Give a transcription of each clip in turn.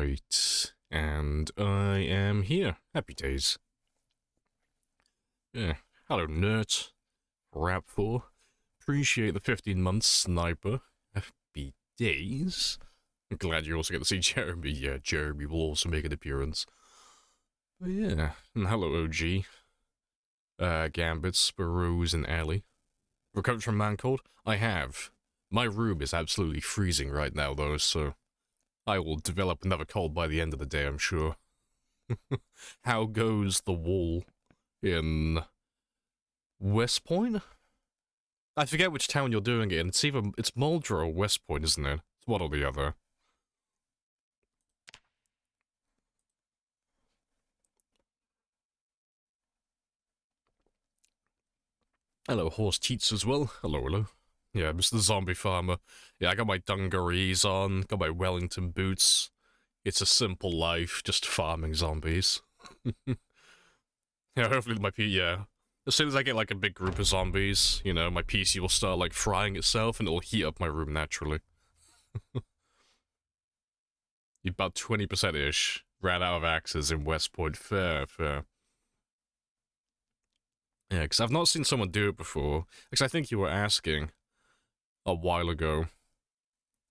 Right, and I am here. Happy days. Yeah, hello nerds. Rap 4. Appreciate the 15 months, Sniper. Happy days. I'm glad you also get to see Jeremy. Yeah, Jeremy will also make an appearance. But yeah, and hello OG. Gambit, Sparrows, and Alley. Recovered from man cold? I have. My room is absolutely freezing right now though, so I will develop another cold by the end of the day, I'm sure. How goes the wall in West Point? I forget which town you're doing it in. It's Muldra or West Point, isn't it? It's one or the other. Hello, Horse Cheats as well. Hello, hello. Yeah, Mr. Zombie Farmer. Yeah, I got my dungarees on, got my Wellington boots. It's a simple life, just farming zombies. Yeah, hopefully as soon as I get like a big group of zombies, you know, my PC will start like frying itself and it'll heat up my room naturally. About 20%-ish ran out of axes in West Point. Fair. Yeah, because I've not seen someone do it before. Because I think you were asking a while ago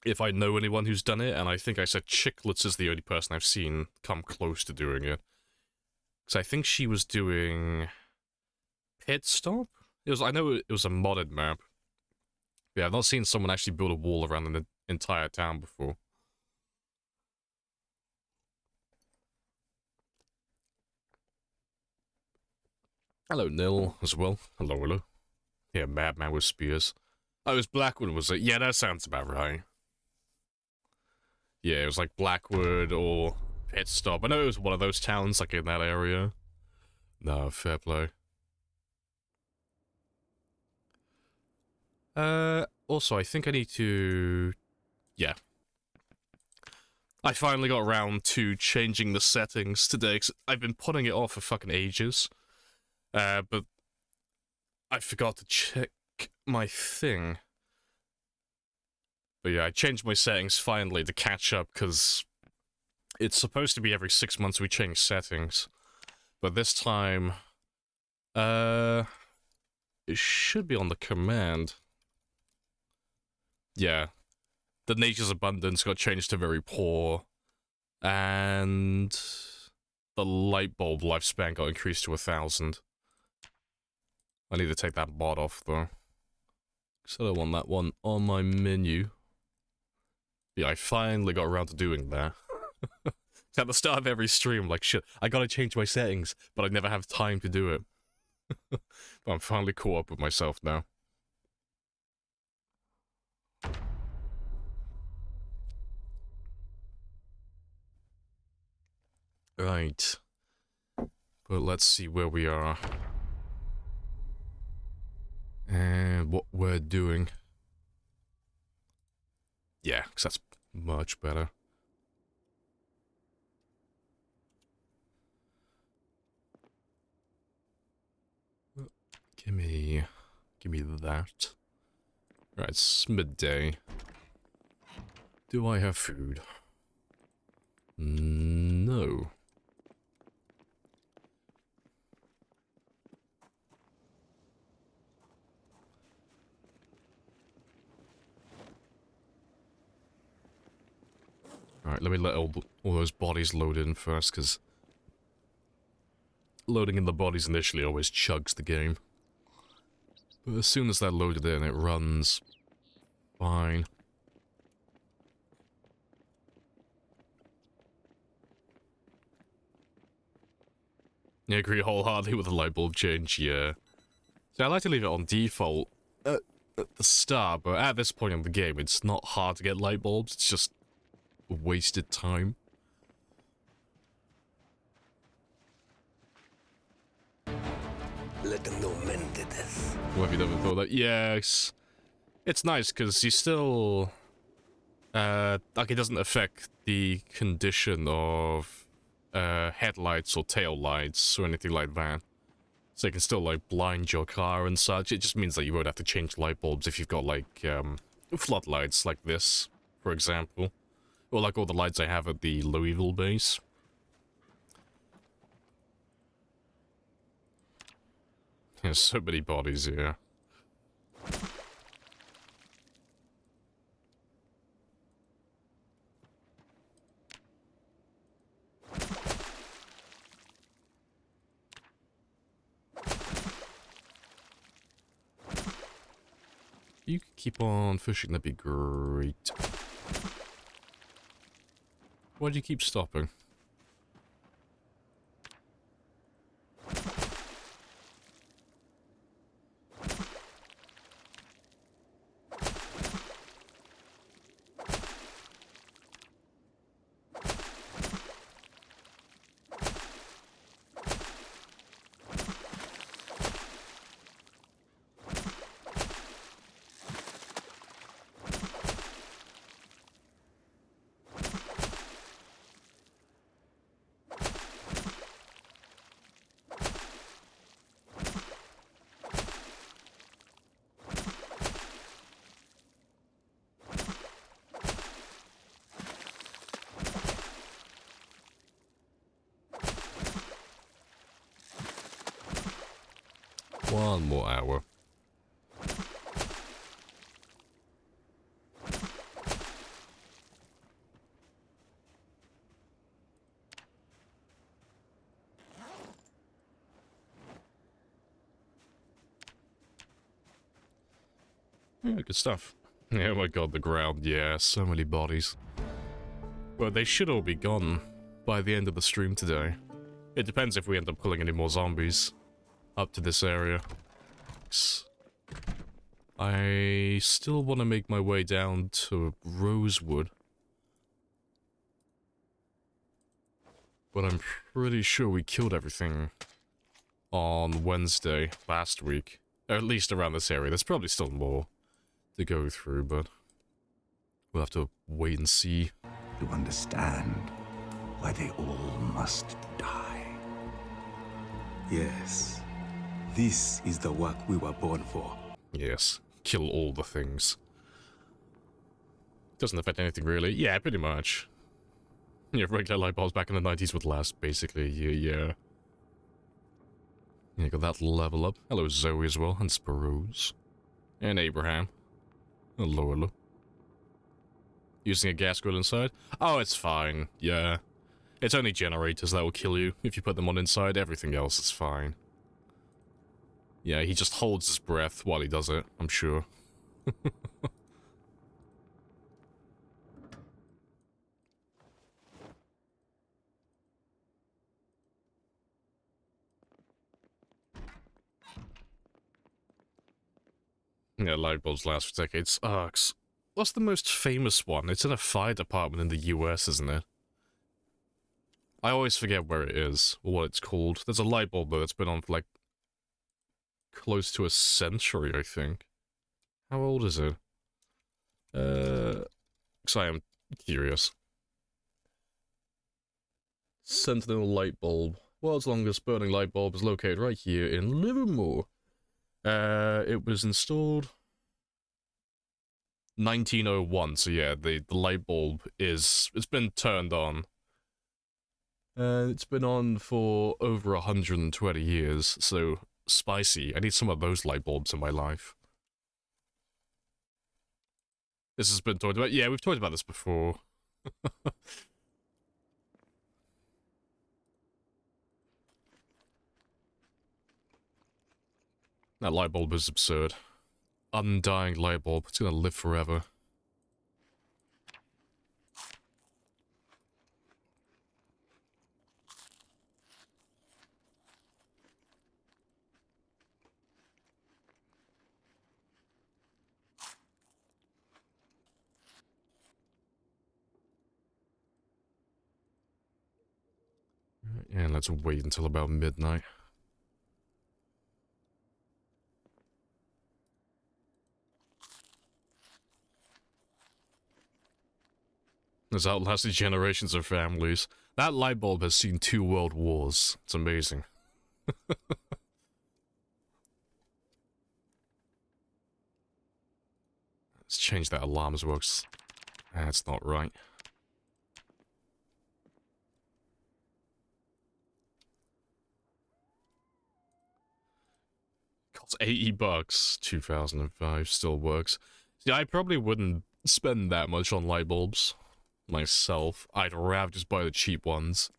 if I know anyone who's done it, and I think I said Chicklets is the only person I've seen come close to doing it. Because I think she was doing Pit Stop? I know it was a modded map. Yeah, I've not seen someone actually build a wall around an entire town before. Hello, Nil, as well. Hello. Yeah, Madman with spears. Oh, it was Blackwood, was it? Yeah, that sounds about right. Yeah, it was like Blackwood or Pit Stop. I know it was one of those towns, like, in that area. No, fair play. Also, I think I need to... Yeah. I finally got around to changing the settings today, because I've been putting it off for fucking ages. But I forgot to check my thing. But yeah, I changed my settings finally to catch up, because it's supposed to be every 6 months we change settings. But this time, it should be on the command. Yeah. The Nature's Abundance got changed to very poor. And the light bulb lifespan got increased to 1,000. I need to take that mod off, though. Because I don't want that one on my menu. Yeah, I finally got around to doing that. At the start of every stream, like, shit, I gotta change my settings, but I never have time to do it. But I'm finally caught up with myself now. Right. But let's see where we are. And what we're doing. Yeah, because that's much better. Give me that. Right, it's midday. Do I have food? No. Alright, let me let all those bodies load in first, because loading in the bodies initially always chugs the game. But as soon as they're loaded in, it runs fine. I agree wholeheartedly with the light bulb change, yeah. So I like to leave it on default at the start, but at this point in the game, it's not hard to get light bulbs, it's just wasted time. What have you never thought that? Yes. It's nice because you still like it doesn't affect the condition of headlights or tail lights or anything like that. So you can still like blind your car and such. It just means that you won't have to change light bulbs if you've got like floodlights like this, for example. Or like all the lights I have at the Louisville base. There's so many bodies here. You could keep on fishing, that'd be great. Why do you keep stopping? One more hour. Yeah, good stuff. Oh my god, the ground, yeah, so many bodies. Well, they should all be gone by the end of the stream today. It depends if we end up pulling any more zombies up to this area. I still want to make my way down to Rosewood. But I'm pretty sure we killed everything on Wednesday last week. Or at least around this area. There's probably still more to go through, but we'll have to wait and see. To understand why they all must die. Yes, this is the work we were born for. Yes, kill all the things. Doesn't affect anything really. Yeah, pretty much. Yeah, regular light bulbs back in the 90s would last, basically. Yeah. Yeah, got that level up. Hello, Zoe as well, and Sparrows. And Abraham. Hello. Using a gas grill inside? Oh, it's fine. Yeah. It's only generators that will kill you if you put them on inside. Everything else is fine. Yeah, he just holds his breath while he does it, I'm sure. Yeah, light bulbs last for decades. What's the most famous one? It's in a fire department in the US, isn't it? I always forget where it is, or what it's called. There's a light bulb, though, that's been on for, like, close to a century, I think. How old is it? Because I am curious. Sentinel light bulb. World's longest burning light bulb is located right here in Livermore. It was installed 1901, so yeah, the light bulb it's been turned on. It's been on for over 120 years, so spicy. I need some of those light bulbs in my life. This has been talked about. Yeah, we've talked about this before. That light bulb is absurd. Undying light bulb. It's gonna live forever. And let's wait until about midnight. Has outlasted generations of families. That light bulb has seen 2 world wars. It's amazing. Let's change that alarm as well, 'cause that's not right. It's 80 bucks. 2005 still works. See, I probably wouldn't spend that much on light bulbs myself. I'd rather just buy the cheap ones.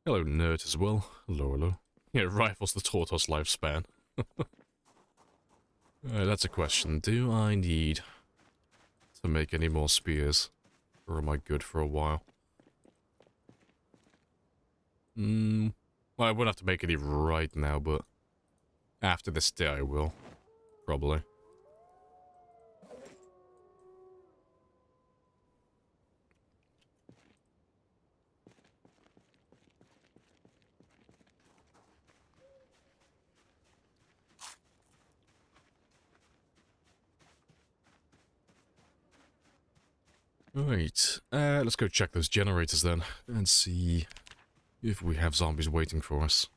Hello, nerd as well. Hello, hello. Yeah, rifles the tortoise lifespan. That's a question. Do I need to make any more spears? Or am I good for a while? Well, I wouldn't have to make any right now, but after this day I will. Probably. Right, let's go check those generators then, and see if we have zombies waiting for us.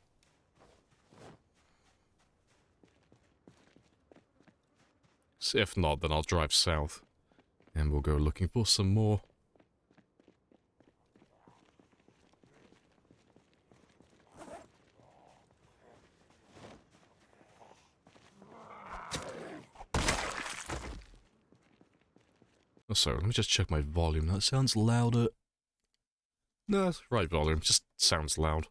So if not, then I'll drive south, and we'll go looking for some more. Oh, sorry, let me just check my volume. That sounds louder. No, it's right volume. Just sounds loud.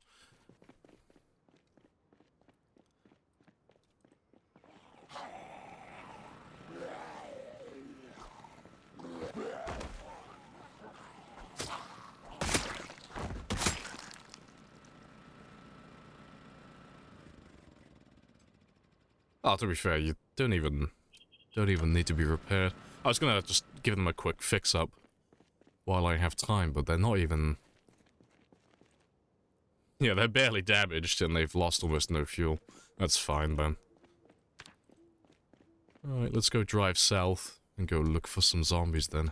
Oh, to be fair, you don't even need to be repaired. I was gonna just give them a quick fix-up while I have time, but they're not even... Yeah, they're barely damaged, and they've lost almost no fuel. That's fine, then. Alright, let's go drive south and go look for some zombies, then.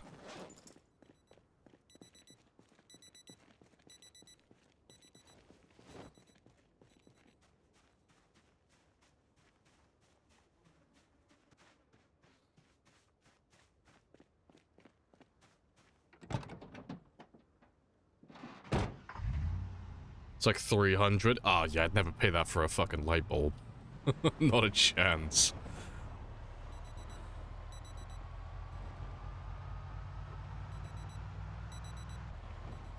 It's like 300. Ah, yeah, I'd never pay that for a fucking light bulb. Not a chance.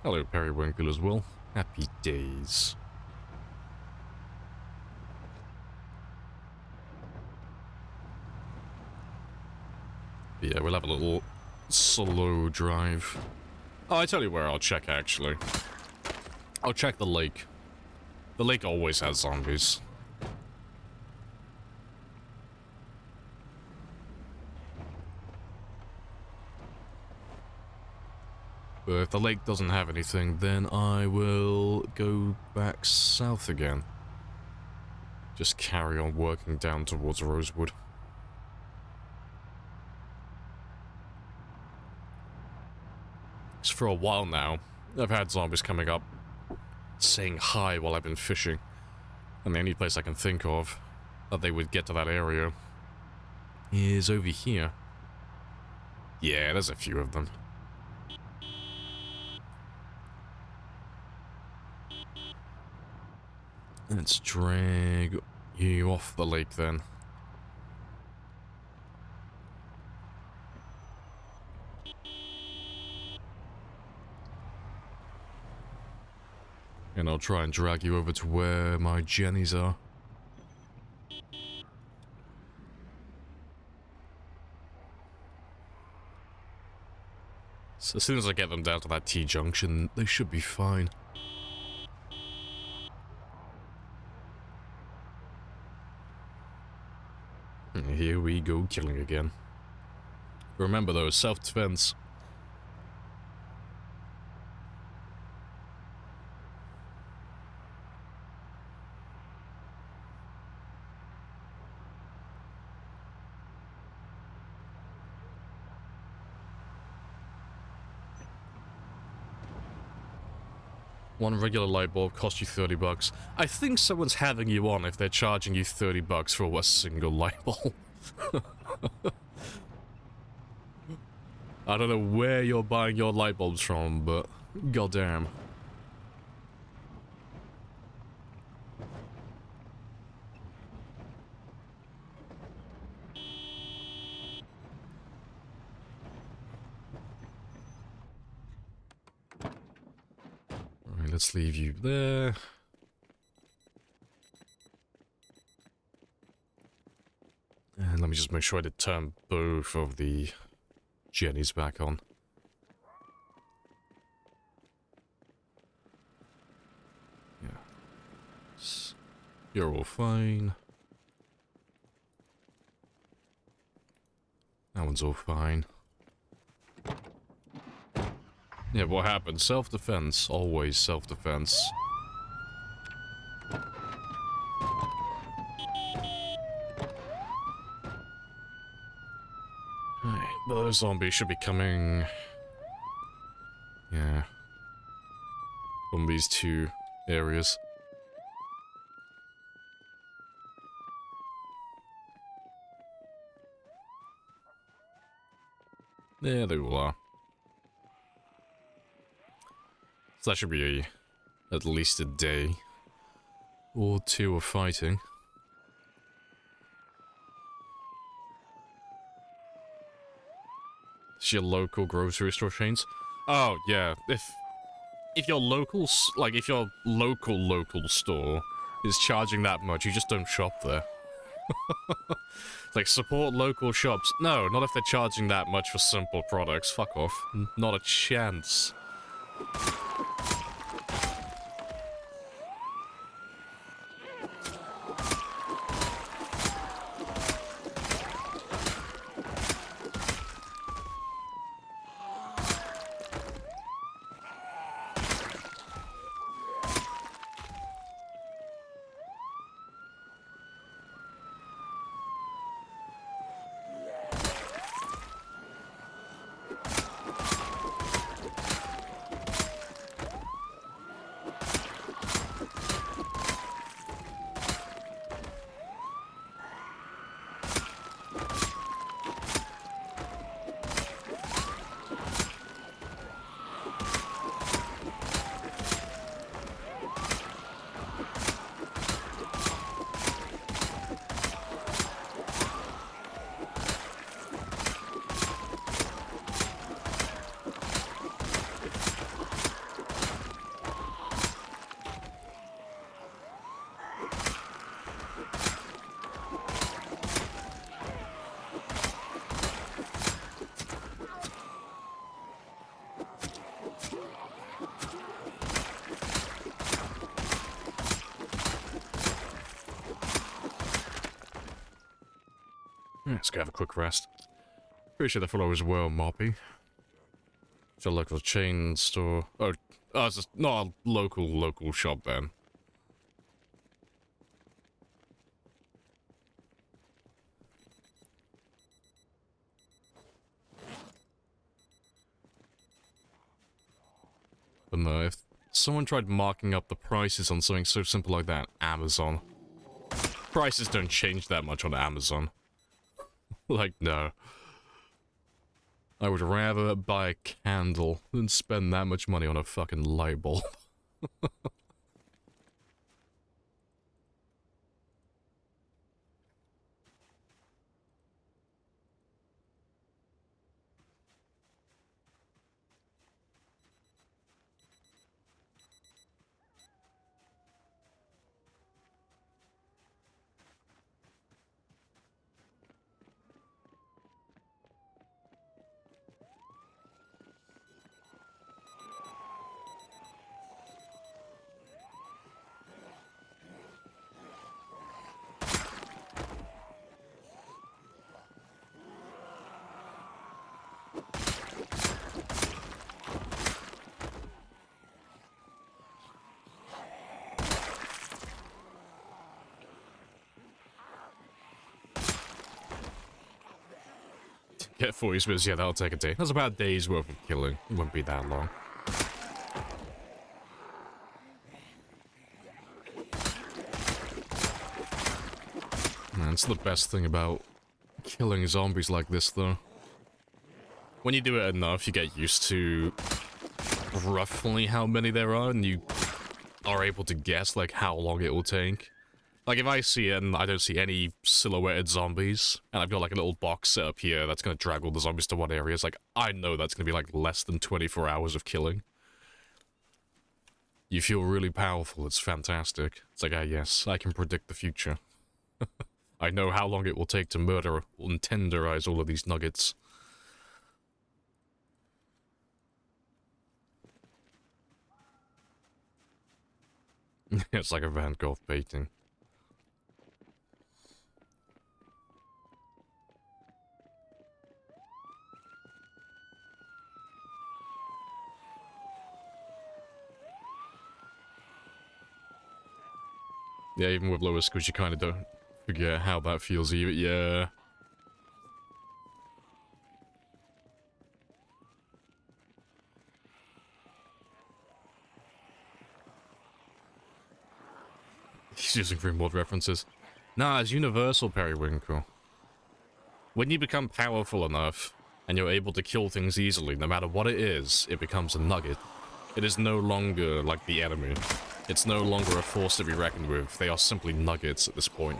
Hello, Periwinkle as well. Happy days. But yeah, we'll have a little slow drive. Oh, I tell you where I'll check, actually. I'll check the lake. The lake always has zombies. But if the lake doesn't have anything, then I will go back south again. Just carry on working down towards Rosewood. Because for a while now, I've had zombies coming up saying hi while I've been fishing. And the only place I can think of that they would get to that area is over here. Yeah, there's a few of them. Let's drag you off the lake then. And I'll try and drag you over to where my jennies are. So as soon as I get them down to that T-junction, they should be fine. And here we go, killing again. Remember though, self-defense. One regular light bulb costs you 30 bucks. I think someone's having you on if they're charging you 30 bucks for a single light bulb. I don't know where you're buying your light bulbs from, but goddamn. Alright, let's leave you there. And let me just make sure I did turn both of the Jennies back on. Yeah. You're all fine. That one's all fine. Yeah, what happened? Self-defense. Always self-defense. Alright, but those zombies should be coming... Yeah. From these two areas. Yeah, they all are. So that should be at least a day or two of fighting. It's your local grocery store chains. Oh yeah, if your local if your local store is charging that much, you just don't shop there. Like, support local shops. No, not if they're charging that much for simple products. Fuck off. Not a chance. Let's go have a quick rest. Pretty sure the follow was well, Moppy. It's a local chain store. Oh, it's not a local shop then. But no, if someone tried marking up the prices on something so simple like that, Amazon. Prices don't change that much on Amazon. Like, no. I would rather buy a candle than spend that much money on a fucking light bulb. Get 40 spins, yeah, that'll take a day. That's about a day's worth of killing. It won't be that long. Man, it's the best thing about killing zombies like this, though. when you do it enough, you get used to roughly how many there are, and you are able to guess, like, how long it will take. Like, if I see it and I don't see any silhouetted zombies, and I've got, like, a little box set up here that's gonna drag all the zombies to one area, it's like, I know that's gonna be, like, less than 24 hours of killing. You feel really powerful, it's fantastic. It's like, ah, yes, I can predict the future. I know how long it will take to murder and tenderize all of these nuggets. It's like a Van Gogh painting. Yeah, even with lower scores, you kind of don't forget how that feels either. Yeah. He's using Grimwald references. Nah, it's universal, Periwinkle. When you become powerful enough, and you're able to kill things easily, no matter what it is, it becomes a nugget. It is no longer like the enemy. It's no longer a force to be reckoned with. They are simply nuggets at this point.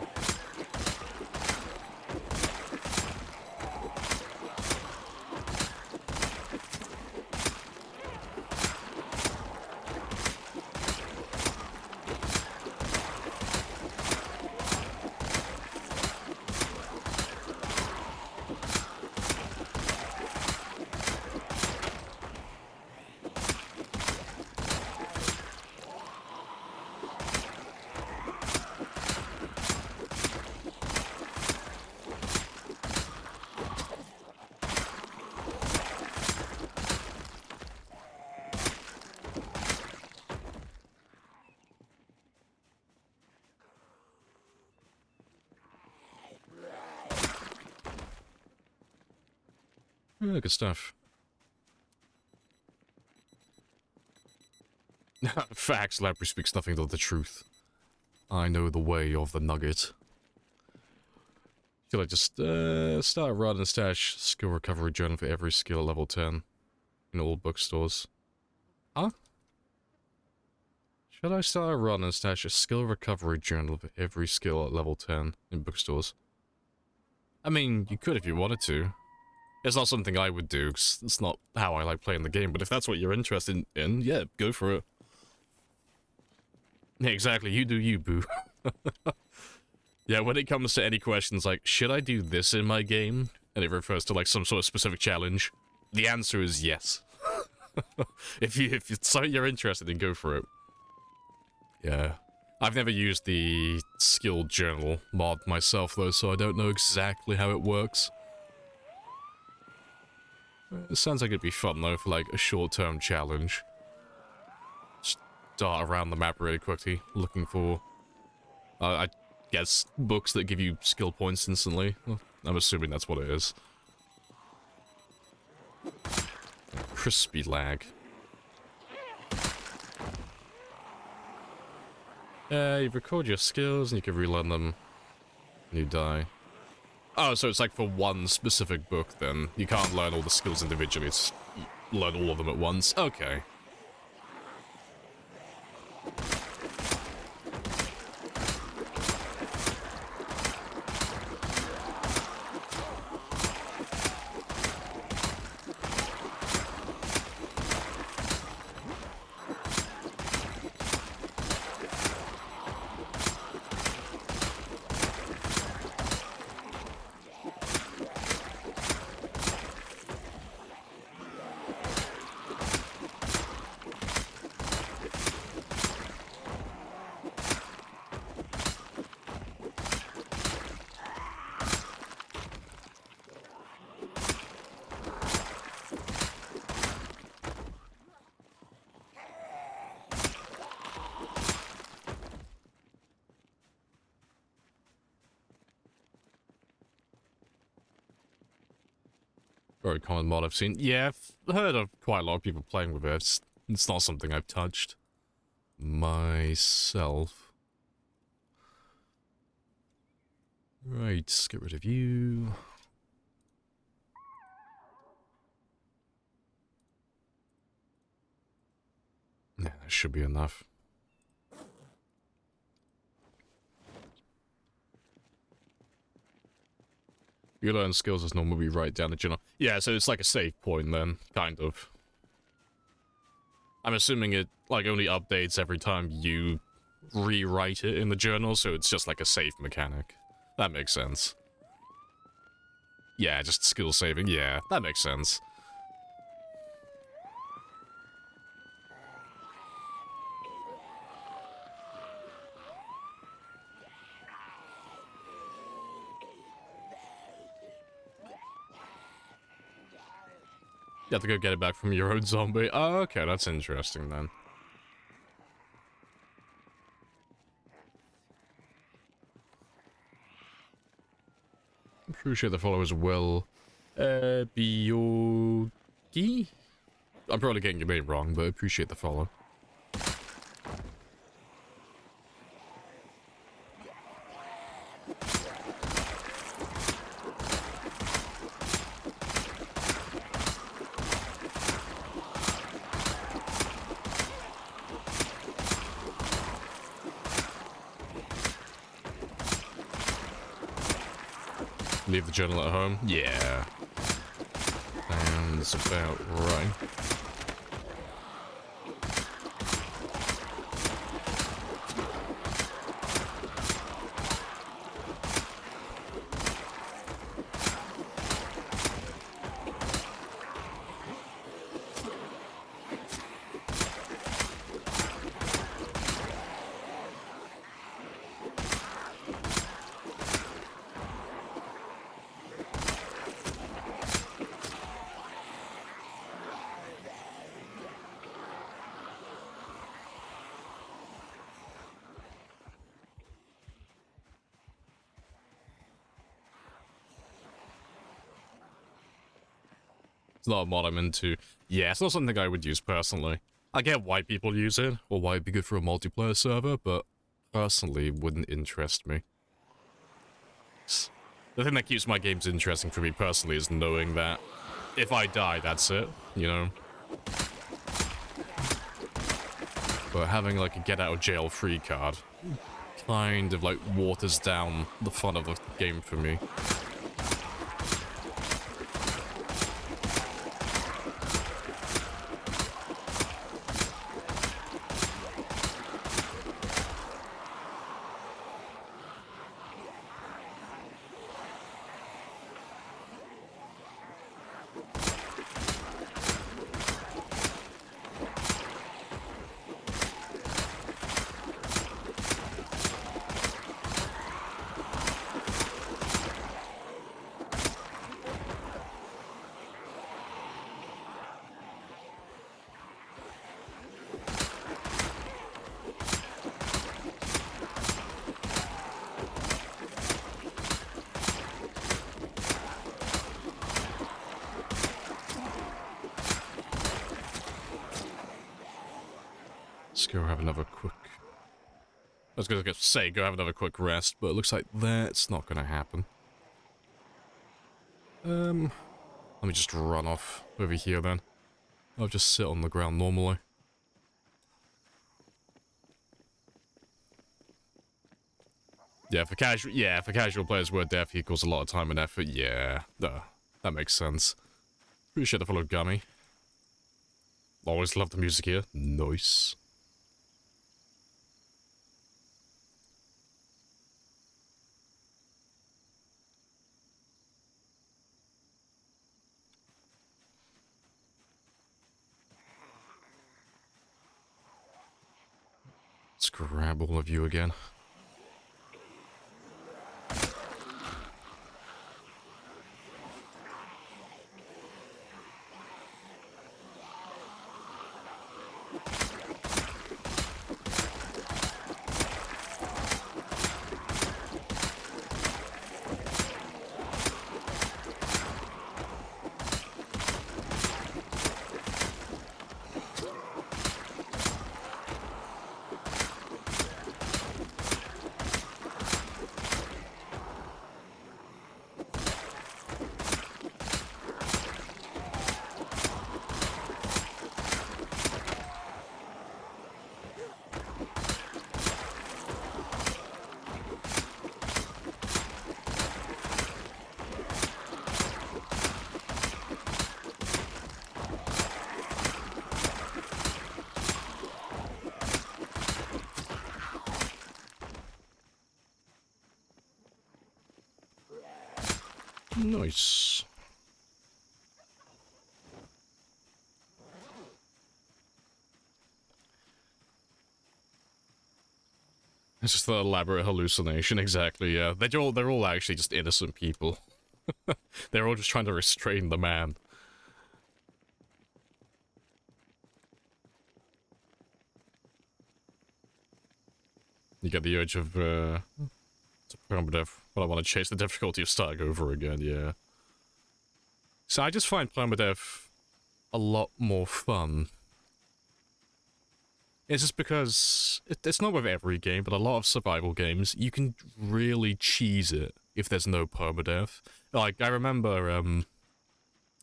Yeah, good stuff. Facts, Lamprey speaks nothing but the truth. I know the way of the nugget. Should I just start a run and stash skill recovery journal for every skill at level 10 in all bookstores? Huh? Should I start a run and stash a skill recovery journal for every skill at level 10 in bookstores? I mean, you could if you wanted to. It's not something I would do, 'cause it's not how I like playing the game, but if that's what you're interested in, yeah, go for it. Yeah, exactly, you do you, boo. Yeah, when it comes to any questions like, should I do this in my game? And it refers to like some sort of specific challenge, the answer is yes. If it's something you're interested in, go for it. Yeah. I've never used the skill journal mod myself though, so I don't know exactly how it works. It sounds like it'd be fun though for like a short-term challenge. Just dart around the map really quickly, looking for, I guess, books that give you skill points instantly. Well, I'm assuming that's what it is. Crispy lag. You record your skills and you can relearn them when you die. Oh, so it's like for one specific book then. You can't learn all the skills individually, it's learn all of them at once. Okay. Very common mod I've seen. Yeah, I've heard of quite a lot of people playing with it. It's not something I've touched myself. Right, let's get rid of you. should be enough. You learn skills as normal, we write down the journal. Yeah, so it's like a save point then, kind of. I'm assuming it, like, only updates every time you rewrite it in the journal, so it's just like a save mechanic. That makes sense. Yeah, just skill saving, yeah, that makes sense. You have to go get it back from your own zombie. Oh, okay, that's interesting then. I'm pretty sure the followers will Biogi? I'm probably getting your name wrong, but I appreciate the follow. Leave the journal at home? Yeah. Sounds about right. It's not a mod I'm into. Yeah, it's not something I would use personally. I get why people use it, or why it'd be good for a multiplayer server, but personally it wouldn't interest me. The thing that keeps my games interesting for me personally is knowing that if I die, that's it, you know? But having like a get out of jail free card kind of like waters down the fun of the game for me. Let's go have another quick... I was going to say go have another quick rest, but it looks like that's not going to happen. Let me just run off over here then. I'll just sit on the ground normally. Yeah, for casual players where death equals a lot of time and effort, yeah, that makes sense. Appreciate the follow, Gummy. Always love the music here. Nice. Let's grab all of you again. Nice. It's just an elaborate hallucination, exactly, yeah. They're all actually just innocent people. They're all just trying to restrain the man. You get the urge of, to permadeath, but I want to chase the difficulty of starting over again, yeah. So I just find permadeath a lot more fun. It's just because it's not with every game, but a lot of survival games, you can really cheese it if there's no permadeath. Like, I remember,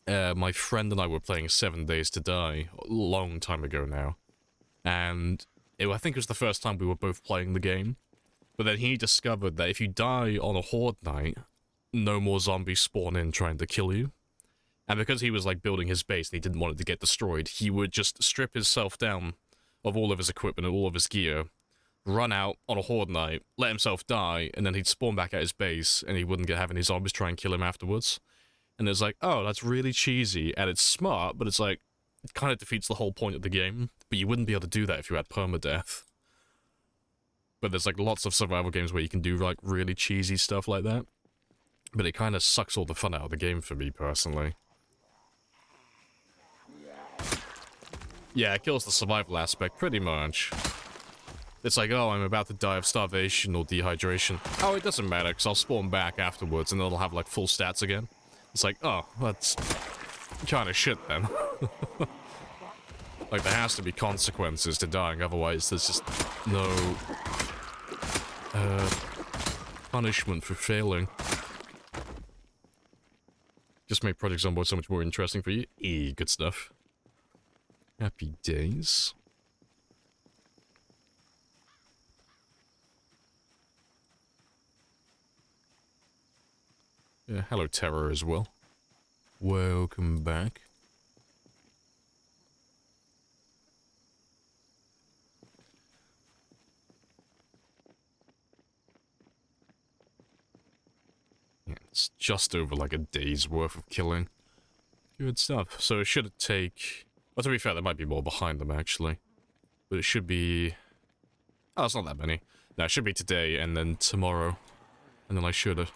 my friend and I were playing 7 Days to Die a long time ago now. And I think it was the first time we were both playing the game. But then he discovered that if you die on a horde night, no more zombies spawn in trying to kill you. And because he was, like, building his base and he didn't want it to get destroyed, he would just strip himself down of all of his equipment and all of his gear, run out on a horde night, let himself die, and then he'd spawn back at his base, and he wouldn't have any zombies try and kill him afterwards. And it's like, oh, that's really cheesy, and it's smart, but it's like, it kind of defeats the whole point of the game, but you wouldn't be able to do that if you had permadeath. But there's, like, lots of survival games where you can do, like, really cheesy stuff like that. But it kind of sucks all the fun out of the game for me, personally. Yeah, it kills the survival aspect, pretty much. It's like, oh, I'm about to die of starvation or dehydration. Oh, it doesn't matter, because I'll spawn back afterwards and it'll have, like, full stats again. It's like, oh, that's kind of shit, then. Like, there has to be consequences to dying, otherwise there's just no punishment for failing. Just make Project Zomboid so much more interesting for you. Good stuff. Happy days. Yeah, hello Terror as well. Welcome back. Yeah, it's just over like a day's worth of killing. Good stuff. So it should take... Well, to be fair, there might be more behind them, actually. But it should be... Oh, it's not that many. No, it should be today, and then tomorrow. And then I should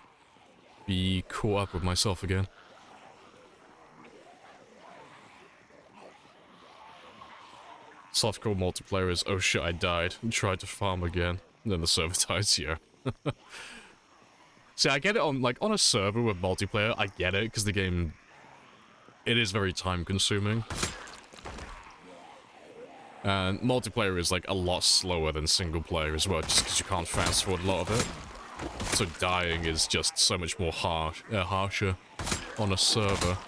be caught up with myself again. Softcore multiplayer is, oh shit, I died, and tried to farm again. And then the server dies, yeah. See, I get it on, like, on a server with multiplayer, I get it, because the game... It is very time-consuming. And multiplayer is, like, a lot slower than single-player as well, just because you can't fast-forward a lot of it. So dying is just so much more harsher on a server.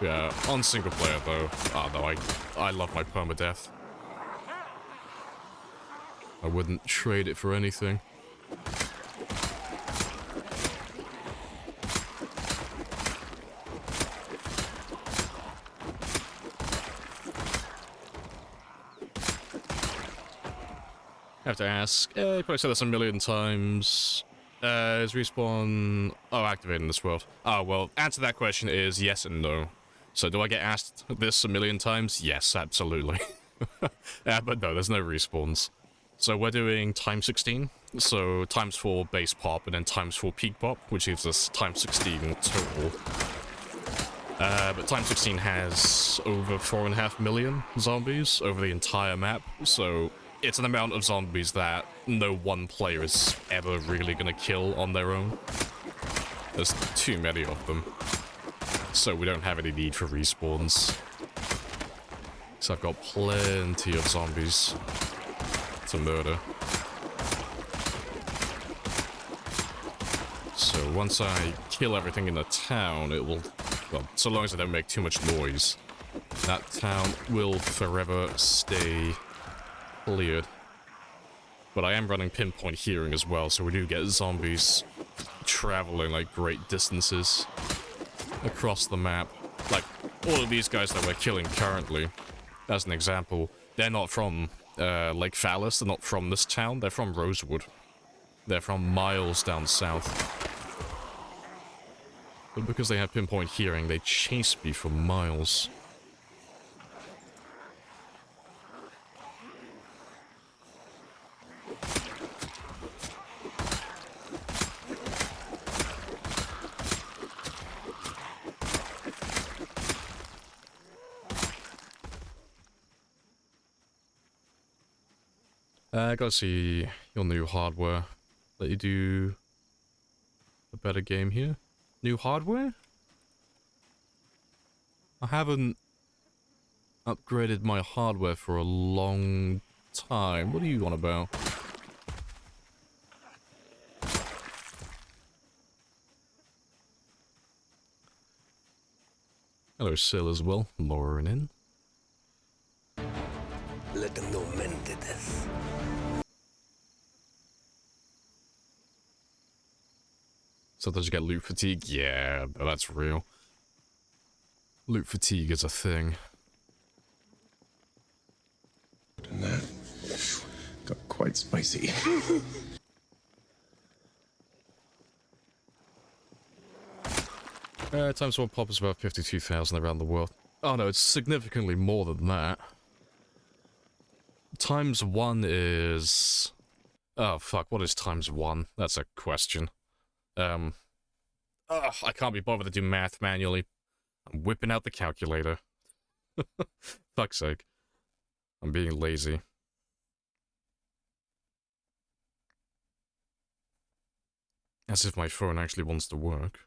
Yeah, on single-player, though, oh no, I love my permadeath. I wouldn't trade it for anything. I have to ask, you probably said this a million times. Is respawn... Oh, activated in this world. Oh, well, answer to that question is yes and no. So do I get asked this a million times? Yes, absolutely. But no, there's no respawns. So we're doing times 16. So times 4 base pop and then times 4 peak pop, which gives us times 16 total. But times 16 has over 4.5 million zombies over the entire map, so... It's an amount of zombies that no one player is ever really gonna kill on their own. There's too many of them. So we don't have any need for respawns. So I've got plenty of zombies to murder. So once I kill everything in the town, it will... Well, so long as I don't make too much noise, that town will forever stay... cleared. But I am running pinpoint hearing as well, so we do get zombies traveling like great distances across the map. Like, all of these guys that we're killing currently, as an example, they're not from Lake Phallus, they're not from this town, they're from Rosewood. They're from miles down south. But because they have pinpoint hearing, they chase me for miles. I gotta see your new hardware. Let you do a better game here. New hardware? I haven't upgraded my hardware for a long time. What are you on about? Hello, Sil as well. Lowering in. Let them know men did this. Sometimes you get loot fatigue. Yeah, that's real. Loot fatigue is a thing. And that got quite spicy. Times one pop is about 52,000 around the world. Oh no, it's significantly more than that. Times one is... Oh fuck, what is times one? That's a question. I can't be bothered to do math manually. I'm whipping out the calculator. Fuck's sake. I'm being lazy. As if my phone actually wants to work.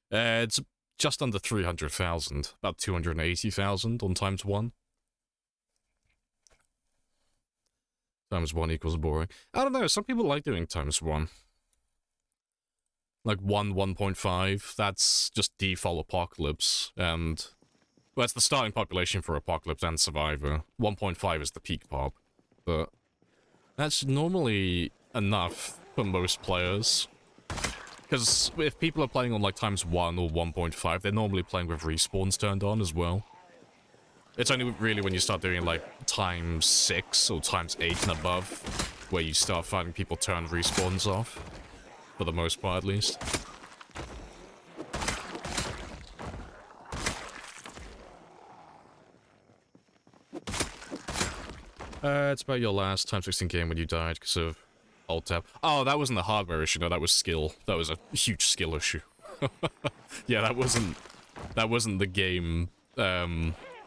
It's just under 300,000. About 280,000 on times one. Times one equals boring. I don't know, some people like doing times one. Like 1.5, that's just default Apocalypse, and... Well, that's the starting population for Apocalypse and Survivor. 1.5 is the peak pop, but... That's normally enough for most players. Because if people are playing on like times 1 or 1.5, they're normally playing with respawns turned on as well. It's only really when you start doing like times 6 or times 8 and above where you start finding people turn respawns off. For the most part, at least. It's about your last times 16 game when you died because of Alt-Tab. Oh, that wasn't a hardware issue, no, that was skill. That was a huge skill issue. Yeah, that wasn't the game,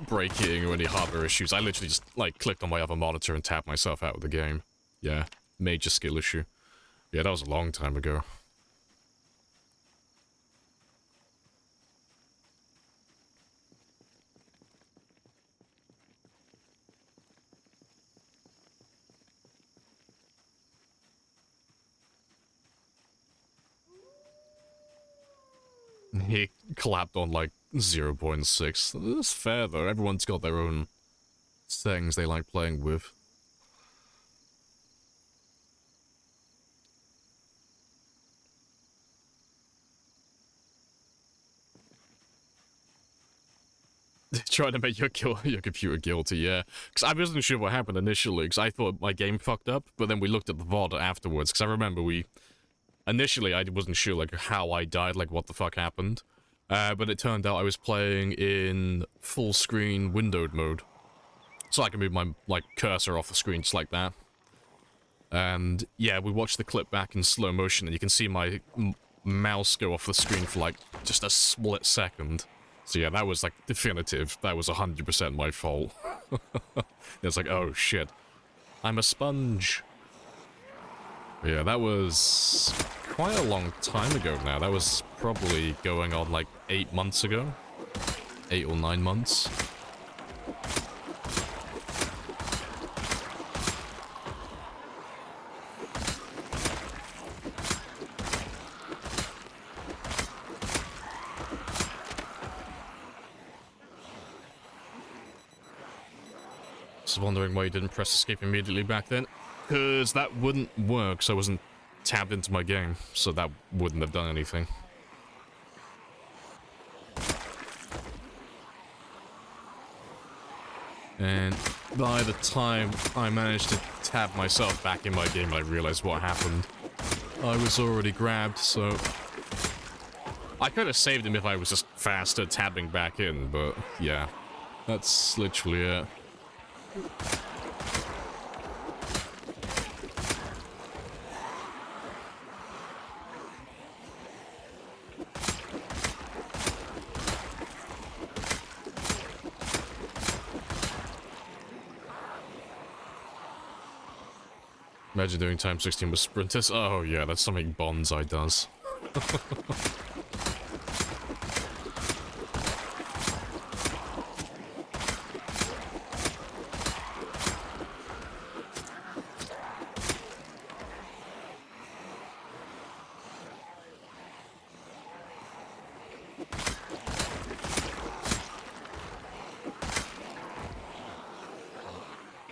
breaking or any hardware issues. I literally just, like, clicked on my other monitor and tapped myself out of the game. Yeah, major skill issue. Yeah, that was a long time ago. He clapped on like 0.6. That's fair though, everyone's got their own settings they like playing with. Trying to make your computer guilty, yeah. Because I wasn't sure what happened initially, because I thought my game fucked up, but then we looked at the VOD afterwards, because I remember initially I wasn't sure, like, how I died, like, what the fuck happened. But it turned out I was playing in full screen windowed mode. So I can move my, like, cursor off the screen just like that. And, yeah, we watched the clip back in slow motion, and you can see my mouse go off the screen for, like, just a split second. So yeah, that was, like, definitive. That was 100% my fault. It's like, oh, shit. I'm a sponge. Yeah, that was quite a long time ago now. That was probably going on, like, 8 months ago. 8 or 9 months. I was wondering why you didn't press escape immediately back then. Because that wouldn't work, so I wasn't tabbed into my game, so that wouldn't have done anything. And by the time I managed to tab myself back in my game, I realized what happened. I was already grabbed, so... I could have saved him if I was just faster tabbing back in, but yeah. That's literally it. Imagine doing time 16 with sprinters. Oh yeah, that's something Bonsai does.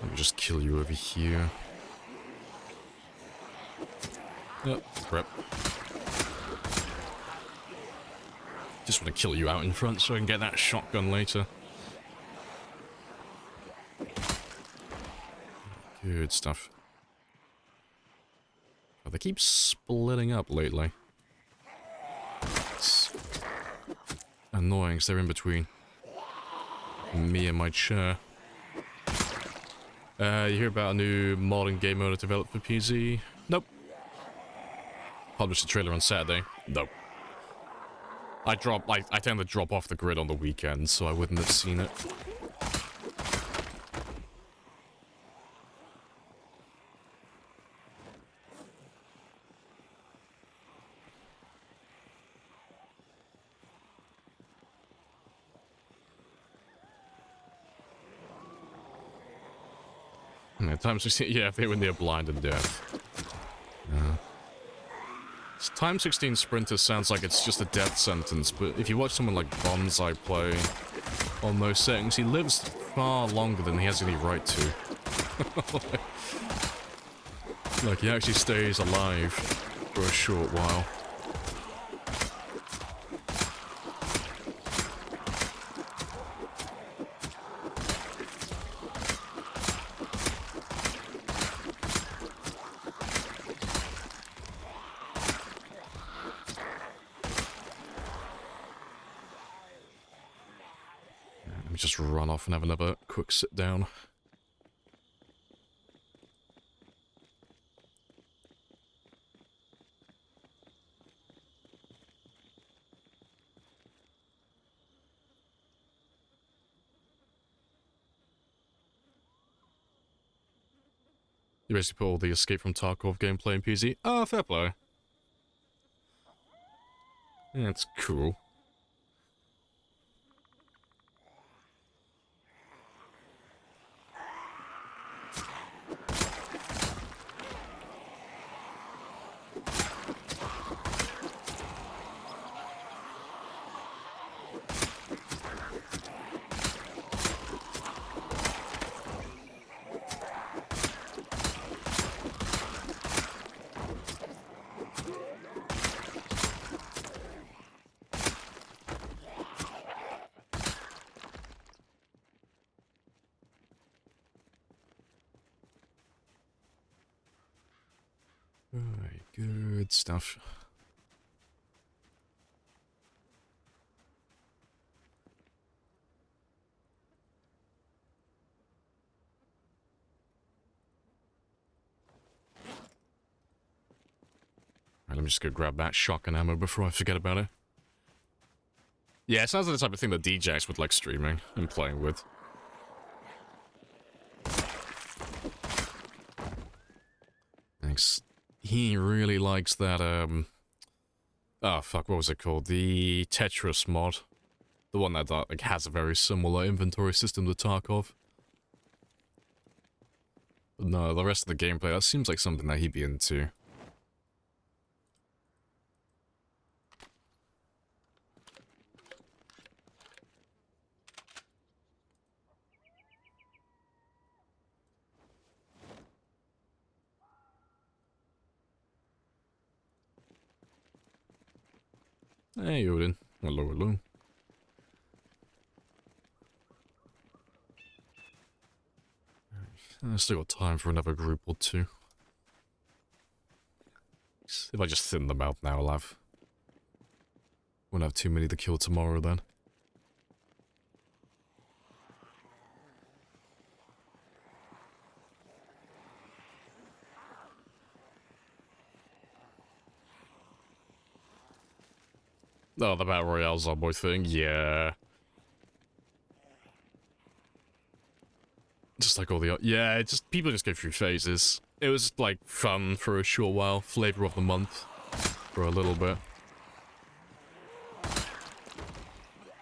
Let me just kill you over here. Oh, crap. Just want to kill you out in front so I can get that shotgun later. Good stuff. Oh, they keep splitting up lately. It's annoying because they're in between me and my chair. You hear about a new modern game mode developed for PC? Nope. Published a trailer on Saturday? Nope. I tend to drop off the grid on the weekend, so I wouldn't have seen it. Yeah, time 16, yeah, they were near blind and deaf. Time 16 sprinter sounds like it's just a death sentence, but if you watch someone like Bonsai play on those settings, he lives far longer than he has any right to. Like, he actually stays alive for a short while. Just run off and have another quick sit down. You basically put all the Escape from Tarkov gameplay in PC. Oh, fair play. Yeah, it's cool. Alright, good stuff. Alright, let me just go grab that shotgun ammo before I forget about it. Yeah, it sounds like the type of thing that DJs would like streaming and playing with. Thanks. He really likes that, oh, fuck, what was it called? The Tetris mod. The one that, like, has a very similar inventory system to Tarkov. But no, the rest of the gameplay, that seems like something that he'd be into. Hey, Odin. Hello, hello. I still got time for another group or two. If I just thin them out now, won't have too many to kill tomorrow then. Oh, the Battle Royale Zomboid thing, yeah. Just like all the... Yeah, people just go through phases. It was, like, fun for a short while. Flavor of the month. For a little bit.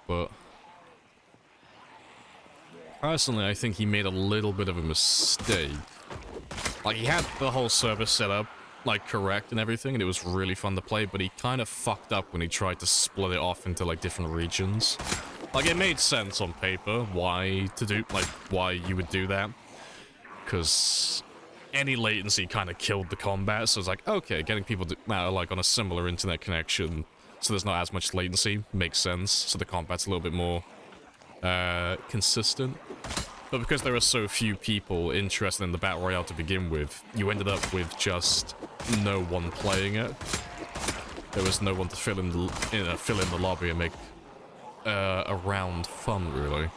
But... personally, I think he made a little bit of a mistake. Like, he had the whole server set up, like, correct and everything, and it was really fun to play, but he kind of fucked up when he tried to split it off into, like, different regions. Like, it made sense on paper why you would do that. Because any latency kind of killed the combat, so it's like, okay, getting people to, like, on a similar internet connection, so there's not as much latency, makes sense, so the combat's a little bit more, consistent. But because there are so few people interested in the Battle Royale to begin with, you ended up with just no one playing it. There was no one to fill in the lobby and make a round fun, really.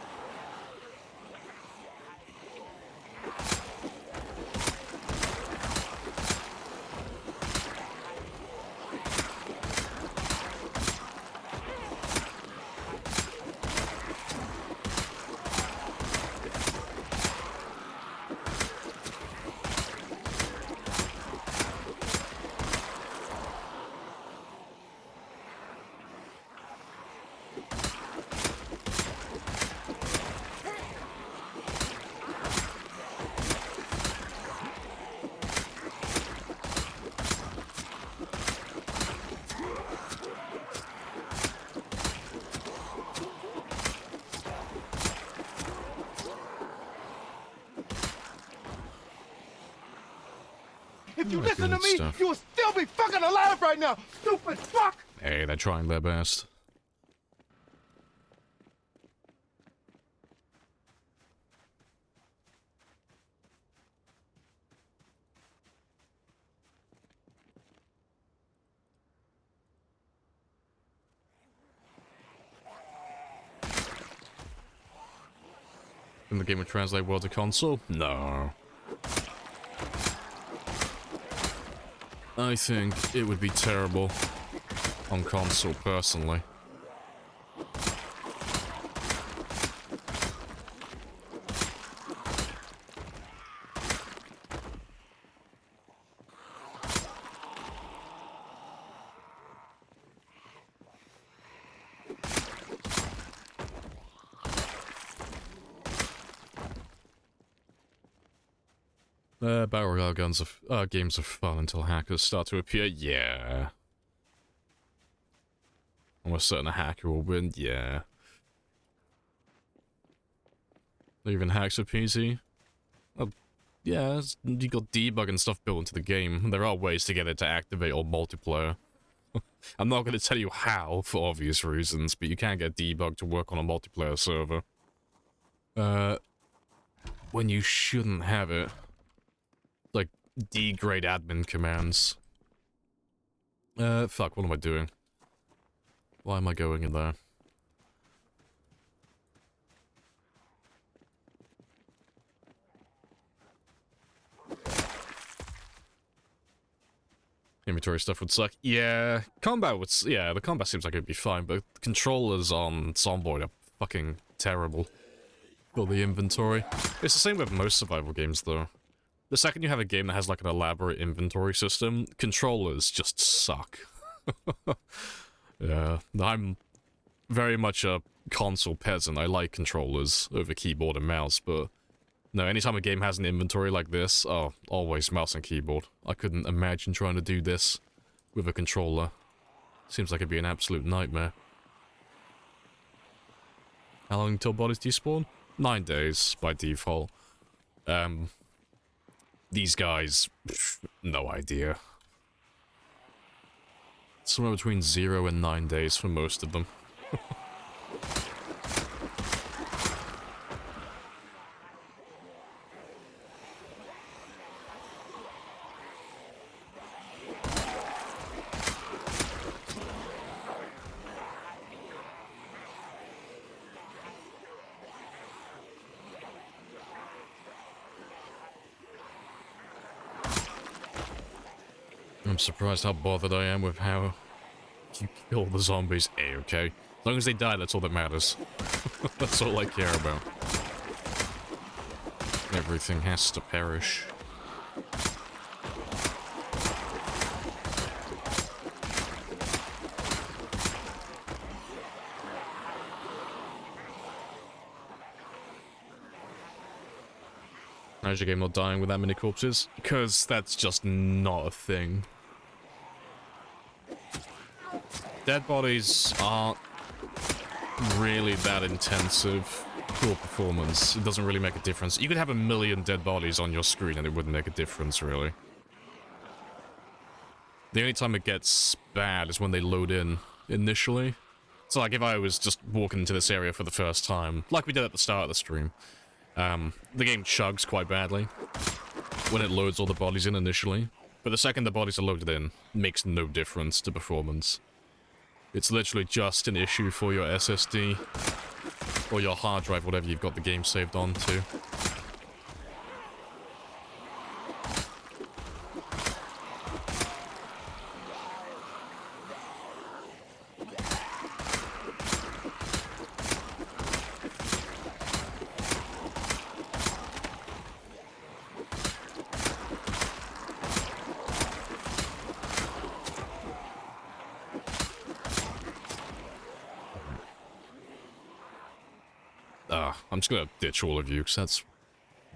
If you listen to me, you will still be fucking alive right now, stupid fuck! Hey, they're trying their best. Can the game would translate well to console? No. I think it would be terrible on console, personally. Battle Royale games are fun until hackers start to appear. Yeah. Almost certain a hacker will win. Yeah. Even hacks are PC. Yeah, you got debug and stuff built into the game. There are ways to get it to activate on multiplayer. I'm not going to tell you how, for obvious reasons, but you can get debug to work on a multiplayer server. When you shouldn't have it. Like, degrade admin commands. Fuck, what am I doing? Why am I going in there? Inventory stuff would suck. Yeah, combat would... Yeah, the combat seems like it'd be fine, but controllers on Zomboid are fucking terrible for the inventory. It's the same with most survival games, though. The second you have a game that has, like, an elaborate inventory system, controllers just suck. Yeah, I'm very much a console peasant. I like controllers over keyboard and mouse, but... No, anytime a game has an inventory like this, oh, always mouse and keyboard. I couldn't imagine trying to do this with a controller. Seems like it'd be an absolute nightmare. How long until bodies despawn? 9 days, by default. These guys, no idea. Somewhere between 0 and 9 days for most of them. I'm surprised how bothered I am with how you kill the zombies. A-okay. As long as they die, that's all that matters. That's all I care about. Everything has to perish. How's your game not dying with that many corpses? Because that's just not a thing. Dead bodies aren't really that intensive for performance. It doesn't really make a difference. You could have 1,000,000 dead bodies on your screen and it wouldn't make a difference, really. The only time it gets bad is when they load in initially. So, like, if I was just walking into this area for the first time, like we did at the start of the stream, the game chugs quite badly when it loads all the bodies in initially. But the second the bodies are loaded in, it makes no difference to performance. It's literally just an issue for your SSD or your hard drive, whatever you've got the game saved on to. I'm just gonna ditch all of you, because that's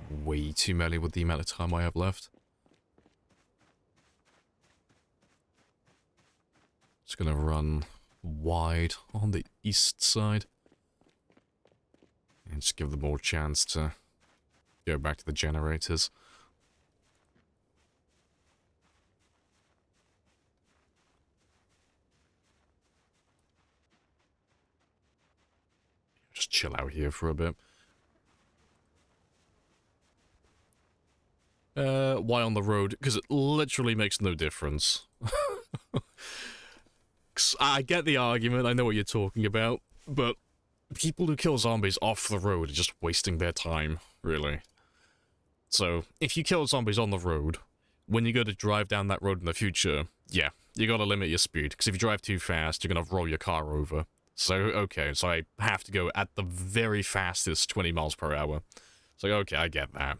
way too many with the amount of time I have left. Just gonna run wide on the east side. And just give them more chance to go back to the generators. Just chill out here for a bit. Why on the road? Because it literally makes no difference. I get the argument, I know what you're talking about, but people who kill zombies off the road are just wasting their time, really. So, if you kill zombies on the road, when you go to drive down that road in the future, yeah, you gotta limit your speed, because if you drive too fast, you're gonna roll your car over. So, okay, so I have to go at the very fastest 20 miles per hour. So, okay, I get that.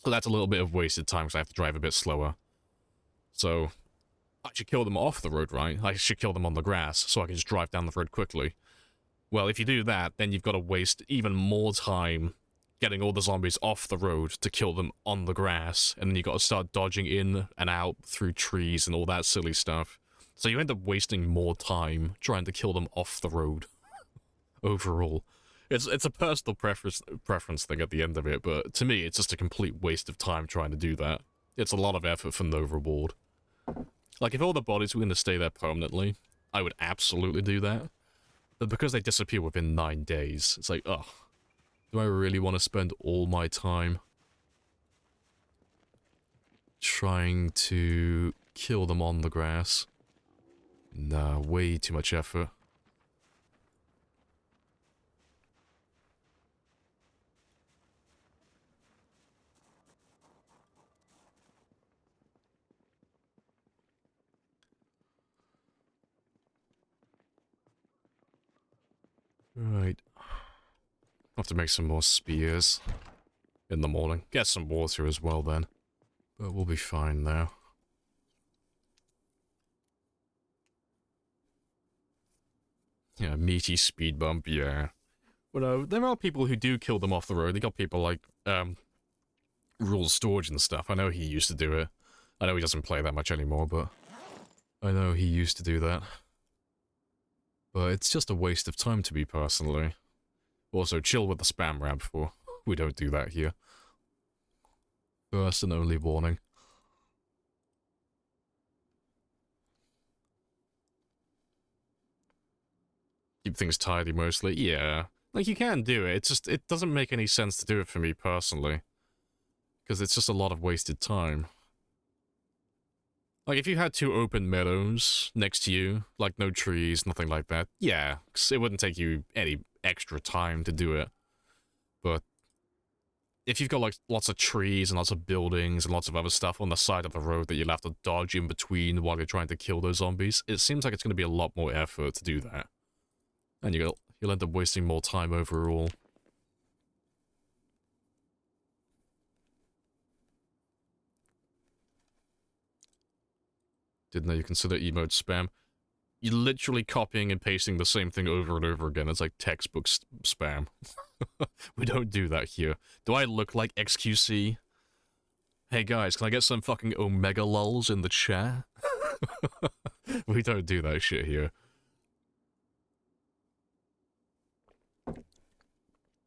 So that's a little bit of wasted time, because I have to drive a bit slower. So, I should kill them off the road, right? I should kill them on the grass, so I can just drive down the road quickly. Well, if you do that, then you've got to waste even more time getting all the zombies off the road to kill them on the grass, and then you've got to start dodging in and out through trees and all that silly stuff. So you end up wasting more time trying to kill them off the road. Overall. It's a personal preference thing at the end of it, but to me, it's just a complete waste of time trying to do that. It's a lot of effort for no reward. Like, if all the bodies were going to stay there permanently, I would absolutely do that. But because they disappear within 9 days, it's like, ugh. Do I really want to spend all my time trying to kill them on the grass? Nah, way too much effort. Right. I'll have to make some more spears in the morning. Get some water as well then. But we'll be fine now. Yeah, meaty speed bump, yeah. Well, there are people who do kill them off the road. They got people like, Rules Storage and stuff. I know he used to do it. I know he doesn't play that much anymore, but I know he used to do that. But it's just a waste of time to me, personally. Also, chill with the spam ramp for. We don't do that here. First and only warning. Keep things tidy mostly. Yeah. Like, you can do it. It's just, it doesn't make any sense to do it for me personally. Because it's just a lot of wasted time. Like, if you had 2 open meadows next to you, like no trees, nothing like that, yeah, 'cause it wouldn't take you any extra time to do it. But if you've got like lots of trees and lots of buildings and lots of other stuff on the side of the road that you'll have to dodge in between while you're trying to kill those zombies, it seems like it's going to be a lot more effort to do that. And you'll end up wasting more time overall. Didn't know you consider emote spam. You're literally copying and pasting the same thing over and over again. It's like textbook spam. We don't do that here. Do I look like XQC? Hey guys, can I get some fucking Omega lulls in the chat? We don't do that shit here.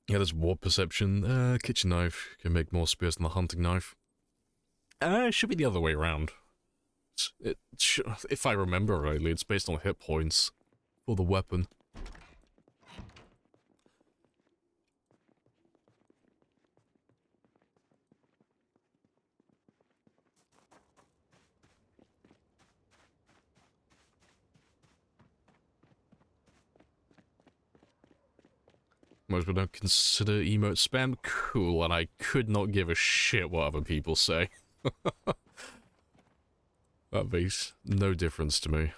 Yeah, there's warp perception. Kitchen knife can make more spears than the hunting knife. It should be the other way around. If I remember rightly, it's based on hit points for the weapon. Most people don't consider emote spam cool, and I could not give a shit what other people say. That makes no difference to me.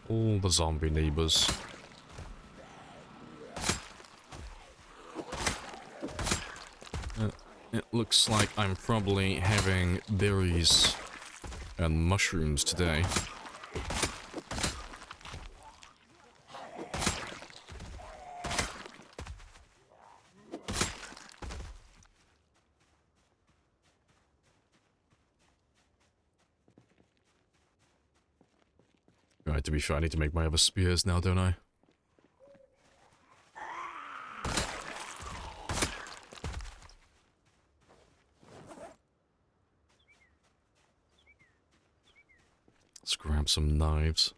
All the zombie neighbors. It looks like I'm probably having berries and mushrooms today. Right, to be fair, I need to make my other spears now, don't I? Let's grab some knives.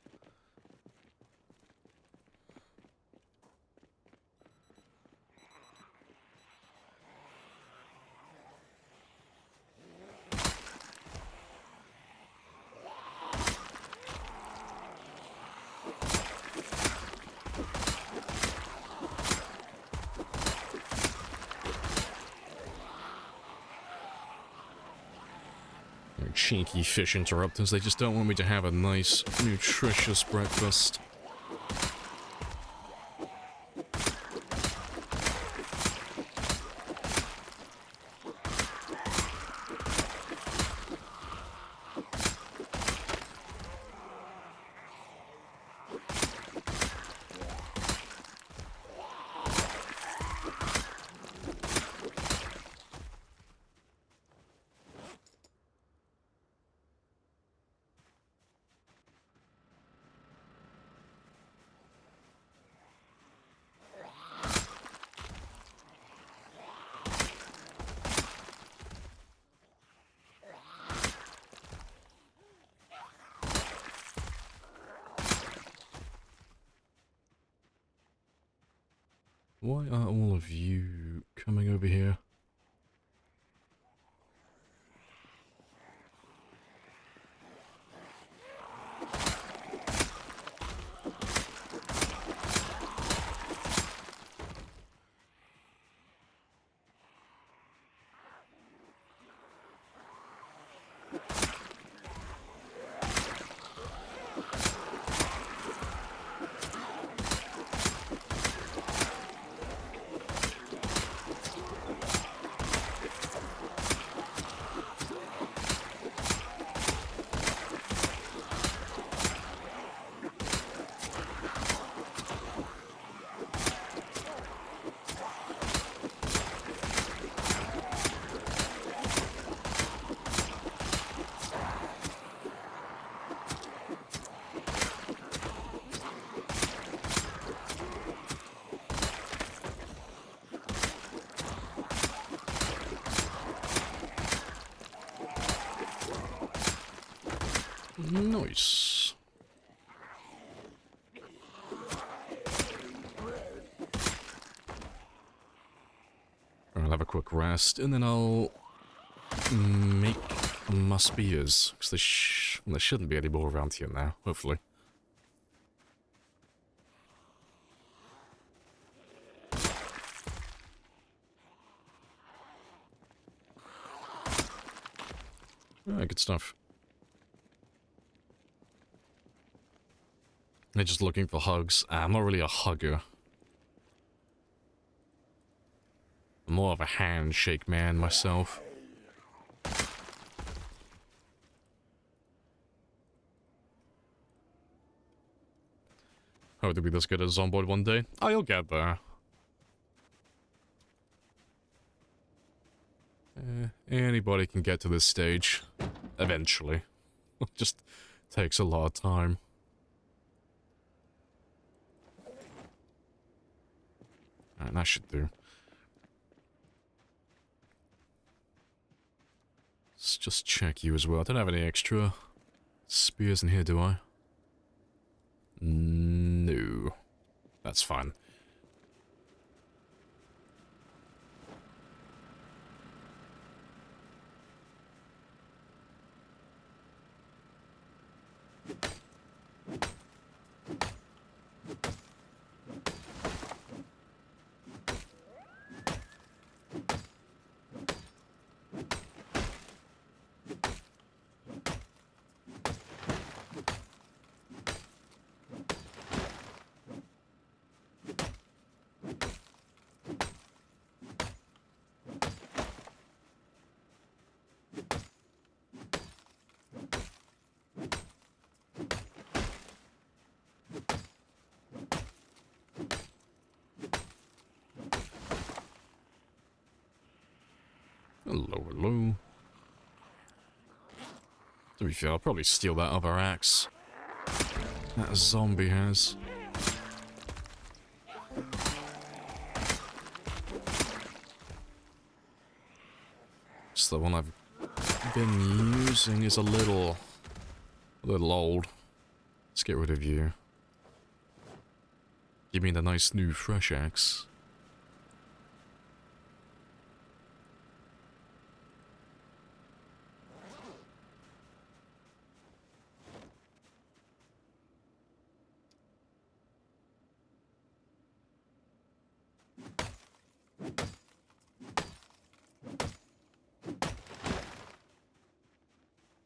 Cheeky fish interrupters, they just don't want me to have a nice, nutritious breakfast. Why are all of you coming over here? Nice. I'll have a quick rest, and then I'll make my spears, because there shouldn't be any more around here now, hopefully. Alright, good stuff. They're just looking for hugs. I'm not really a hugger. I'm more of a handshake man myself. Hope to be this good as Zomboid one day. Oh, you'll get there. Anybody can get to this stage. Eventually. It just takes a lot of time. Alright, that should do. Let's just check you as well. I don't have any extra spears in here, do I? No. That's fine. Hello, hello. To be fair, I'll probably steal that other axe that zombie has. Just the one I've been using is a little old. Let's get rid of you. Give me the nice new fresh axe.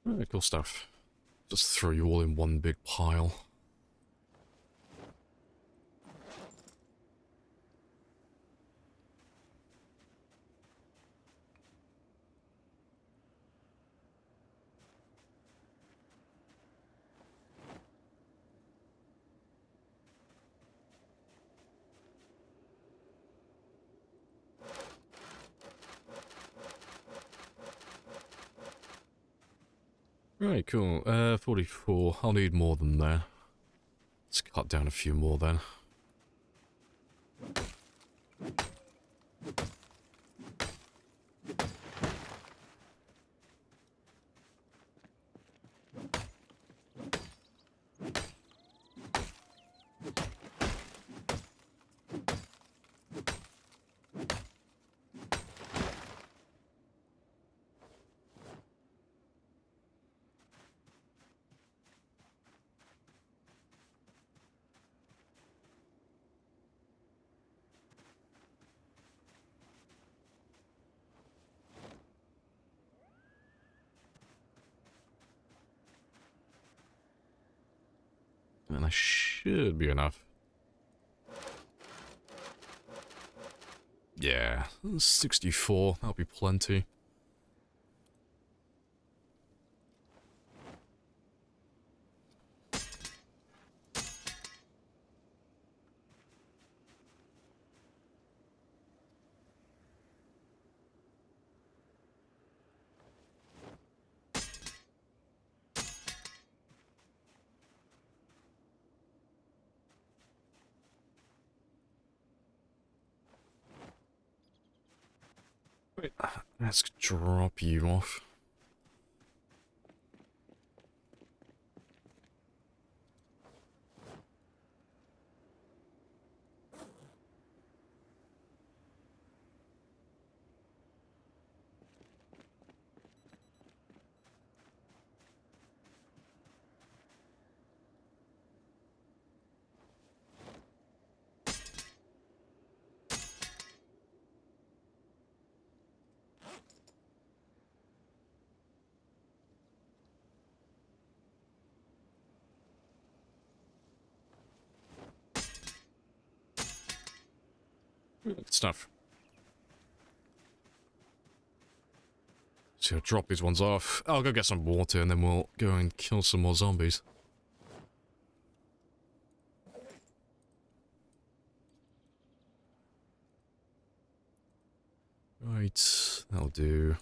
Alright, cool stuff. Just throw you all in one big pile. Right, cool. 44. I'll need more than that. Let's cut down a few more then. And that should be enough. Yeah, 64. That'll be plenty. Wait, let's drop you off. Good stuff. So I'll drop these ones off. I'll go get some water and then we'll go and kill some more zombies. Right, that'll do.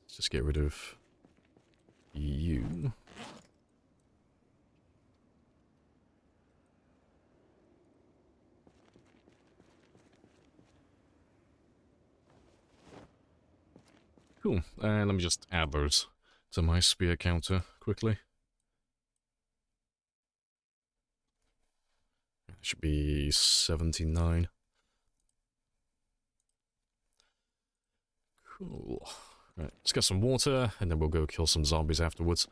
Let's just get rid of you. Cool, and let me just add those to my spear counter quickly. It should be 79. Cool. Right, let's get some water, and then we'll go kill some zombies afterwards.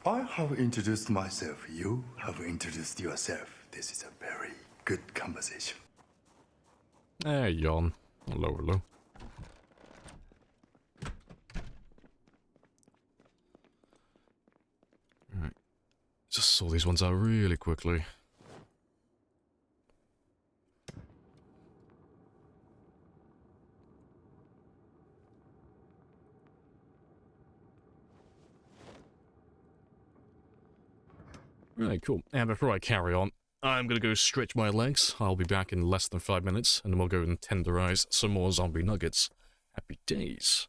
I have introduced myself. You have introduced yourself. This is a very good conversation. Yawn. Hello, hello. Alright. Just sort these ones out really quickly. Right, cool. And before I carry on, I'm gonna go stretch my legs. I'll be back in less than 5 minutes, and then we'll go and tenderize some more zombie nuggets. Happy days.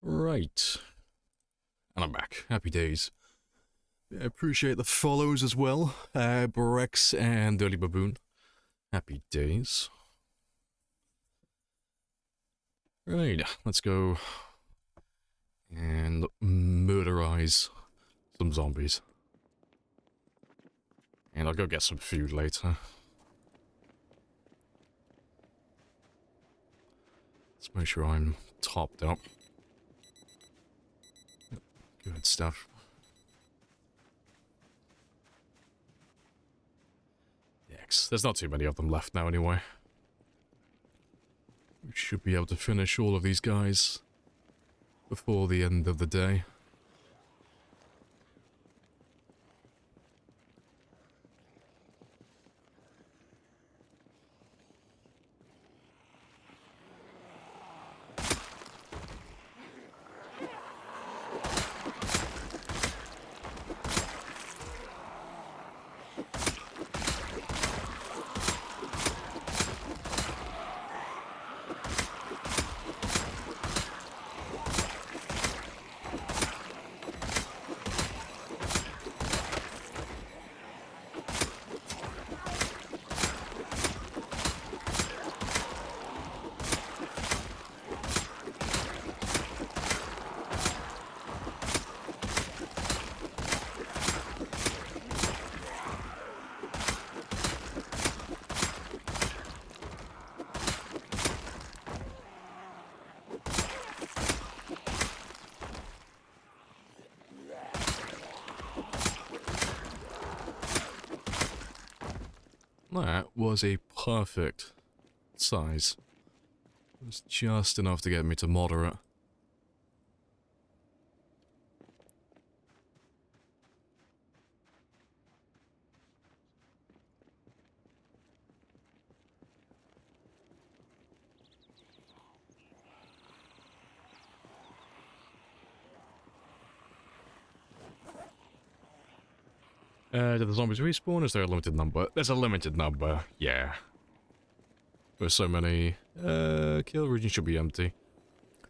Right. And I'm back. Happy days. I appreciate the follows as well. Brex and Dirty Baboon. Happy days. Right, let's go and murderize some zombies. And I'll go get some food later. Let's make sure I'm topped up. Good stuff. Yes, there's not too many of them left now anyway. We should be able to finish all of these guys before the end of the day. That was a perfect size. It was just enough to get me to moderate. Do the zombies respawn? Is there a limited number? There's a limited number, yeah. There's so many. Kill region should be empty.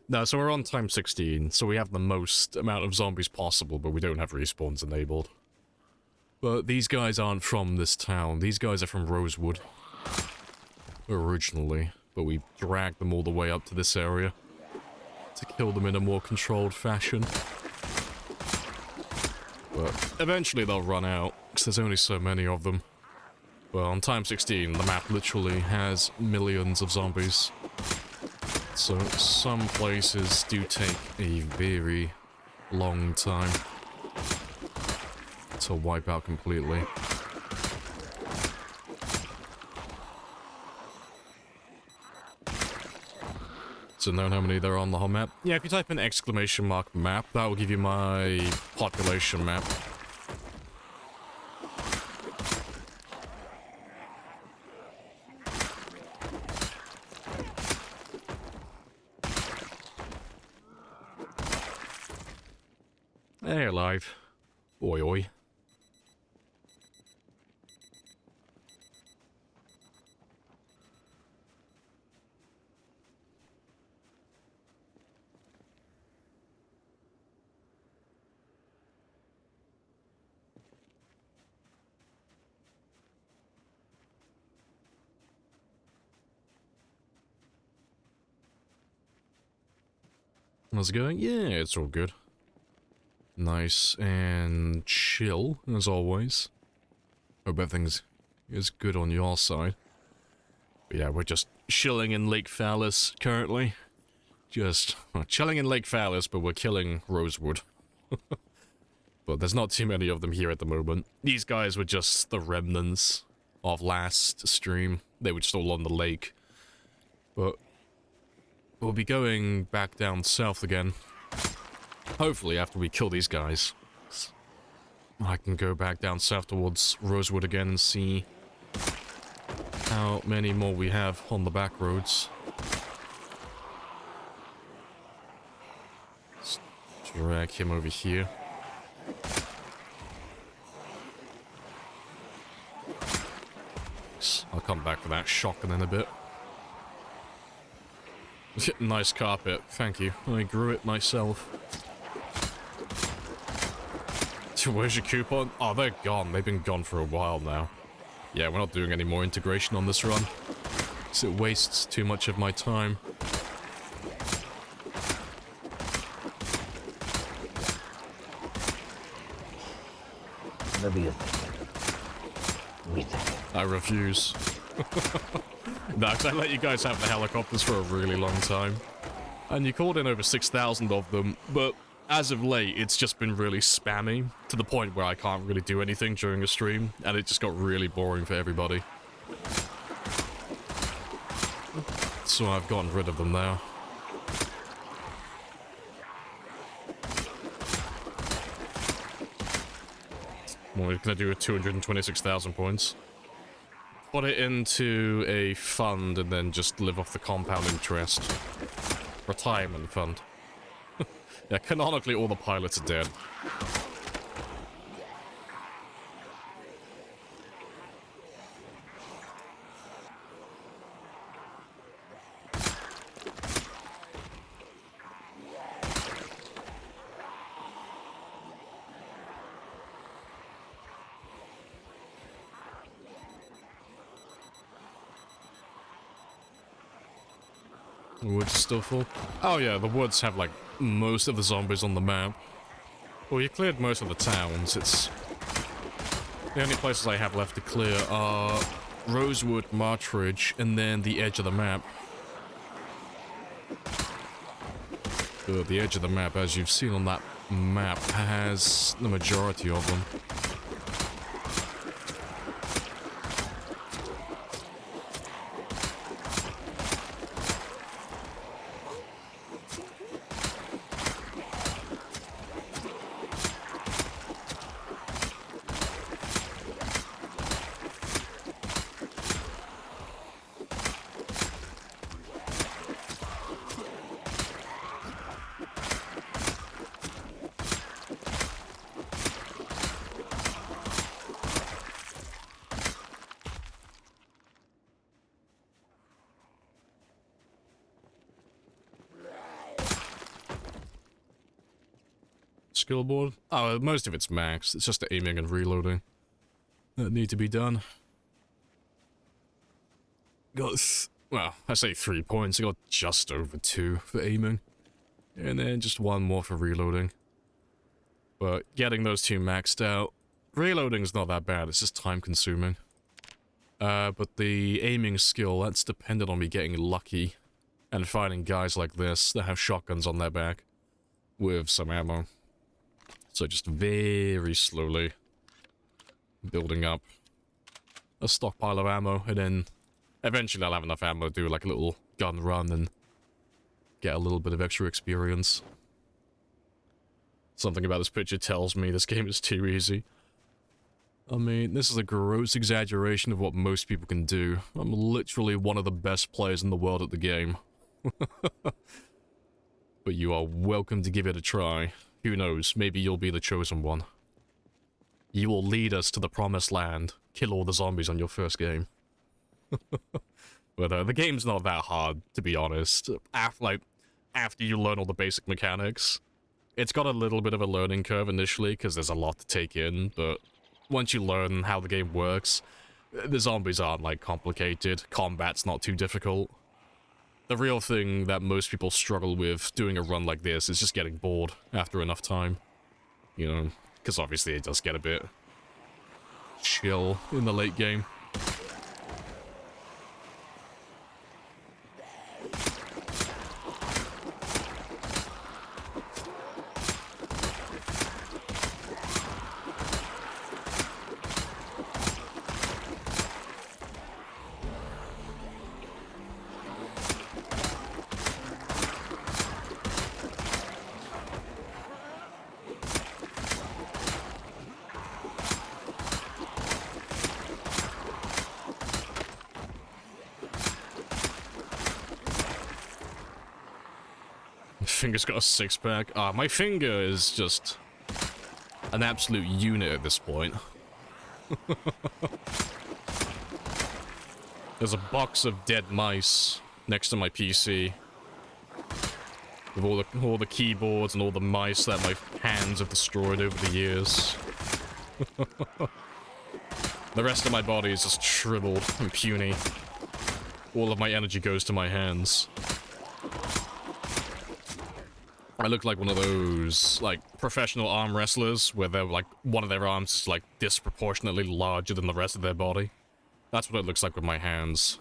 No, so we're on time 16, so we have the most amount of zombies possible, but we don't have respawns enabled. But these guys aren't from this town. These guys are from Rosewood. Originally. But we dragged them all the way up to this area to kill them in a more controlled fashion. But eventually they'll run out, because there's only so many of them. Well, on time 16, the map literally has millions of zombies. So some places do take a very long time to wipe out completely. So know how many there are on the whole map? Yeah, if you type in !map, that will give you my population map. Hey, alive. Oi, oi. How's it going? Yeah, it's all good. Nice and chill, as always. Hope everything's is good on your side. But yeah, we're just chilling in Lake Fallis currently. Just chilling in Lake Fallis, but we're killing Rosewood. But there's not too many of them here at the moment. These guys were just the remnants of last stream. They were just all on the lake. But we'll be going back down south again. Hopefully after we kill these guys. I can go back down south towards Rosewood again and see how many more we have on the back roads. Let's drag him over here. I'll come back for that shotgun in a bit. Nice carpet, thank you. I grew it myself. Where's your coupon? Oh, they're gone. They've been gone for a while now. Yeah, we're not doing any more integration on this run. Because it wastes too much of my time. Whatever you think. We think it. I refuse. No, because I let you guys have the helicopters for a really long time. And you called in over 6,000 of them, but as of late, it's just been really spammy, to the point where I can't really do anything during a stream, and it just got really boring for everybody. So I've gotten rid of them now. What are we gonna do with 226,000 points? Put it into a fund and then just live off the compound interest. Retirement fund. Yeah, canonically all the pilots are dead. The woods are still full. Oh yeah, the woods have like most of the zombies on the map. Well, you cleared most of the towns. It's the only places I have left to clear are Rosewood, Marchridge, and then the edge of the map. The edge of the map, as you've seen on that map, has the majority of them. Skill board? Oh, most of it's maxed. It's just the aiming and reloading that need to be done. Got, well, I say 3 points. I got just over 2 for aiming. And then just 1 more for reloading. But getting those 2 maxed out, reloading's not that bad. It's just time consuming. But the aiming skill, that's dependent on me getting lucky and finding guys like this that have shotguns on their back with some ammo. So just very slowly building up a stockpile of ammo, and then eventually I'll have enough ammo to do like a little gun run and get a little bit of extra experience. Something about this picture tells me this game is too easy. I mean, this is a gross exaggeration of what most people can do. I'm literally one of the best players in the world at the game. But you are welcome to give it a try. Who knows, maybe you'll be the chosen one. You will lead us to the promised land, kill all the zombies on your first game. But the game's not that hard, to be honest. After you learn all the basic mechanics, it's got a little bit of a learning curve initially, because there's a lot to take in, but once you learn how the game works, the zombies aren't, like, complicated. Combat's not too difficult. The real thing that most people struggle with doing a run like this is just getting bored after enough time. You know, because obviously it does get a bit chill in the late game. Finger's got a 6-pack. Ah, my finger is just an absolute unit at this point. There's a box of dead mice next to my PC, With all the keyboards and all the mice that my hands have destroyed over the years. The rest of my body is just shriveled and puny. All of my energy goes to my hands. I look like one of those, like, professional arm wrestlers where they're, like, one of their arms is, like, disproportionately larger than the rest of their body. That's what it looks like with my hands.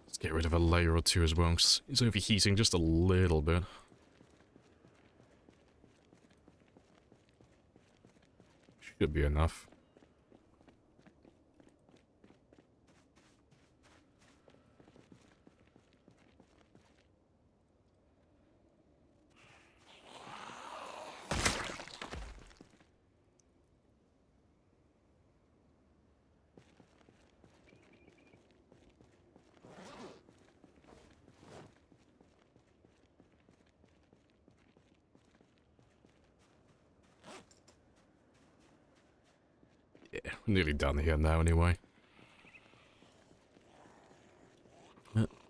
Let's get rid of a layer or two as well, 'cause it's overheating just a little bit. Should be enough. Yeah, nearly done here now anyway.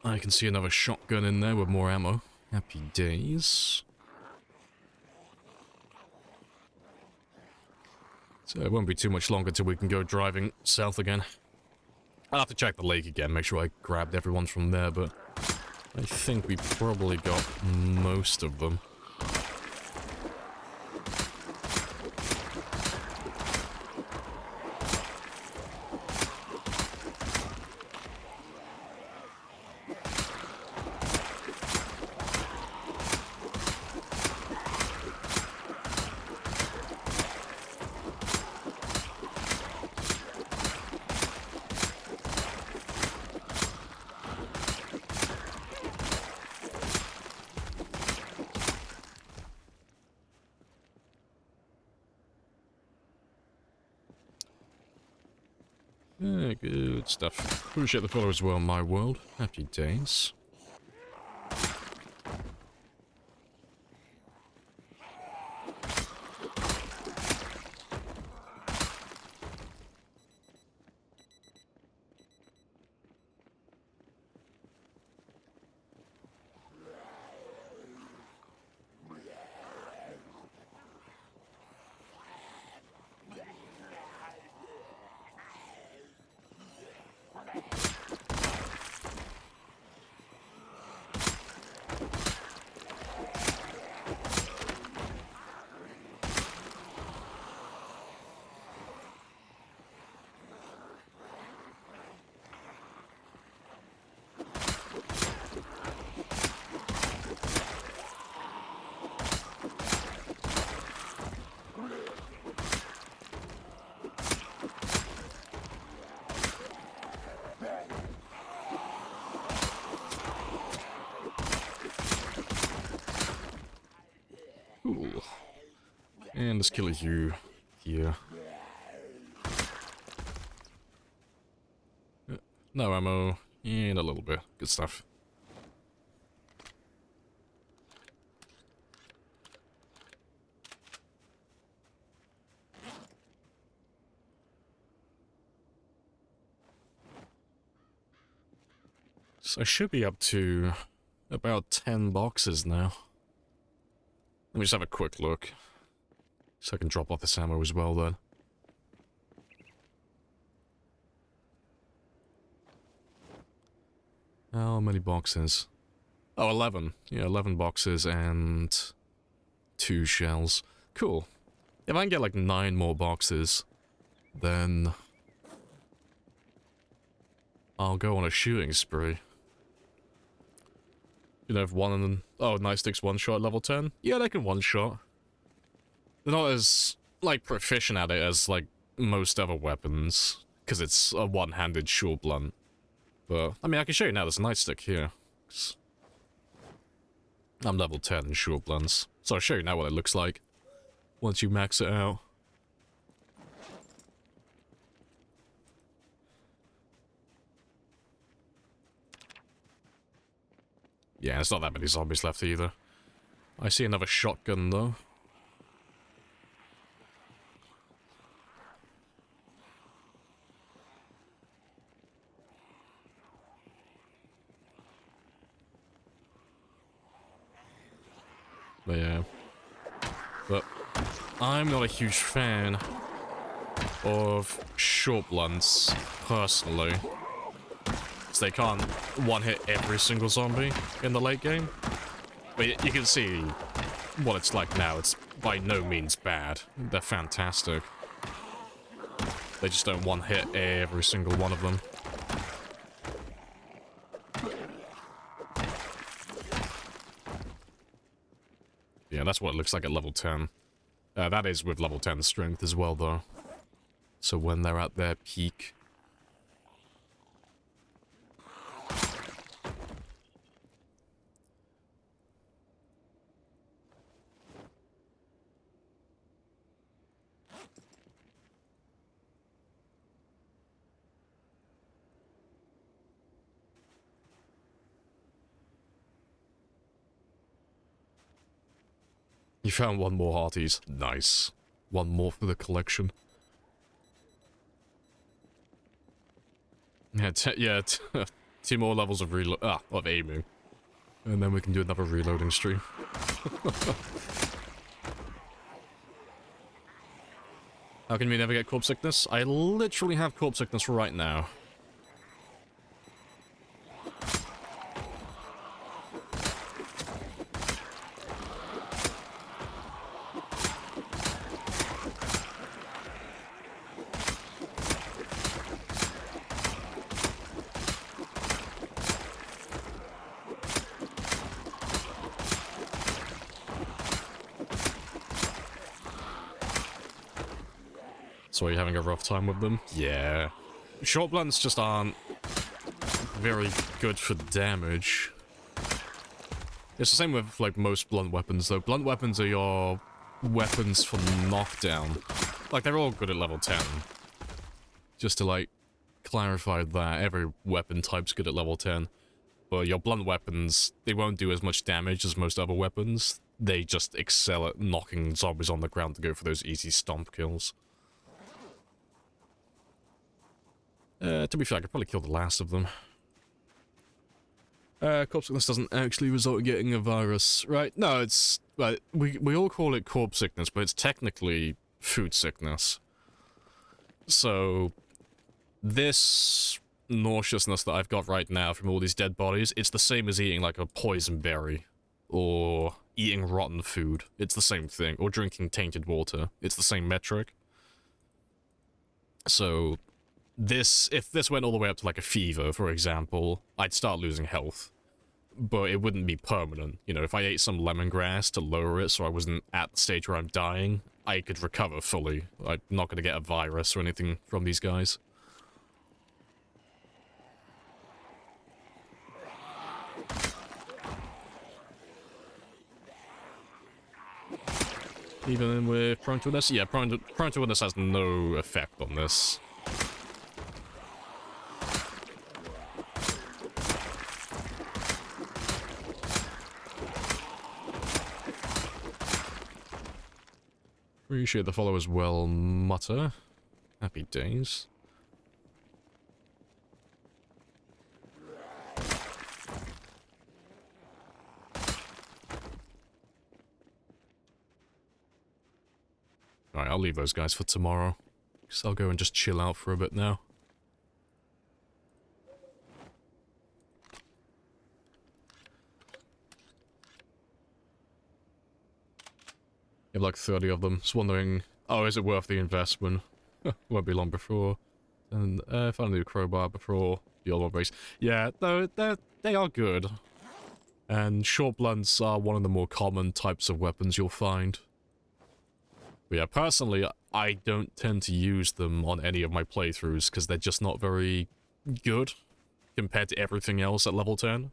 I can see another shotgun in there with more ammo. Happy days. So it won't be too much longer till we can go driving south again. I'll have to check the lake again, make sure I grabbed everyone from there, but I think we probably got most of them. Yeah, good stuff. Appreciate the follow as well, my world. Happy days. Cool. And let's kill you here. No ammo, and a little bit. Good stuff. So I should be up to about 10 boxes now. Let me just have a quick look. So I can drop off this ammo as well then. How many boxes? Oh, 11. Yeah, 11 boxes and 2 shells. Cool. If I can get like 9 more boxes, then I'll go on a shooting spree. You know, if one and then... Oh, Nightsticks one-shot level 10? Yeah, they can one-shot. They're not as, like, proficient at it as, like, most other weapons. Because it's a one-handed short blunt. But, I mean, I can show you now, there's a Nightstick here. I'm level 10 in short blunts. So I'll show you now what it looks like. Once you max it out. Yeah, there's not that many zombies left either. I see another shotgun, though. But yeah. But I'm not a huge fan of short blunts, personally. So they can't one-hit every single zombie in the late game. But you can see what it's like now. It's by no means bad. They're fantastic. They just don't one-hit every single one of them. Yeah, that's what it looks like at level 10. That is with level 10 strength as well, though. So when they're at their peak... You found one more hearties. Nice. One more for the collection. Yeah, 2 more levels of of aiming. And then we can do another reloading stream. How can we never get corpse sickness? I literally have corpse sickness right now. So are you having a rough time with them? Yeah. Short blunts just aren't very good for damage. It's the same with, like, most blunt weapons, though. Blunt weapons are your weapons for knockdown. Like, they're all good at level 10. Just to, like, clarify that, every weapon type's good at level 10. But your blunt weapons, they won't do as much damage as most other weapons. They just excel at knocking zombies on the ground to go for those easy stomp kills. To be fair, I could probably kill the last of them. Corpse sickness doesn't actually result in getting a virus, right? No, it's... we all call it corpse sickness, but it's technically food sickness. So, this nauseousness that I've got right now from all these dead bodies, it's the same as eating, like, a poison berry. Or eating rotten food. It's the same thing. Or drinking tainted water. It's the same metric. So... if this went all the way up to, like, a fever, for example, I'd start losing health. But it wouldn't be permanent. You know, if I ate some lemongrass to lower it so I wasn't at the stage where I'm dying, I could recover fully. I'm not going to get a virus or anything from these guys. Even with prone to illness? Yeah, prone to illness has no effect on this. Appreciate the follow as well, Mutter. Happy days. Alright, I'll leave those guys for tomorrow. So I'll go and just chill out for a bit now. You have like 30 of them. Just wondering, oh, is it worth the investment? Won't be long before. And find a new crowbar before the old one breaks. Yeah, no, they are good. And short blunts are one of the more common types of weapons you'll find. But yeah, personally, I don't tend to use them on any of my playthroughs because they're just not very good compared to everything else at level 10.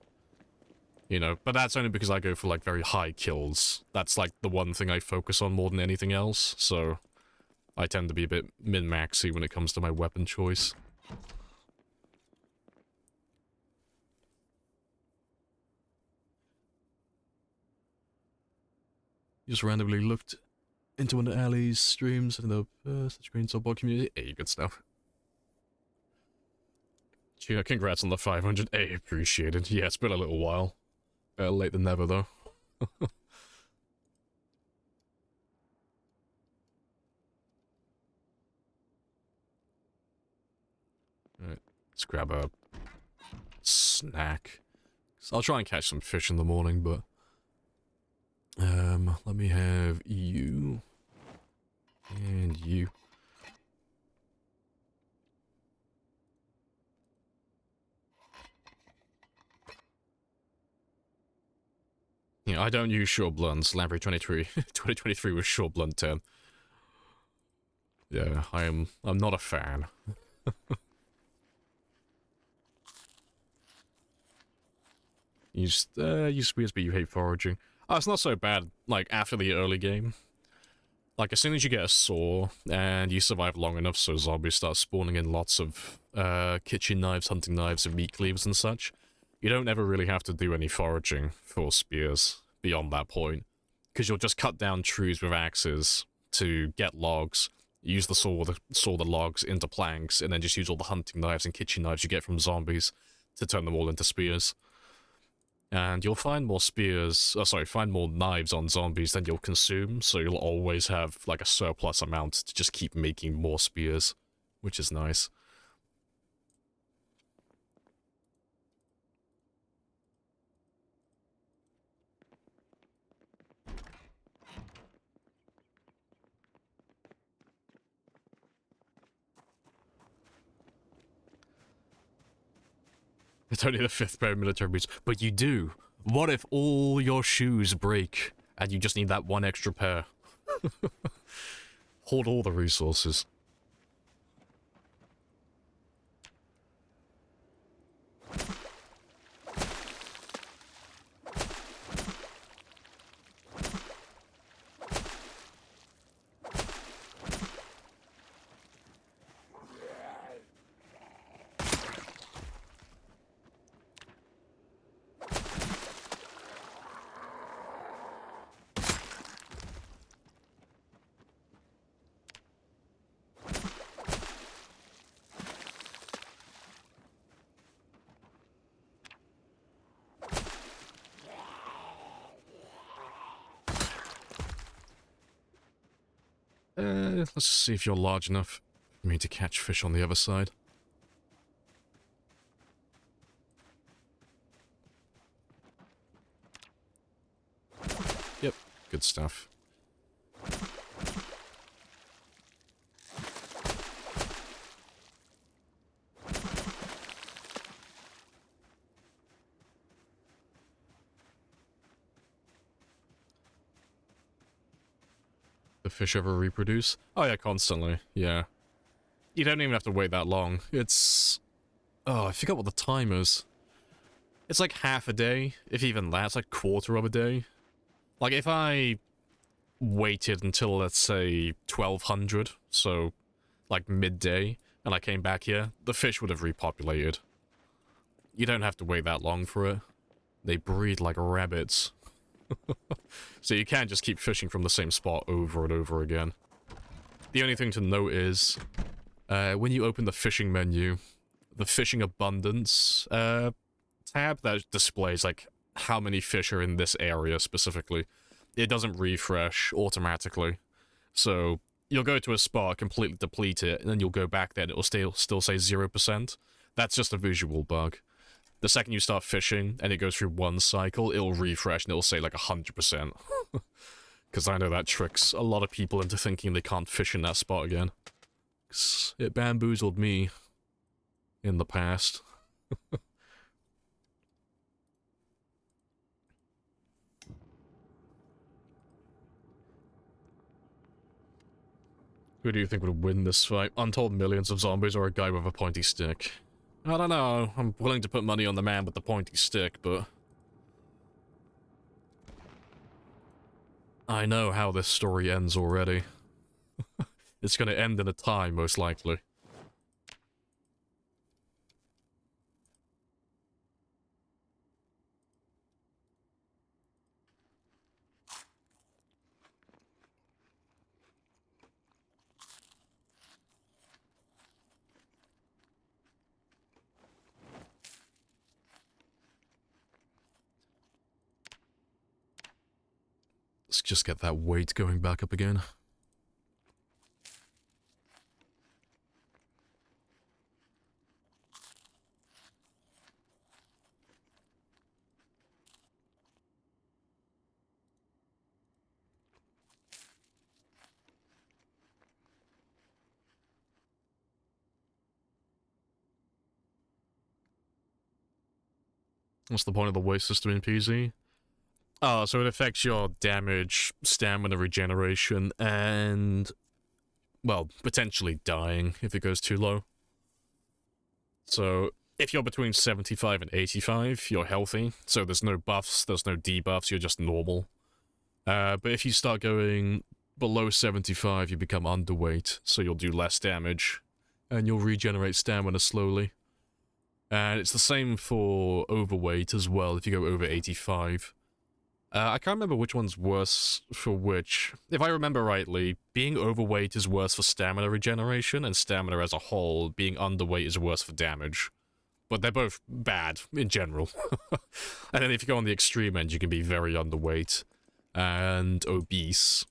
You know, but that's only because I go for, like, very high kills. That's, like, the one thing I focus on more than anything else, so I tend to be a bit min-maxy when it comes to my weapon choice. just randomly looked into one of Ali's streams and the screen softball community. Hey, good stuff. Yeah, congrats on the 500. Hey, appreciated. Yeah, it's been a little while. Better late than never, though. Alright, let's grab a snack. So I'll try and catch some fish in the morning, but... let me have you. And you. Yeah, I don't use short blunts. Lamprey 2023 was short blunt 10. Yeah, I'm not a fan. Use spears, but you hate foraging. Oh, it's not so bad, like, after the early game. Like, as soon as you get a saw, and you survive long enough so zombies start spawning in lots of, kitchen knives, hunting knives, and meat cleavers and such, you don't ever really have to do any foraging for spears beyond that point. Because you'll just cut down trees with axes to get logs, use the saw to saw the logs into planks, and then just use all the hunting knives and kitchen knives you get from zombies to turn them all into spears. And you'll find more find more knives on zombies than you'll consume, so you'll always have, like, a surplus amount to just keep making more spears, which is nice. It's only the 5th pair of military boots, but you do. What if all your shoes break and you just need that one extra pair? Hoard all the resources. Let's see if you're large enough for me to catch fish on the other side. Yep, good stuff. The fish ever reproduce? Oh yeah, constantly, yeah. You don't even have to wait that long. It's... Oh, I forgot what the time is. It's like half a day, if even that. It's like quarter of a day. Like, if I waited until, let's say, 1200, so, like, midday, and I came back here, the fish would have repopulated. You don't have to wait that long for it. They breed like rabbits. So you can't just keep fishing from the same spot over and over again. The only thing to note is, when you open the fishing menu, the fishing abundance tab that displays, like, how many fish are in this area specifically, it doesn't refresh automatically. So you'll go to a spot, completely deplete it, and then you'll go back there and it'll still say 0%. That's just a visual bug. The second you start fishing, and it goes through one cycle, it'll refresh and it'll say like 100%. Because I know that tricks a lot of people into thinking they can't fish in that spot again. 'Cause it bamboozled me in the past. Who do you think would win this fight? Untold millions of zombies or a guy with a pointy stick? I don't know. I'm willing to put money on the man with the pointy stick, but... I know how this story ends already. It's gonna end in a tie, most likely. Let's just get that weight going back up again. What's the point of the weight system in PZ? Oh, so it affects your damage, stamina regeneration, and, well, potentially dying if it goes too low. So, if you're between 75 and 85, you're healthy, so there's no buffs, there's no debuffs, you're just normal. But if you start going below 75, you become underweight, so you'll do less damage, and you'll regenerate stamina slowly. And it's the same for overweight as well, if you go over 85. I can't remember which one's worse for which. If I remember rightly, being overweight is worse for stamina regeneration, and stamina as a whole, being underweight is worse for damage. But they're both bad, in general. And then if you go on the extreme end, you can be very underweight and obese.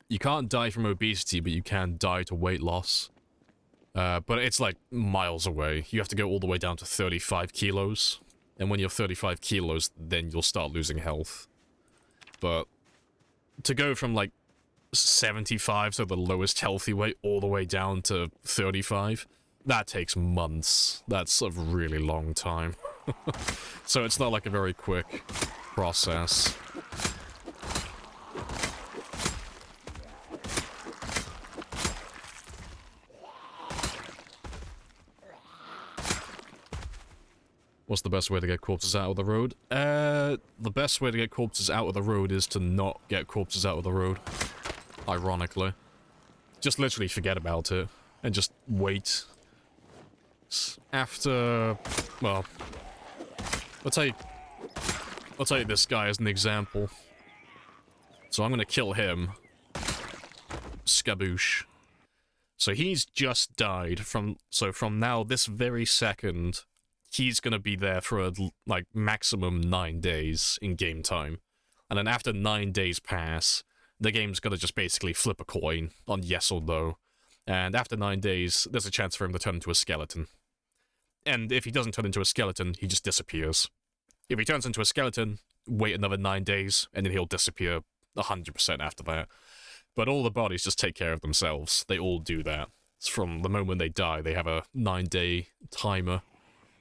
You can't die from obesity, but you can die to weight loss. But it's like miles away. You have to go all the way down to 35 kilos. And when you're 35 kilos, then you'll start losing health. But to go from like 75, so the lowest healthy weight, all the way down to 35, that takes months. That's a really long time. So it's not like a very quick process. What's the best way to get corpses out of the road? The best way to get corpses out of the road is to not get corpses out of the road. Ironically. Just literally forget about it. And just wait. After... well... I'll take this guy as an example. So I'm gonna kill him. Skaboosh. So he's just died from... so from now, this very second... he's gonna be there for, like, maximum 9 days in game time. And then after 9 days pass, the game's gonna just basically flip a coin on yes or no. And after 9 days, there's a chance for him to turn into a skeleton. And if he doesn't turn into a skeleton, he just disappears. If he turns into a skeleton, wait another 9 days, and then he'll disappear 100% after that. But all the bodies just take care of themselves. They all do that. It's from the moment they die, they have a 9-day timer.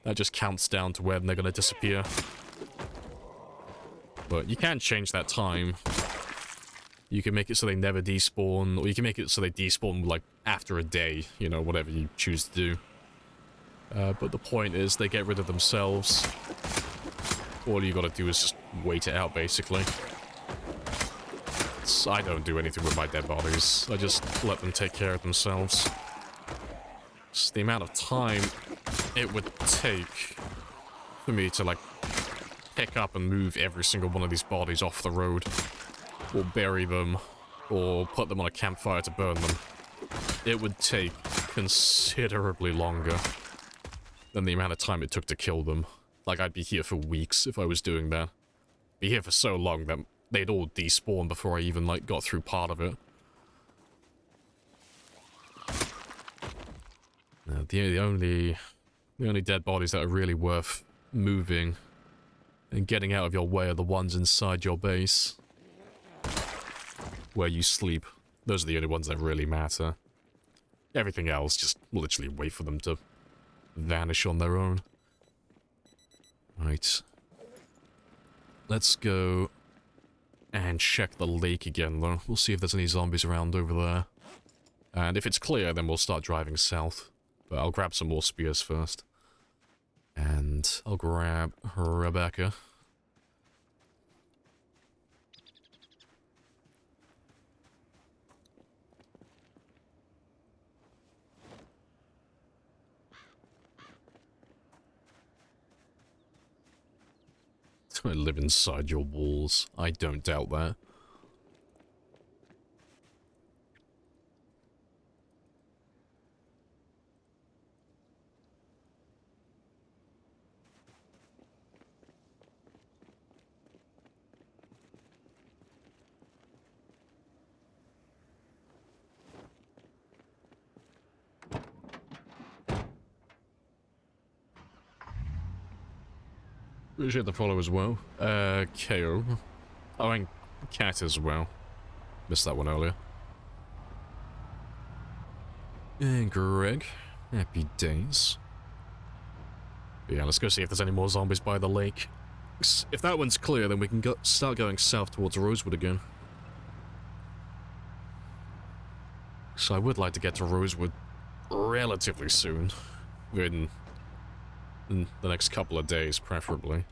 That just counts down to when they're gonna disappear. But you can change that time. You can make it so they never despawn, or you can make it so they despawn, like, after a day, you know, whatever you choose to do. But the point is, they get rid of themselves. All you gotta do is just wait it out, basically. I don't do anything with my dead bodies. I just let them take care of themselves. Just the amount of time it would take for me to, like, pick up and move every single one of these bodies off the road, or bury them, or put them on a campfire to burn them. It would take considerably longer than the amount of time it took to kill them. Like, I'd be here for weeks if I was doing that. Be here for so long that they'd all despawn before I even, like, got through part of it. Now, the only dead bodies that are really worth moving and getting out of your way are the ones inside your base, where you sleep. Those are the only ones that really matter. Everything else, just literally wait for them to vanish on their own. Right. Let's go and check the lake again, though. We'll see if there's any zombies around over there. And if it's clear, then we'll start driving south. But I'll grab some more spears first. And I'll grab Rebecca. I live inside your walls. I don't doubt that. Appreciate the follow as well. KO. Oh, and Cat as well. Missed that one earlier. And Greg. Happy days. Yeah, let's go see if there's any more zombies by the lake. If that one's clear, then we can start going south towards Rosewood again. So I would like to get to Rosewood relatively soon. In the next couple of days, preferably.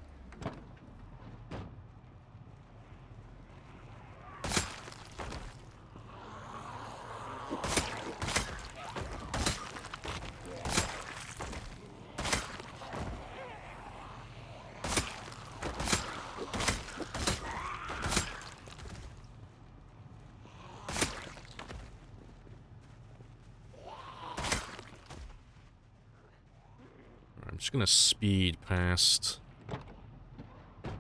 I'm just gonna speed past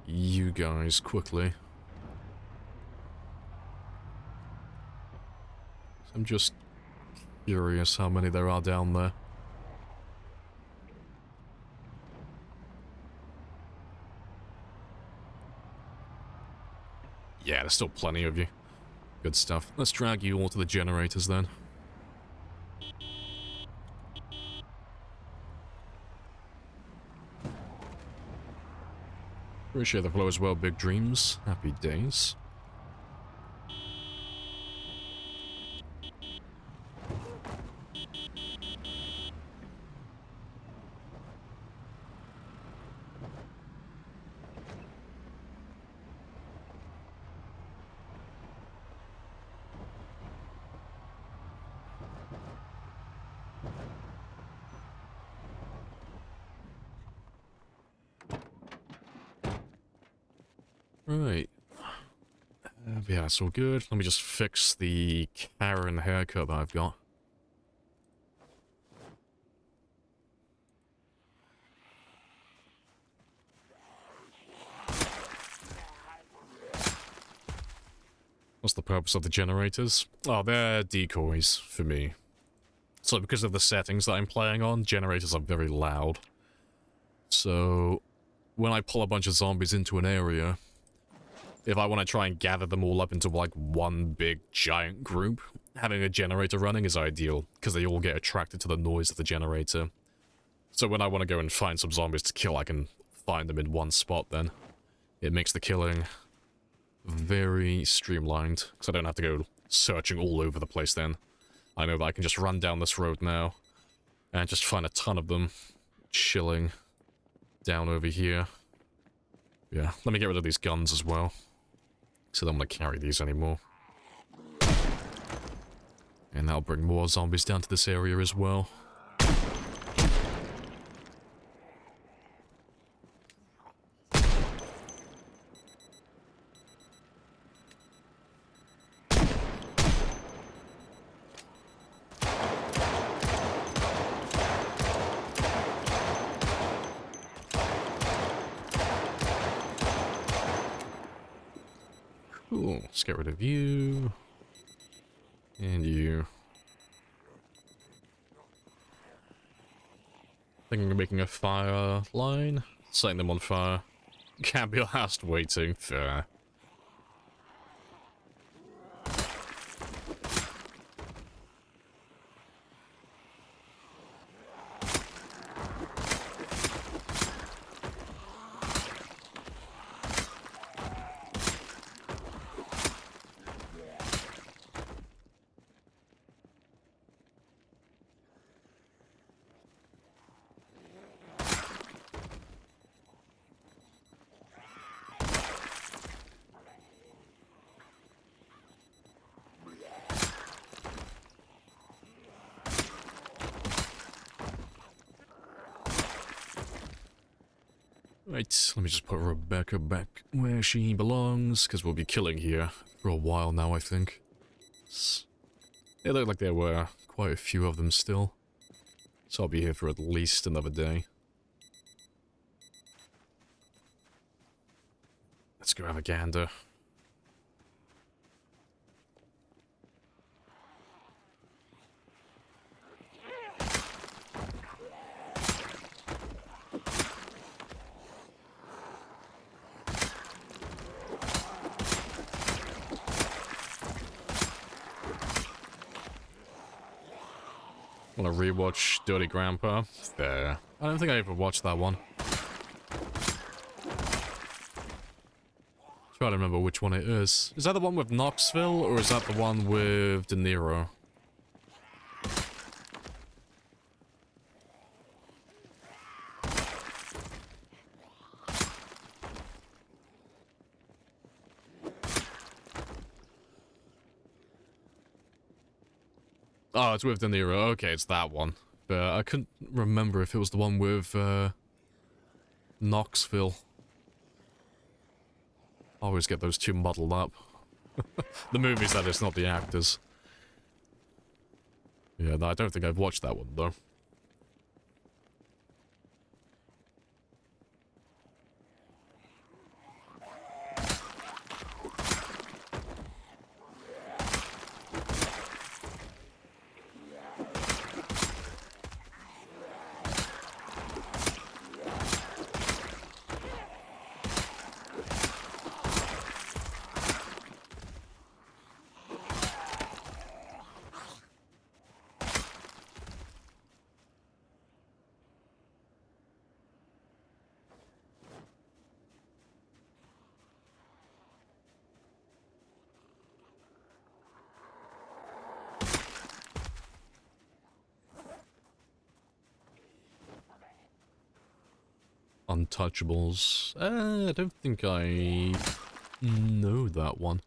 you guys quickly. I'm just curious how many there are down there. Yeah, there's still plenty of you. Good stuff. Let's drag you all to the generators then. Appreciate the flow as well, Big Dreams. Happy days. Right. Yeah, that's all good. Let me just fix the Karen haircut that I've got. What's the purpose of the generators? Oh, they're decoys for me. So because of the settings that I'm playing on, generators are very loud. So when I pull a bunch of zombies into an area, if I want to try and gather them all up into like one big giant group, having a generator running is ideal, because they all get attracted to the noise of the generator. So when I want to go and find some zombies to kill, I can find them in one spot then. It makes the killing very streamlined, because I don't have to go searching all over the place then. I know that I can just run down this road now, and just find a ton of them chilling down over here. Yeah, let me get rid of these guns as well, so I don't want to carry these anymore. And that'll bring more zombies down to this area as well. Cool, let's get rid of you. And you. Thinking of making a fire line, setting them on fire. Can't be asked waiting. Fair. Right, let me just put Rebecca back where she belongs, because we'll be killing here for a while now, I think. It looked like there were quite a few of them still, so I'll be here for at least another day. Let's go have a gander. Want to rewatch Dirty Grandpa? Fair. I don't think I ever watched that one. Try to remember which one it is. Is that the one with Knoxville, or is that the one with De Niro? Oh, it's with De Niro. Okay, it's that one. But I couldn't remember if it was the one with, Knoxville. I always get those two muddled up. The movies, that is, not the actors. Yeah, no, I don't think I've watched that one, though. Untouchables. I don't think I know that one.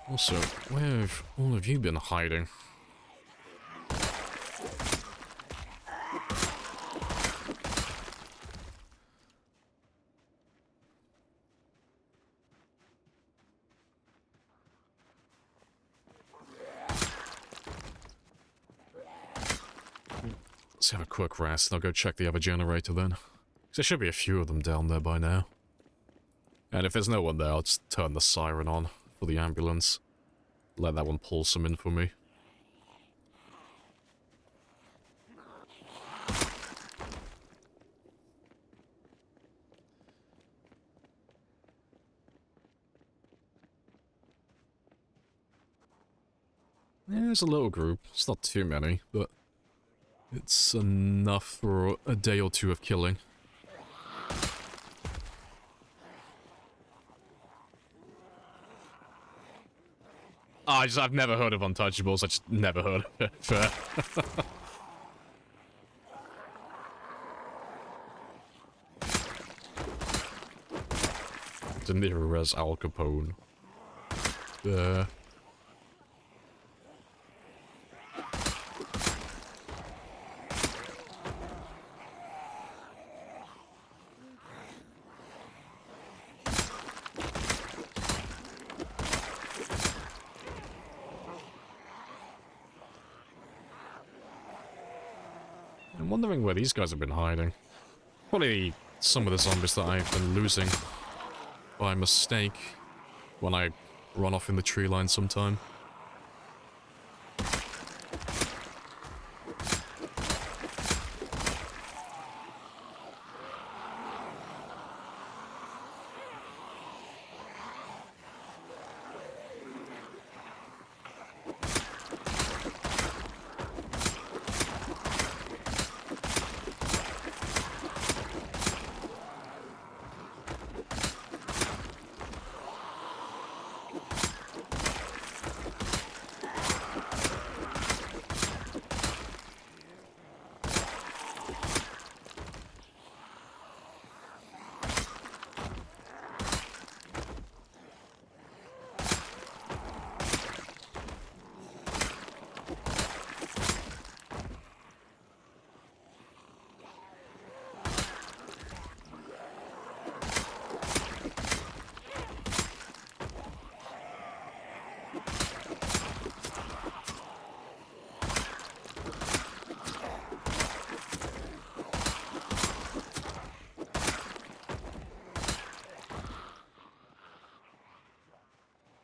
Also, where have all of you been hiding? Let's have a quick rest, and I'll go check the other generator then. 'Cause there should be a few of them down there by now. And if there's no one there, I'll just turn the siren on for the ambulance. Let that one pull some in for me. Yeah, there's a little group. It's not too many, but it's enough for a day or two of killing. I've never heard of Untouchables. I just never heard of it. Fair. De Niro as Al Capone. I'm wondering where these guys have been hiding. Probably some of the zombies that I've been losing by mistake when I run off in the tree line sometime.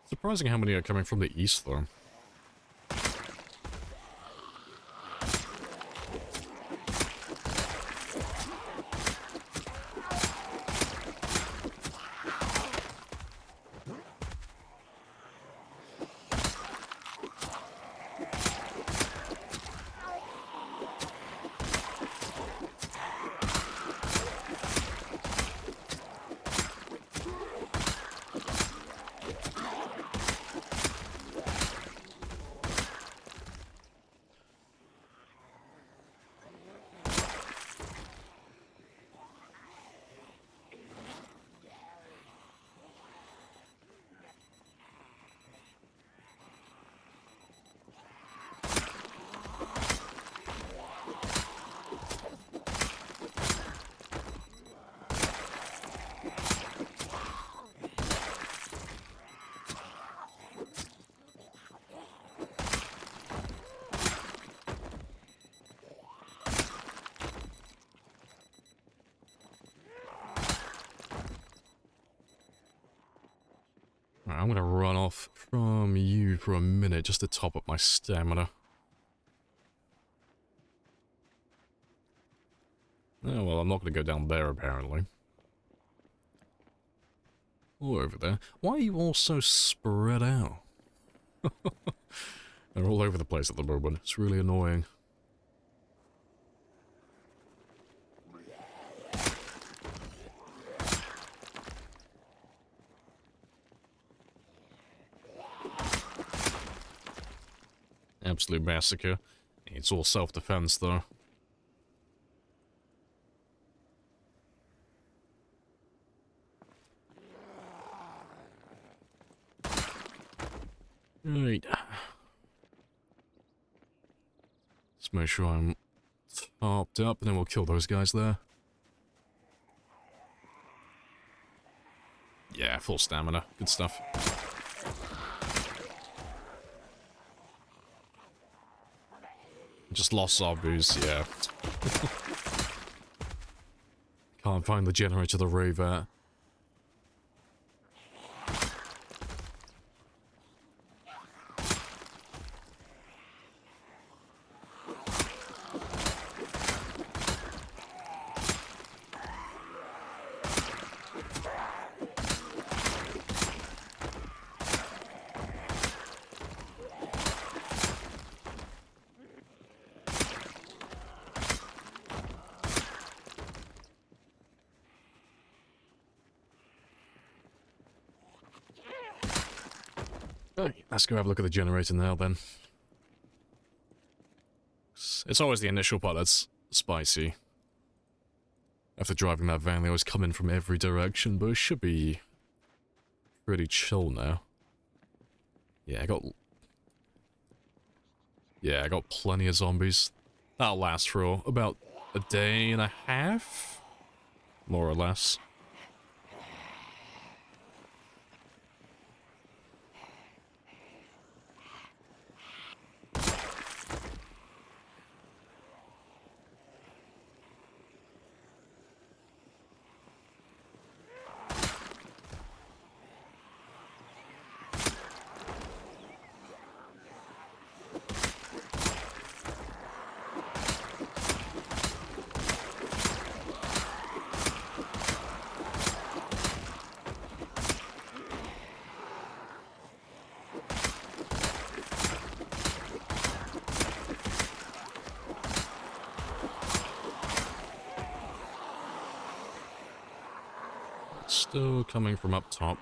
Surprising how many are coming from the east, though. gonna run off from you for a minute just to top up my stamina. Oh, well, I'm not gonna go down there, apparently. Or over there. Why are you all so spread out? They're all over the place at the moment. It's really annoying. Absolute massacre. It's all self-defense, though. Right. Let's make sure I'm topped up, and then we'll kill those guys there. Yeah, full stamina. Good stuff. Just lost zombies, yeah. Can't find the generator to rave at. Right, let's go have a look at the generator now, then. It's always the initial part that's spicy. After driving that van, they always come in from every direction, but it should be pretty chill now. Yeah, I got plenty of zombies. That'll last for about a day and a half? More or less. Still coming from up top.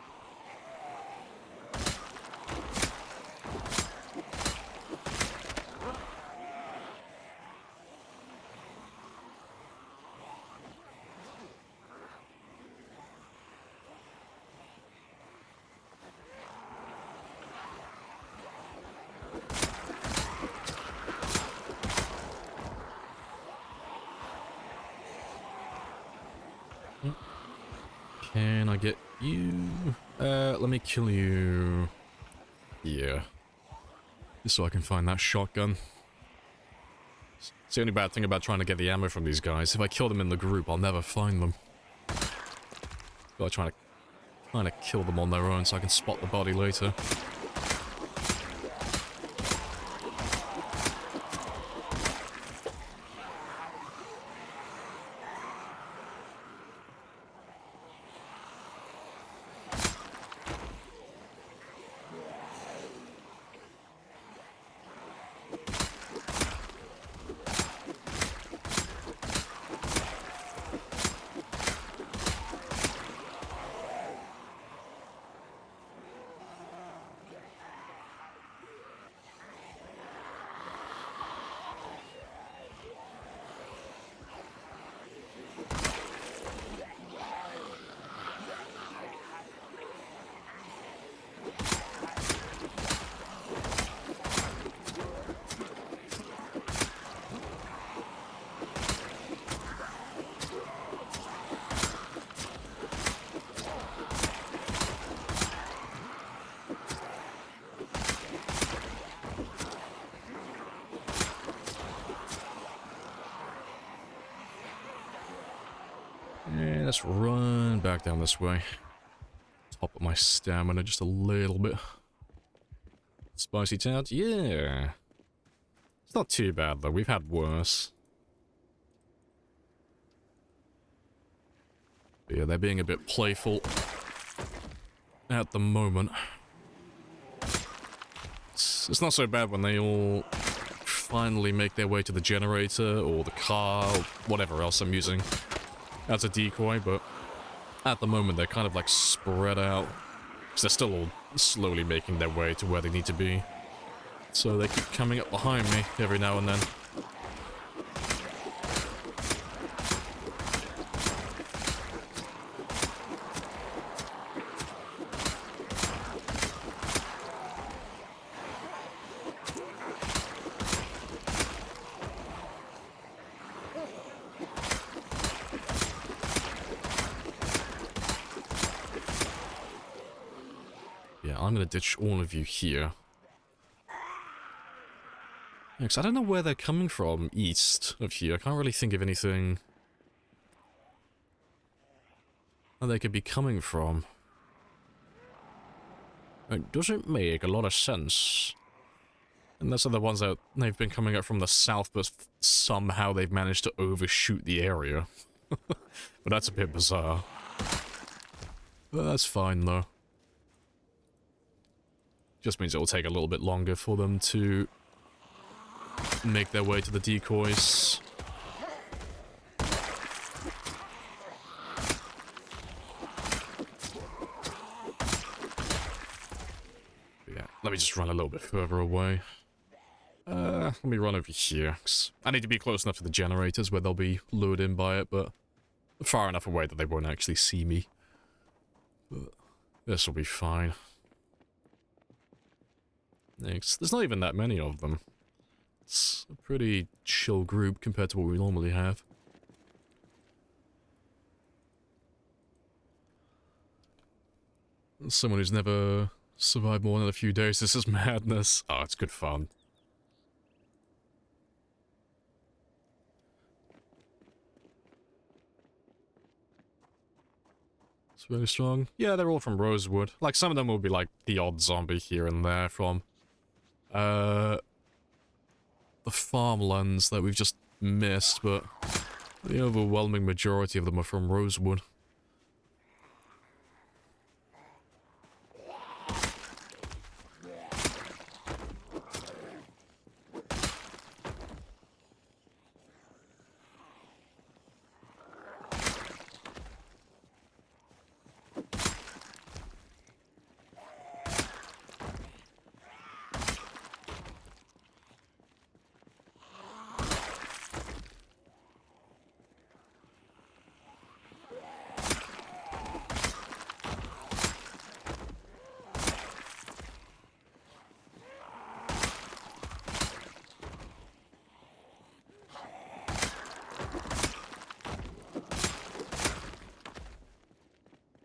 Can I get you? Let me kill you. Yeah. Just so I can find that shotgun. It's the only bad thing about trying to get the ammo from these guys. If I kill them in the group, I'll never find them. Gotta try to kill them on their own so I can spot the body later. Let's run back down this way. Top of my my stamina just a little bit. Spicy tout? Yeah. It's not too bad, though. We've had worse. But yeah, they're being a bit playful at the moment. It's not so bad when they all finally make their way to the generator or the car or whatever else I'm using as a decoy, but at the moment they're kind of like spread out because they're still all slowly making their way to where they need to be. So they keep coming up behind me every now and then. I'm gonna ditch all of you here. Yeah, 'cause I don't know where they're coming from east of here. I can't really think of anything that they could be coming from. It doesn't make a lot of sense. And those are the ones that they've been coming up from the south, but somehow they've managed to overshoot the area. But that's a bit bizarre. But that's fine, though. Just means it will take a little bit longer for them to make their way to the decoys. Yeah, let me just run a little bit further away. Let me run over here, 'cause I need to be close enough to the generators where they'll be lured in by it, but far enough away that they won't actually see me. But this will be fine. There's not even that many of them. It's a pretty chill group compared to what we normally have. Someone who's never survived more than a few days, this is madness. Oh, it's good fun. It's really strong. Yeah, they're all from Rosewood. Like, some of them will be like the odd zombie here and there from the farmlands that we've just missed, but the overwhelming majority of them are from Rosewood.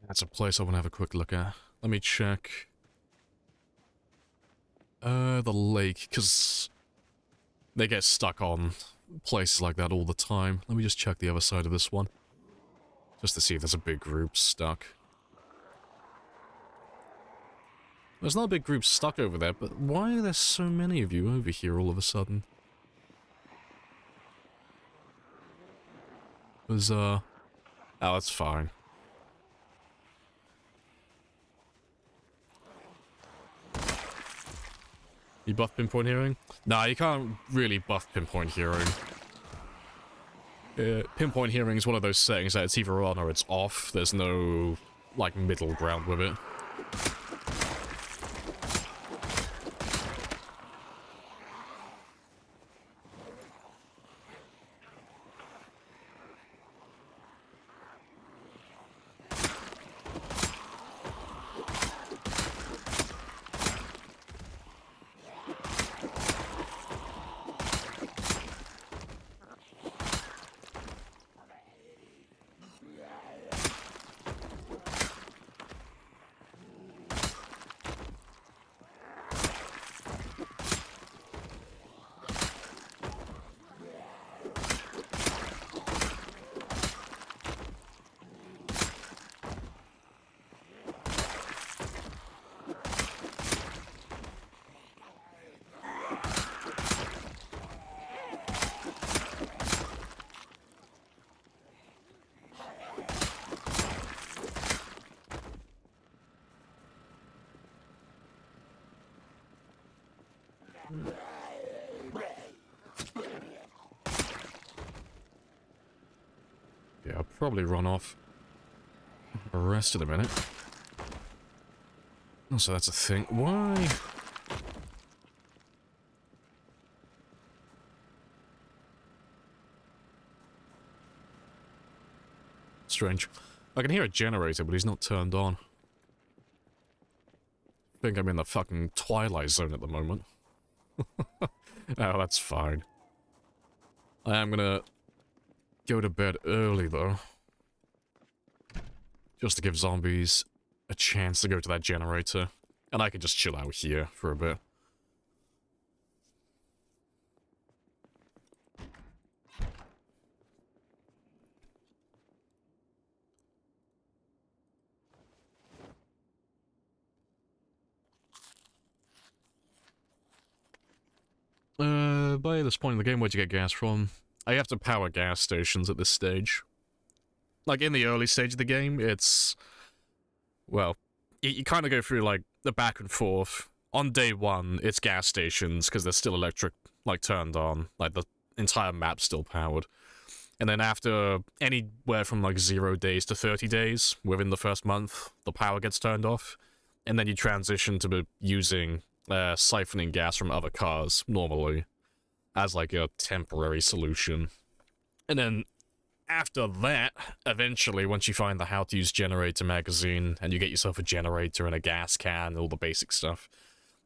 That's a place I want to have a quick look at. Let me check. The lake, because they get stuck on places like that all the time. Let me just check the other side of this one. Just to see if there's a big group stuck. There's not a big group stuck over there, but why are there so many of you over here all of a sudden? Bizarre. Oh, that's fine. You buff pinpoint hearing? Nah, you can't really buff pinpoint hearing. Pinpoint hearing is one of those settings that it's either on or it's off. There's no, like, middle ground with it. Yeah, I'll probably run off. Arrested a minute. Oh, so that's a thing. Why? Strange. I can hear a generator, but he's not turned on. I think I'm in the fucking Twilight Zone at the moment. Oh, that's fine. I am gonna go to bed early, though. Just to give zombies a chance to go to that generator. And I can just chill out here for a bit. By this point in the game, where'd you get gas from? I have to power gas stations at this stage. Like, in the early stage of the game, it's... Well, you kind of go through, like, the back and forth. On day one, it's gas stations, because they're still electric, like, turned on. Like, the entire map's still powered. And then after anywhere from, like, 0 days to 30 days, within the first month, the power gets turned off. And then you transition to using siphoning gas from other cars, normally, as, like, a temporary solution. And then after that, eventually, once you find the How to Use Generator magazine, and you get yourself a generator and a gas can, and all the basic stuff,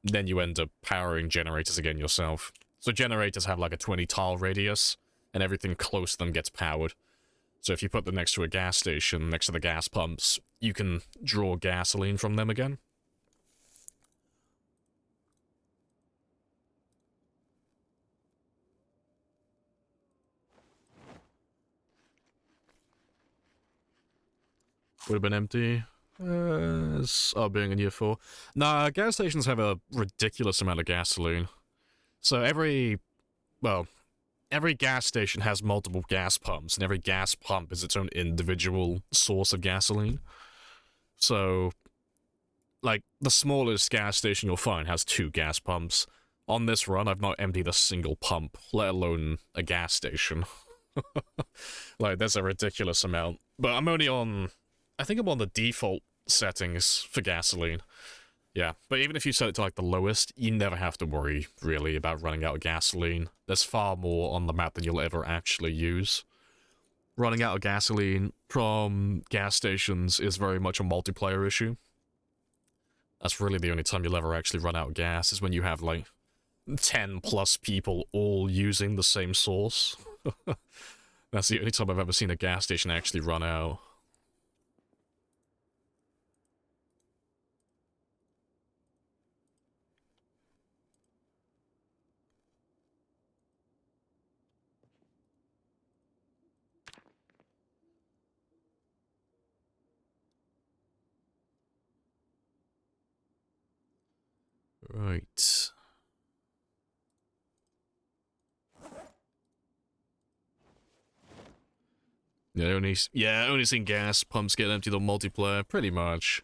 then you end up powering generators again yourself. So generators have like a 20 tile radius, and everything close to them gets powered. So if you put them next to a gas station, next to the gas pumps, you can draw gasoline from them again. Would have been empty. Being in year 4. Nah, gas stations have a ridiculous amount of gasoline. So every gas station has multiple gas pumps, and every gas pump is its own individual source of gasoline. So, like, the smallest gas station you'll find has 2 gas pumps. On this run, I've not emptied a single pump, let alone a gas station. Like, there's a ridiculous amount. But I'm only on... I think I'm on the default settings for gasoline. Yeah, but even if you set it to, like, the lowest, you never have to worry, really, about running out of gasoline. There's far more on the map than you'll ever actually use. Running out of gasoline from gas stations is very much a multiplayer issue. That's really the only time you'll ever actually run out of gas, is when you have, like, 10 plus people all using the same source. That's the only time I've ever seen a gas station actually run out. Right. Yeah, only seen gas pumps get emptied on multiplayer, pretty much.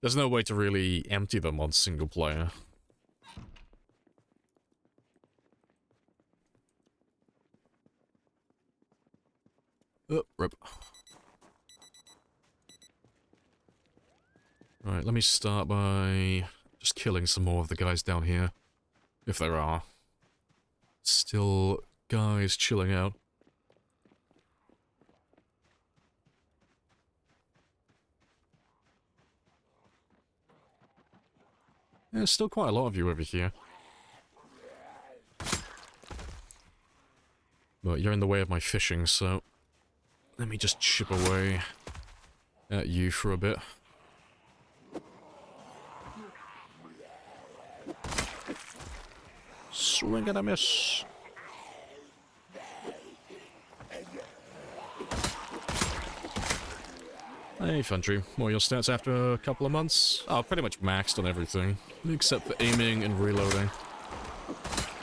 There's no way to really empty them on single player. Oh, rip. Right, let me start by just killing some more of the guys down here. If there are. Still guys chilling out. There's still quite a lot of you over here. But you're in the way of my fishing, so... Let me just chip away at you for a bit. Swing and a miss. Hey, infantry. What are your stats after a couple of months? Oh, pretty much maxed on everything. Except for aiming and reloading.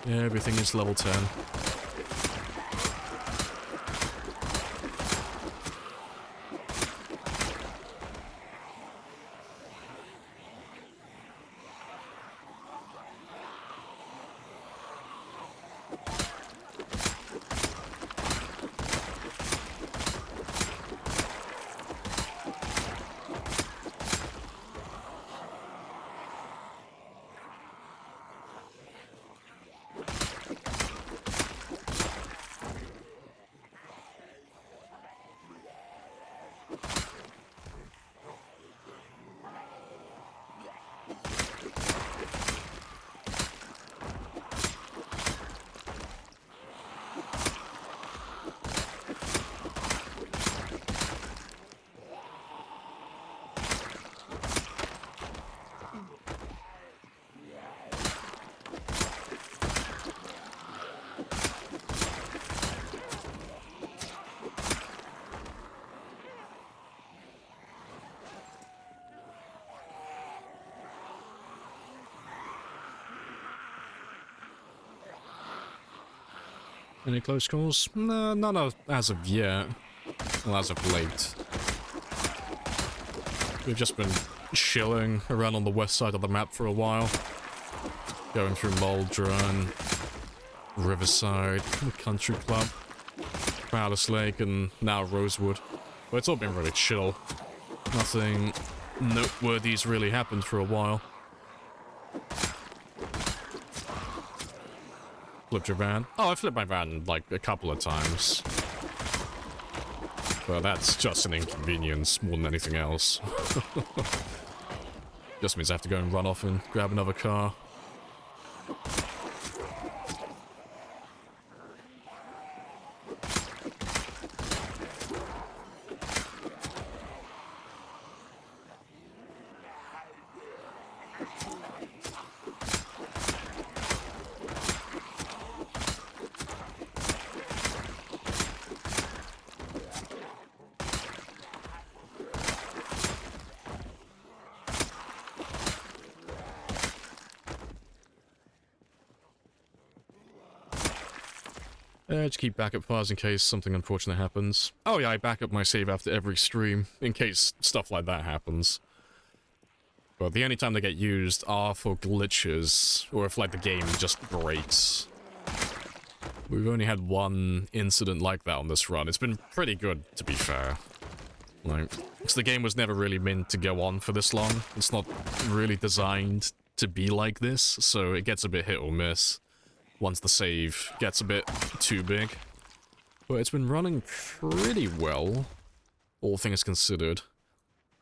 Yeah, everything is level 10. Any close calls? No, none as of yet. Well, as of late. We've just been chilling around on the west side of the map for a while. Going through Muldra, Riverside, the Country Club, Palace Lake, and now Rosewood. But it's all been really chill. Nothing noteworthy's really happened for a while. Flipped your van? Oh, I flipped my van like a couple of times. But that's just an inconvenience more than anything else. Just means I have to go and run off and grab another car. Just keep backup files in case something unfortunate happens. Oh yeah, I back up my save after every stream, in case stuff like that happens. But the only time they get used are for glitches, or if like the game just breaks. We've only had one incident like that on this run. It's been pretty good, to be fair. Like, because the game was never really meant to go on for this long. It's not really designed to be like this, so it gets a bit hit or miss once the save gets a bit too big. But it's been running pretty well, all things considered.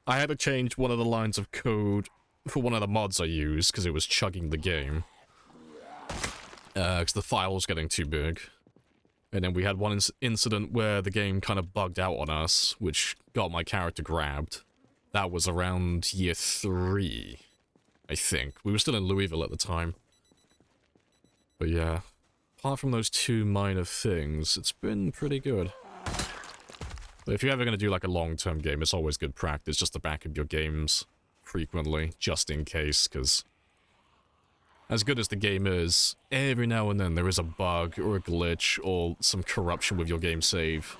I had to change one of the lines of code for one of the mods I used, because it was chugging the game. Because the file was getting too big. And then we had one incident where the game kind of bugged out on us, which got my character grabbed. That was around year 3, I think. We were still in Louisville at the time. But yeah, apart from those two minor things, it's been pretty good. But if you're ever going to do like a long-term game, it's always good practice just to back up your games frequently, just in case, because as good as the game is, every now and then there is a bug or a glitch or some corruption with your game save.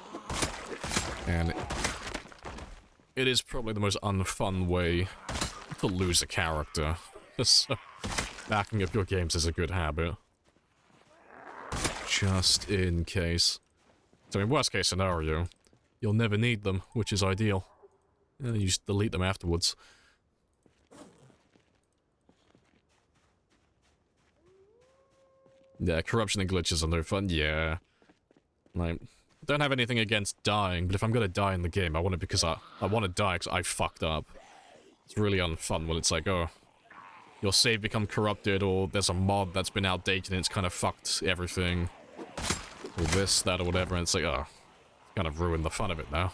And it is probably the most unfun way to lose a character. So backing up your games is a good habit. Just in case. So in worst case scenario, you'll never need them, which is ideal. And you just delete them afterwards. Yeah, corruption and glitches are no fun, yeah. Like, don't have anything against dying, but if I'm gonna die in the game, I want it because I want to die because I fucked up. It's really unfun when it's like, oh, your save become corrupted, or there's a mod that's been outdated and it's kind of fucked everything. Or this, that, or whatever, and it's like, oh, kind of ruined the fun of it now.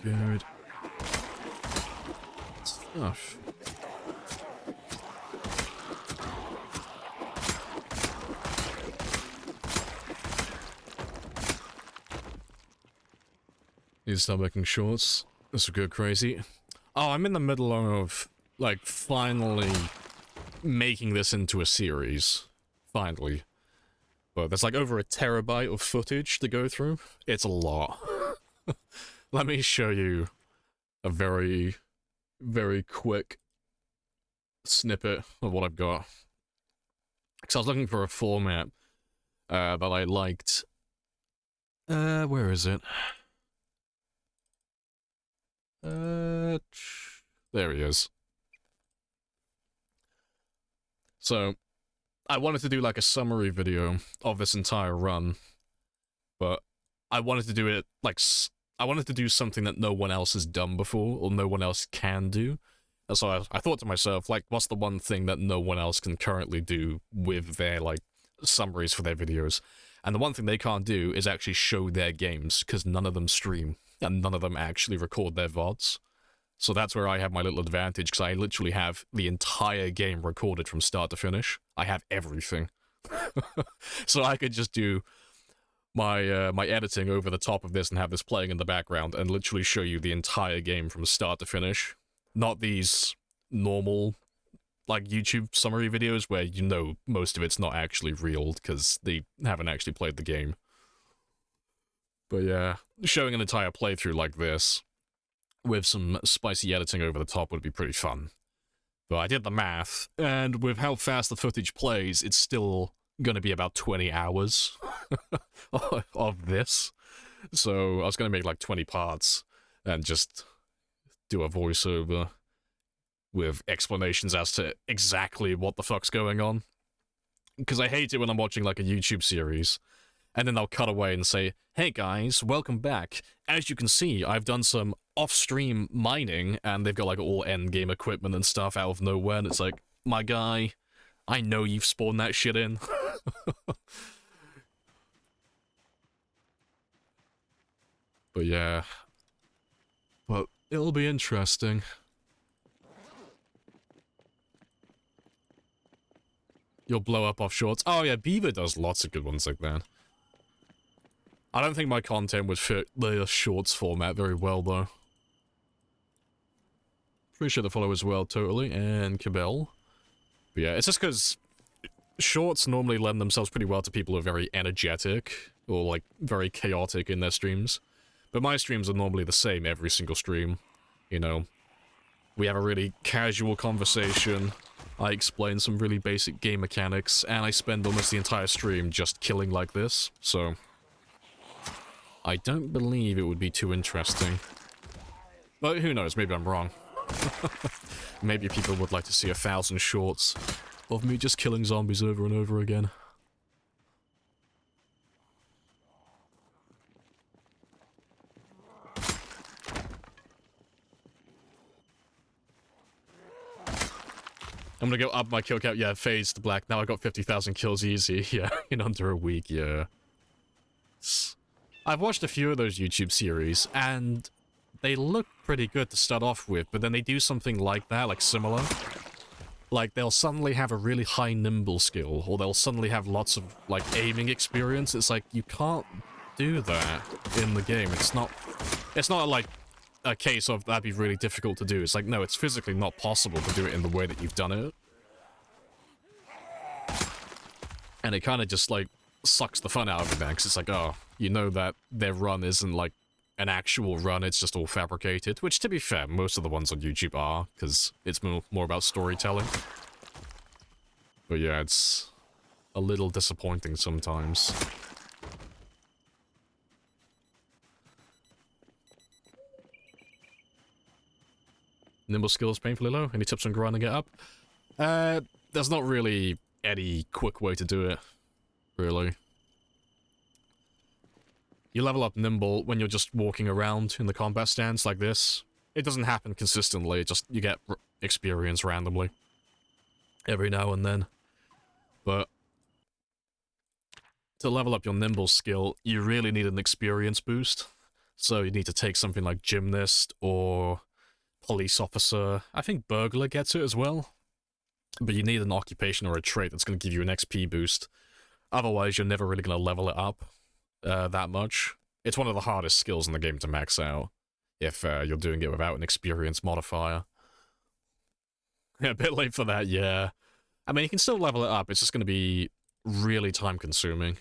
Good stuff. Need to start making shorts. This will go crazy. Oh, I'm in the middle of, like, finally making this into a series. Finally. But there's like over a terabyte of footage to go through. It's a lot. Let me show you a very, very quick snippet of what I've got. Because I was looking for a format that I liked. Where is it? There he is. So, I wanted to do like a summary video of this entire run, but I wanted to do it like, I wanted to do something that no one else has done before, or no one else can do. And so I thought to myself, like, what's the one thing that no one else can currently do with their, like, summaries for their videos? And the one thing they can't do is actually show their games, because none of them stream, and none of them actually record their VODs. So that's where I have my little advantage, because I literally have the entire game recorded from start to finish. I have everything. So I could just do my my editing over the top of this and have this playing in the background and literally show you the entire game from start to finish. Not these normal, like, YouTube summary videos where you know most of it's not actually real because they haven't actually played the game. But yeah, showing an entire playthrough like this with some spicy editing over the top would be pretty fun. But I did the math, and with how fast the footage plays, it's still gonna be about 20 hours of this. So I was gonna make like 20 parts and just do a voiceover with explanations as to exactly what the fuck's going on. Because I hate it when I'm watching like a YouTube series, and then they'll cut away and say, "Hey guys, welcome back. As you can see, I've done some off-stream mining," and they've got like all endgame equipment and stuff out of nowhere, and it's like, my guy, I know you've spawned that shit in. But yeah. But it'll be interesting. You'll blow up off shorts. Oh yeah, Beaver does lots of good ones like that. I don't think my content would fit the shorts format very well, though. Appreciate the follow as well, totally, and Cabell. But yeah, it's just because shorts normally lend themselves pretty well to people who are very energetic, or like very chaotic in their streams. But my streams are normally the same every single stream. You know, we have a really casual conversation, I explain some really basic game mechanics, and I spend almost the entire stream just killing like this, so I don't believe it would be too interesting. But who knows, maybe I'm wrong. Maybe people would like to see 1,000 shorts of me just killing zombies over and over again. I'm gonna go up my kill count. Yeah, phase to black. Now I got 50,000 kills easy. Yeah, in under a week, yeah. I've watched a few of those YouTube series, and they look pretty good to start off with, but then they do something like that, like similar. Like, they'll suddenly have a really high nimble skill, or they'll suddenly have lots of, like, aiming experience. It's like, you can't do that in the game. It's not like a case of that'd be really difficult to do. It's like, no, it's physically not possible to do it in the way that you've done it. And it kind of just, like, sucks the fun out of it then, because it's like, oh, you know that their run isn't, like, an actual run, it's just all fabricated. Which, to be fair, most of the ones on YouTube are, because it's more about storytelling. But yeah, it's a little disappointing sometimes. Nimble skills painfully low. Any tips on grinding it up? There's not really any quick way to do it, really. You level up nimble when you're just walking around in the combat stance like this. It doesn't happen consistently, just you get experience randomly. Every now and then. But to level up your nimble skill, you really need an experience boost. So you need to take something like gymnast or police officer. I think burglar gets it as well. But you need an occupation or a trait that's going to give you an XP boost. Otherwise, you're never really going to level it up that much. It's one of the hardest skills in the game to max out, if you're doing it without an experience modifier. Yeah, a bit late for that, yeah. I mean, you can still level it up, it's just going to be really time consuming.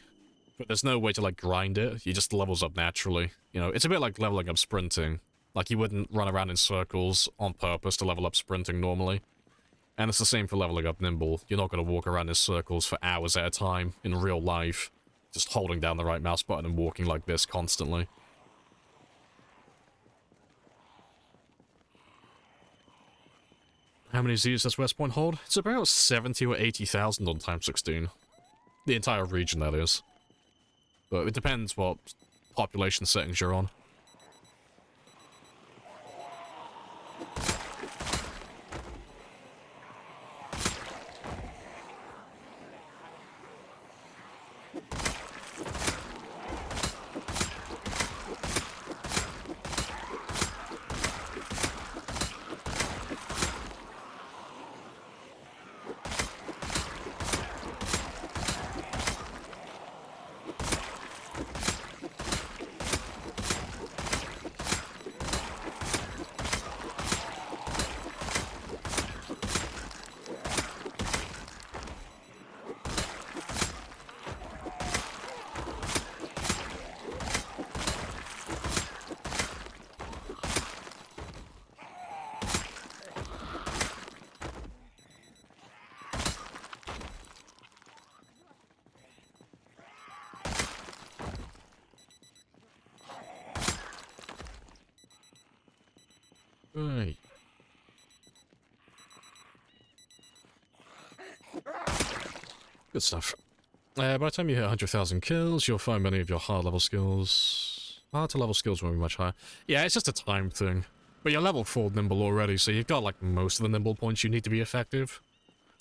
But there's no way to, like, grind it. He just levels up naturally. You know, it's a bit like leveling up sprinting. Like, you wouldn't run around in circles on purpose to level up sprinting normally. And it's the same for leveling up nimble. You're not going to walk around in circles for hours at a time in real life, just holding down the right mouse button and walking like this constantly. How many Z's does West Point hold? It's about 70 or 80,000 on Time 16. The entire region, that is. But it depends what population settings you're on. Right. Good stuff. By the time you hit 100,000 kills, you'll find many of your hard level skills. Hard to level skills will be much higher. Yeah, it's just a time thing. But you're level 4 nimble already, so you've got like most of the nimble points you need to be effective.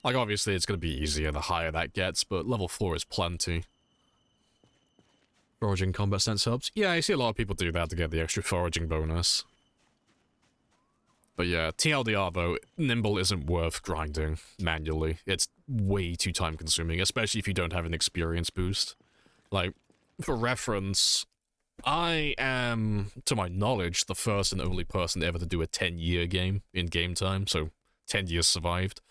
Like obviously it's going to be easier the higher that gets, but level 4 is plenty. Foraging combat sense helps. Yeah, I see a lot of people do that to get the extra foraging bonus. But yeah, TLDR though, nimble isn't worth grinding manually. It's way too time consuming, especially if you don't have an experience boost. Like, for reference, I am, to my knowledge, the first and only person ever to do a 10-year game in game time, so 10 years survived.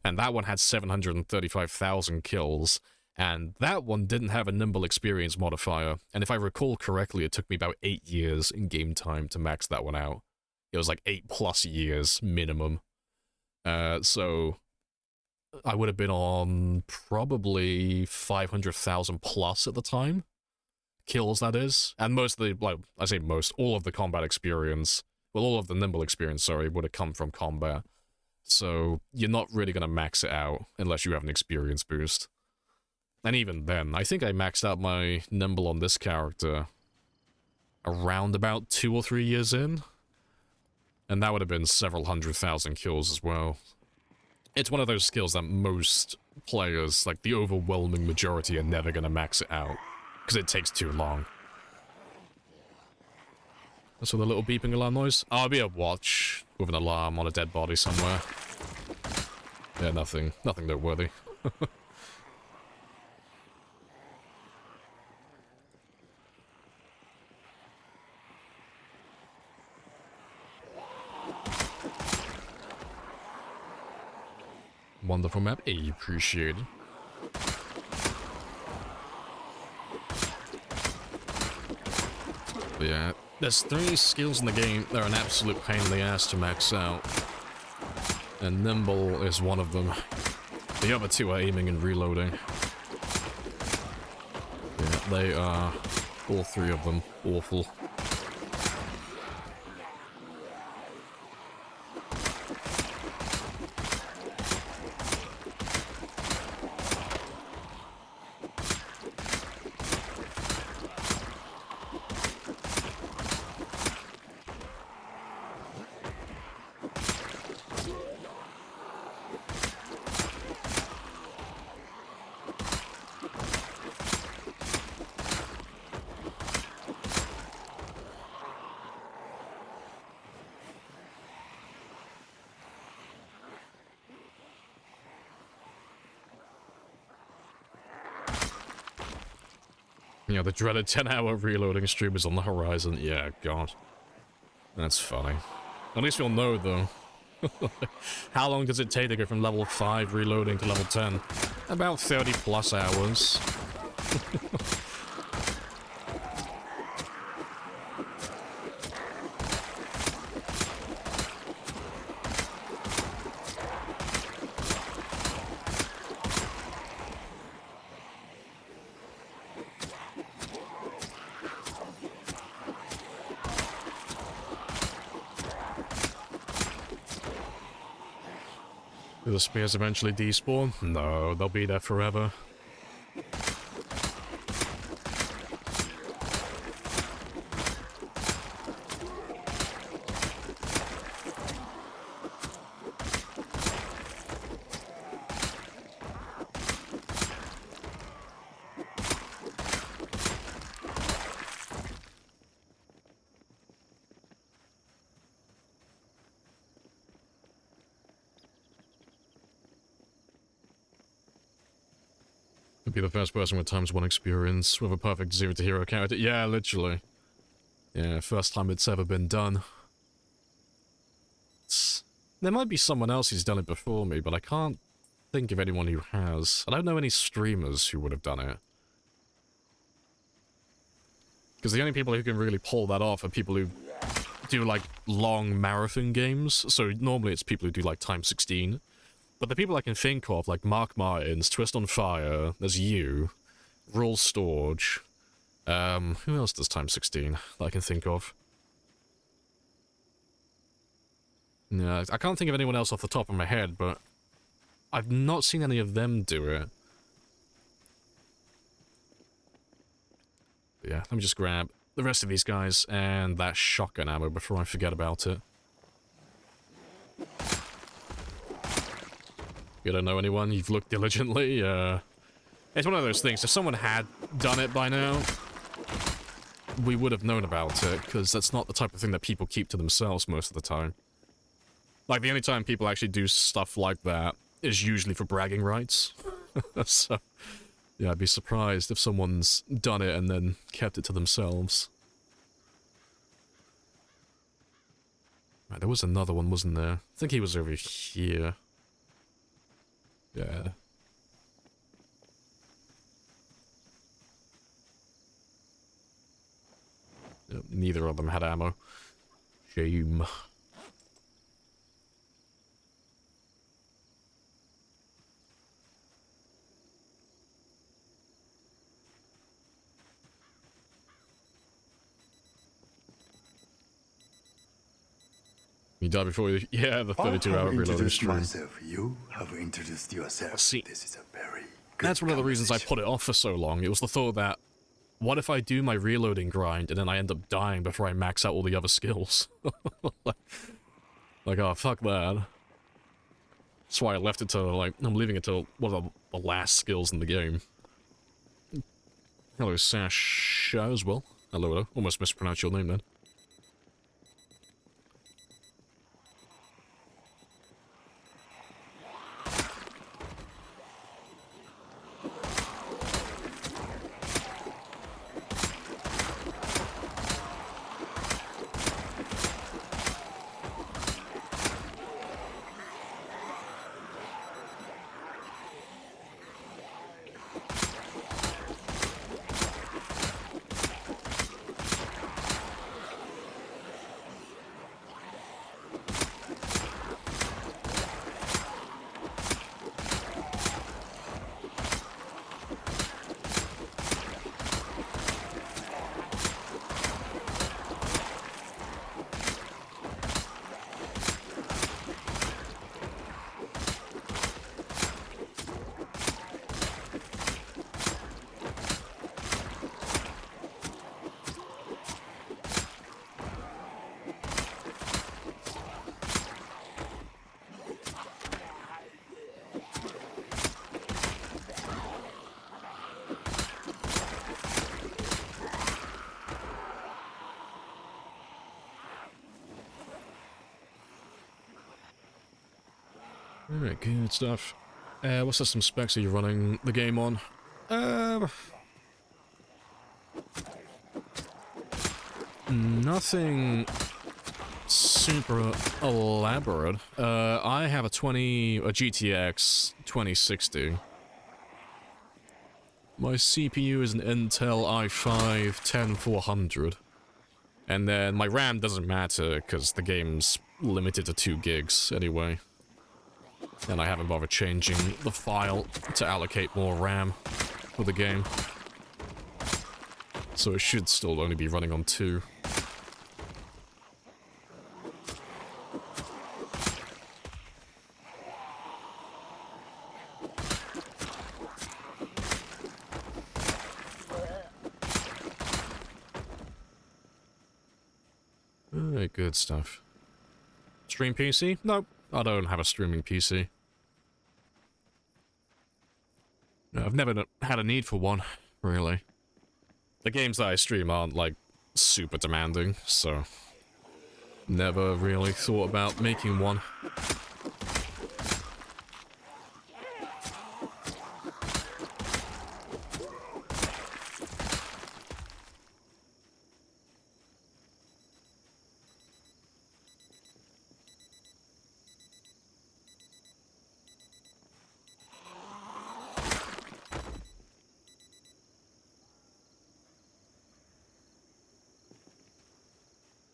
And that one had 735,000 kills, and that one didn't have a nimble experience modifier. And if I recall correctly, it took me about 8 years in game time to max that one out. It was like 8+ years minimum. So I would have been on probably 500,000 plus at the time. Kills, that is. And most of the, like, I say most, all of the combat experience, well, all of the nimble experience, sorry, would have come from combat. So you're not really going to max it out unless you have an experience boost. And even then, I think I maxed out my nimble on this character around about 2 or 3 years in. And that would have been several 100,000 kills as well. It's one of those skills that most players, like the overwhelming majority, are never going to max it out. Because it takes too long. That's with a little beeping alarm noise. Oh, it'll be a watch with an alarm on a dead body somewhere. Yeah, nothing noteworthy. Wonderful map. Hey, appreciate it. But yeah, there's 3 skills in the game that are an absolute pain in the ass to max out. And nimble is one of them. The other 2 are aiming and reloading. Yeah, they are, all 3 of them, awful. Yeah, the dreaded 10-hour reloading stream is on the horizon. Yeah, God. That's funny. At least we'll know, though. How long does it take to go from level 5 reloading to level 10? About 30 plus hours. Do the spears eventually despawn? No, they'll be there forever. Be the first person with ×1 experience with a perfect 0 to hero character. Yeah, literally. Yeah, first time it's ever been done. There might be someone else who's done it before me, but I can't think of anyone who has. I don't know any streamers who would have done it. Because the only people who can really pull that off are people who do, like, long marathon games. So normally it's people who do, like, ×16. But the people I can think of, like Mark Martins, Twist on Fire, there's you, Rule Storage, who else does ×16 that I can think of? Yeah, I can't think of anyone else off the top of my head, but I've not seen any of them do it. But yeah, let me just grab the rest of these guys and that shotgun ammo before I forget about it. You don't know anyone? You've looked diligently? It's one of those things. If someone had done it by now, we would have known about it, because that's not the type of thing that people keep to themselves most of the time. Like, the only time people actually do stuff like that is usually for bragging rights. So, yeah, I'd be surprised if someone's done it and then kept it to themselves. Right, there was another one, wasn't there? I think he was over here. Yeah. Yep, neither of them had ammo. Shame. You died before you... Yeah, the 32-hour reloading stream. Myself. You have introduced yourself. See, this is a very good that's one of the reasons I put it off for so long. It was the thought that, what if I do my reloading grind and then I end up dying before I max out all the other skills? like, oh, fuck that. That's why I left it to, like, I'm leaving it to one of the last skills in the game. Hello, Sasha as well. Hello. Almost mispronounced your name then. Alright, good stuff. What system specs are you running the game on? Nothing super elaborate. I have a GTX 2060. My CPU is an Intel i5-10400. And then my RAM doesn't matter because the game's limited to 2 gigs anyway. And I haven't bothered changing the file to allocate more RAM for the game. So it should still only be running on 2. Alright, good stuff. Stream PC? Nope, I don't have a streaming PC. No, I've never had a need for one, really. The games that I stream aren't, like, super demanding, so... never really thought about making one.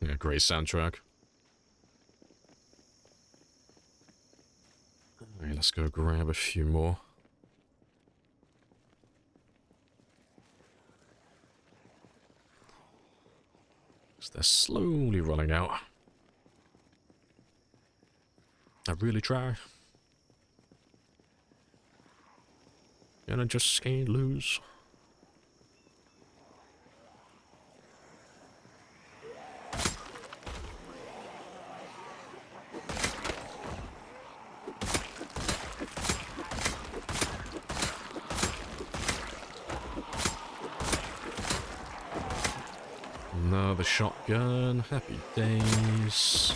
Yeah, great soundtrack. Alright, let's go grab a few more. Because they're slowly running out. I really try. And I just can't lose. Another shotgun. Happy days.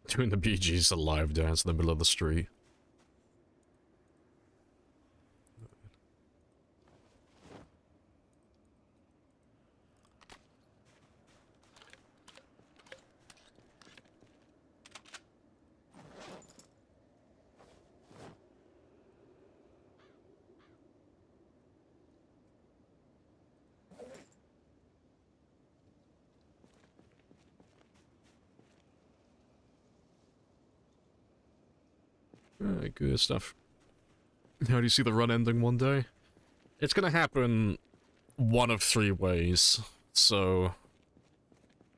Doing the Bee Gees live dance in the middle of the street. Alright, good stuff. How do you see the run ending one day? It's gonna happen one of 3 ways. So,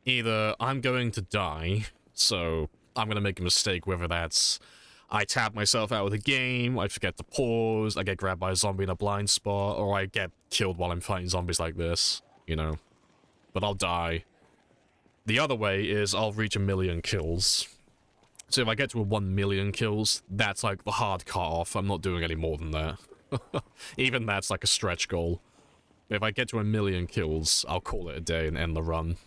either I'm going to die, so I'm gonna make a mistake, whether that's I tab myself out of the game, I forget to pause, I get grabbed by a zombie in a blind spot, or I get killed while I'm fighting zombies like this, you know. But I'll die. The other way is I'll reach 1,000,000 kills. So if I get to 1,000,000 kills, that's like the hard cut-off. I'm not doing any more than that. Even that's like a stretch goal. But if I get to 1,000,000 kills, I'll call it a day and end the run.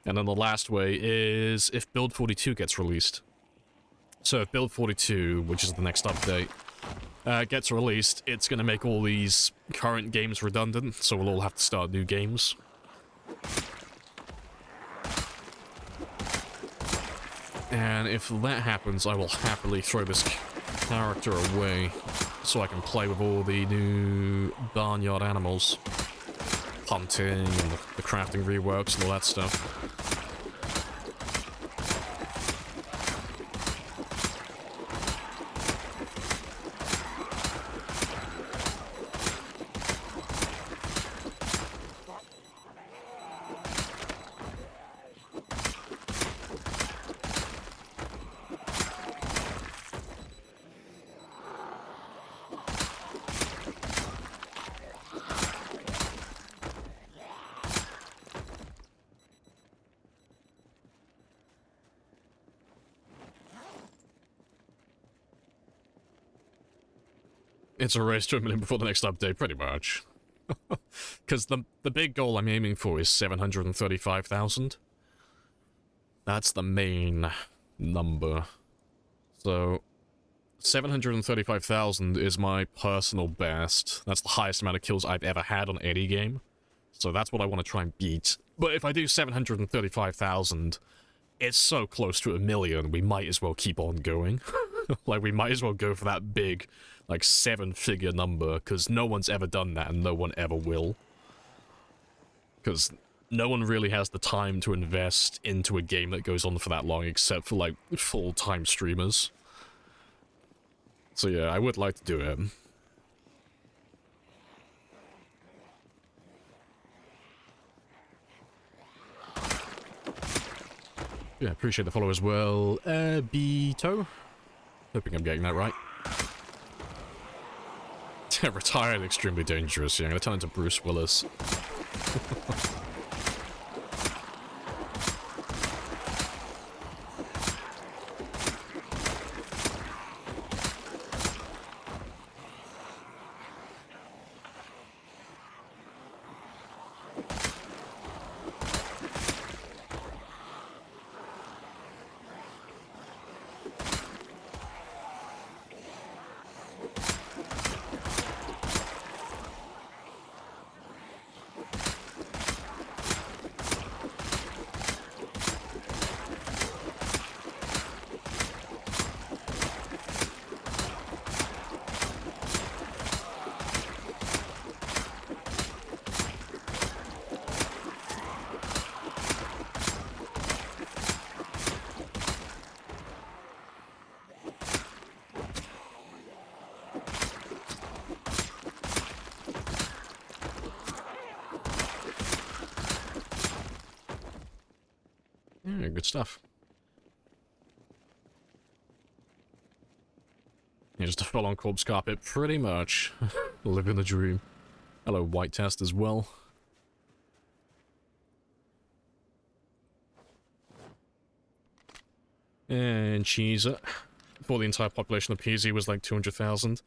And then the last way is if Build 42 gets released. So if Build 42, which is the next update, gets released, it's going to make all these current games redundant, so we'll all have to start new games. And if that happens, I will happily throw this character away so I can play with all the new barnyard animals. Hunting and the crafting reworks and all that stuff. It's a race to 1 million before the next update, pretty much. Because the big goal I'm aiming for is 735,000. That's the main number. So, 735,000 is my personal best. That's the highest amount of kills I've ever had on any game. So that's what I want to try and beat. But if I do 735,000, it's so close to 1 million, we might as well keep on going. Like, we might as well go for that big, like, 7-figure number, because no one's ever done that, and no one ever will. Because no one really has the time to invest into a game that goes on for that long, except for, like, full-time streamers. So yeah, I would like to do it. Yeah, appreciate the follow as well. Beto. Hoping I'm getting that right. Retired extremely dangerous. Yeah, I'm gonna turn into Bruce Willis. Yeah, good stuff. Yeah, just a full-on corpse carpet, pretty much. Living the dream. Hello, White Test as well. And Cheeser. For the entire population of PZ was like 200,000.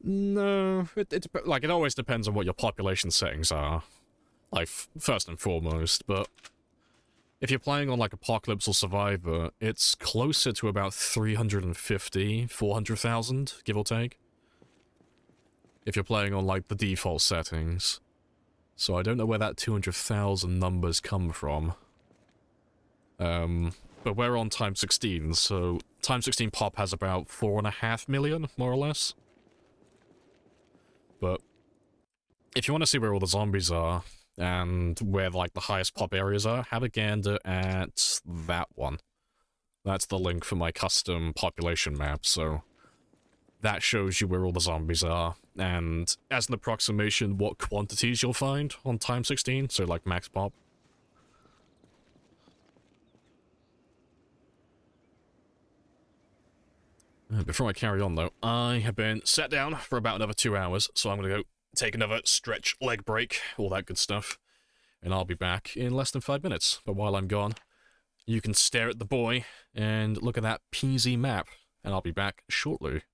No, it always depends on what your population settings are. Like, first and foremost, but if you're playing on, like, Apocalypse or Survivor, it's closer to about 350, 400,000, give or take. If you're playing on, like, the default settings. So I don't know where that 200,000 numbers come from. But we're on time 16, so time 16 pop has about 4.5 million, more or less. But if you want to see where all the zombies are, and where, like, the highest pop areas are, have a gander at that one. That's the link for my custom population map, so that shows you where all the zombies are, and as an approximation, what quantities you'll find on time 16, so, like, max pop. Before I carry on, though, I have been sat down for about another 2 hours, so I'm going to go take another stretch leg break, all that good stuff, and I'll be back in less than 5 minutes. But while I'm gone, you can stare at the boy and look at that PZ map, and I'll be back shortly.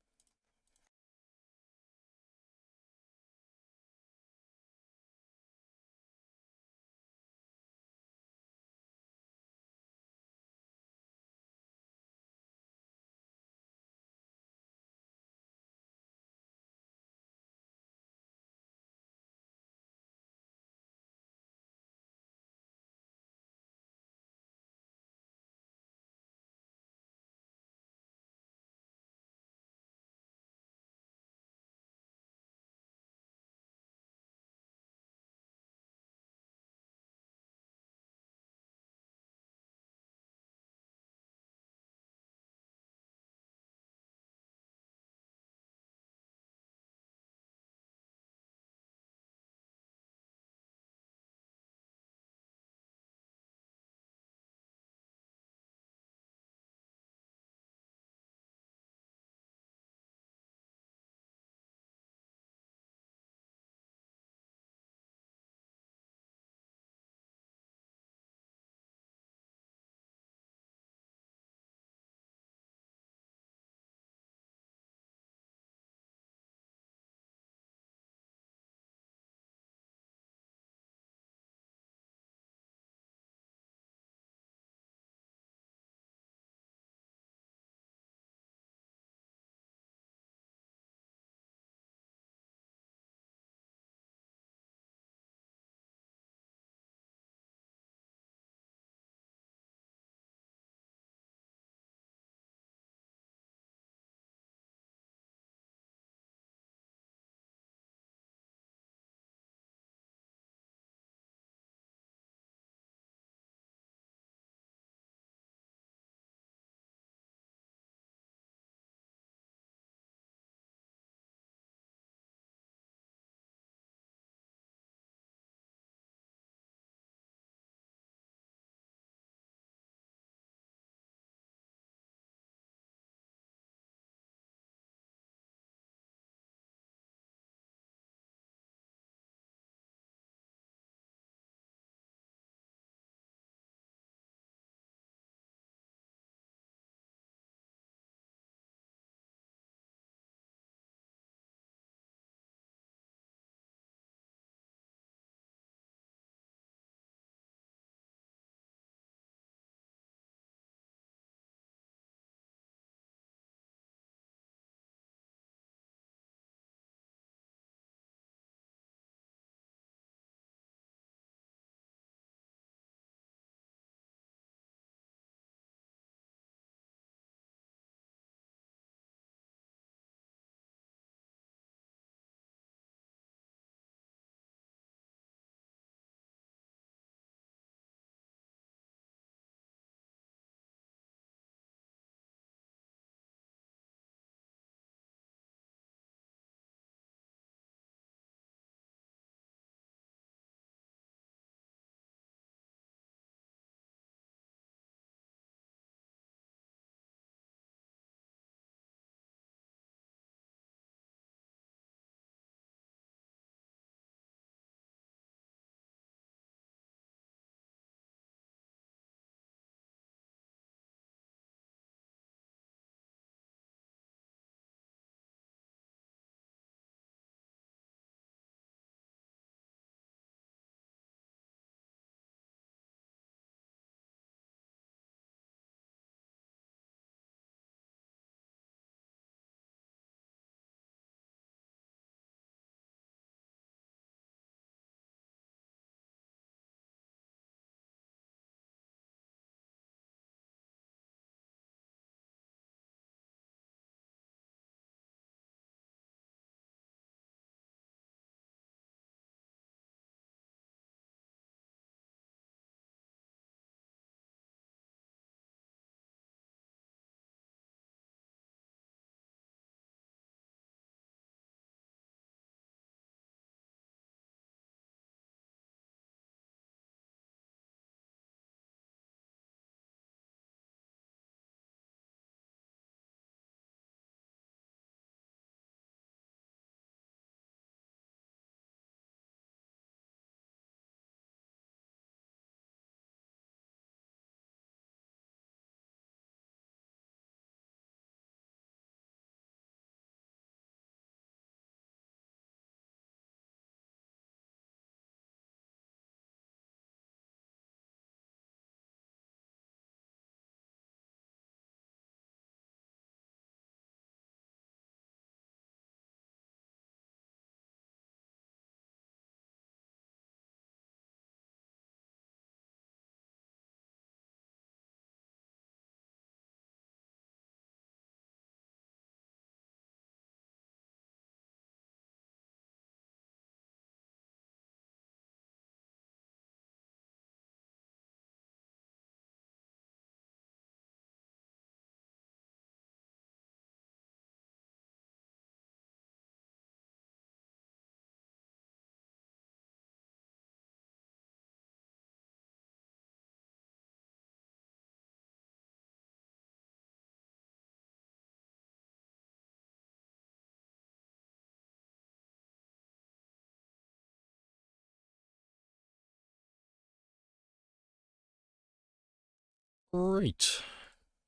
Great.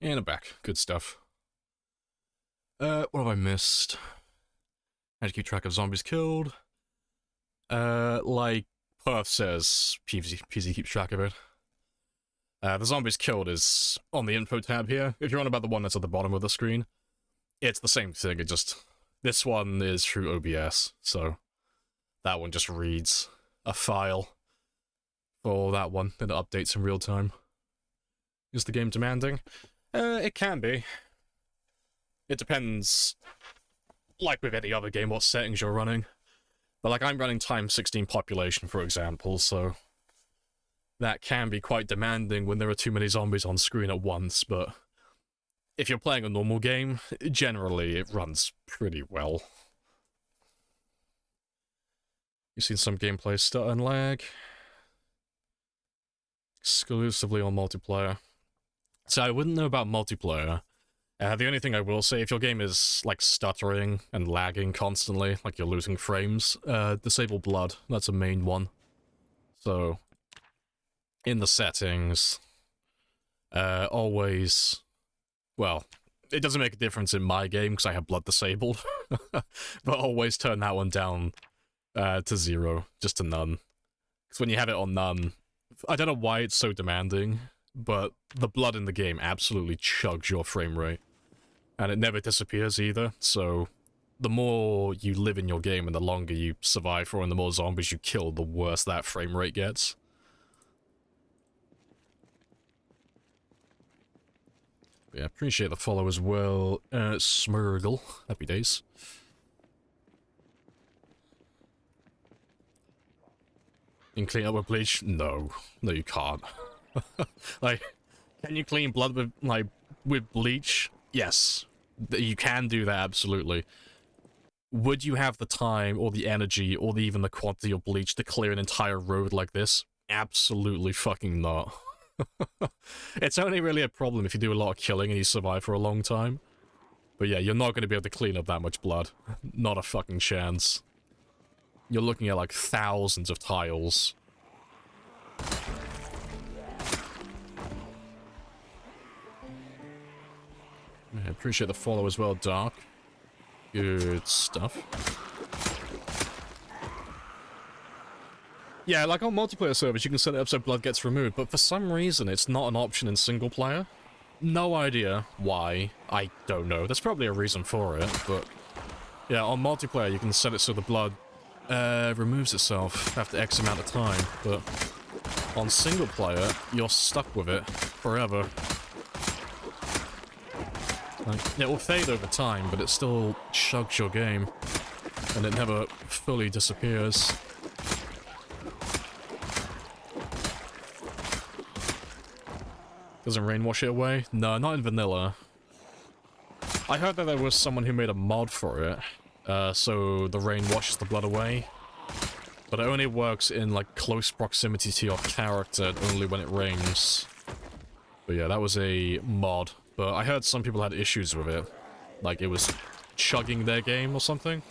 And I'm back. Good stuff. What have I missed? How to keep track of zombies killed. Like Perth says, PZ keeps track of it. The zombies killed is on the info tab here. If you're on about the one that's at the bottom of the screen, it's the same thing. It just, this one is through OBS, so that one just reads a file for that one, and it updates in real time. Is the game demanding? It can be. It depends, like with any other game, what settings you're running. But like, I'm running times 16 population, for example, so that can be quite demanding when there are too many zombies on screen at once, but if you're playing a normal game, generally it runs pretty well. You've seen some gameplay stutter and lag. Exclusively on multiplayer. So I wouldn't know about multiplayer. The only thing I will say, if your game is, like, stuttering and lagging constantly, like you're losing frames, disable blood. That's a main one. So, in the settings, always... Well, it doesn't make a difference in my game, because I have blood disabled. But always turn that one down to 0, just to none. Because when you have it on none, I don't know why it's so demanding, but the blood in the game absolutely chugs your frame rate. And it never disappears either, so the more you live in your game and the longer you survive for and the more zombies you kill, the worse that frame rate gets. Yeah, appreciate the follow as well. Smurgle. Happy days. You can clean up with bleach? No. No, you can't. Like, can you clean blood with, like, with bleach? Yes. You can do that, absolutely. Would you have the time, or the energy, or even the quantity of bleach to clear an entire road like this? Absolutely fucking not. It's only really a problem if you do a lot of killing and you survive for a long time. But yeah, you're not going to be able to clean up that much blood. Not a fucking chance. You're looking at like thousands of tiles. I appreciate the follow as well, Dark. Good stuff. Yeah, like on multiplayer servers, you can set it up so blood gets removed, but for some reason it's not an option in single player. No idea why. I don't know. There's probably a reason for it, but yeah, on multiplayer you can set it so the blood removes itself after X amount of time, but on single player, you're stuck with it forever. Like, it will fade over time, but it still chugs your game, and it never fully disappears. Doesn't rain wash it away? No, not in vanilla. I heard that there was someone who made a mod for it, so the rain washes the blood away. But it only works in, like, close proximity to your character, and only when it rains. But yeah, that was a mod. But I heard some people had issues with it. Like, it was chugging their game or something.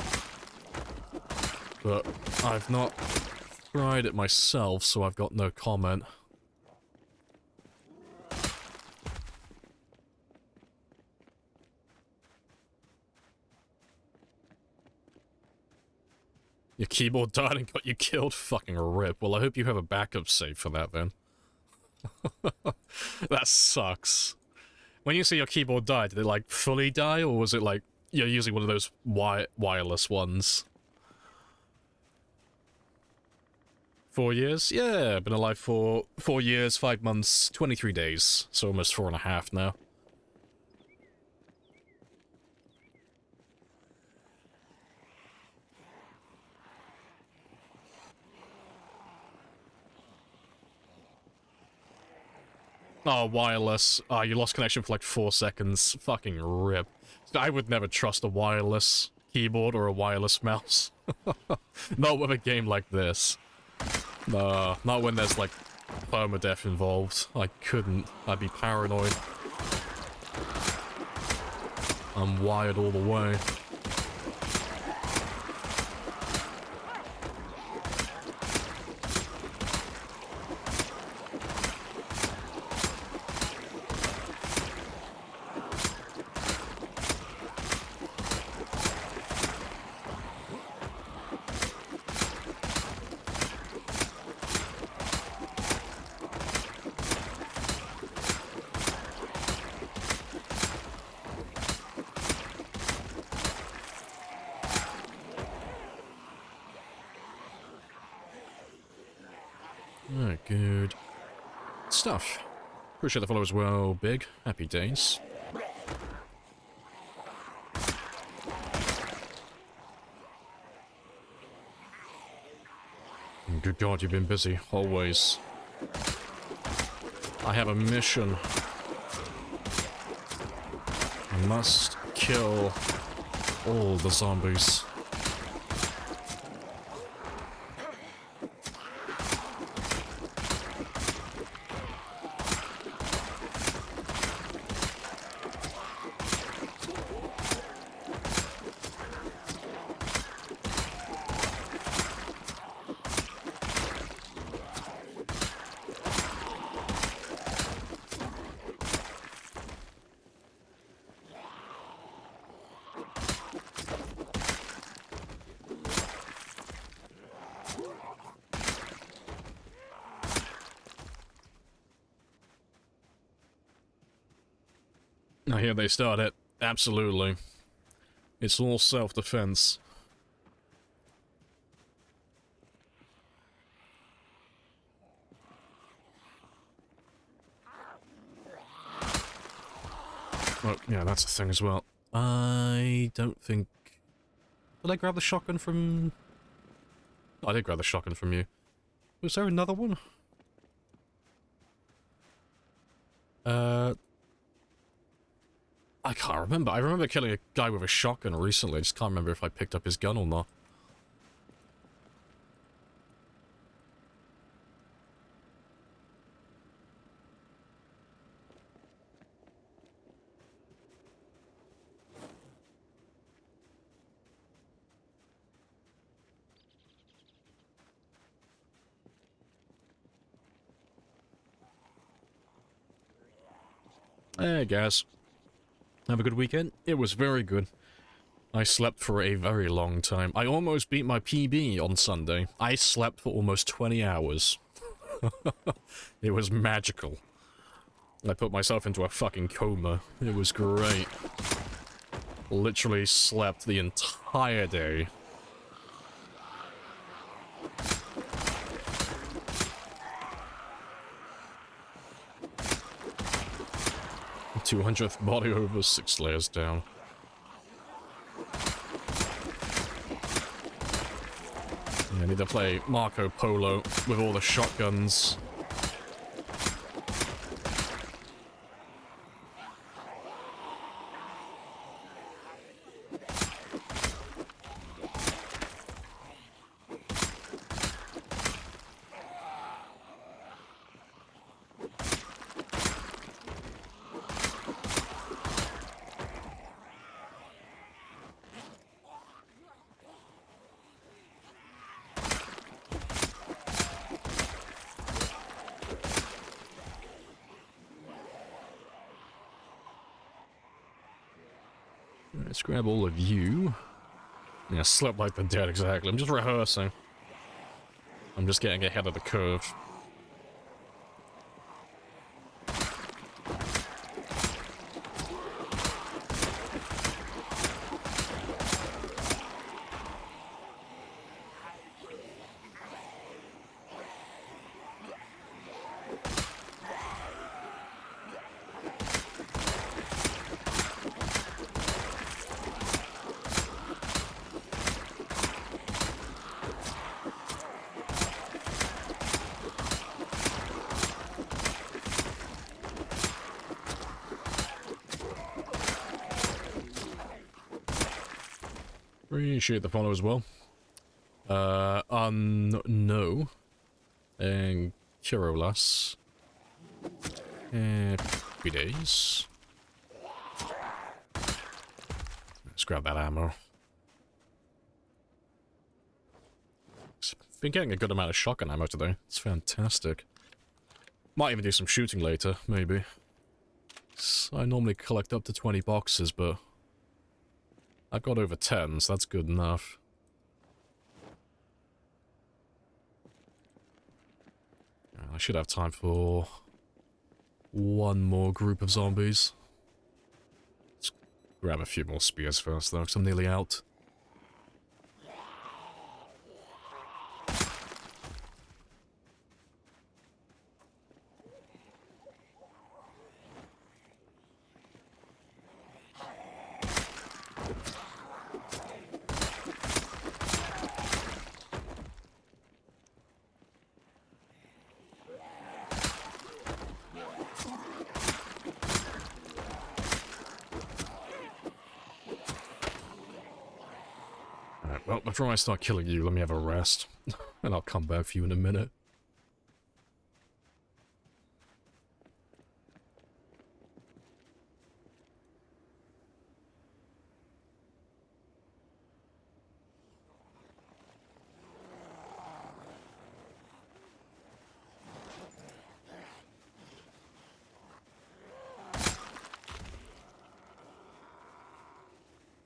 But I've not tried it myself, so I've got no comment. Your keyboard died and got you killed? Fucking rip. Well, I hope you have a backup save for that, then. That sucks. When you say your keyboard died, did it, like, fully die, or was it, like, you're using one of those wireless ones? 4 years? Yeah, been alive for 4 years, 5 months, 23 days. So almost 4.5 now. Oh, wireless. You lost connection for like 4 seconds. Fucking rip. I would never trust a wireless keyboard or a wireless mouse. Not with a game like this. No, not when there's like permadeath involved. I couldn't. I'd be paranoid. I'm wired all the way. good stuff. Appreciate the follow as well, Big. Happy days. Good God, you've been busy, always. I have a mission. I must kill all the zombies. Now here they start it. Absolutely. It's all self-defense. Oh, yeah, that's a thing as well. I don't think... Did I grab the shotgun from... Oh, I did grab the shotgun from you. Was there another one? I can't remember. I remember killing a guy with a shotgun recently. I just can't remember if I picked up his gun or not. Hey guys, have a good weekend? It was very good. I slept for a very long time. I almost beat my PB on Sunday. I slept for almost 20 hours. It was magical. I put myself into a fucking coma. It was great. Literally slept the entire day. 200th body over, 6 layers down. I need to play Marco Polo with all the shotguns. Let's grab all of you. Yeah, slept like the dead, exactly. I'm just rehearsing. I'm just getting ahead of the curve. Appreciate the follow as well. No. And Kirolas. Happy days. Let's grab that ammo. Been getting a good amount of shotgun ammo today. It's fantastic. Might even do some shooting later, maybe. I normally collect up to 20 boxes, but I've got over 10, so that's good enough. I should have time for one more group of zombies. Let's grab a few more spears first, though, because I'm nearly out. Well, before I start killing you, let me have a rest. And I'll come back for you in a minute.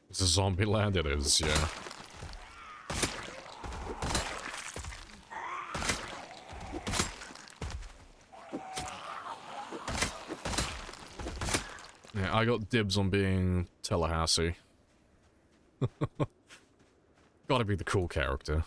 It's a zombie land, it is, yeah. Yeah, I got dibs on being Tallahassee. Gotta be the cool character.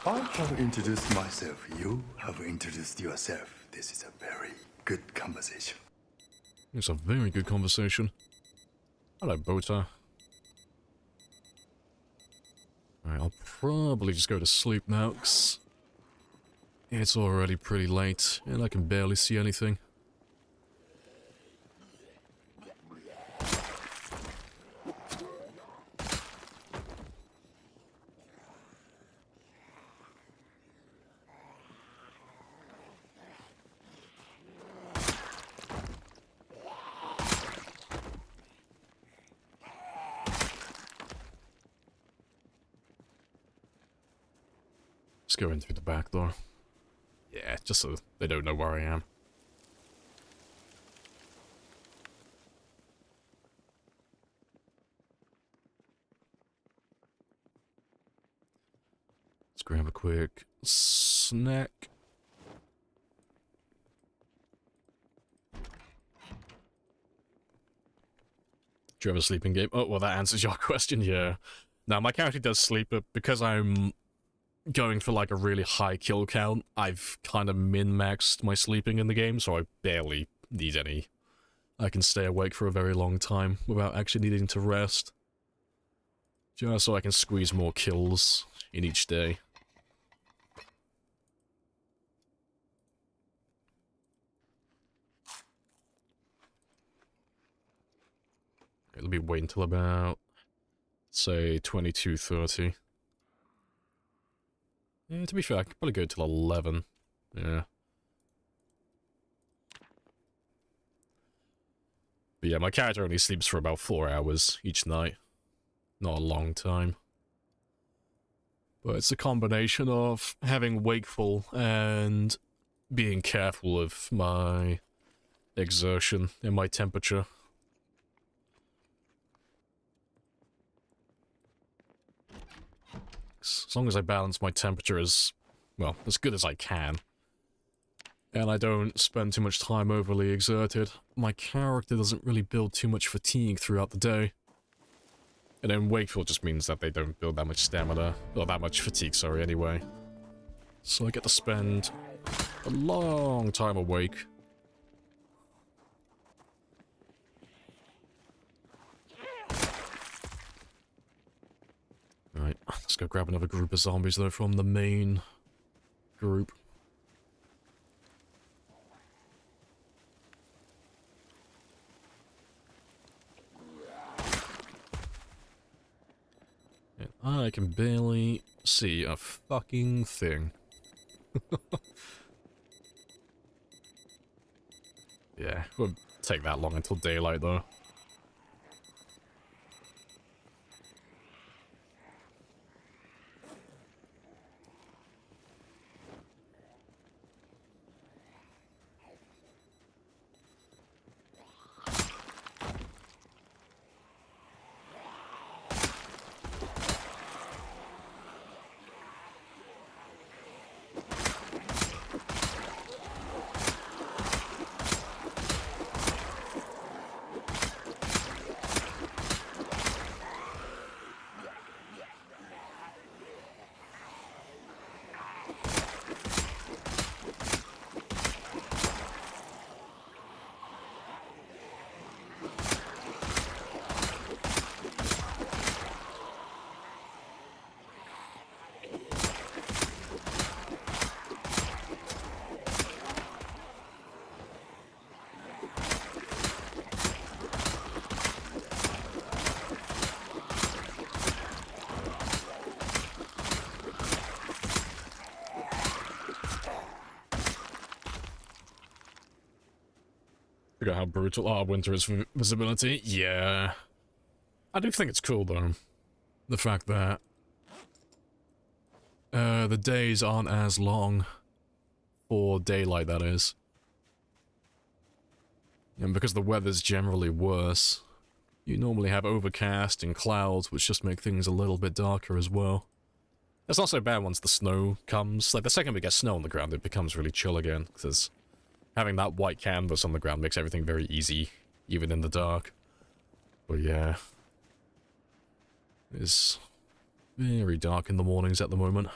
I have introduced myself. You have introduced yourself. This is a very good conversation. It's a very good conversation. Hello, Bota. Alright, I'll probably just go to sleep now, 'cause it's already pretty late, and I can barely see anything. Let's go in through the back door. Yeah, just so they don't know where I am. Let's grab a quick snack. Do you have a sleeping game? Oh, well, that answers your question, yeah. Now, my character does sleep, but because I'm going for like a really high kill count, I've kind of min-maxed my sleeping in the game, so I barely need any. I can stay awake for a very long time without actually needing to rest. Just so I can squeeze more kills in each day. It'll be wait until about, say, 22:30. Yeah, to be fair, I could probably go till 11. Yeah. But yeah, my character only sleeps for about 4 hours each night. Not a long time. But it's a combination of having wakeful and being careful of my exertion and my temperature. As long as I balance my temperature as, well, as good as I can, and I don't spend too much time overly exerted, my character doesn't really build too much fatigue throughout the day. And then wakeful just means that they don't build that much stamina, or that much fatigue, sorry, anyway. So I get to spend a long time awake. Right, let's go grab another group of zombies, though, from the main group. And I can barely see a fucking thing. Yeah, it won't take that long until daylight, though. Forgot how brutal our winter is for visibility. Yeah. I do think it's cool, though. The fact that the days aren't as long for daylight, that is. And because the weather's generally worse, you normally have overcast and clouds, which just make things a little bit darker as well. It's not so bad once the snow comes. Like, the second we get snow on the ground, it becomes really chill again, because having that white canvas on the ground makes everything very easy, even in the dark. But yeah. It's very dark in the mornings at the moment.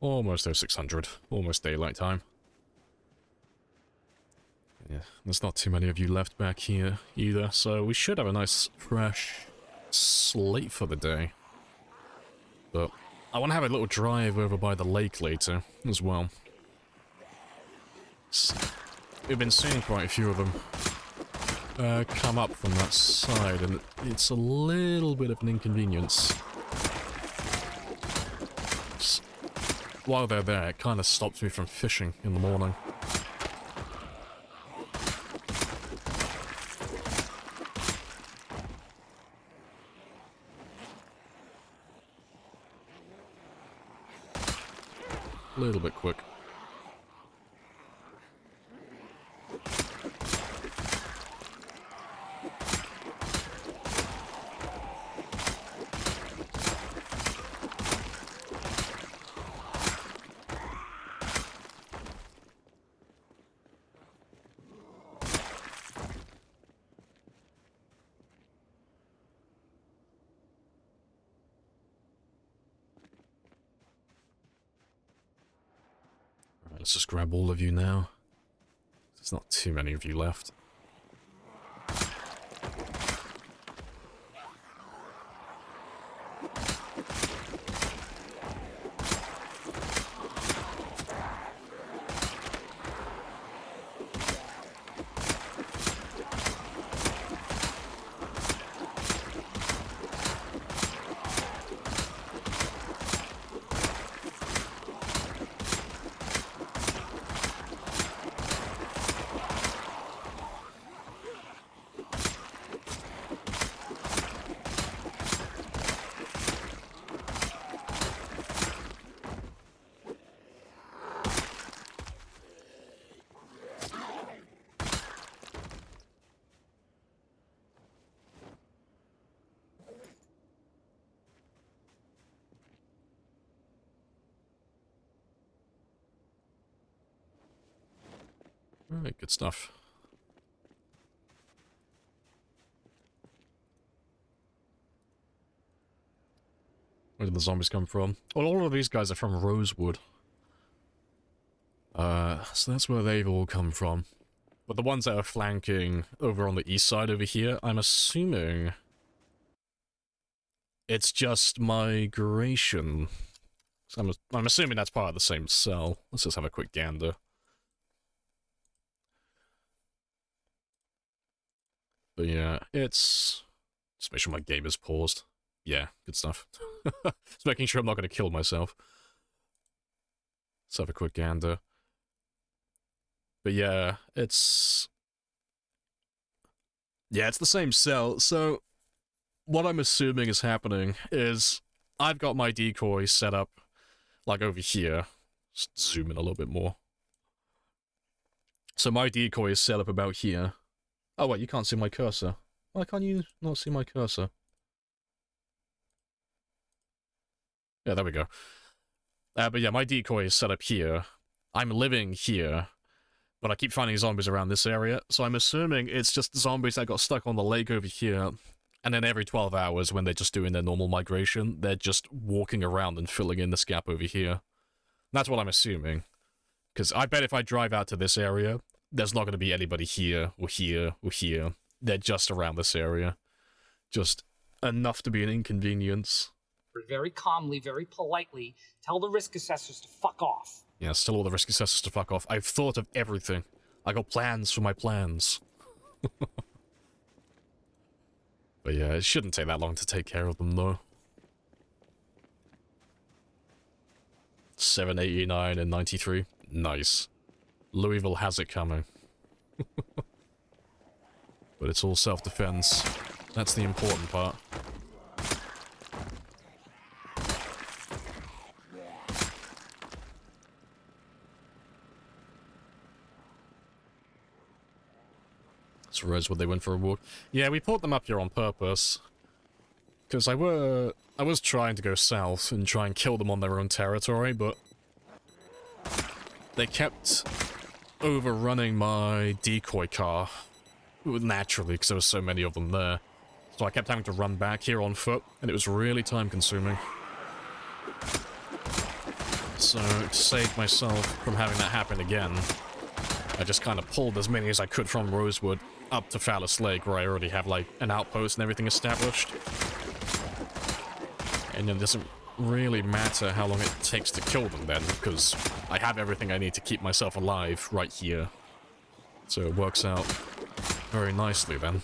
Almost 0600. Almost daylight time. Yeah, there's not too many of you left back here either, so we should have a nice fresh slate for the day. But I want to have a little drive over by the lake later as well. We've been seeing quite a few of them come up from that side, and it's a little bit of an inconvenience. While they're there, it kind of stops me from fishing in the morning. A little bit quick. Let's just grab all of you now. There's not too many of you left. Alright, good stuff. Where did the zombies come from? Well, all of these guys are from Rosewood. So that's where they've all come from. But the ones that are flanking over on the east side over here, I'm assuming it's just migration. So I'm assuming that's part of the same cell. Let's just have a quick gander. But yeah, it's... Just make sure my game is paused. Yeah, good stuff. Just making sure I'm not going to kill myself. Let's have a quick gander. But yeah, it's the same cell. So what I'm assuming is happening is I've got my decoy set up like over here. Just zoom in a little bit more. So my decoy is set up about here. Oh wait, you can't see my cursor. Why can't you not see my cursor? Yeah, there we go. But yeah, my decoy is set up here. I'm living here, but I keep finding zombies around this area, so I'm assuming it's just zombies that got stuck on the lake over here, and then every 12 hours when they're just doing their normal migration, they're just walking around and filling in this gap over here. That's what I'm assuming. Because I bet if I drive out to this area, there's not going to be anybody here, or here, or here. They're just around this area. Just enough to be an inconvenience. Very calmly, very politely, tell the risk assessors to fuck off. Yes, tell all the risk assessors to fuck off. I've thought of everything. I got plans for my plans. But yeah, it shouldn't take that long to take care of them, though. 789 and 93. Nice. Louisville has it coming. But it's all self-defense. That's the important part. So Rosewood, they went for a walk. Yeah, we put them up here on purpose. Because I was trying to go south and try and kill them on their own territory, but they kept overrunning my decoy car. Naturally, because there were so many of them there. So I kept having to run back here on foot, and it was really time-consuming. So, to save myself from having that happen again, I just kind of pulled as many as I could from Rosewood up to Phallus Lake, where I already have, like, an outpost and everything established. And it doesn't really matter how long it takes to kill them then, because I have everything I need to keep myself alive right here. So it works out very nicely then.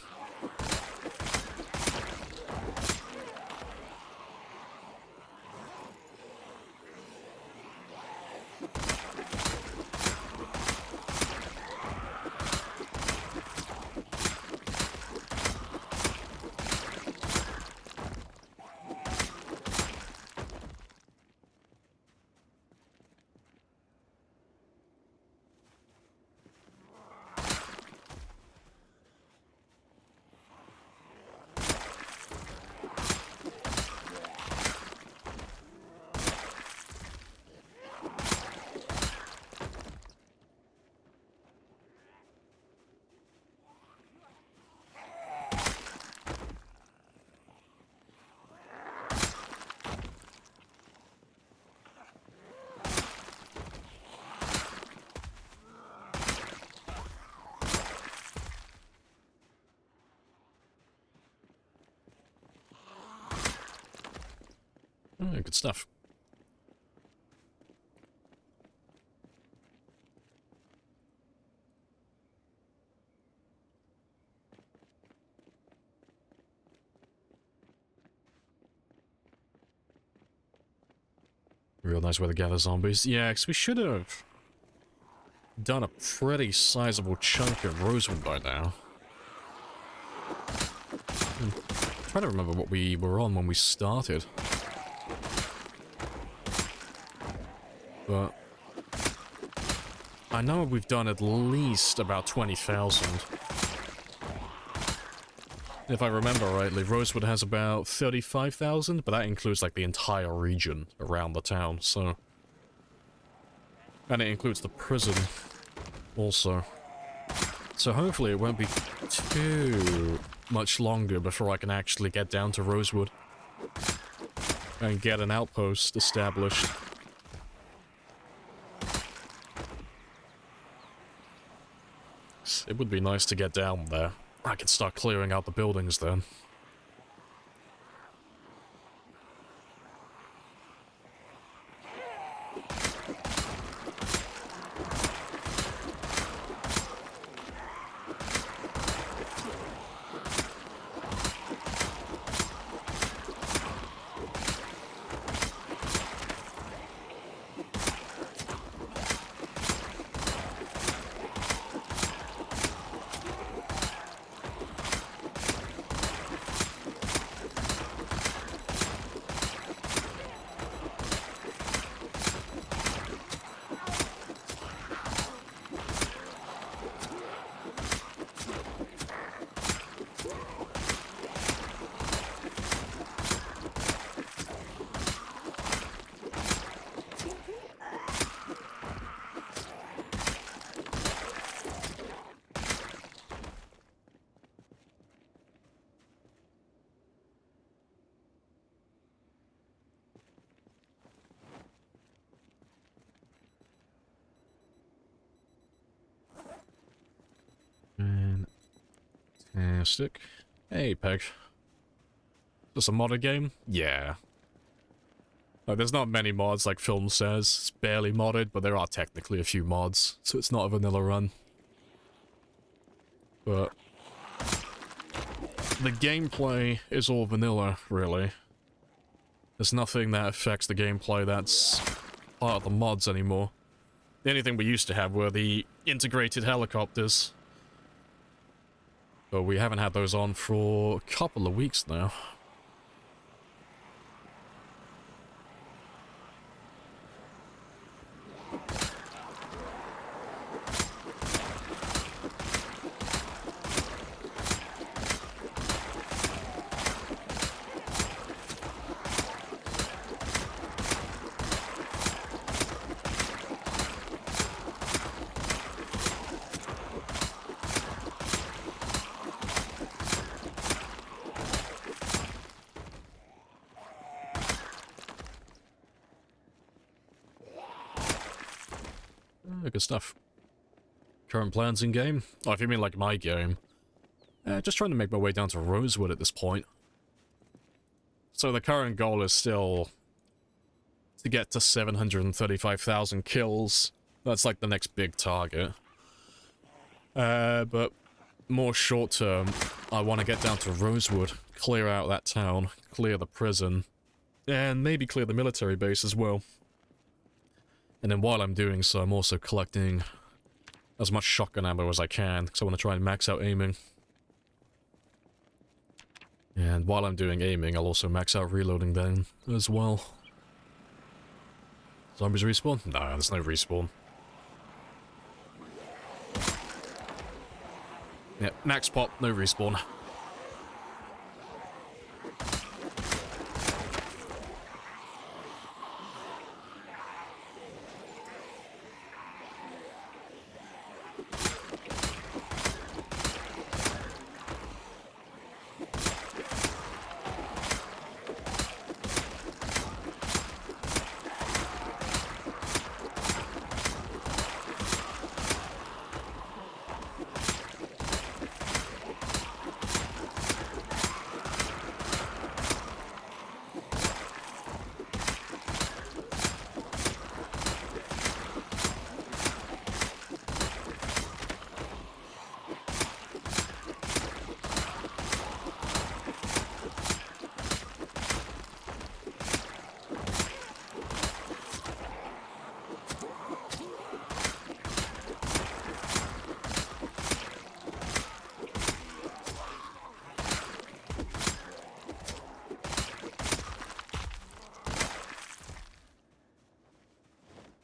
Oh, good stuff. Real nice way to gather zombies. Yeah, because we should have done a pretty sizable chunk of Rosewood by now. I'm trying to remember what we were on when we started. But I know we've done at least about 20,000. If I remember rightly, Rosewood has about 35,000, but that includes like the entire region around the town, so... And it includes the prison also. So hopefully it won't be too much longer before I can actually get down to Rosewood and get an outpost established. It would be nice to get down there. I could start clearing out the buildings then. Stick. Hey, Peg. Is this a modded game? Yeah. Like, there's not many mods like Film says. It's barely modded, but there are technically a few mods, so it's not a vanilla run. But the gameplay is all vanilla, really. There's nothing that affects the gameplay that's part of the mods anymore. The only thing we used to have were the integrated helicopters. But we haven't had those on for a couple of weeks now. Good stuff. Current plans in game? Oh, if you mean like my game. Just trying to make my way down to Rosewood at this point. So the current goal is still to get to 735,000 kills. That's like the next big target. But more short term, I want to get down to Rosewood, clear out that town, clear the prison, and maybe clear the military base as well. And then while I'm doing so, I'm also collecting as much shotgun ammo as I can, because I want to try and max out aiming. And while I'm doing aiming, I'll also max out reloading then as well. Zombies respawn? No, there's no respawn. Yeah, max pop, no respawn.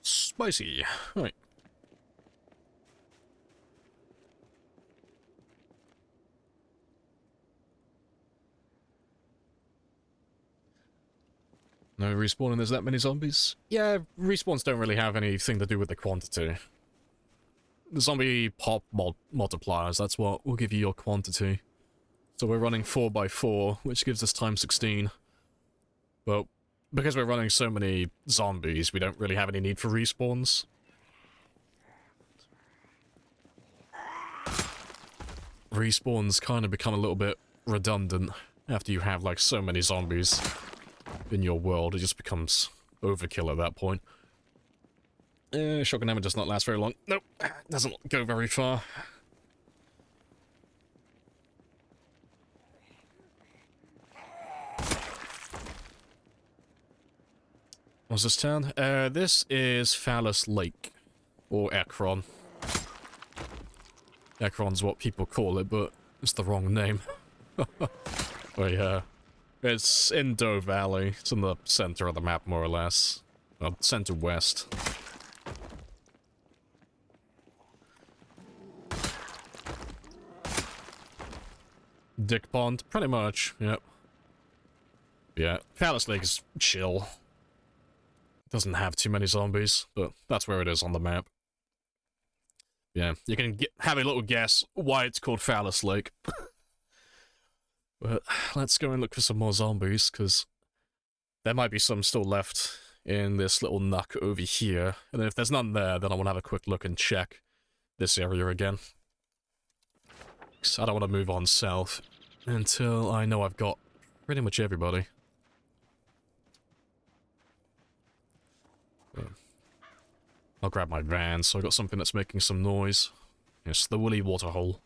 Spicy. Right. No respawn and there's that many zombies? Yeah, respawns don't really have anything to do with the quantity. The zombie pop multipliers, that's what will give you your quantity. So we're running 4x4, which gives us times 16. But because we're running so many zombies, we don't really have any need for respawns. Respawns kind of become a little bit redundant after you have like so many zombies in your world. It just becomes overkill at that point. Shotgun ammo does not last very long. Nope, doesn't go very far. What's this town? This is Phallus Lake. Or Ekron. Ekron's what people call it, but it's the wrong name. But yeah. It's in Doe Valley. It's in the center of the map, more or less. Well, center west. Dick Pond? Pretty much, yep. Yeah, Phallus Lake is chill. Doesn't have too many zombies, but that's where it is on the map. Yeah, you can have a little guess why it's called Phallus Lake. But let's go and look for some more zombies, because there might be some still left in this little nook over here. And then if there's none there, then I want to have a quick look and check this area again. 'Cause I don't want to move on south until I know I've got pretty much everybody. I'll grab my van, so I got something that's making some noise. Yes, the woolly waterhole.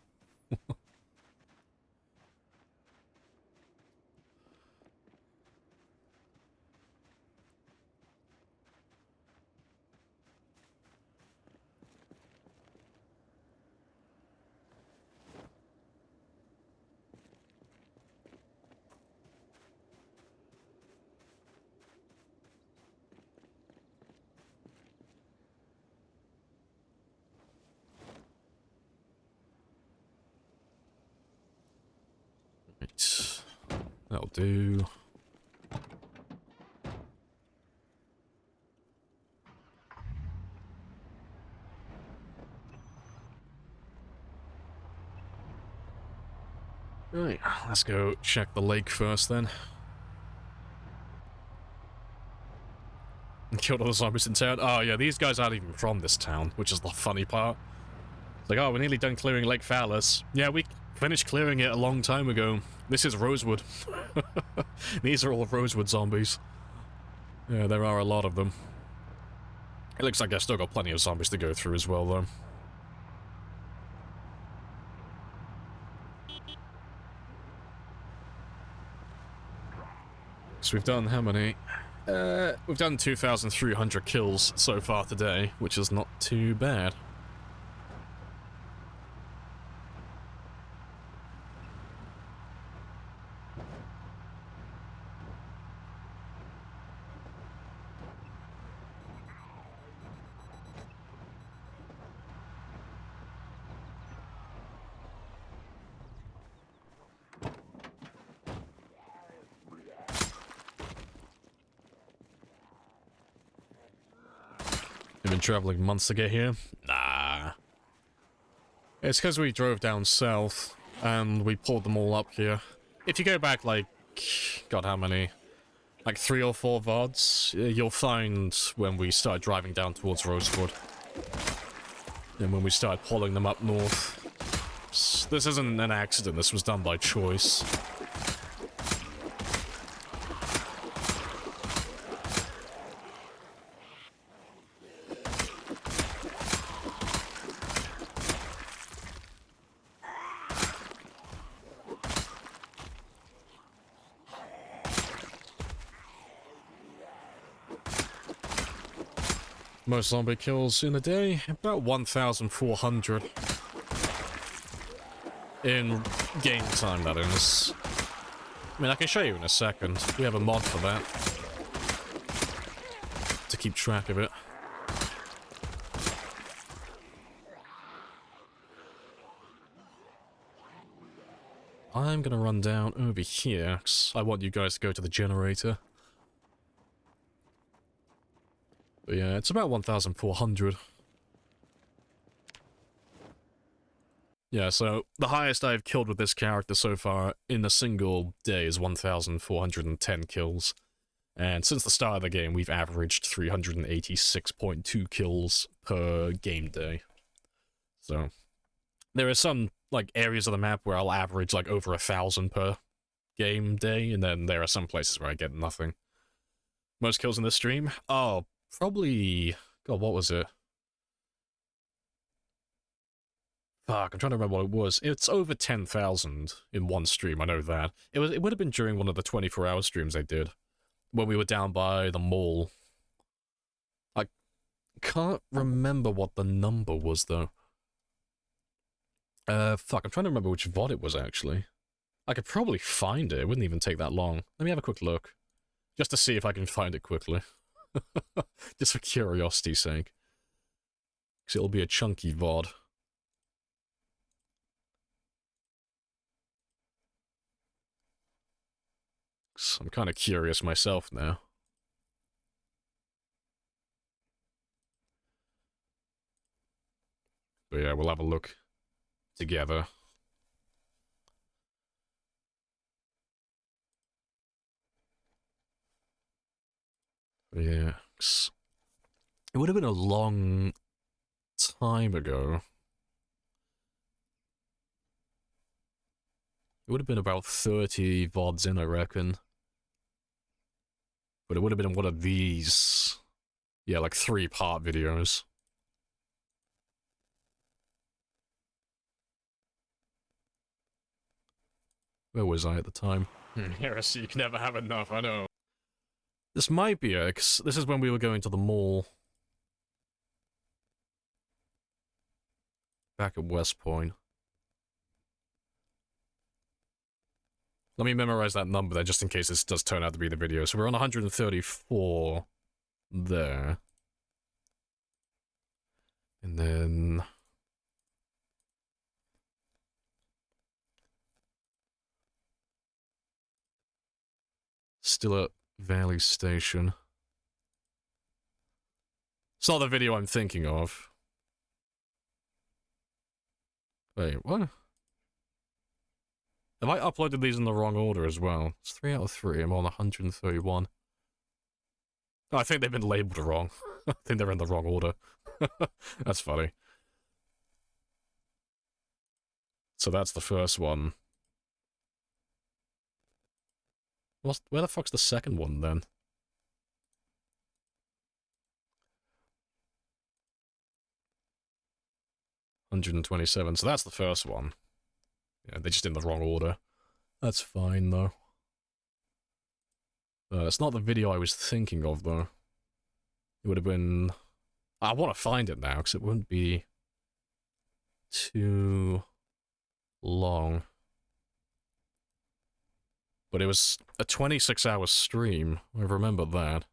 Right. That'll do. Right, let's go check the lake first then. And killed all the zombies in town. Oh yeah, these guys aren't even from this town, which is the funny part. It's like, oh, we're nearly done clearing Lake Phallus. Yeah, we finished clearing it a long time ago. This is Rosewood. These are all Rosewood zombies. Yeah, there are a lot of them. It looks like I've still got plenty of zombies to go through as well, though. So we've done how many? We've done 2,300 kills so far today, which is not too bad. You've been traveling months to get here? Nah. It's because we drove down south, and we pulled them all up here. If you go back, like, God, how many? Like 3 or 4 VODs, you'll find when we started driving down towards Rosewood. And when we started pulling them up north. This isn't an accident, this was done by choice. Most zombie kills in a day, about 1,400. In game time, that is. I mean, I can show you in a second. We have a mod for that. To keep track of it. I'm gonna run down over here, 'cause I want you guys to go to the generator. But yeah, it's about 1,400. Yeah, so the highest I've killed with this character so far in a single day is 1,410 kills. And since the start of the game, we've averaged 386.2 kills per game day. So there are some like areas of the map where I'll average like over 1,000 per game day, and then there are some places where I get nothing. Most kills in this stream? Oh, probably... God, what was it? Fuck, I'm trying to remember what it was. It's over 10,000 in one stream, I know that. It would have been during one of the 24-hour streams I did, when we were down by the mall. I can't remember what the number was, though. Fuck, I'm trying to remember which VOD it was, actually. I could probably find it. It wouldn't even take that long. Let me have a quick look. Just to see if I can find it quickly. Just for curiosity's sake. Because it'll be a chunky VOD. I'm kind of curious myself now. But yeah, we'll have a look together. Yeah. It would have been a long time ago. It would have been about 30 VODs in, I reckon. But it would have been one of these. Yeah, like 3-part videos. Where was I at the time? Heresy, you can never have enough, I know. This might be it, 'cause this is when we were going to the mall. Back at West Point. Let me memorize that number there, just in case this does turn out to be the video. So we're on 134 there. And then... still at Valley Station. It's not the video I'm thinking of. Wait, what? Have I uploaded these in the wrong order as well? It's 3 out of 3. I'm on 131. Oh, I think they've been labeled wrong. I think they're in the wrong order. That's funny. So that's the first one. Where the fuck's the second one, then? $127, so that's the first one. Yeah, they're just in the wrong order. That's fine, though. It's not the video I was thinking of, though. It would have been... I want to find it now, because it wouldn't be too long. But it was a 26-hour stream. I remember that.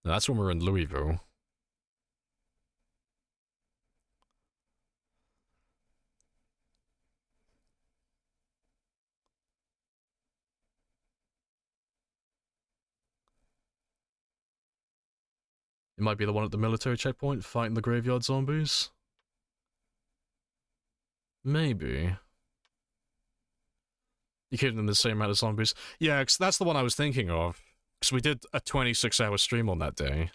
That's when we were in Louisville. It might be the one at the military checkpoint, fighting the graveyard zombies. Maybe. You keep them in the same amount of zombies. Yeah, because that's the one I was thinking of. Because we did a 26-hour stream on that day.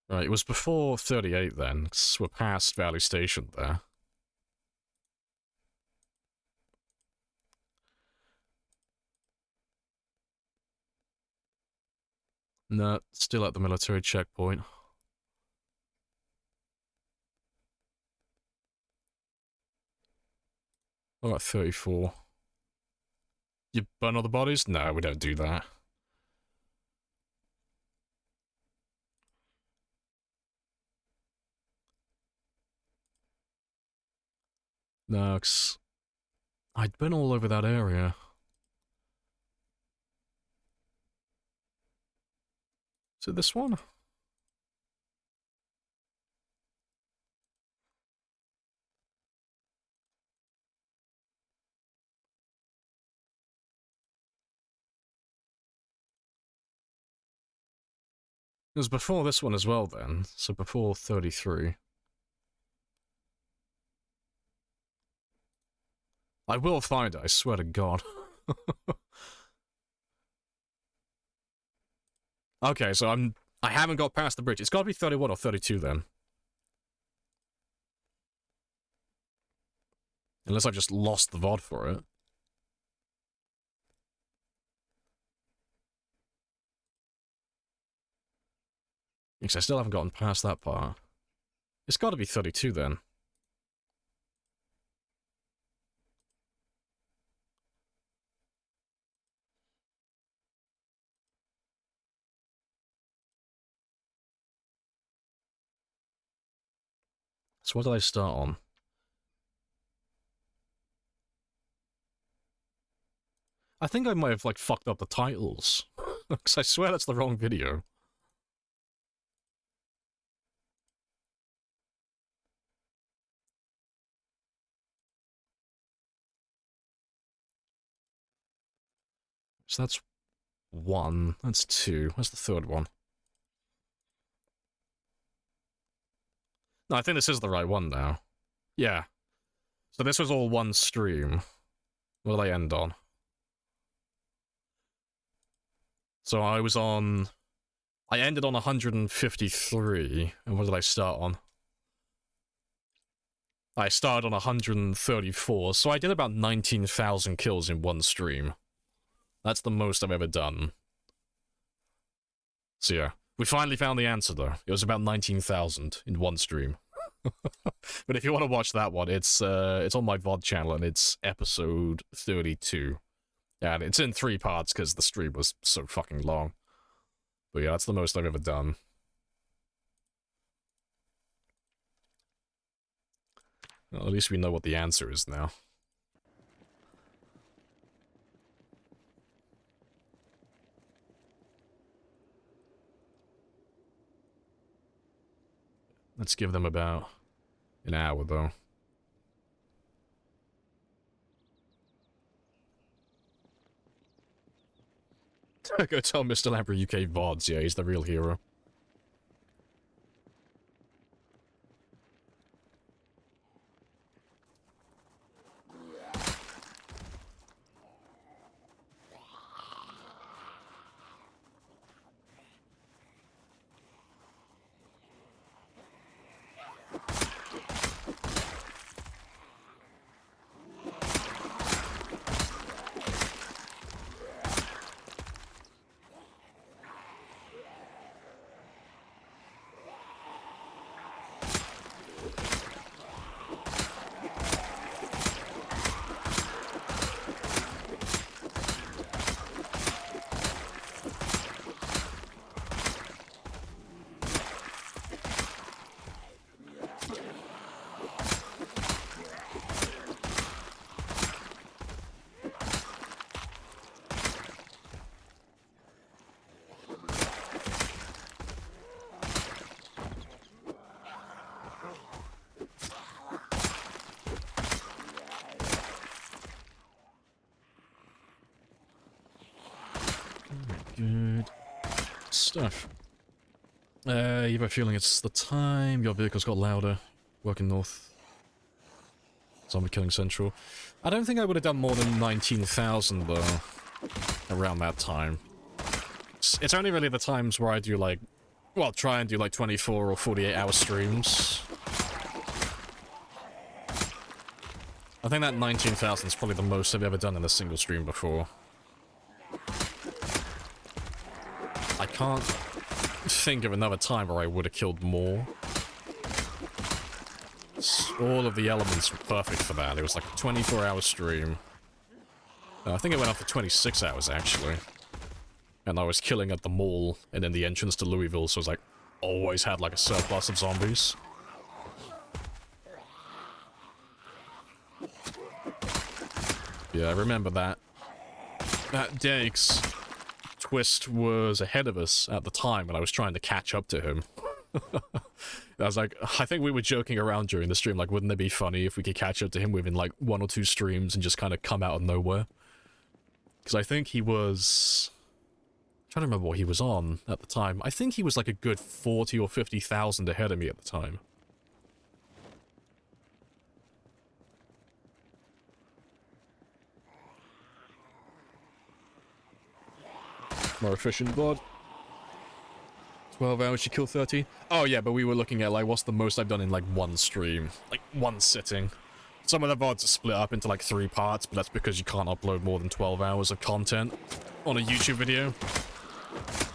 Right, it was before 38 then, because we're past Valley Station there. No, still at the military checkpoint. What about 34? You burn all the bodies? No, we don't do that. No, 'cause I'd been all over that area. Is it this one? It was before this one as well then, so before 33. I will find it, I swear to God. Okay, so I haven't got past the bridge. It's gotta be 31 or 32 then. Unless I've just lost the VOD for it. Because I still haven't gotten past that part. It's gotta be 32 then. So what did I start on? I think I might have, like, fucked up the titles. Because I swear that's the wrong video. So that's 1. That's 2. Where's the third one? No, I think this is the right one now. Yeah. So this was all one stream. What did I end on? So I ended on 153, and what did I start on? I started on 134, so I did about 19,000 kills in one stream. That's the most I've ever done. So yeah, we finally found the answer though. It was about 19,000 in one stream. But if you want to watch that one, it's on my VOD channel, and it's episode 32. Yeah, and it's in 3 parts because the stream was so fucking long. But yeah, that's the most I've ever done. Well, at least we know what the answer is now. Let's give them about an hour, though. Go tell Mr. Lamprey UK VODs, yeah, he's the real hero. Good stuff. You have a feeling it's the time. Your vehicle's got louder. Working north. Zombie killing central. I don't think I would have done more than 19,000 though. Around that time. It's only really the times where I do like, well, try and do like 24 or 48 hour streams. I think that 19,000 is probably the most I've ever done in a single stream before. I can't think of another time where I would have killed more. All of the elements were perfect for that. It was like a 24-hour stream. I think it went up for 26 hours, actually. And I was killing at the mall and in the entrance to Louisville, so it was like, always had like a surplus of zombies. Yeah, I remember that. That Diggs Twist was ahead of us at the time when I was trying to catch up to him. I was like, I think we were joking around during the stream, like, wouldn't it be funny if we could catch up to him within like 1 or 2 streams and just kind of come out of nowhere? Because I think he was... I'm trying to remember what he was on at the time. I think he was like a good 40 or 50,000 ahead of me at the time. More efficient VOD. 12 hours, you kill 30. Oh yeah, but we were looking at like, what's the most I've done in like one stream? Like one sitting. Some of the VODs are split up into like 3 parts, but that's because you can't upload more than 12 hours of content on a YouTube video.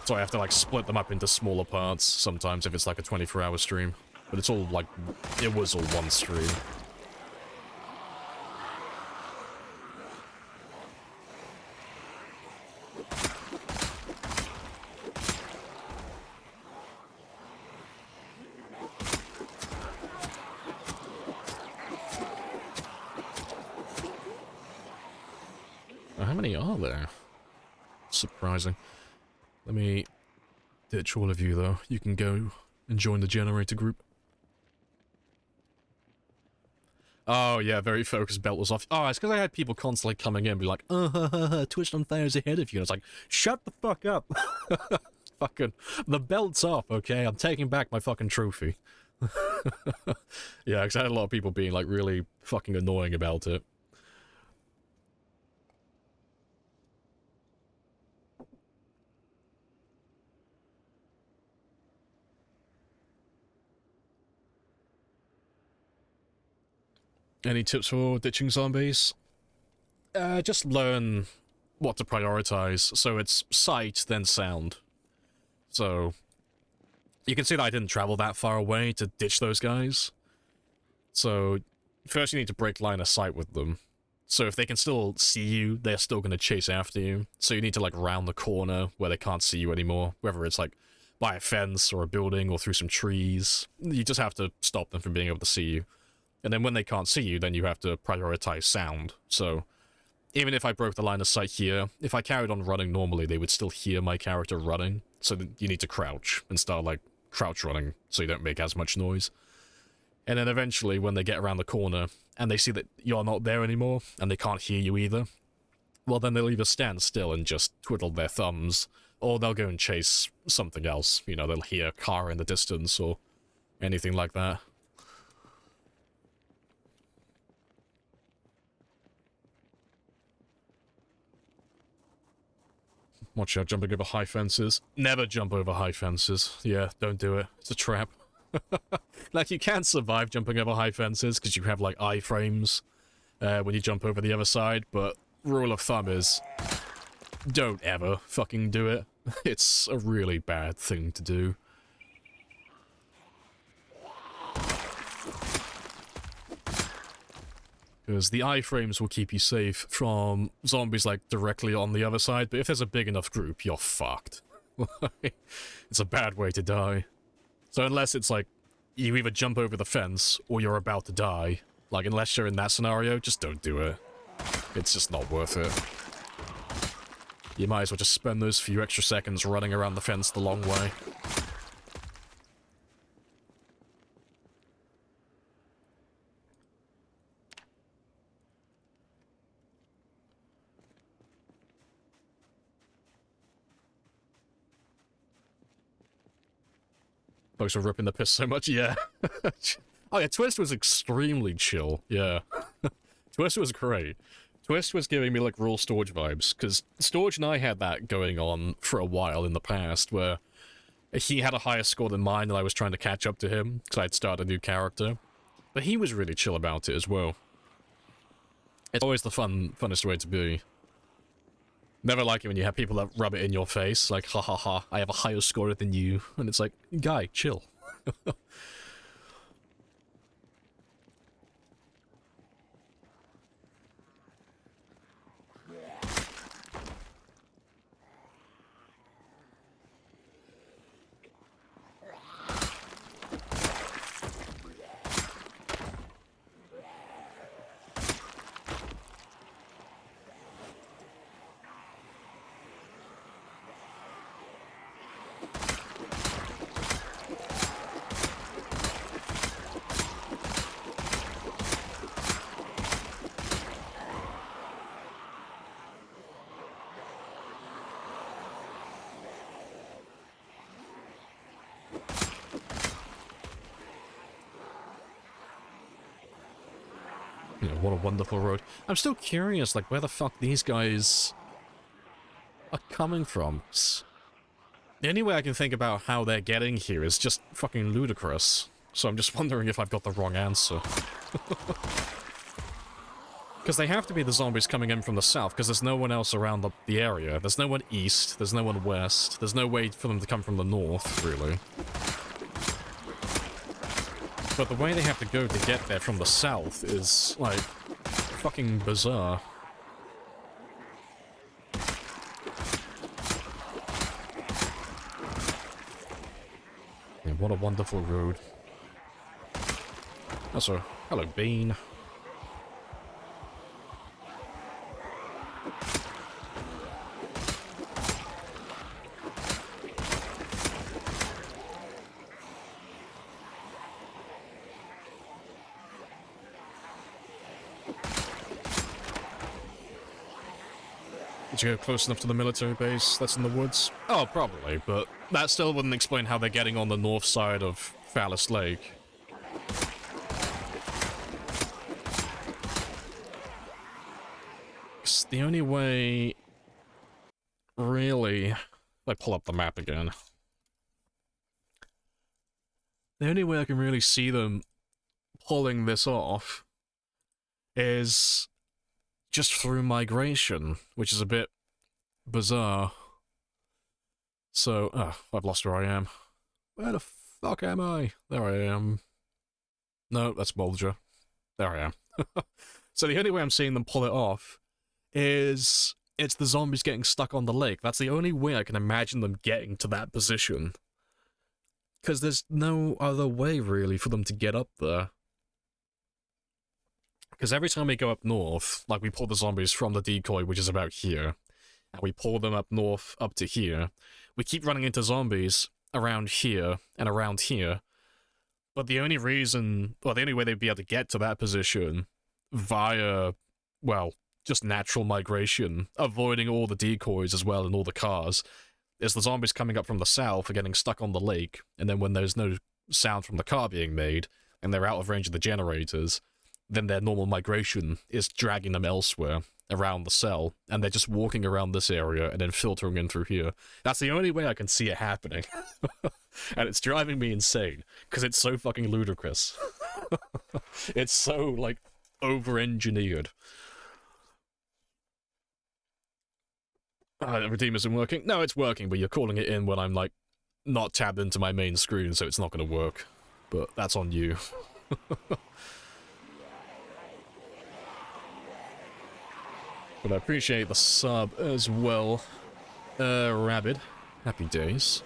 So I have to like split them up into smaller parts sometimes if it's like a 24-hour stream. But it's all like, it was all one stream. How many are there? Surprising. Let me ditch all of you, though. You can go and join the generator group. Oh, yeah, very focused. Belt was off. Oh, it's because I had people constantly coming in and be like, Twitch on Thursdays ahead of you. And it's like, shut the fuck up. Fucking, the belt's off, okay? I'm taking back my fucking trophy. Yeah, because I had a lot of people being, like, really fucking annoying about it. Any tips for ditching zombies? Just learn what to prioritize. So it's sight, then sound. So you can see that I didn't travel that far away to ditch those guys. So first you need to break line of sight with them. So if they can still see you, they're still going to chase after you. So you need to, like, round the corner where they can't see you anymore. Whether it's, like, by a fence or a building or through some trees. You just have to stop them from being able to see you. And then when they can't see you, then you have to prioritize sound. So even if I broke the line of sight here, if I carried on running normally, they would still hear my character running. So you need to crouch and start, like, crouch running so you don't make as much noise. And then eventually, when they get around the corner, and they see that you're not there anymore, and they can't hear you either, well, then they'll either stand still and just twiddle their thumbs, or they'll go and chase something else. You know, they'll hear a car in the distance, or anything like that. Watch out, jumping over high fences. Never jump over high fences. Yeah, don't do it. It's a trap. Like, you can survive jumping over high fences because you have, like, iframes when you jump over the other side, but rule of thumb is don't ever fucking do it. It's a really bad thing to do. Because the iframes will keep you safe from zombies, like, directly on the other side, but if there's a big enough group, you're fucked. It's a bad way to die. So unless it's, like, you either jump over the fence, or you're about to die, like, unless you're in that scenario, just don't do it. It's just not worth it. You might as well just spend those few extra seconds running around the fence the long way. Folks are ripping the piss so much, yeah. Oh yeah, Twist was extremely chill, yeah. Twist was great. Twist was giving me, like, Rule Storage vibes, because Storage and I had that going on for a while in the past, where he had a higher score than mine, and I was trying to catch up to him, because I'd started a new character. But he was really chill about it as well. It's always the funnest way to be. Never like it when you have people that rub it in your face, like, ha ha ha, I have a higher score than you, and it's like, guy, chill. You know, what a wonderful road. I'm still curious, like, where the fuck these guys are coming from. The only way I can think about how they're getting here is just fucking ludicrous. So I'm just wondering if I've got the wrong answer. Because they have to be the zombies coming in from the south, because there's no one else around the area. There's no one east, there's no one west, there's no way for them to come from the north, really. But the way they have to go to get there from the south is, like, fucking bizarre. Yeah, what a wonderful road. Also, hello, Bean. Did you go close enough to the military base that's in the woods? Oh, probably, but that still wouldn't explain how they're getting on the north side of Phallus Lake. the only way... Really... I pull up the map again. The only way I can really see them pulling this off is just through migration, which is a bit bizarre. So, I've lost where I am. Where the fuck am I? There I am. No, that's Bulger. There I am. So the only way I'm seeing them pull it off is it's the zombies getting stuck on the lake. That's the only way I can imagine them getting to that position. Because there's no other way, really, for them to get up there. Because every time we go up north, like we pull the zombies from the decoy, which is about here, and we pull them up north up to here, we keep running into zombies around here and around here. But the only reason, well, the only way they'd be able to get to that position via, well, just natural migration, avoiding all the decoys as well and all the cars, is the zombies coming up from the south are getting stuck on the lake, and then when there's no sound from the car being made, and they're out of range of the generators, then their normal migration is dragging them elsewhere around the cell, and they're just walking around this area and then filtering in through here. That's the only way I can see it happening. And it's driving me insane, because it's so fucking ludicrous. It's so, like, over-engineered. Redeem isn't working? No, it's working, but you're calling it in when I'm, like, not tabbed into my main screen, so it's not going to work. But that's on you. But I appreciate the sub as well. Rabid. Happy days.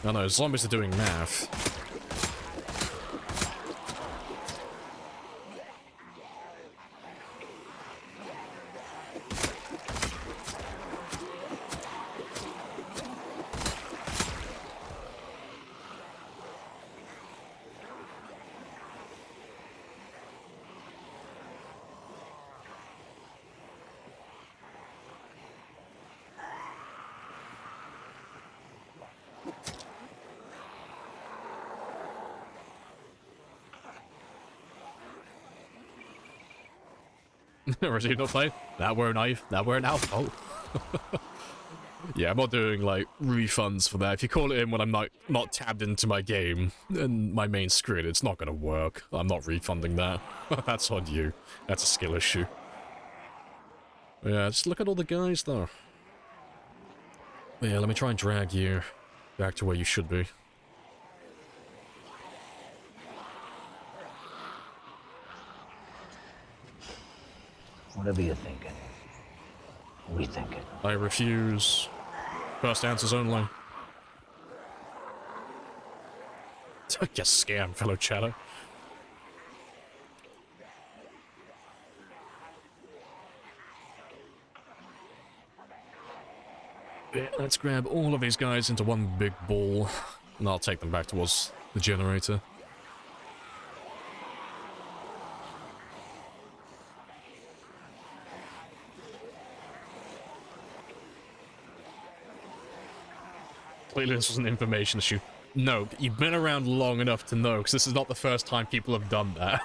Oh no, zombies are doing math. Resume not play? That were a knife, that were an alcohol. Yeah, I'm not doing, like, refunds for that. If you call it in when I'm not tabbed into my game and my main screen, it's not gonna work. I'm not refunding that. That's on you. That's a skill issue. Yeah, just look at all the guys, though. Yeah, let me try and drag you back to where you should be. Whatever you're thinking, rethink it. I refuse. First answers only. Get scammed, fellow chatter. Yeah, let's grab all of these guys into one big ball, and I'll take them back towards the generator. Clearly this was an information issue. No, you've been around long enough to know, because this is not the first time people have done that.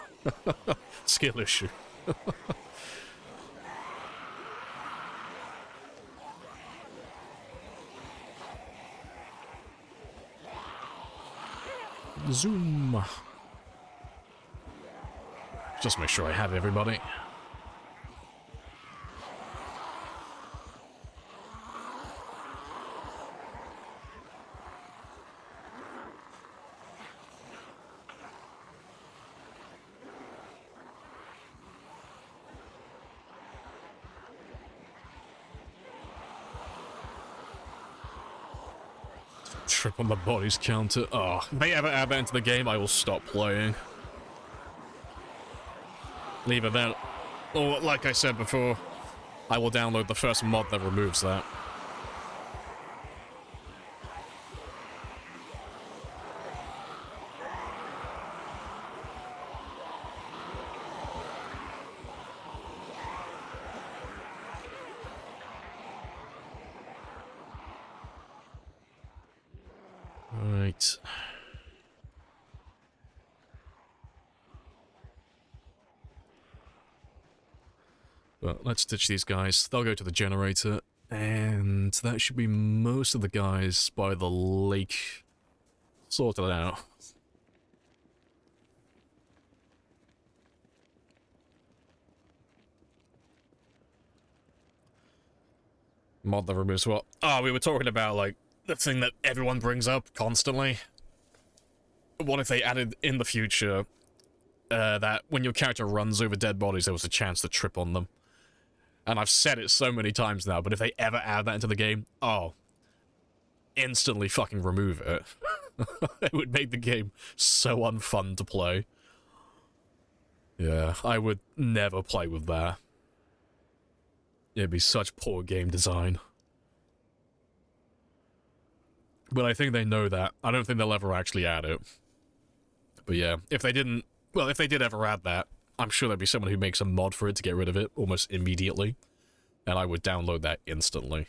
Skill issue. Zoom. Just make sure I have everybody. Trip on the bodies counter. Oh, if they ever add that into the game, I will stop playing. Leave it then. Or, like I said before, I will download the first mod that removes that. Right. But let's ditch these guys. They'll go to the generator. And that should be most of the guys by the lake sorted out. Mod that removes what? Oh, we were talking about, like, the thing that everyone brings up constantly. What if they added in the future that when your character runs over dead bodies, there was a chance to trip on them? And I've said it so many times now, but if they ever add that into the game, oh, instantly fucking remove it. It would make the game so unfun to play. Yeah, I would never play with that. It'd be such poor game design. But I think they know that. I don't think they'll ever actually add it. But yeah, if they didn't... Well, if they did ever add that, I'm sure there'd be someone who makes a mod for it to get rid of it almost immediately. And I would download that instantly.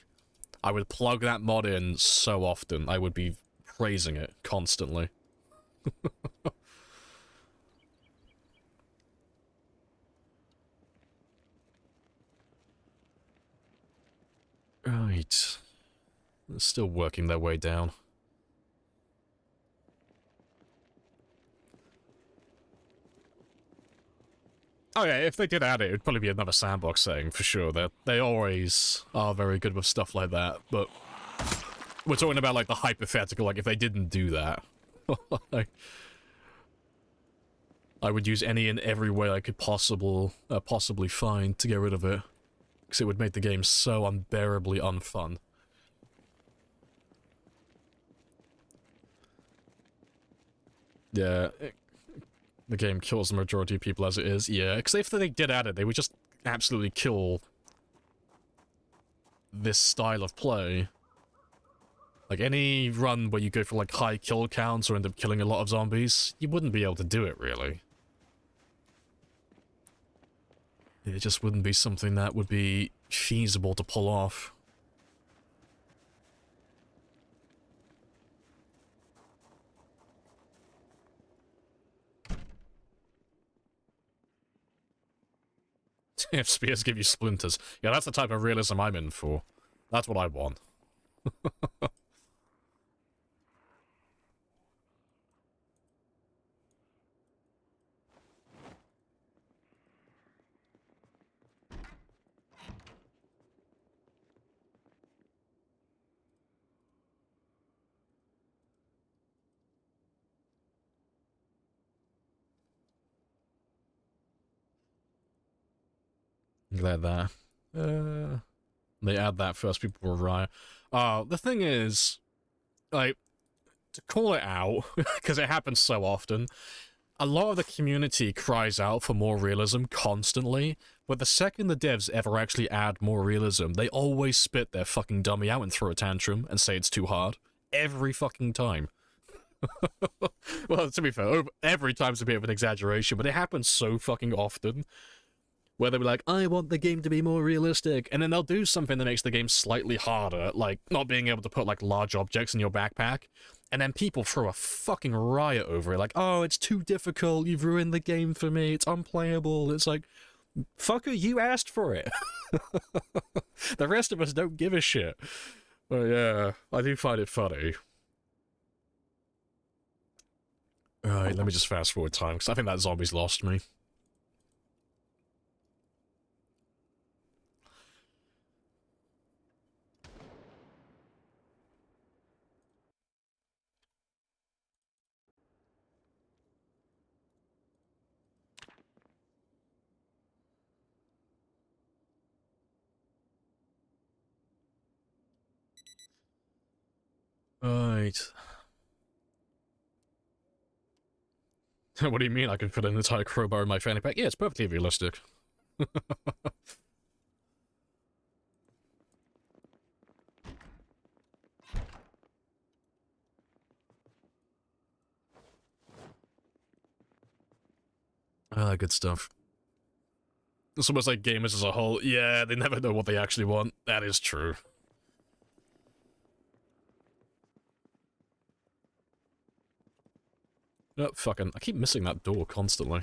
I would plug that mod in so often. I would be praising it constantly. Right. They're still working their way down. Oh yeah, if they did add it, it'd probably be another sandbox setting for sure. They always are very good with stuff like that, but we're talking about like the hypothetical, like if they didn't do that. I would use any and every way I could possibly find to get rid of it. Because it would make the game so unbearably unfun. Yeah, the game kills the majority of people as it is. Yeah, because if they did add it, they would just absolutely kill this style of play. Like, any run where you go for, like, high kill counts or end up killing a lot of zombies, you wouldn't be able to do it, really. It just wouldn't be something that would be feasible to pull off. If spears give you splinters. Yeah, that's the type of realism I'm in for. That's what I want. Glad that. They add that first, people will riot. The thing is, like, to call it out, because it happens so often, a lot of the community cries out for more realism constantly, but the second the devs ever actually add more realism, they always spit their fucking dummy out and throw a tantrum and say it's too hard. Every fucking time. Well, to be fair, every time's a bit of an exaggeration, but it happens so fucking often. Where they'll be like, I want the game to be more realistic, and then they'll do something that makes the game slightly harder, like not being able to put, like, large objects in your backpack, and then people throw a fucking riot over it, like, oh, it's too difficult, you've ruined the game for me, it's unplayable. It's like, fucker, you asked for it. The rest of us don't give a shit. But yeah, I do find it funny. Alright, let me just fast forward time, because I think that zombie's lost me. Right. What do you mean I can fit an entire crowbar in my fanny pack? Yeah, it's perfectly realistic. Ah, good stuff. It's almost like gamers as a whole. Yeah, they never know what they actually want. That is true. Oh, fucking... I keep missing that door constantly.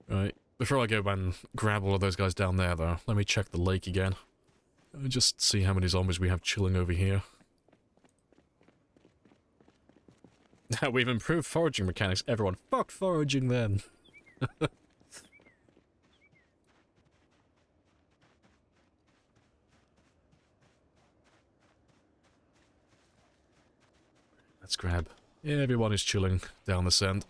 Right. Before I go and grab all of those guys down there, though, let me check the lake again. Just see how many zombies we have chilling over here. We've improved foraging mechanics. Everyone, fuck foraging then. Let's grab. Yeah, everyone is chilling down this end.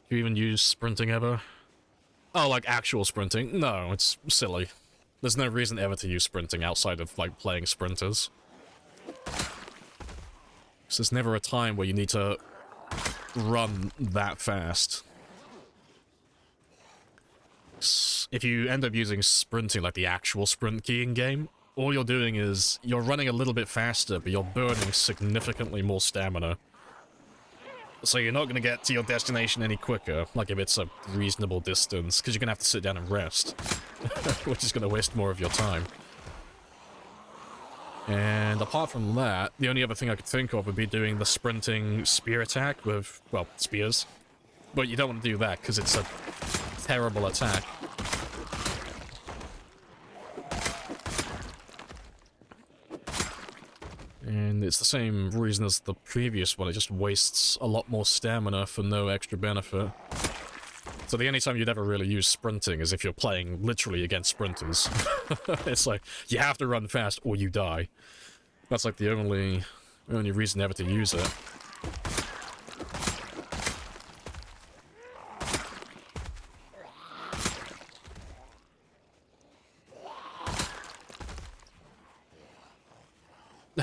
Do you even use sprinting ever? Oh, like actual sprinting? No, it's silly. There's no reason ever to use sprinting outside of, like, playing sprinters. So there's never a time where you need to run that fast. If you end up using sprinting, like the actual sprint key in game, all you're doing is you're running a little bit faster, but you're burning significantly more stamina. So you're not going to get to your destination any quicker, like if it's a reasonable distance, because you're going to have to sit down and rest, which is going to waste more of your time. And apart from that, the only other thing I could think of would be doing the sprinting spear attack with, well, spears. But you don't want to do that, because it's a terrible attack. And it's the same reason as the previous one, it just wastes a lot more stamina for no extra benefit. So the only time you'd ever really use sprinting is if you're playing literally against sprinters. It's like, you have to run fast or you die. That's like the only reason ever to use it.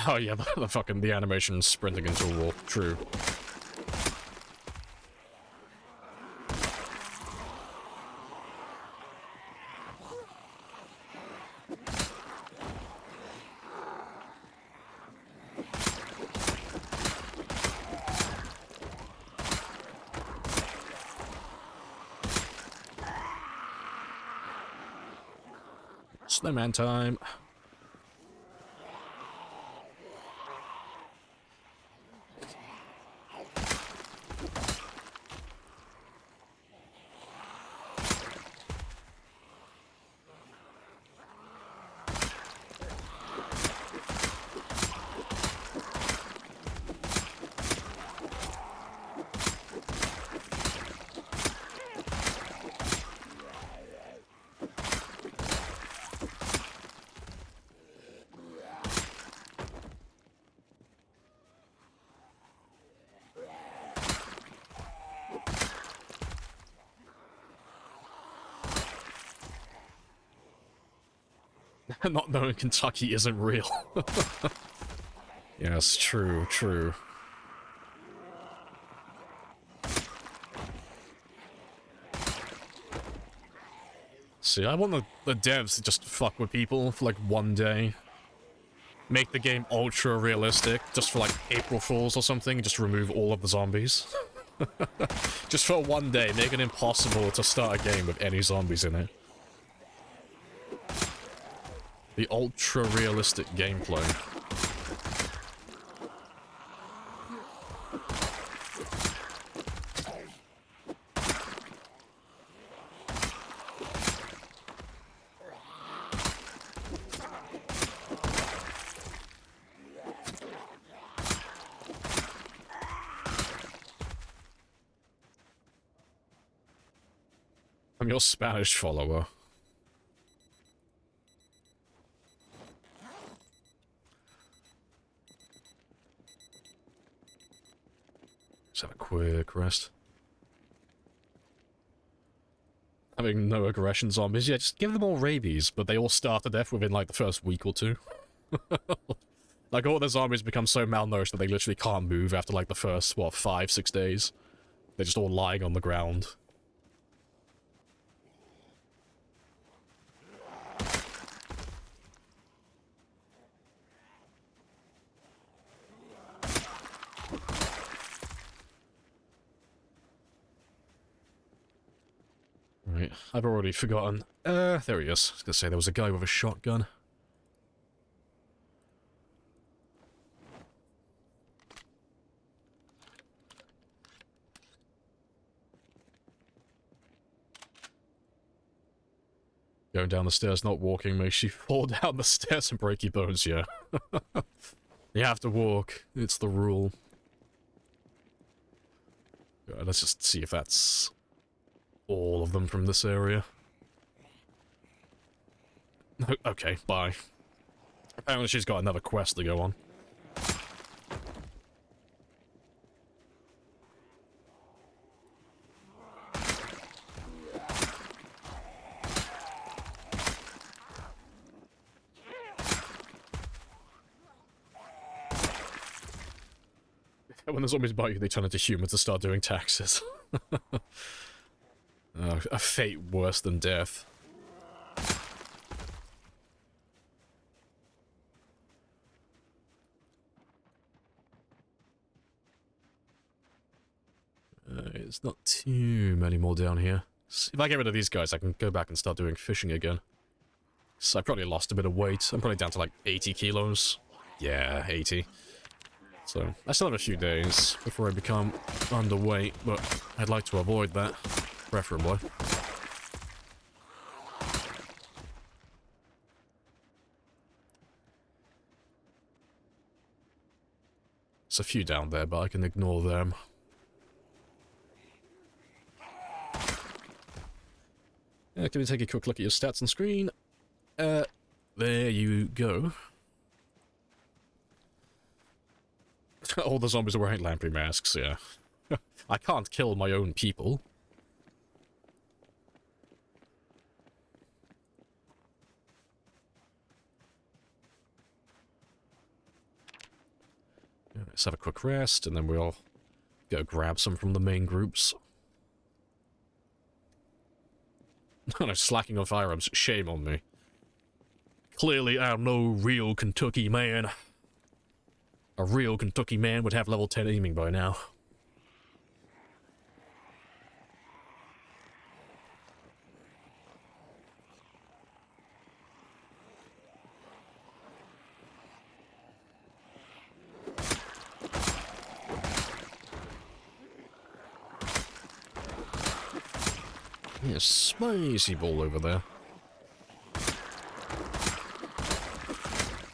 Oh yeah, the animation sprinting into a wall. True. Snowman time. Not knowing Kentucky isn't real. Yes, true, true. See, I want the devs to just fuck with people for like one day. Make the game ultra realistic, just for like April Fools or something, just remove all of the zombies. Just for one day, make it impossible to start a game with any zombies in it. The ultra-realistic gameplay. I'm your Spanish follower. Let's have a quick rest. Having no aggression zombies, yeah, just give them all rabies, but they all starve to death within like the first week or two. Like all the zombies become so malnourished that they literally can't move after like the first, what, 5-6 days? They're just all lying on the ground. Right, I've already forgotten. There he is. I was gonna say there was a guy with a shotgun. Going down the stairs, not walking, makes you fall down the stairs and break your bones, yeah. You have to walk. It's the rule. Let's just see if that's all of them from this area. Okay, bye. Apparently she's got another quest to go on. When the zombies bite you, they turn into humans to start doing taxes. A fate worse than death. It's not too many more down here. If I get rid of these guys, I can go back and start doing fishing again. So I probably lost a bit of weight. I'm probably down to like 80 kilos. Yeah, 80. So I still have a few days before I become underweight, but I'd like to avoid that, preferably. There's a few down there, but I can ignore them. Can we take a quick look at your stats on screen? There you go. All the zombies are wearing Lamprey masks, yeah. I can't kill my own people. Let's have a quick rest, and then we'll go grab some from the main groups. No, slacking on firearms. Shame on me. Clearly, I'm no real Kentucky man. A real Kentucky man would have level 10 aiming by now. Yeah, spicy ball over there.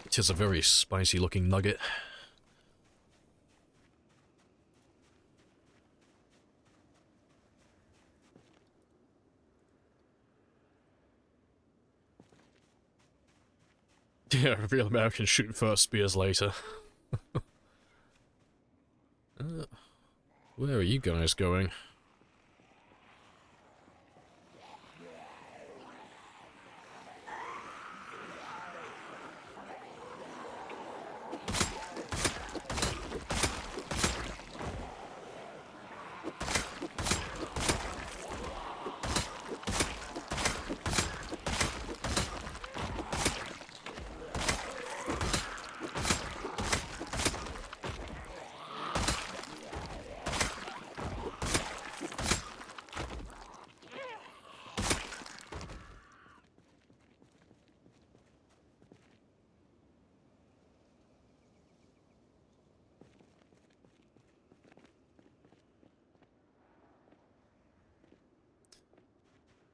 It is a very spicy looking nugget. Yeah, real Americans shoot first, spears later. Where are you guys going?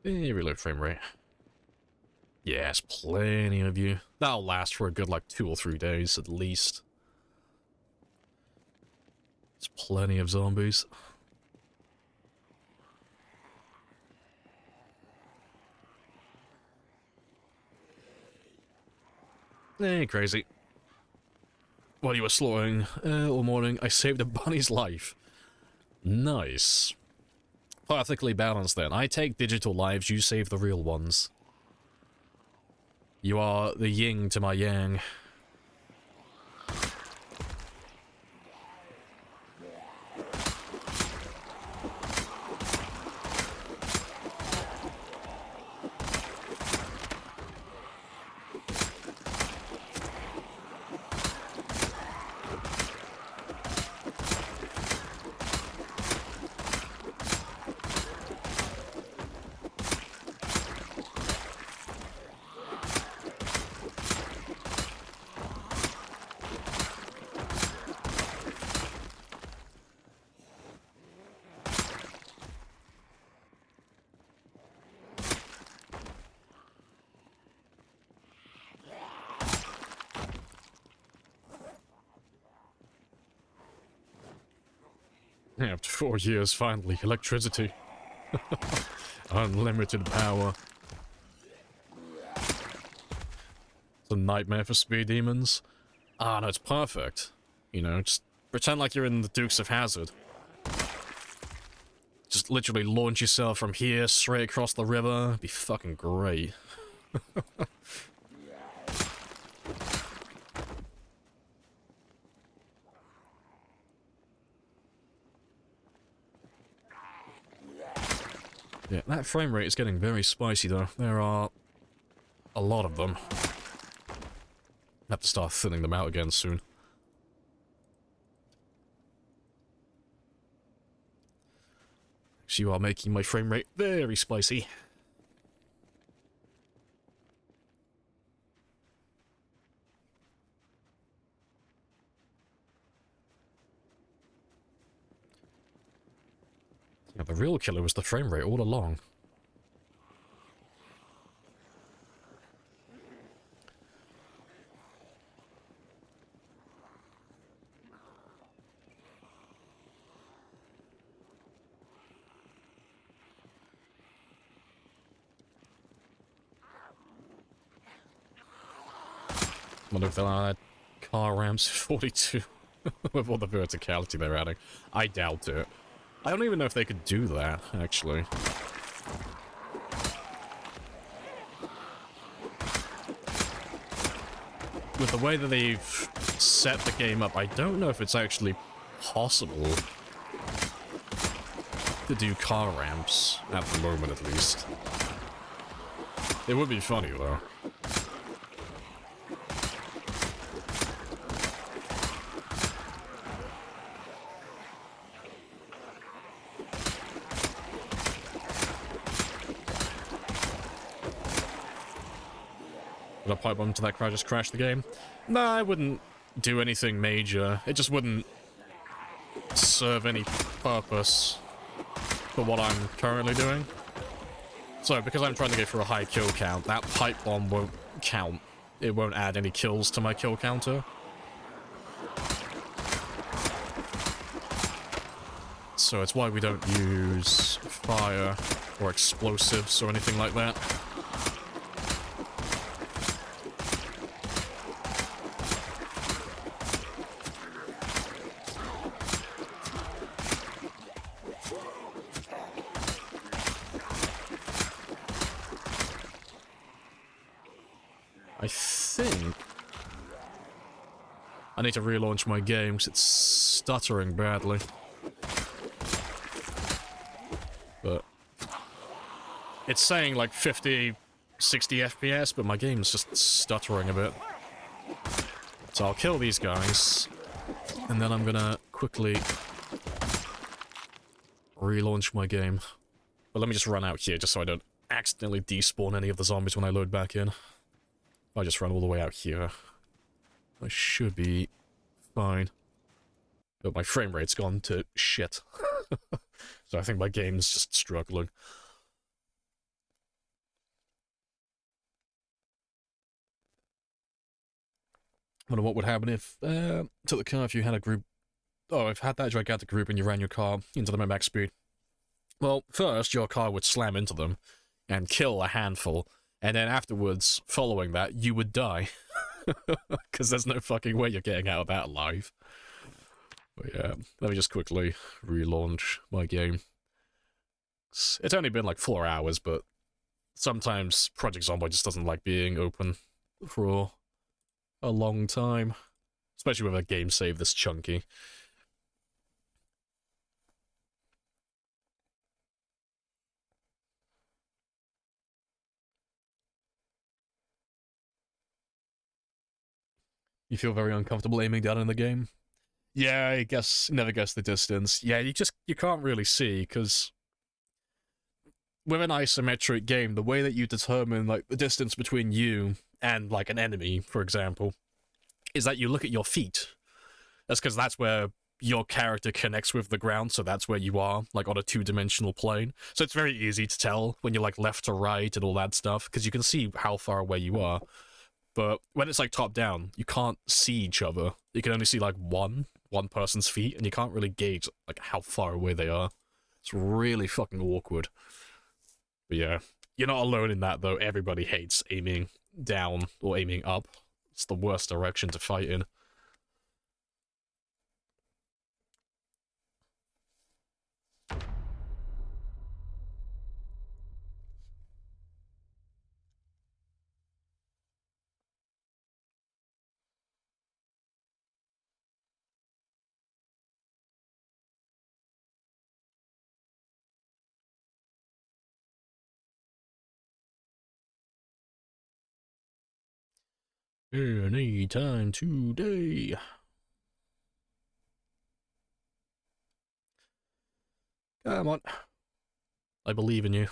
Reload frame rate. Yes, plenty of you. That'll last for a good, like, 2 or 3 days at least. There's plenty of zombies. Crazy. While you were slaughtering all morning, I saved a bunny's life. Nice. Perfectly balanced then. I take digital lives, you save the real ones. You are the yin to my yang. After 4 years, finally, electricity. Unlimited power. It's a nightmare for speed demons. Ah, no, it's perfect. You know, just pretend like you're in the Dukes of Hazzard. Just literally launch yourself from here straight across the river. It'd be fucking great. Yeah, that frame rate is getting very spicy though. There are a lot of them. I have to start thinning them out again soon. You are making my frame rate very spicy. Yeah, the real killer was the frame rate all along. Wonder if they'll add car ramps 42 with all the verticality they're adding. I doubt it. I don't even know if they could do that, actually. With the way that they've set the game up, I don't know if it's actually possible to do car ramps, at the moment at least. It would be funny, though. Would I pipe bomb to that crowd just crash the game? Nah, I wouldn't do anything major. It just wouldn't serve any purpose for what I'm currently doing. So, because I'm trying to go for a high kill count, that pipe bomb won't count. It won't add any kills to my kill counter. So it's why we don't use fire or explosives or anything like that. I think I need to relaunch my game because it's stuttering badly. But it's saying like 50, 60 FPS, but my game's just stuttering a bit. So I'll kill these guys, and then I'm gonna quickly relaunch my game. But let me just run out here just so I don't accidentally despawn any of the zombies when I load back in. I just run all the way out here. I should be fine. But my frame rate's gone to shit. So I think my game's just struggling. I wonder what would happen if, to the car if you had a group... Oh, if you had that gigantic group and you ran your car into them at max speed. Well, first, your car would slam into them and kill a handful. And then afterwards, following that, you would die. Because there's no fucking way you're getting out of that alive. But yeah, let me just quickly relaunch my game. It's only been like 4 hours, but sometimes Project Zomboid just doesn't like being open for a long time. Especially with a game save this chunky. You feel very uncomfortable aiming down in the game? Yeah, I guess, never guess the distance. Yeah, you can't really see, because with an isometric game, the way that you determine, like, the distance between you and, like, an enemy, for example, is that you look at your feet. That's because that's where your character connects with the ground, so that's where you are, like, on a two-dimensional plane. So it's very easy to tell when you're, like, left to right and all that stuff, because you can see how far away you are. But when it's, like, top-down, you can't see each other. You can only see, like, one one person's feet, and you can't really gauge like how far away they are. It's really fucking awkward. But yeah, you're not alone in that though. Everybody hates aiming down or aiming up. It's the worst direction to fight in. Any time today. Come on. I believe in you.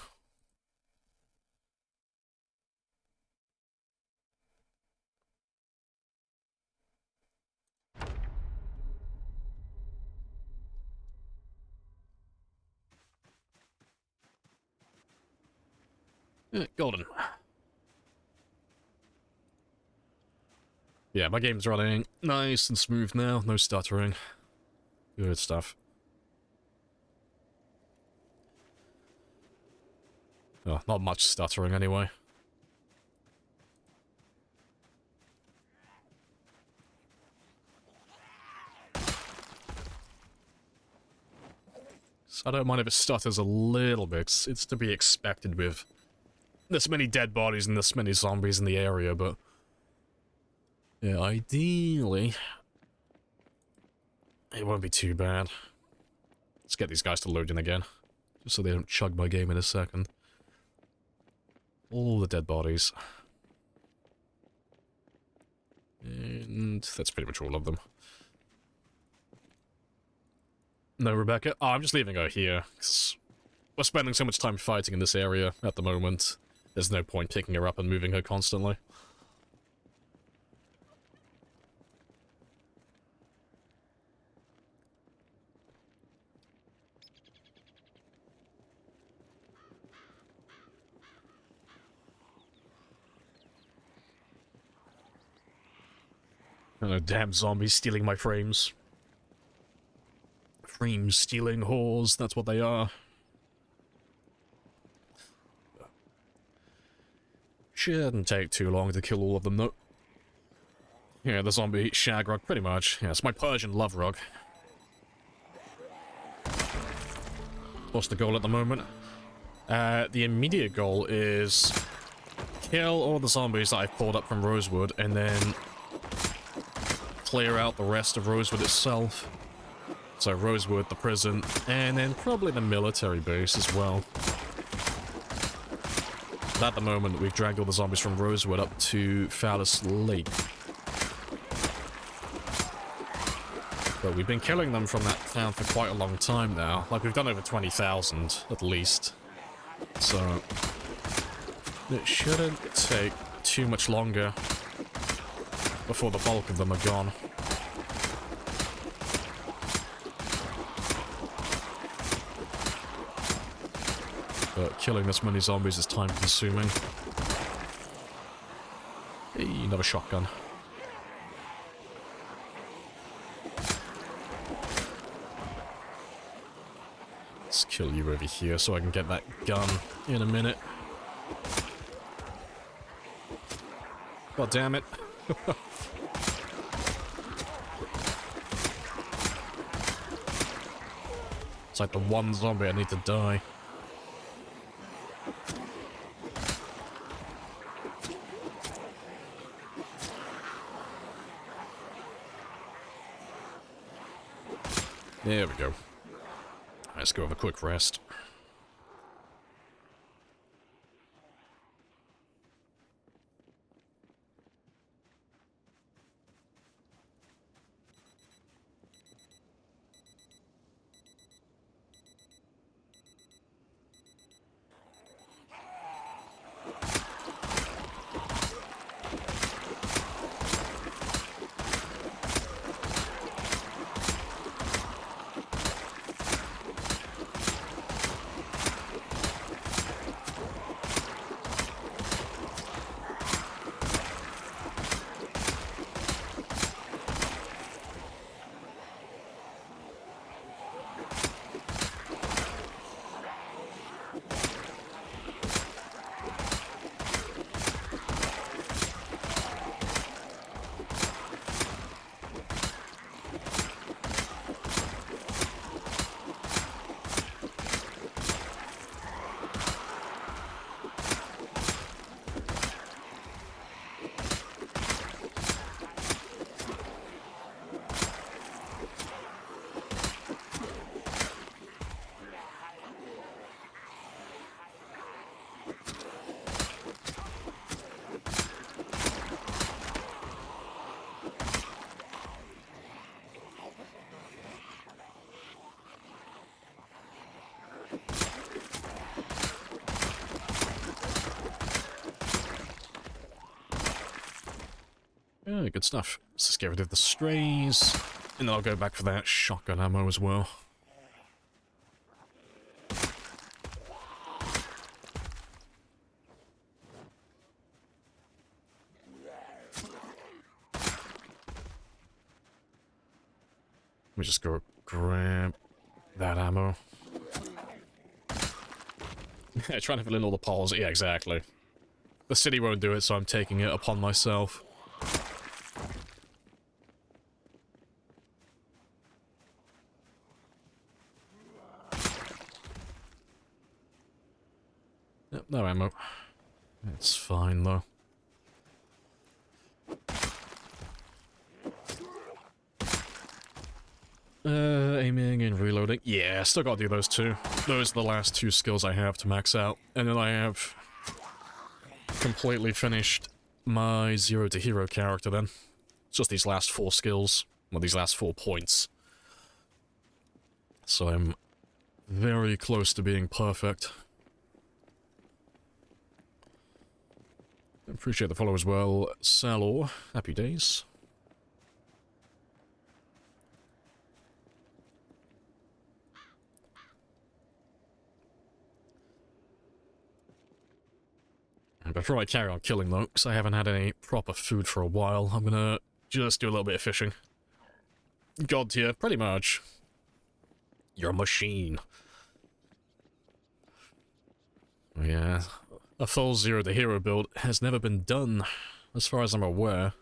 Golden. Yeah, my game's running nice and smooth now. No stuttering. Good stuff. Oh, not much stuttering anyway. So I don't mind if it stutters a little bit. It's to be expected with this many dead bodies and this many zombies in the area, but yeah, ideally it won't be too bad. Let's get these guys to load in again, just so they don't chug my game in a second. All the dead bodies. And that's pretty much all of them. No, Rebecca? Oh, I'm just leaving her here, 'cause we're spending so much time fighting in this area at the moment. There's no point picking her up and moving her constantly. Oh, damn zombies stealing my frames. Frame-stealing whores, that's what they are. Shouldn't take too long to kill all of them, though. Yeah, the zombie shagrug, pretty much. Yeah, it's my Persian love rug. What's the goal at the moment? The immediate goal is kill all the zombies that I've pulled up from Rosewood, and then clear out the rest of Rosewood itself. So Rosewood, the prison, and then probably the military base as well. At the moment, we've dragged all the zombies from Rosewood up to Phallus Lake. But we've been killing them from that town for quite a long time now. Like, we've done over 20,000, at least. So it shouldn't take too much longer before the bulk of them are gone. But killing this many zombies is time-consuming. Hey, another shotgun. Let's kill you over here so I can get that gun in a minute. God damn it. It's like the one zombie I need to die. There we go. Let's go have a quick rest. Yeah, good stuff. Let's just get rid of the strays, and then I'll go back for that shotgun ammo as well. Let me just go grab that ammo. Yeah, trying to fill in all the poles. Yeah, exactly. The city won't do it, so I'm taking it upon myself. Yep, no ammo. It's fine, though. Aiming and reloading. Yeah, still gotta do those two. Those are the last two skills I have to max out. And then I have completely finished my 0 to hero character then. It's just these last 4 skills. Well, these last 4 points. So I'm very close to being perfect. Appreciate the follow as well. Salor, happy days. Before I carry on killing though, because I haven't had any proper food for a while, I'm gonna just do a little bit of fishing. God tier, pretty much. You're a machine. Yeah, a full 0 to hero build has never been done, as far as I'm aware.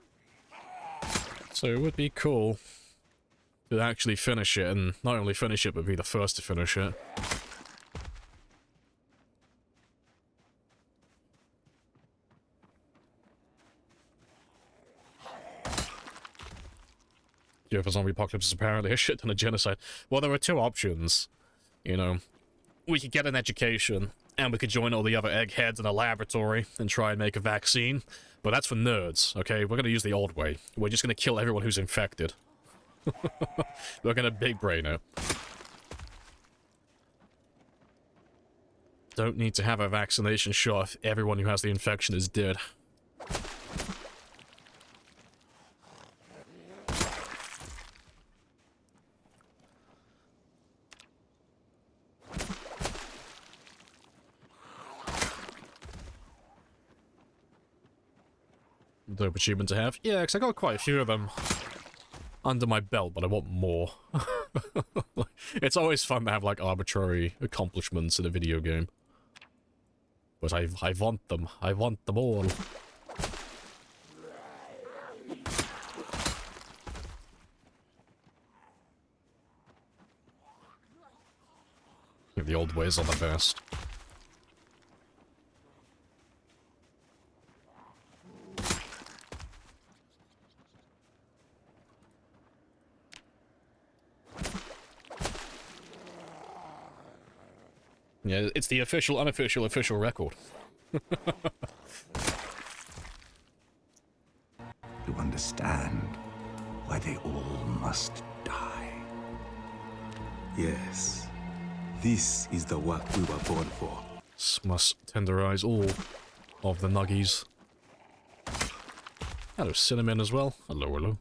So it would be cool to actually finish it, and not only finish it, but be the first to finish it. Yeah, for zombie apocalypse is apparently a shit ton of genocide. Well, there were 2 options. You know, we could get an education, and we could join all the other eggheads in a laboratory and try and make a vaccine. But that's for nerds, okay? We're gonna use the old way. We're just gonna kill everyone who's infected. We're gonna big brain it. Don't need to have a vaccination shot if everyone who has the infection is dead. Dope achievement to have. Yeah, because I got quite a few of them under my belt, but I want more. It's always fun to have, like, arbitrary accomplishments in a video game. But I want them. I want them all. The old ways are the best. Yeah, it's the official, unofficial, official record. To understand why they all must die. Yes. This is the work we were born for. Must tenderize all of the nuggies. Hello, Cinnamon as well. Hello, hello.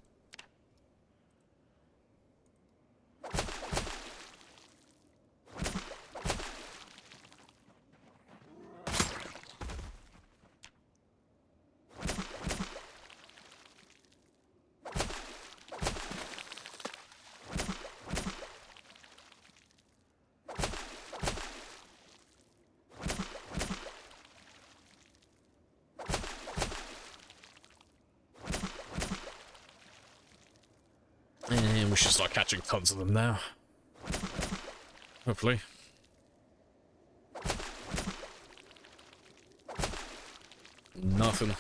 And we should start catching tons of them now. Hopefully. Nothing.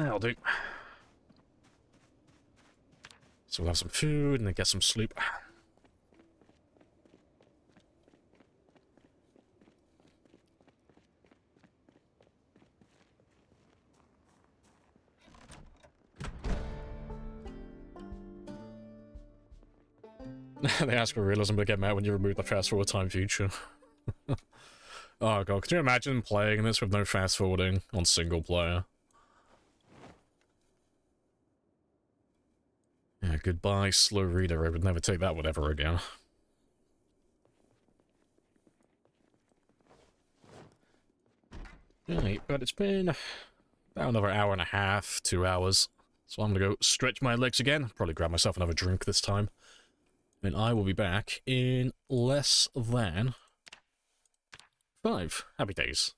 That'll do. So we'll have some food and then get some sleep. They ask for realism to get mad when you remove the fast forward time feature. Oh god, could you imagine playing this with no fast forwarding on single player? Yeah, goodbye, slow reader. I would never take that one ever again. Right, but it's been about another hour and a half, 2 hours. So I'm gonna go stretch my legs again, probably grab myself another drink this time. And I will be back in less than 5 happy days.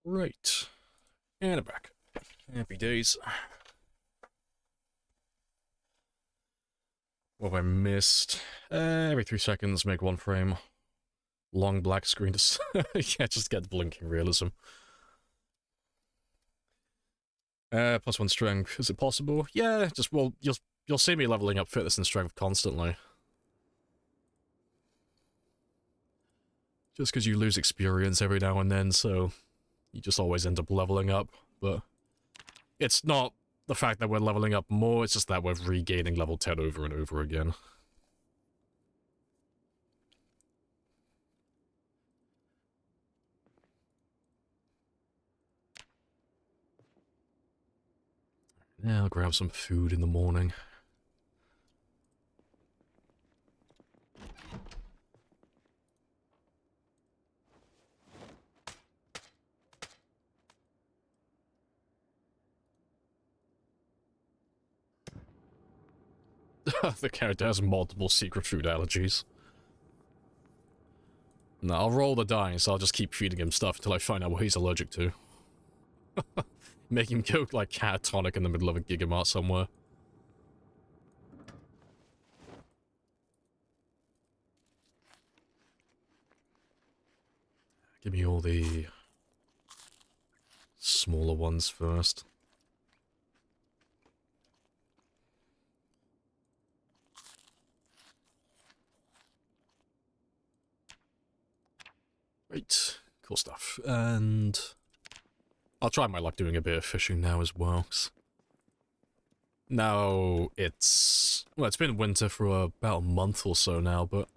Right. And I'm back. Happy days. What have I missed? Every 3 seconds, make 1 frame. Long black screen to... yeah, just get blinking realism. +1 strength. Is it possible? Yeah, just, well, you'll see me leveling up fitness and strength constantly. Just because you lose experience every now and then, so you just always end up leveling up. But it's not the fact that we're leveling up more, it's just that we're regaining level 10 over and over again. Now I'll grab some food in the morning. The character has multiple secret food allergies. No, I'll roll the dice, I'll just keep feeding him stuff until I find out what he's allergic to. Make him go, like, catatonic in the middle of a Gigamart somewhere. Give me all the smaller ones first. Right, cool stuff. And I'll try my luck doing a bit of fishing now as well. Now it's... well, it's been winter for about a month or so now, but...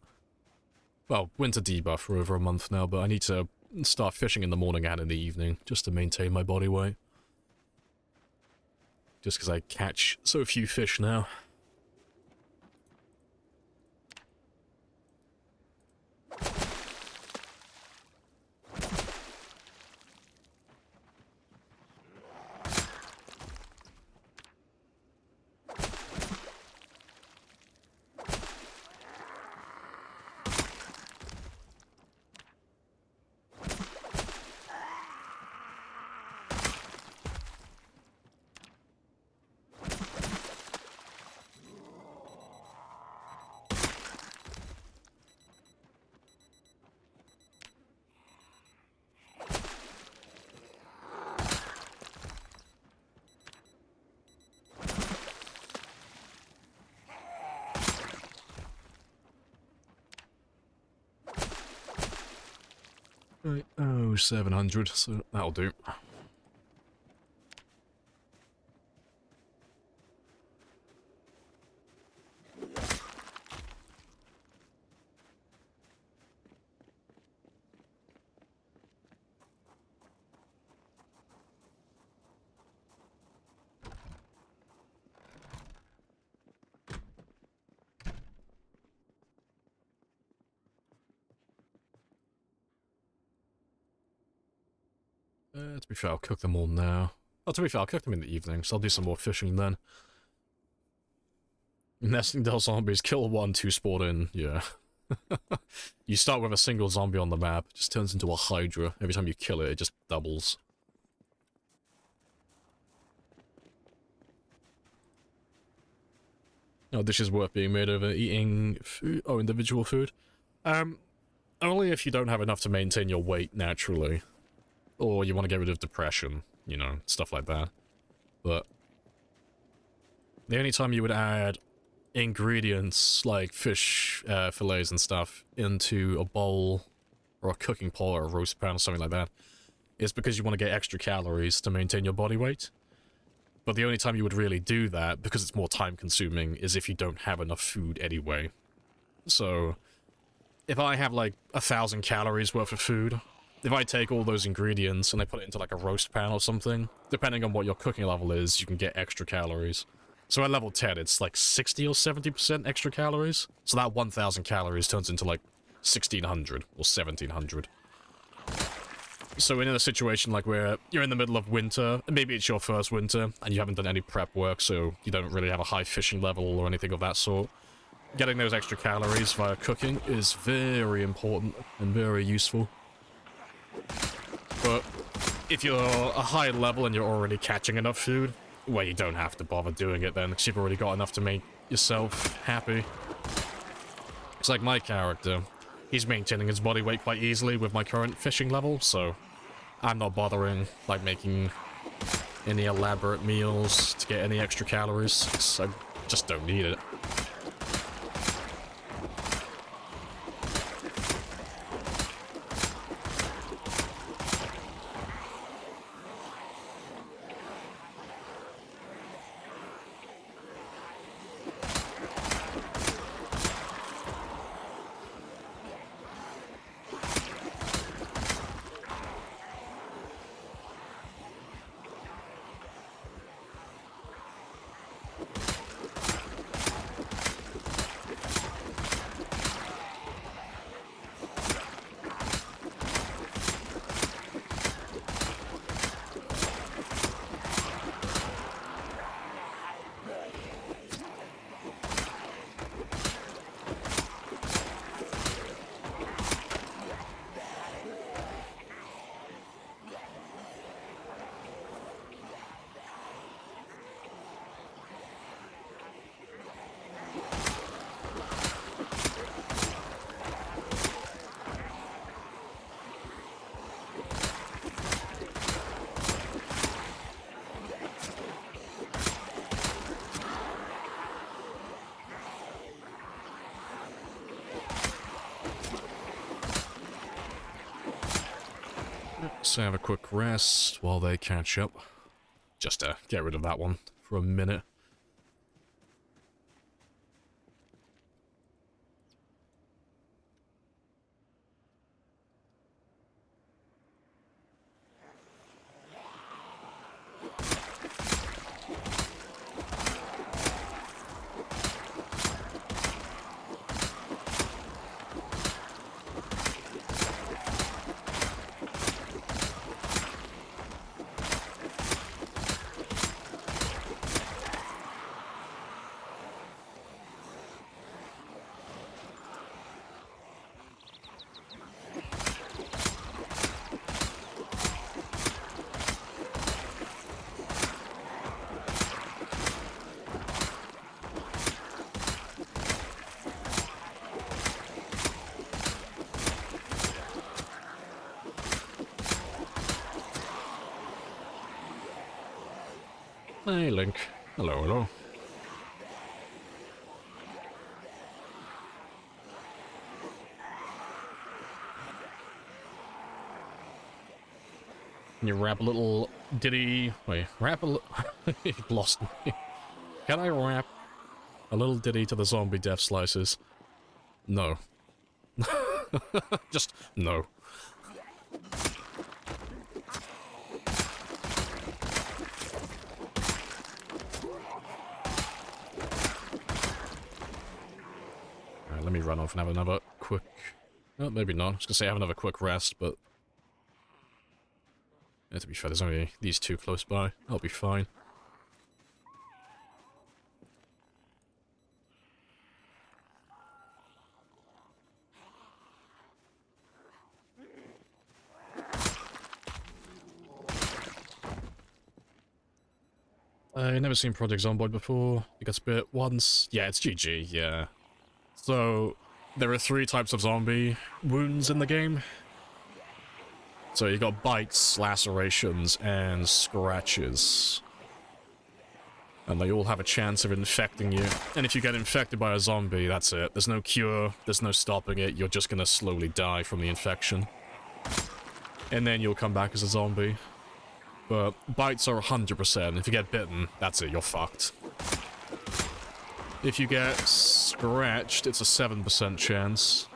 well, winter debuff for over a month now, but I need to start fishing in the morning and in the evening, just to maintain my body weight. Just because I catch so few fish now. Right, oh, 700, so that'll do. To be fair, I'll cook them all now. Oh, to be fair, I'll cook them in the evening, so I'll do some more fishing then. Nesting Del zombies, kill 1, 2 spawn in, yeah. You start with a single zombie on the map, it just turns into a hydra. Every time you kill it, it just doubles. No dishes worth being made over eating food, oh, individual food? Only if you don't have enough to maintain your weight naturally. Or you want to get rid of depression, you know, stuff like that. But the only time you would add ingredients like fish fillets and stuff into a bowl or a cooking pot or a roast pan or something like that is because you want to get extra calories to maintain your body weight. But the only time you would really do that, because it's more time consuming, is if you don't have enough food anyway. So if I have like 1,000 calories worth of food, if I take all those ingredients and I put it into like a roast pan or something, depending on what your cooking level is, you can get extra calories. So at level 10, it's like 60 or 70% extra calories. So that 1,000 calories turns into like 1,600 or 1,700. So in a situation like where you're in the middle of winter, and maybe it's your first winter, and you haven't done any prep work, so you don't really have a high fishing level or anything of that sort, getting those extra calories via cooking is very important and very useful. But if you're a high level and you're already catching enough food, well, you don't have to bother doing it then, because you've already got enough to make yourself happy. It's like my character. He's maintaining his body weight quite easily with my current fishing level, so I'm not bothering, like, making any elaborate meals to get any extra calories, 'cause I just don't need it. Let's have a quick rest while they catch up. Just to get rid of that one for a minute. Hey, Link. Hello, hello. Can you rap a little ditty? Wait, rap a little... He lost me. Can I rap a little ditty to the zombie death slices? No. Just no. Let me run off and have another quick... Oh, maybe not. I was gonna say have another quick rest, but... Yeah, to be fair, there's only these two close by. I'll be fine. I've never seen Project Zomboid before. It gets bit once. Yeah, it's GG, yeah. So, there are 3 types of zombie wounds in the game. So you got bites, lacerations, and scratches. And they all have a chance of infecting you. And if you get infected by a zombie, that's it. There's no cure, there's no stopping it, you're just gonna slowly die from the infection. And then you'll come back as a zombie. But bites are 100%. If you get bitten, that's it, you're fucked. If you get scratched, it's a 7% chance.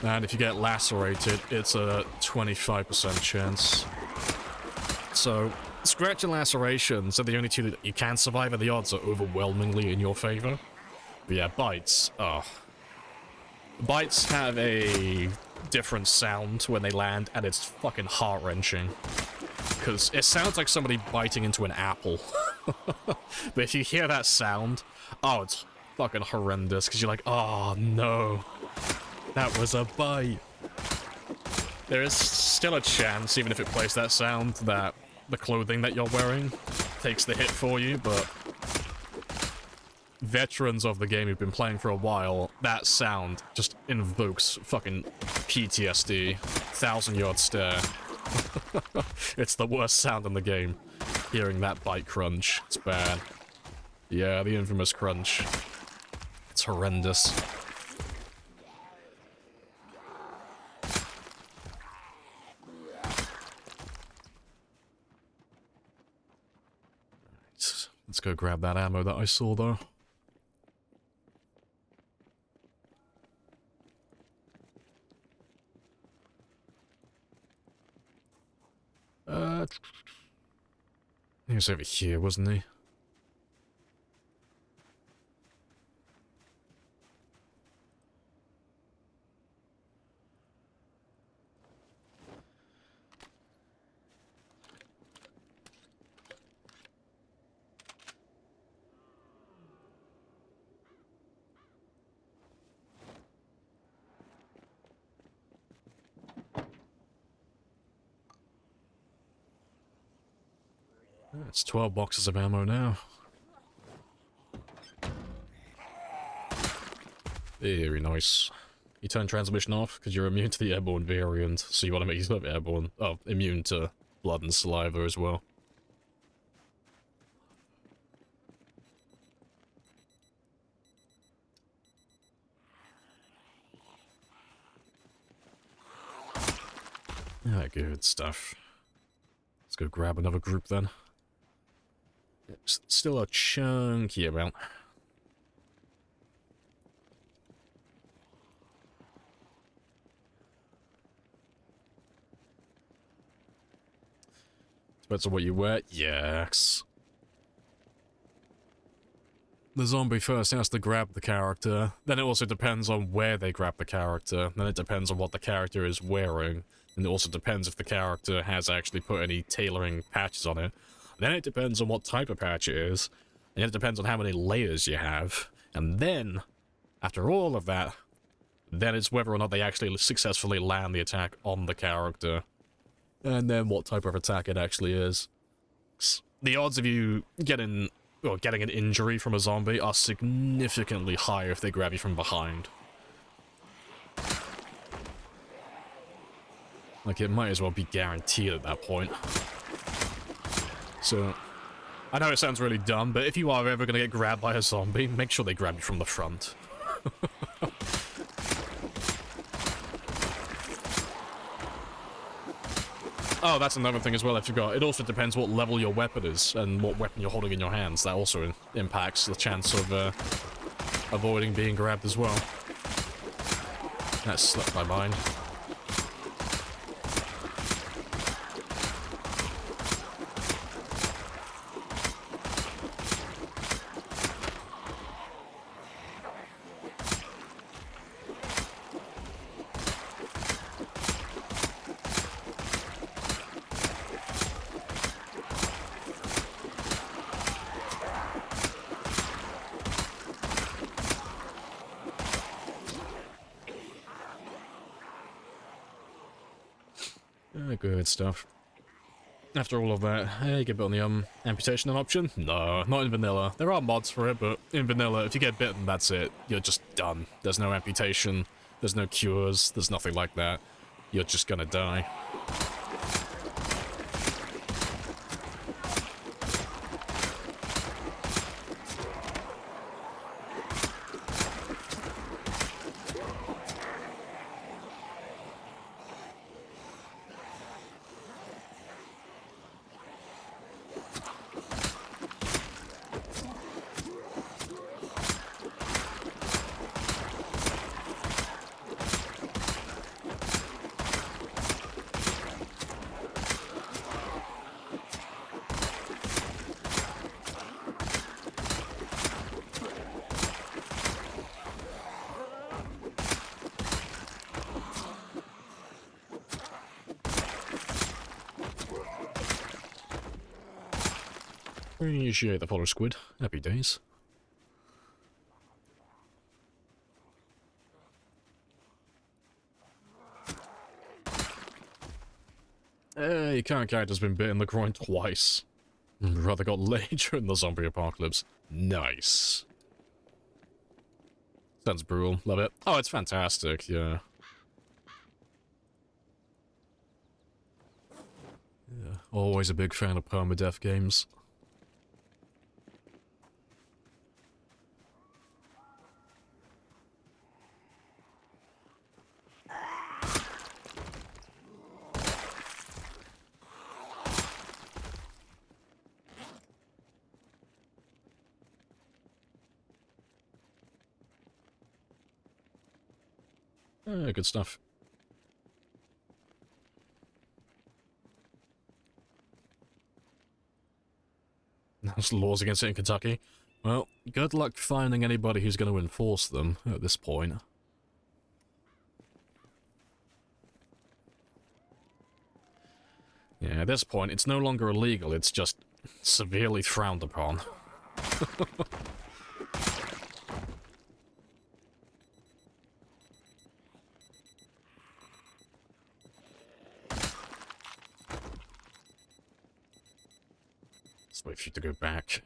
And if you get lacerated, it's a 25% chance. So, scratch and lacerations are the only 2 that you can survive, and the odds are overwhelmingly in your favor. But yeah, bites, oh. Bites have a different sound when they land, and it's fucking heart-wrenching. Because it sounds like somebody biting into an apple. But if you hear that sound, oh, it's fucking horrendous, because you're like, oh no, that was a bite. There is still a chance, even if it plays that sound, that the clothing that you're wearing takes the hit for you, but veterans of the game who've been playing for a while, that sound just invokes fucking PTSD. 1,000-yard stare. It's the worst sound in the game. Hearing that bite crunch. It's bad. Yeah, the infamous crunch. It's horrendous. Let's go grab that ammo that I saw, though. He was over here, wasn't he? It's 12 boxes of ammo now. Very nice. You turn transmission off because you're immune to the airborne variant, so you want to make yourself airborne. Oh, immune to blood and saliva as well. Yeah, good stuff. Let's go grab another group then. It's still a chunky amount. Depends on what you wear. Yes. The zombie first has to grab the character. Then it also depends on where they grab the character. Then it depends on what the character is wearing. And it also depends if the character has actually put any tailoring patches on it. Then it depends on what type of patch it is. And it depends on how many layers you have. And then, after all of that, then it's whether or not they actually successfully land the attack on the character. And then what type of attack it actually is. The odds of you getting an injury from a zombie are significantly higher if they grab you from behind. Like, it might as well be guaranteed at that point. So, I know it sounds really dumb, but if you are ever going to get grabbed by a zombie, make sure they grab you from the front. Oh, that's another thing as well I forgot. It also depends what level your weapon is, and what weapon you're holding in your hands. That also impacts the chance of avoiding being grabbed as well. That slipped my mind. Good stuff. After all of that, you get bit on the amputation option? No, not in vanilla. There are mods for it, but in vanilla, if you get bitten, that's it. You're just done. There's no amputation, there's no cures, there's nothing like that. You're just gonna die. Appreciate the follow, Squid. Happy days. Your current character's been bit in the groin twice. Brother got laid during the zombie apocalypse. Nice. Sounds brutal. Love it. Oh, it's fantastic, yeah. Yeah, always a big fan of permadeath games. Good stuff. There's laws against it in Kentucky. Well, good luck finding anybody who's going to enforce them at this point. Yeah, at this point, it's no longer illegal, it's just severely frowned upon. Let's wait for you to go back.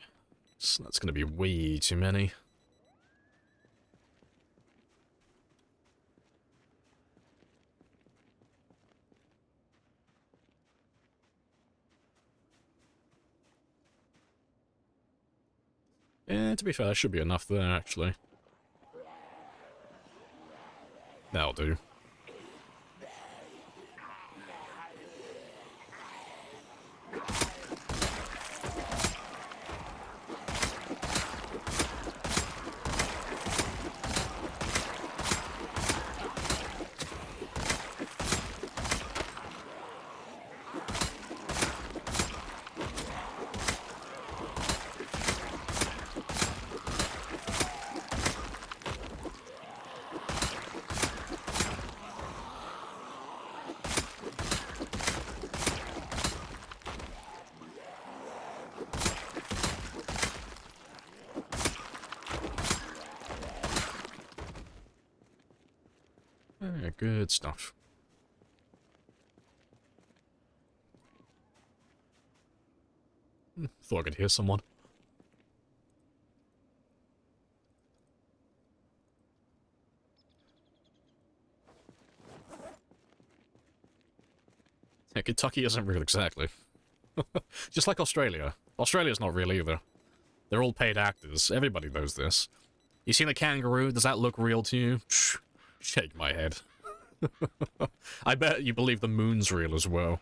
So that's going to be way too many. Yeah, to be fair, that should be enough there, actually. That'll do. Yeah, good stuff. Thought I could hear someone. Yeah, Kentucky isn't real exactly. Just like Australia. Australia's not real either. They're all paid actors. Everybody knows this. You seen the kangaroo? Does that look real to you? Psh, shake my head. I bet you believe the moon's real as well.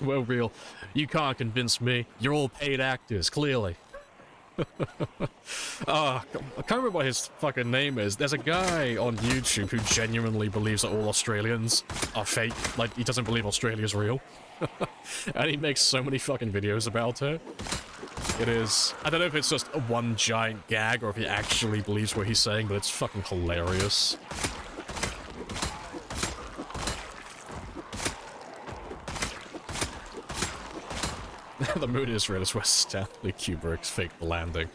Well, real. You can't convince me. You're all paid actors, clearly. I can't remember what his fucking name is. There's a guy on YouTube who genuinely believes that all Australians are fake. Like, he doesn't believe Australia's real. And he makes so many fucking videos about it. It is... I don't know if it's just a one giant gag or if he actually believes what he's saying, but it's fucking hilarious. The moon is real as well. Stanley Kubrick's faked the landing.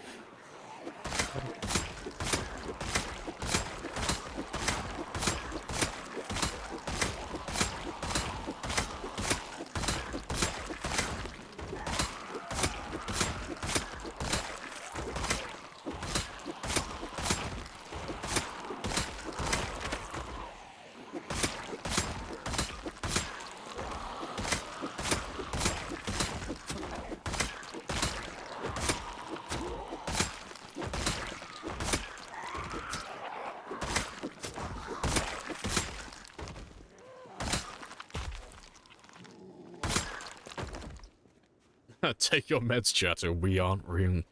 Take your meds, chatter. We aren't real.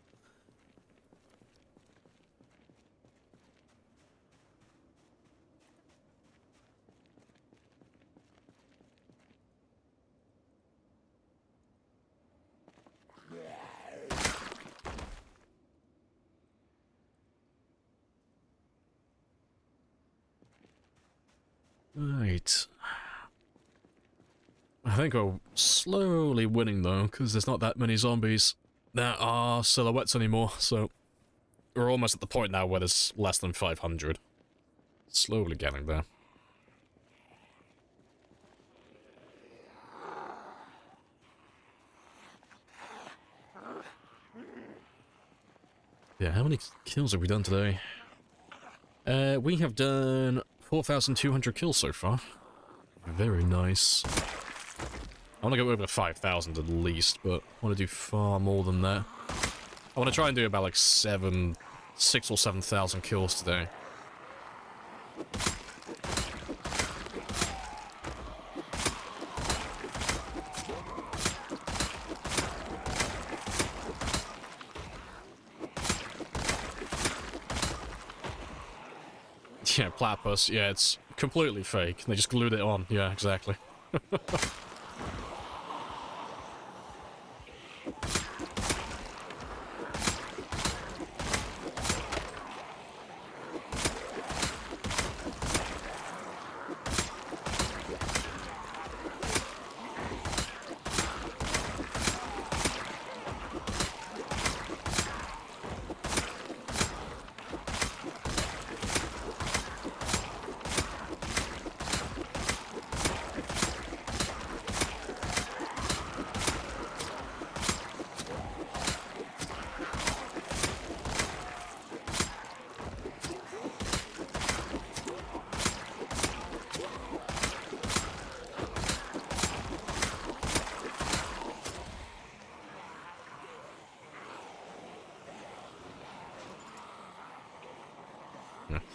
Right. I think we're slowly winning, though, because there's not that many zombies that are silhouettes anymore, so we're almost at the point now where there's less than 500. Slowly getting there. Yeah, how many kills have we done today? We have done 4,200 kills so far. Very nice. I want to go over 5,000 at least, but I want to do far more than that. I want to try and do about like 6 or 7,000 kills today. Yeah, platypus. Yeah, it's completely fake. They just glued it on. Yeah, exactly.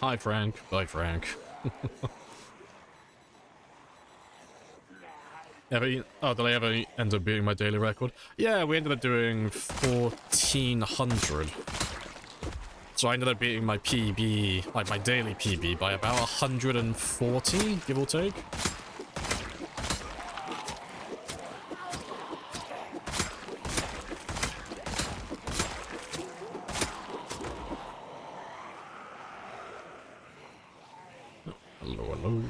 Hi, Frank. Bye, Frank. Did I ever end up beating my daily record? Yeah, we ended up doing 1,400. So I ended up beating my PB, like my daily PB, by about 140, give or take. Hello.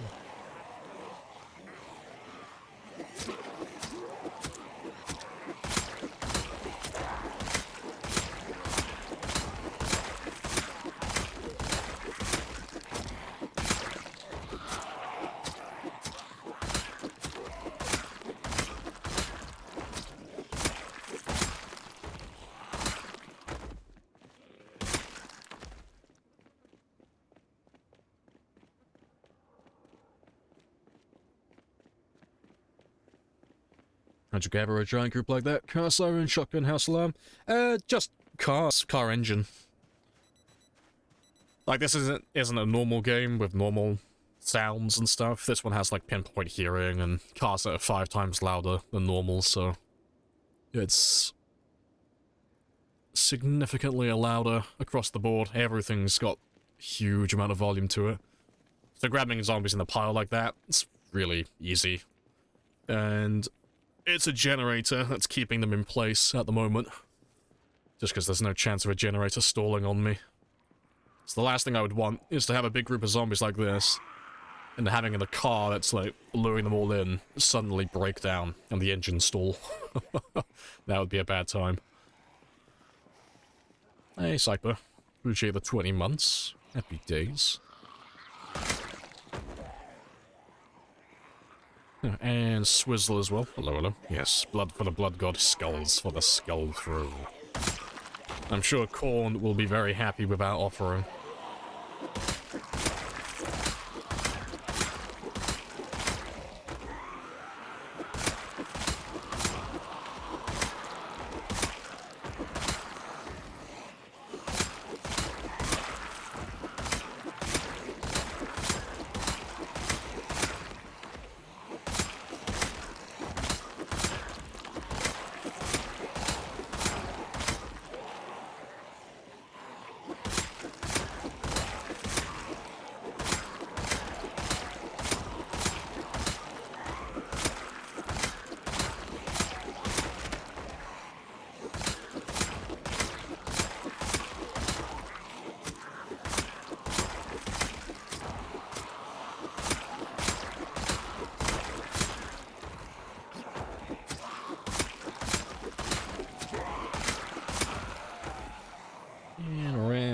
How'd you gather a giant group like that? Car siren, shotgun, house alarm? Just cars, car engine. Like, this isn't a normal game with normal sounds and stuff. This one has, like, pinpoint hearing and cars that are 5 times louder than normal, so it's significantly louder across the board. Everything's got a huge amount of volume to it. So grabbing zombies in the pile like that, it's really easy. And it's a generator that's keeping them in place at the moment. Just because there's no chance of a generator stalling on me. So the last thing I would want is to have a big group of zombies like this, and having the car that's, like, luring them all in suddenly break down and the engine stall. That would be a bad time. Hey, Cyper. Appreciate the 20 months. Happy days. And Swizzle as well. Hello, hello. Yes, blood for the blood god, skulls for the skull throw. I'm sure Korn will be very happy with our offering.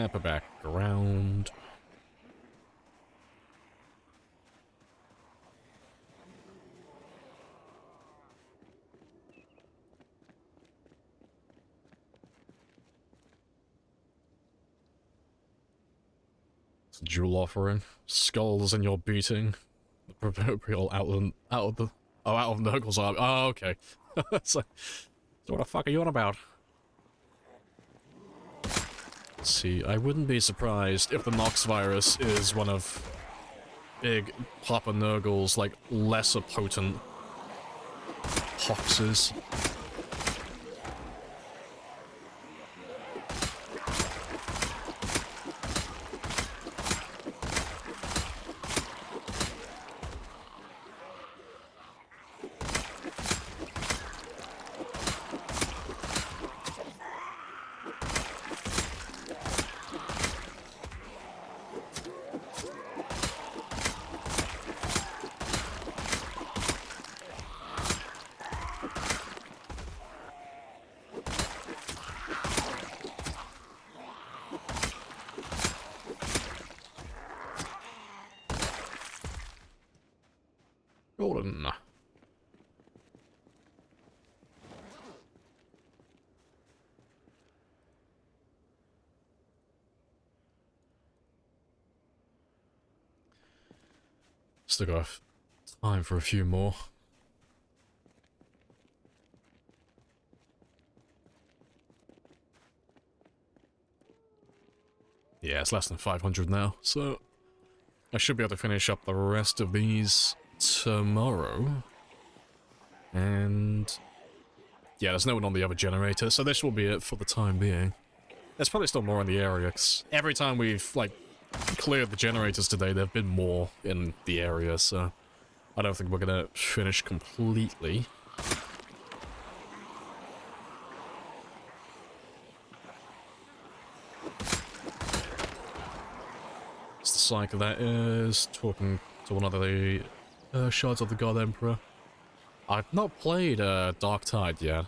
there, put back around. It's a jewel offering. Skulls in your beating. The proverbial out of Nurgle's arm. Oh, okay. So what the fuck are you on about? Let's see, I wouldn't be surprised if the Nox virus is one of Big Papa Nurgle's, like, lesser potent hoxes. Golden. Still got time for a few more. Yeah, it's less than 500 now, so I should be able to finish up the rest of these tomorrow. And yeah, there's no one on the other generator, so this will be it for the time being. There's probably still more in the area, because every time we've, like, cleared the generators today, there have been more in the area, so I don't think we're gonna finish completely. It's the cycle that is talking to one of the shards of the God Emperor. I've not played Darktide yet.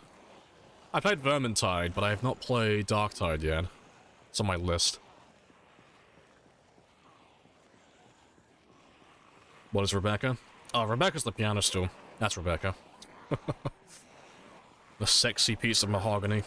I played Vermintide, but I have not played Darktide yet. It's on my list. What is Rebecca? Oh, Rebecca's the piano stool. That's Rebecca. The sexy piece of mahogany.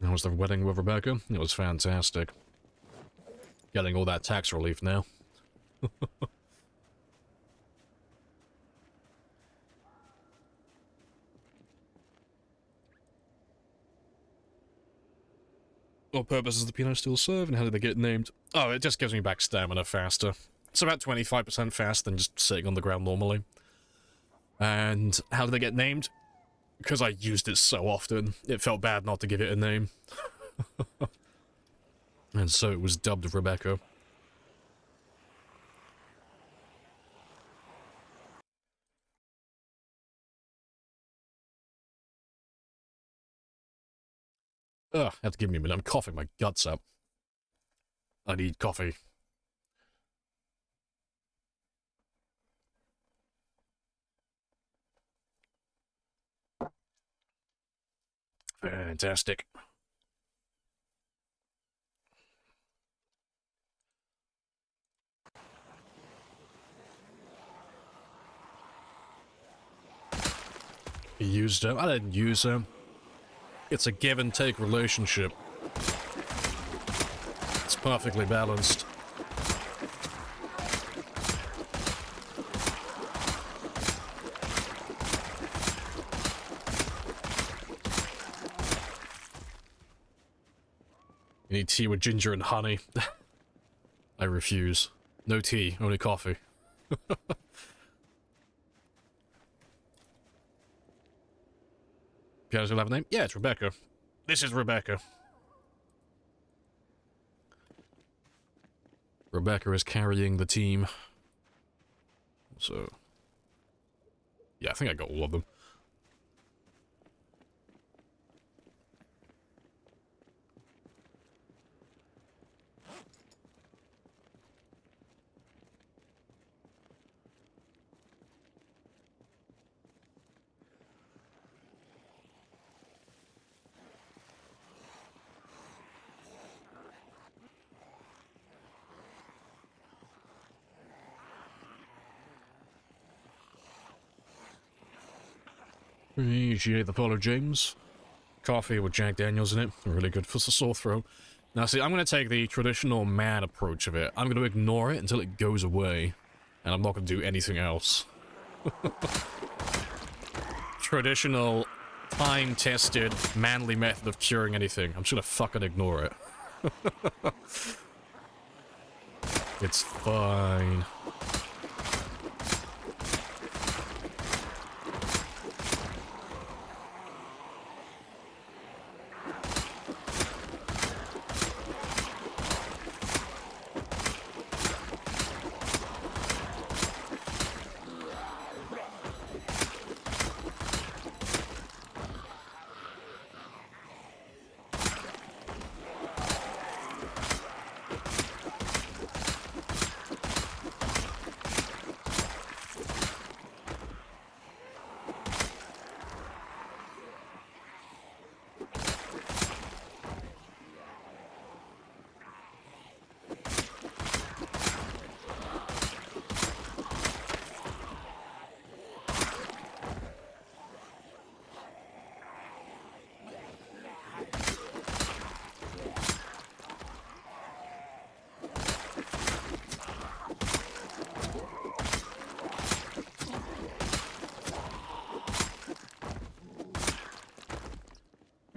How was the wedding with Rebecca? It was fantastic. Getting all that tax relief now. What purpose does the piano still serve, and how did they get named? Oh, it just gives me back stamina faster. It's about 25% faster than just sitting on the ground normally. And how did they get named? Because I used it so often, it felt bad not to give it a name. And so it was dubbed Rebecca. Ugh, have to give me a minute. I'm coughing my guts up. I need coffee. Fantastic. You used her. I didn't use her. It's a give and take relationship. It's perfectly balanced. You need tea with ginger and honey. I refuse. No tea, only coffee. You guys will have a name? Yeah, it's Rebecca. This is Rebecca. Rebecca is carrying the team. So, yeah, I think I got all of them. Appreciate the follow, James. Coffee with Jack Daniels in it. Really good for the sore throat. Now, see, I'm going to take the traditional man approach of it. I'm going to ignore it until it goes away. And I'm not going to do anything else. Traditional, time-tested, manly method of curing anything. I'm just going to fucking ignore it. It's fine.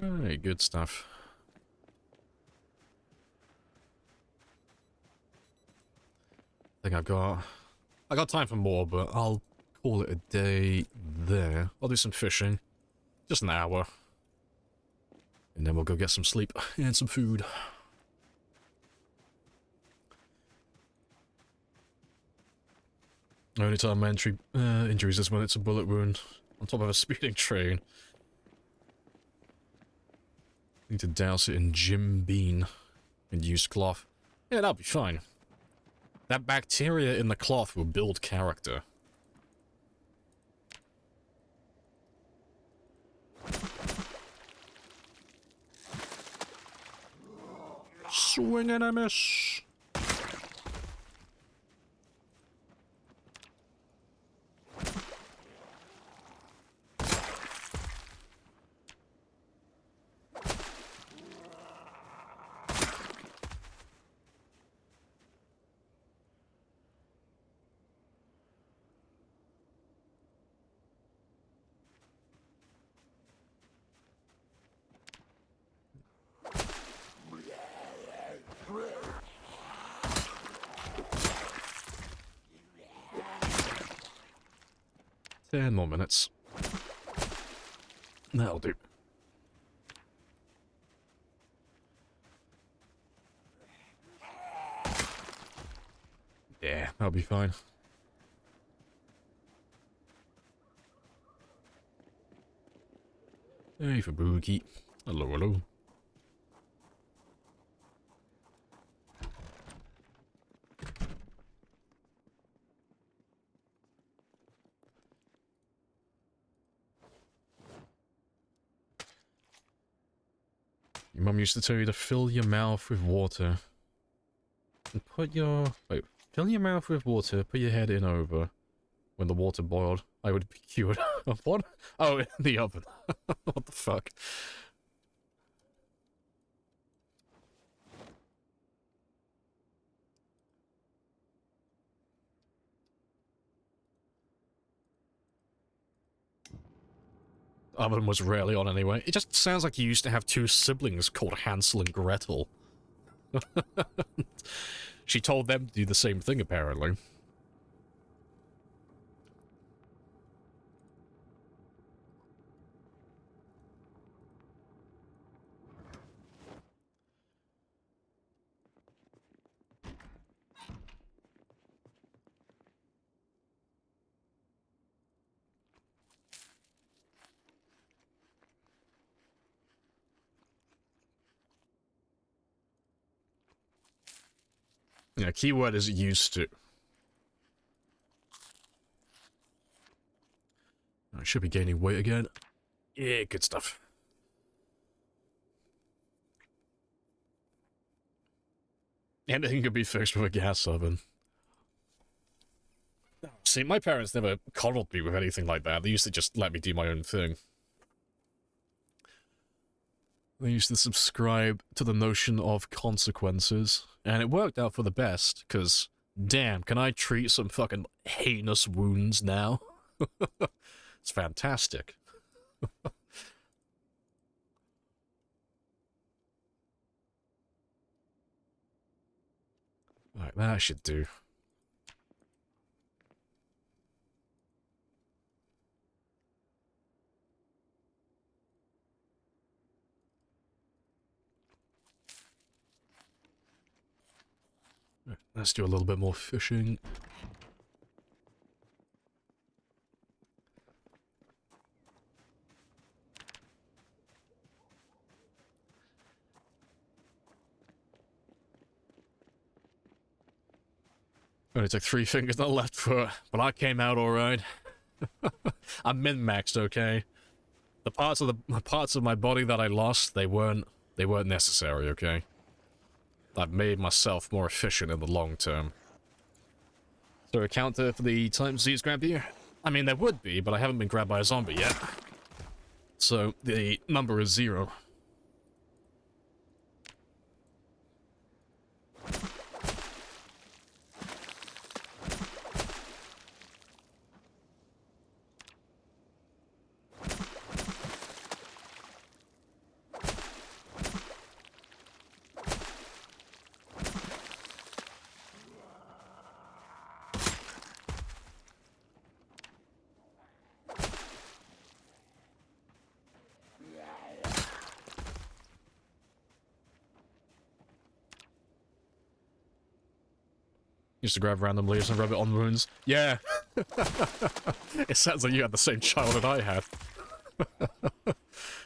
Alright, good stuff. I think I got time for more, but I'll call it a day there. I'll do some fishing. Just an hour. And then we'll go get some sleep and some food. Only time my injuries is when it's a bullet wound on top of a speeding train. Need to douse it in Jim Bean and use cloth. Yeah, that'll be fine. That bacteria in the cloth will build character. Swing and a miss. Ten more minutes. That'll do. Yeah, that'll be fine. Hey, for Bookie. Hello, hello. Your mum used to tell you to fill your mouth with water. And put your... Wait. Fill your mouth with water, put your head in over. When the water boiled, I would be cured. What? Oh, in the oven. What the fuck? Oven was rarely on anyway. It just sounds like you used to have two siblings called Hansel and Gretel. She told them to do the same thing, apparently. Yeah, keyword is used to. I should be gaining weight again. Yeah, good stuff. Anything could be fixed with a gas oven. See, my parents never coddled me with anything like that. They used to just let me do my own thing. They used to subscribe to the notion of consequences. And it worked out for the best, because, damn, can I treat some fucking heinous wounds now? It's fantastic. Alright, that should do. Let's do a little bit more fishing. Only took 3 fingers on the left foot, but I came out alright. I'm min-maxed, okay? The parts of my body that I lost, they weren't necessary, okay? I've made myself more efficient in the long term. Is there a counter for the times Z's grabbed you? I mean, there would be, but I haven't been grabbed by a zombie yet. So, the number is 0. Used to grab random leaves and rub it on wounds. Yeah! It sounds like you had the same childhood I had.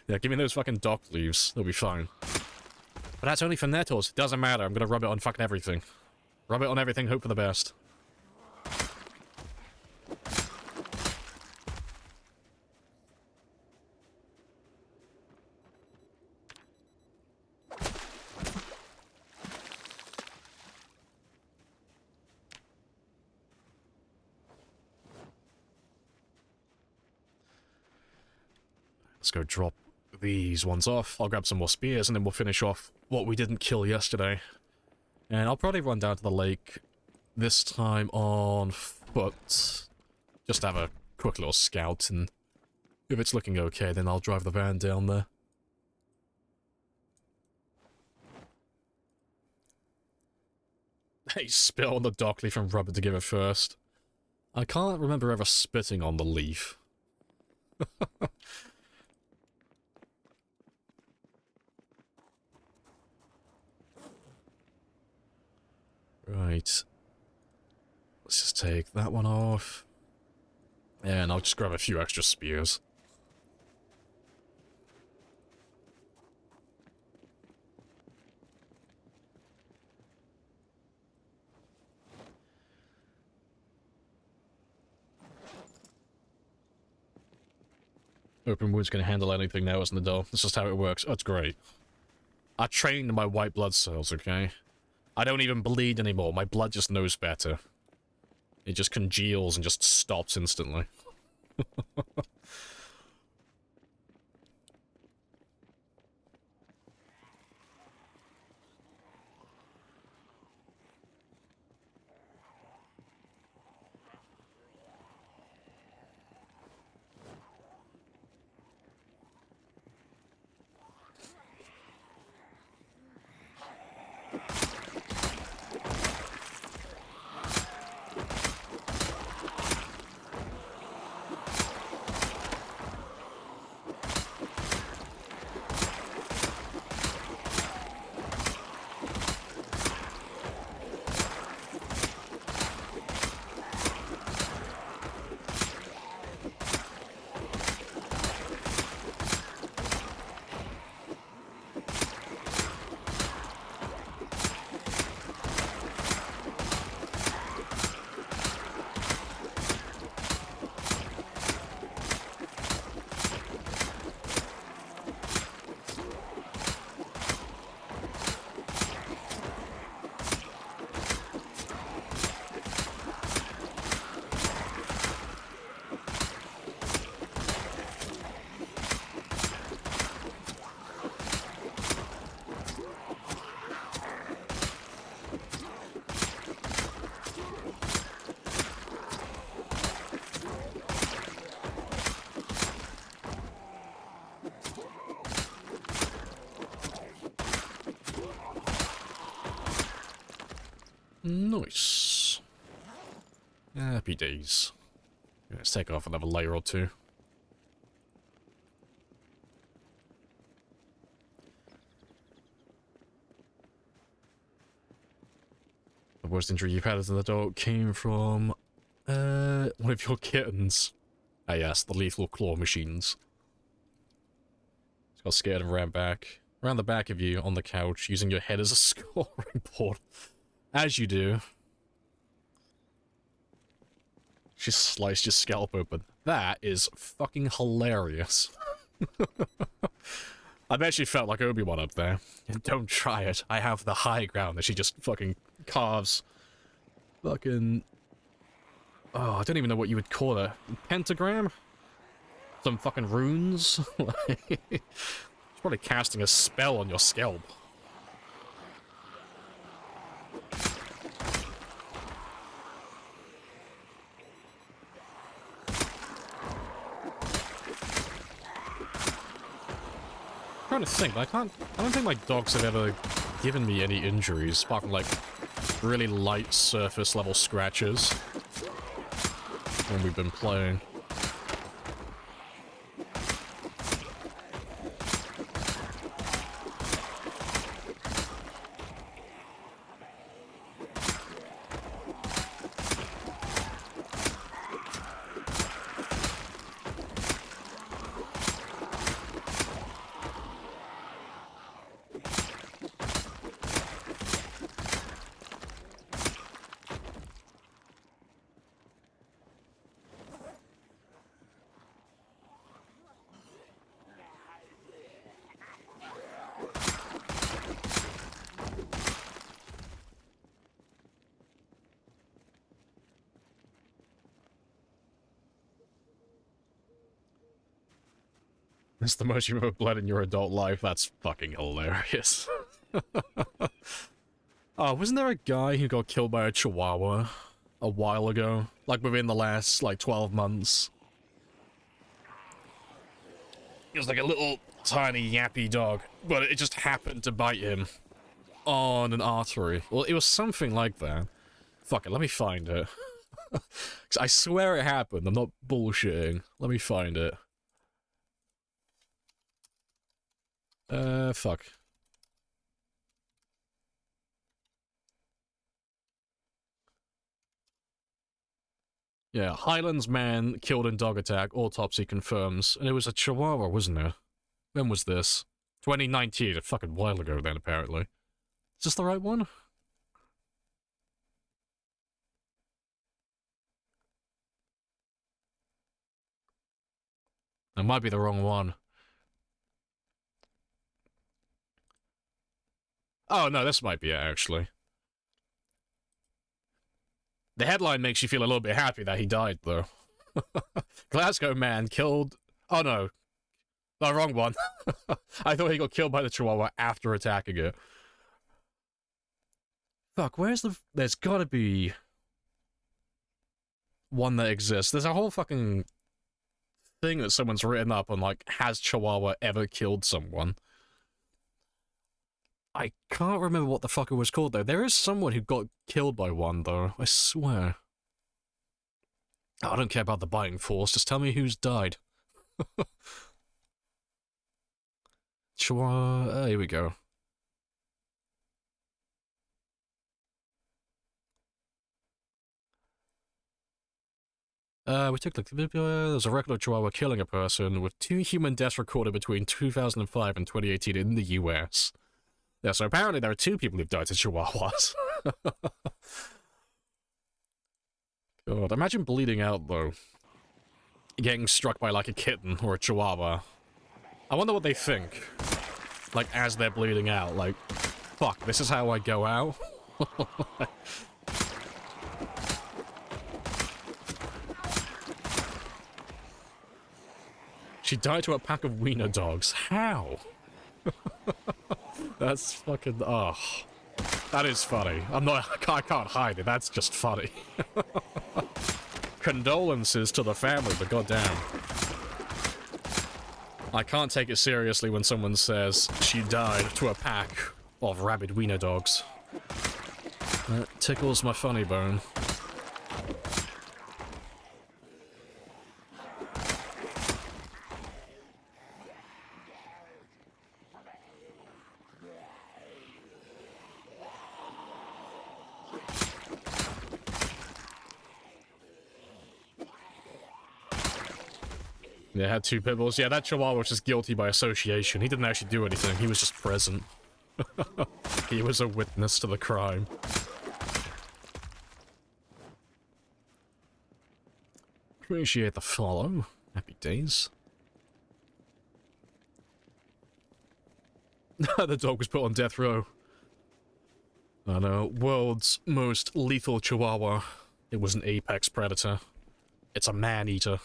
Yeah, give me those fucking dock leaves. They'll be fine. But that's only for nettles. It doesn't matter. I'm gonna rub it on fucking everything. Rub it on everything, hope for the best. Let's go drop these ones off. I'll grab some more spears and then we'll finish off what we didn't kill yesterday. And I'll probably run down to the lake this time on foot. Just have a quick little scout, and if it's looking okay, then I'll drive the van down there. Hey, spit on the dock leaf and rub it together first. I can't remember ever spitting on the leaf. Right. Let's just take that one off. And I'll just grab a few extra spears. Open wound's gonna handle anything now, isn't it, though? This is how it works. Oh, it's great. I trained my white blood cells, okay? I don't even bleed anymore. My blood just knows better. It just congeals and just stops instantly. Nice. Happy days. Let's take off another layer or two. The worst injury you've had as an adult came from one of your kittens. Ah yes, the lethal claw machines. Got scared and ran back. Around the back of you on the couch, using your head as a scoring board. As you do. She sliced your scalp open. That is fucking hilarious. I bet she felt like Obi-Wan up there. And don't try it. I have the high ground that she just fucking carves. Fucking... Oh, I don't even know what you would call it. Pentagram? Some fucking runes? She's probably casting a spell on your scalp. I'm trying to think, I don't think my dogs have ever given me any injuries, apart from like really light surface level scratches when we've been playing. That's the most you've ever bled in your adult life. That's fucking hilarious. Oh, wasn't there a guy who got killed by a chihuahua a while ago? Like within the last, like, 12 months? He was like a little tiny yappy dog, but it just happened to bite him on an artery. Well, it was something like that. Fuck it, let me find it. 'Cause I swear it happened, I'm not bullshitting. Let me find it. Fuck. Yeah, Highlands man killed in dog attack, autopsy confirms. And it was a chihuahua, wasn't it? When was this? 2019, a fucking while ago then, apparently. Is this the right one? That might be the wrong one. Oh, no, this might be it, actually. The headline makes you feel a little bit happy that he died, though. Glasgow man killed... Oh, no. No, wrong one. I thought he got killed by the Chihuahua after attacking it. Fuck, where's the... There's gotta be... one that exists. There's a whole fucking thing that someone's written up on, like, has Chihuahua ever killed someone? I can't remember what the fuck it was called, though. There is someone who got killed by one, though. I swear. Oh, I don't care about the biting force. Just tell me who's died. Chihuahua... here we go. We took the... there's a record of Chihuahua killing a person, with 2 human deaths recorded between 2005 and 2018 in the US. Yeah, so apparently there are 2 people who've died to Chihuahuas. God, imagine bleeding out, though. Getting struck by, like, a kitten or a Chihuahua. I wonder what they think. Like, as they're bleeding out, like, fuck, this is how I go out? She died to a pack of wiener dogs. How? That's fucking... oh. That is funny. I can't hide it. That's just funny. Condolences to the family, but goddamn. I can't take it seriously when someone says she died to a pack of rabid wiener dogs. That tickles my funny bone. Yeah, had 2 pit bulls. Yeah, that Chihuahua was just guilty by association. He didn't actually do anything. He was just present. He was a witness to the crime. Appreciate the follow. Happy days. The dog was put on death row. I know. World's most lethal Chihuahua. It was an apex predator. It's a man-eater.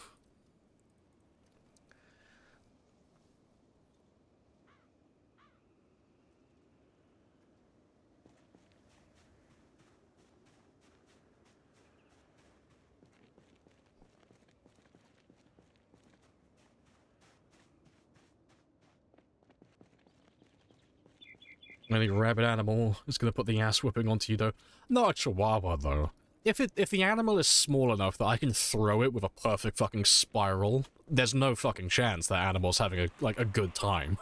Any rabid animal is going to put the ass whipping onto you, though. Not a Chihuahua, though. If the animal is small enough that I can throw it with a perfect fucking spiral, there's no fucking chance that animal's having a good time.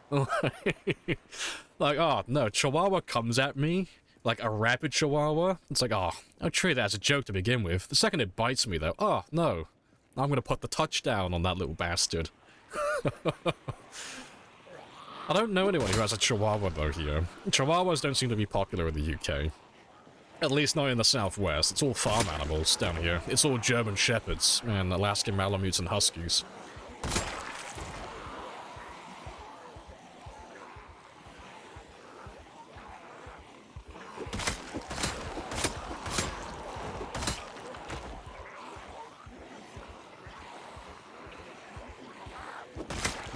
Like, oh, no, Chihuahua comes at me, like a rabid Chihuahua. It's like, oh, I'll treat it as a joke to begin with. The second it bites me, though, oh, no. I'm going to put the touchdown on that little bastard. I don't know anyone who has a Chihuahua, though, here. Chihuahuas don't seem to be popular in the UK. At least not in the southwest. It's all farm animals down here. It's all German Shepherds and Alaskan Malamutes and Huskies.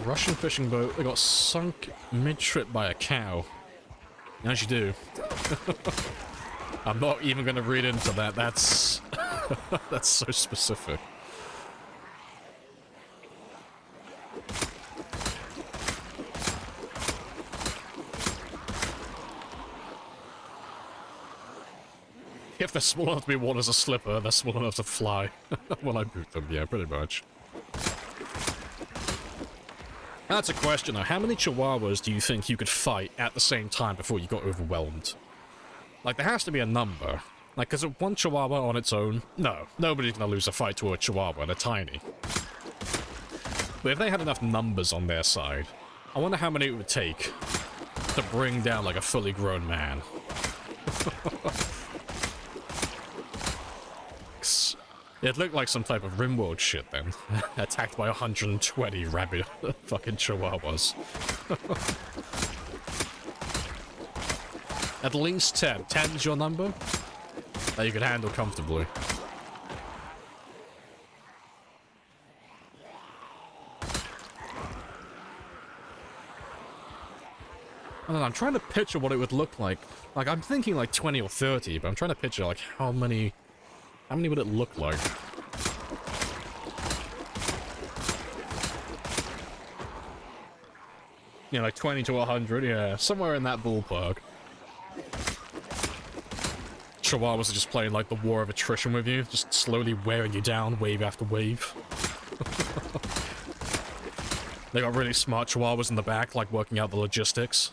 Russian fishing boat that got sunk mid-trip by a cow. As you do. I'm not even going to read into that. That's... that's so specific. If they're small enough to be worn as a slipper, they're small enough to fly. When I boot them, yeah, pretty much. That's a question, though. How many Chihuahuas do you think you could fight at the same time before you got overwhelmed? Like, there has to be a number. Like, because one Chihuahua on its own, no, nobody's gonna lose a fight to a Chihuahua, they're tiny. But if they had enough numbers on their side, I wonder how many it would take to bring down, like, a fully grown man. It looked like some type of RimWorld shit, then. Attacked by 120 rabid fucking Chihuahuas. At least 10. 10's your number? that you could handle comfortably. I don't know, I'm trying to picture what it would look like. Like, I'm thinking like 20 or 30, but I'm trying to picture like how many would it look like? Yeah, like 20 to 100, yeah, somewhere in that ballpark. Chihuahuas are just playing like the war of attrition with you, just slowly wearing you down, wave after wave. They got really smart chihuahuas in the back, like working out the logistics.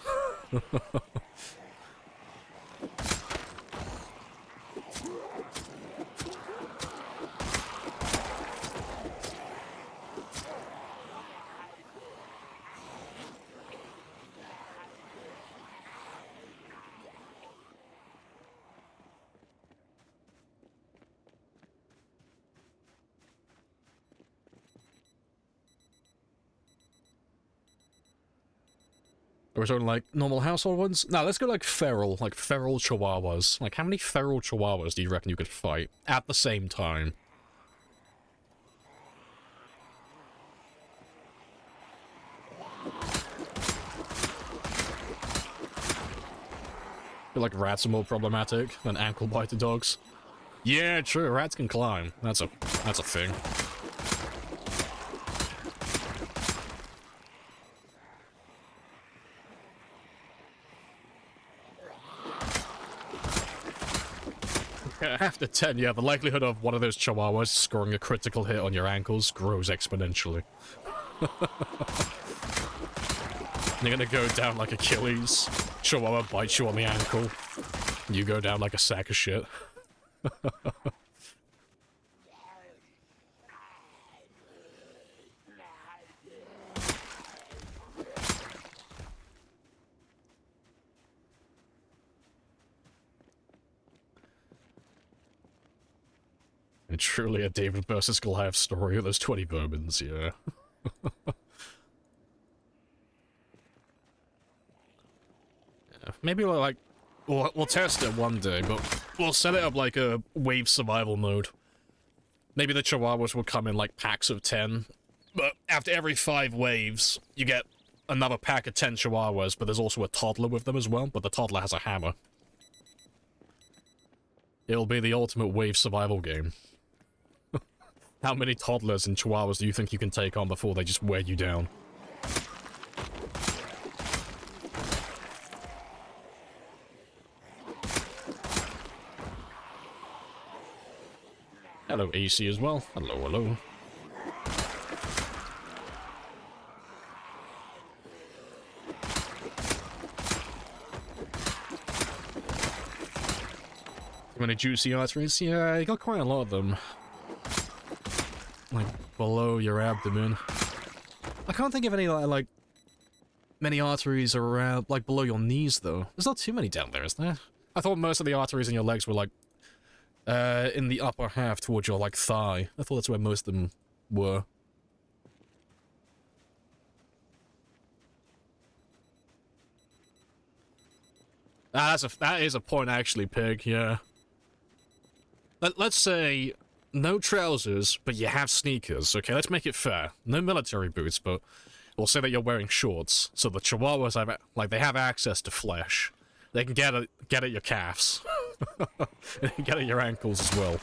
Or is it like normal household ones? No, let's go like feral chihuahuas. Like, how many feral chihuahuas do you reckon you could fight at the same time? I feel like rats are more problematic than ankle-biter dogs. Yeah, true, rats can climb. That's a thing. After 10, yeah, the likelihood of one of those chihuahuas scoring a critical hit on your ankles grows exponentially. You're gonna go down like Achilles. Chihuahua bites you on the ankle. You go down like a sack of shit. It's truly a David versus Goliath story of those 20 bourbons, yeah. Yeah, maybe we'll test it one day, but we'll set it up like a wave survival mode. Maybe the chihuahuas will come in like packs of 10, but after every 5 waves, you get another pack of 10 chihuahuas, but there's also a toddler with them as well, but the toddler has a hammer. It'll be the ultimate wave survival game. How many toddlers and chihuahuas do you think you can take on before they just wear you down? Hello, AC as well. Hello, hello. Too many juicy arteries? Yeah, you got quite a lot of them. Like, below your abdomen. I can't think of any, like, many arteries around, like, below your knees, though. There's not too many down there, is there? I thought most of the arteries in your legs were, like, in the upper half towards your, like, thigh. I thought that's where most of them were. That is a point, actually, Pig, yeah. Let's say no trousers, but you have sneakers, okay? Let's make it fair. No military boots, but we'll say that you're wearing shorts. So the chihuahuas they have access to flesh. They can get at your calves. They can get at your ankles as well.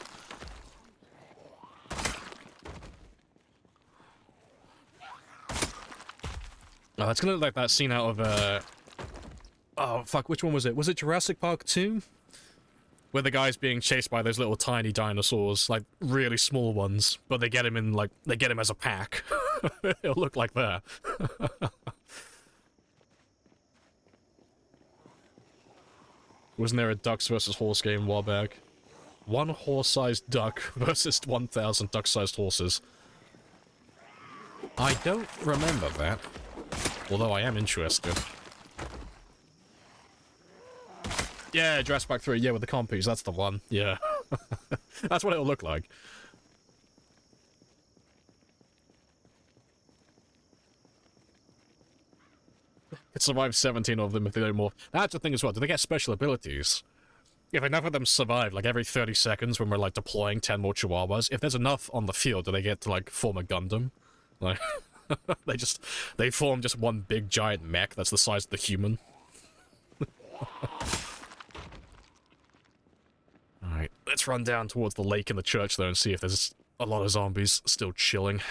Oh, it's gonna look like that scene out of oh fuck, which one was it? Was it Jurassic Park 2? Where the guy's being chased by those little tiny dinosaurs, like really small ones, but they get him in they get him as a pack. It'll look like that. Wasn't there a ducks versus horse game a while back? One horse-sized duck versus 1,000 duck-sized horses. I don't remember that, although I am interested. Yeah, Jurassic Park 3, yeah, with the compies, that's the one, yeah. That's what it'll look like. It survived 17 of them if they don't morph. That's the thing as well, do they get special abilities? if enough of them survive, like every 30 seconds when we're like deploying 10 more Chihuahuas, if there's enough on the field, do they get to like form a Gundam? Like, they form just one big giant mech that's the size of the human. Alright, let's run down towards the lake and the church though and see if there's a lot of zombies still chilling.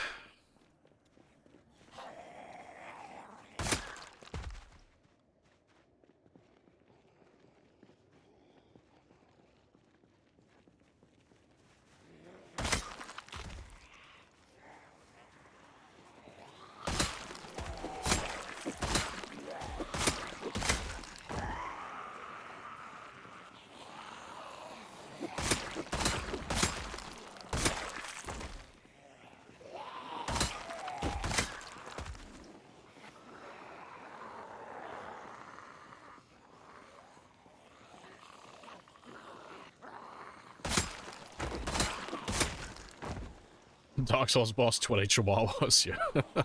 Dark Souls boss 20 Chihuahuas, yeah.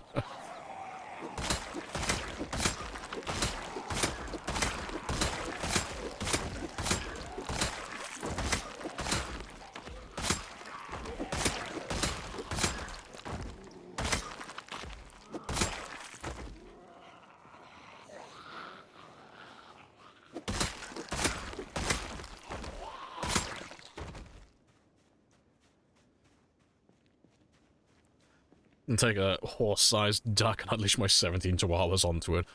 And take a horse-sized duck and unleash my 17 Chihuahuas onto it.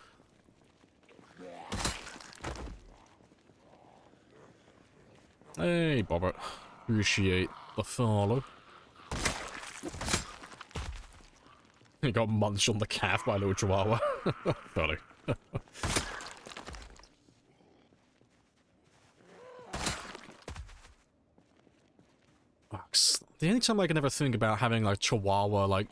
Hey, Bobbert. Appreciate the follow. He got munched on the calf by a little Chihuahua. Funny. The only time I can ever think about having, like, Chihuahua, like,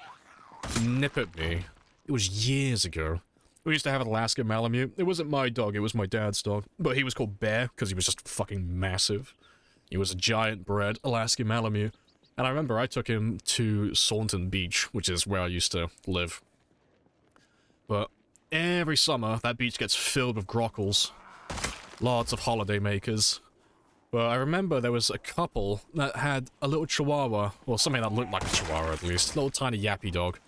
nip at me, it was years ago. We used to have an Alaska Malamute. It wasn't my dog, it was my dad's dog. But he was called Bear, because he was just fucking massive. He was a giant bred Alaska Malamute. And I remember I took him to Saunton Beach, which is where I used to live. But every summer, that beach gets filled with grockles. Lots of holiday makers. But I remember there was a couple that had a little Chihuahua, or something that looked like a Chihuahua at least, a little tiny yappy dog.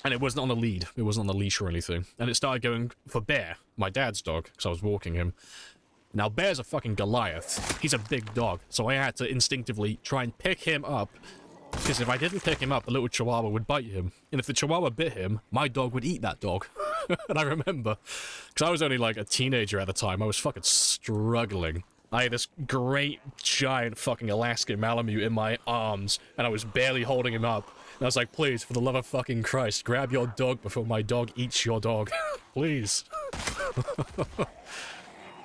And it wasn't on the lead, it wasn't on the leash or anything. And it started going for Bear, my dad's dog, because I was walking him. Now Bear's a fucking Goliath, he's a big dog, so I had to instinctively try and pick him up, because if I didn't pick him up, the little Chihuahua would bite him. And if the Chihuahua bit him, my dog would eat that dog. And I remember, because I was only like a teenager at the time, I was fucking struggling. I had this great, giant fucking Alaskan Malamute in my arms, and I was barely holding him up. And I was like, please, for the love of fucking Christ, grab your dog before my dog eats your dog. Please.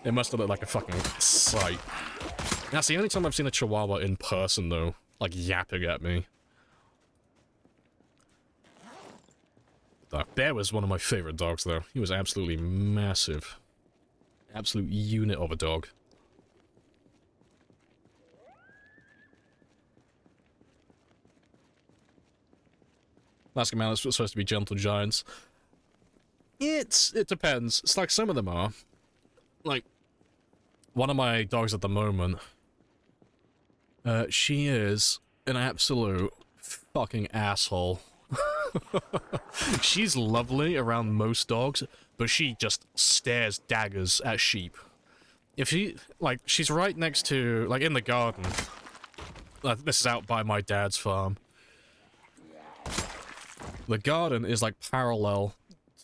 It must have looked like a fucking sight. That's the only time I've seen a Chihuahua in person, though. Like, yapping at me. The Bear was one of my favorite dogs, though. He was absolutely massive. Absolute unit of a dog. Alaska Malamutes were supposed to be gentle giants. It depends. It's like some of them are. Like, one of my dogs at the moment, she is an absolute fucking asshole. She's lovely around most dogs, but she just stares daggers at sheep. If she, like, she's right next to, like, in the garden. This is out by my dad's farm. The garden is, like, parallel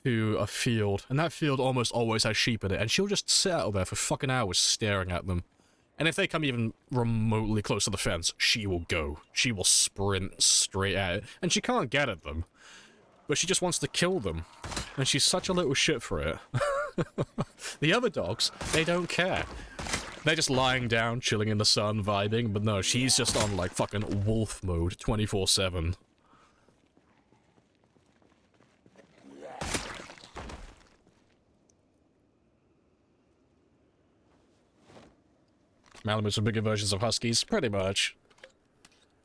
to a field, and that field almost always has sheep in it, and she'll just sit out there for fucking hours staring at them. And if they come even remotely close to the fence, she will go. She will sprint straight at it, and she can't get at them. But she just wants to kill them, and she's such a little shit for it. The other dogs, they don't care. They're just lying down, chilling in the sun, vibing, but no, she's just on, like, fucking wolf mode 24/7. Malamutes are bigger versions of Huskies, pretty much.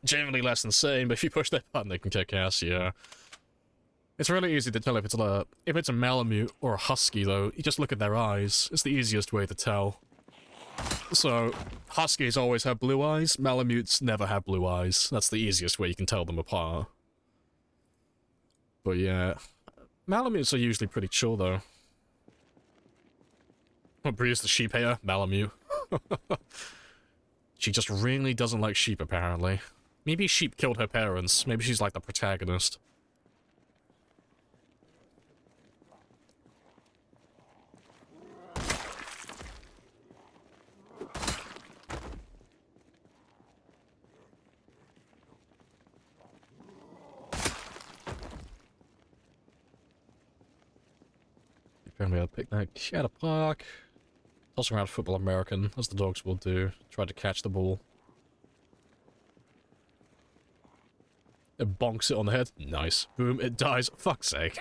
Generally less insane, but if you push their button, they can kick ass, yeah. It's really easy to tell if it's a Malamute or a Husky, though. You just look at their eyes. It's the easiest way to tell. So, Huskies always have blue eyes, Malamutes never have blue eyes. That's the easiest way you can tell them apart. But yeah, Malamutes are usually pretty chill though. Breeze the sheep hater, Malamute. She just really doesn't like sheep apparently. Maybe sheep killed her parents, maybe she's like the protagonist. Family had a picnic at a park. Toss around football American, as the dogs will do. Tried to catch the ball. It bonks it on the head. Nice. Boom, it dies. Fuck's sake.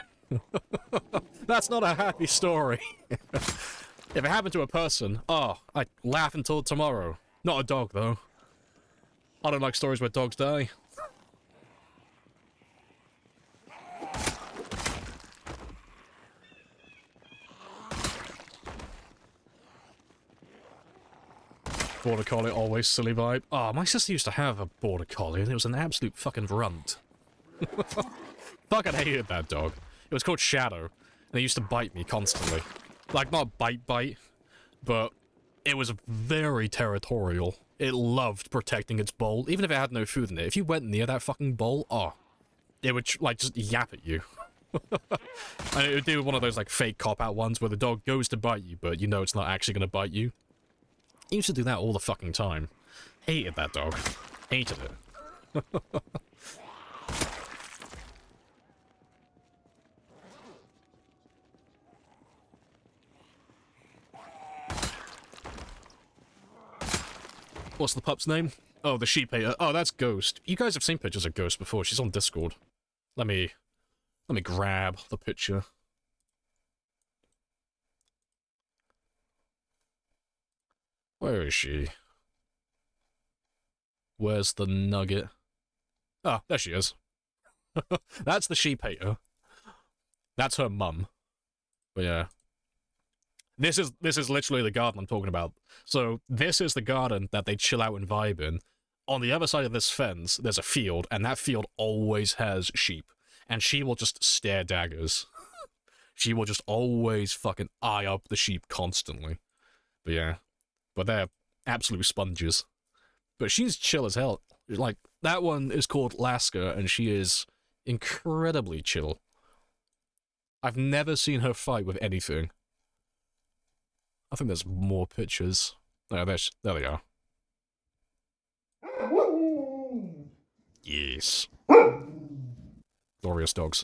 That's not a happy story. If it happened to a person, oh, I'd laugh until tomorrow. Not a dog, though. I don't like stories where dogs die. Border Collie, always silly vibe. Oh, my sister used to have a Border Collie, and it was an absolute fucking runt. Fucking hated that dog. It was called Shadow, and it used to bite me constantly. Like, not bite, but it was very territorial. It loved protecting its bowl, even if it had no food in it. If you went near that fucking bowl, oh, it would, like, just yap at you. And it would do one of those, like, fake cop-out ones where the dog goes to bite you, but you know it's not actually gonna bite you. He used to do that all the fucking time. Hated that dog. Hated it. What's the pup's name? Oh, the sheep hater. Oh, that's Ghost. You guys have seen pictures of Ghost before. She's on Discord. Let me grab the picture. Where is she? Where's the nugget? Ah, there she is. That's the sheep hater. That's her mum. But yeah. This is literally the garden I'm talking about. So this is the garden that they chill out and vibe in. On the other side of this fence, there's a field, and that field always has sheep. And she will just stare daggers. She will just always fucking eye up the sheep constantly. But yeah. But they're absolute sponges. But she's chill as hell. Like, that one is called Laska, and she is incredibly chill. I've never seen her fight with anything. I think there's more pictures. Oh, there they are. Yes. Glorious dogs.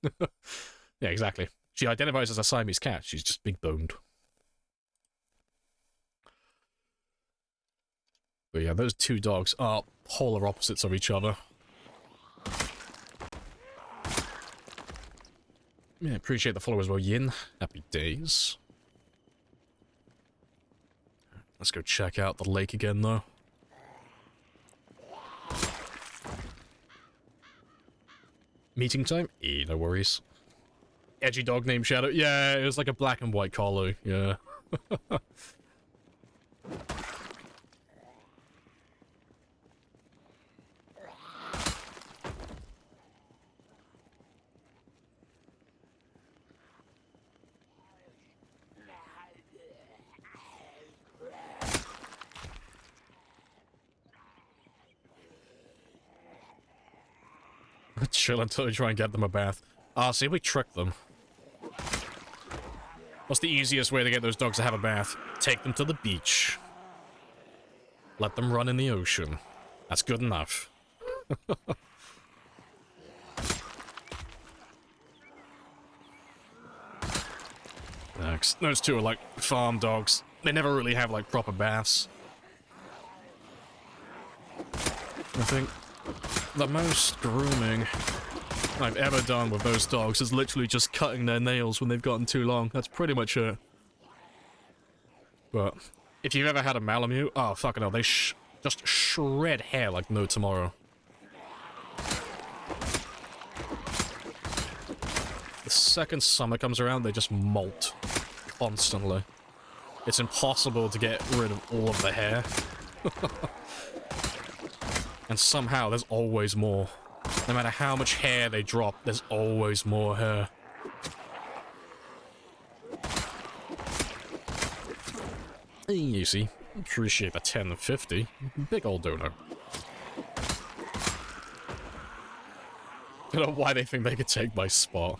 Yeah, exactly. She identifies as a Siamese cat. She's just big boned. But yeah, those two dogs are polar opposites of each other. Yeah, appreciate the followers, well, Yin. Happy days. Let's go check out the lake again, though. Meeting time? No worries. Edgy dog named Shadow? Yeah, it was like a black and white collie, yeah. Chill until you try and get them a bath. See, we tricked them. What's the easiest way to get those dogs to have a bath? Take them to the beach. Let them run in the ocean. That's good enough. Next. Those two are like farm dogs. They never really have like proper baths. I think the most grooming I've ever done with those dogs is literally just cutting their nails when they've gotten too long. That's pretty much it. But if you've ever had a Malamute, oh fucking hell, they just shred hair like no tomorrow. The second summer comes around, they just molt constantly. It's impossible to get rid of all of the hair. And somehow there's always more. No matter how much hair they drop, there's always more hair. Easy. Appreciate the 10 and 50. Big old dono. I don't know why they think they could take my spot.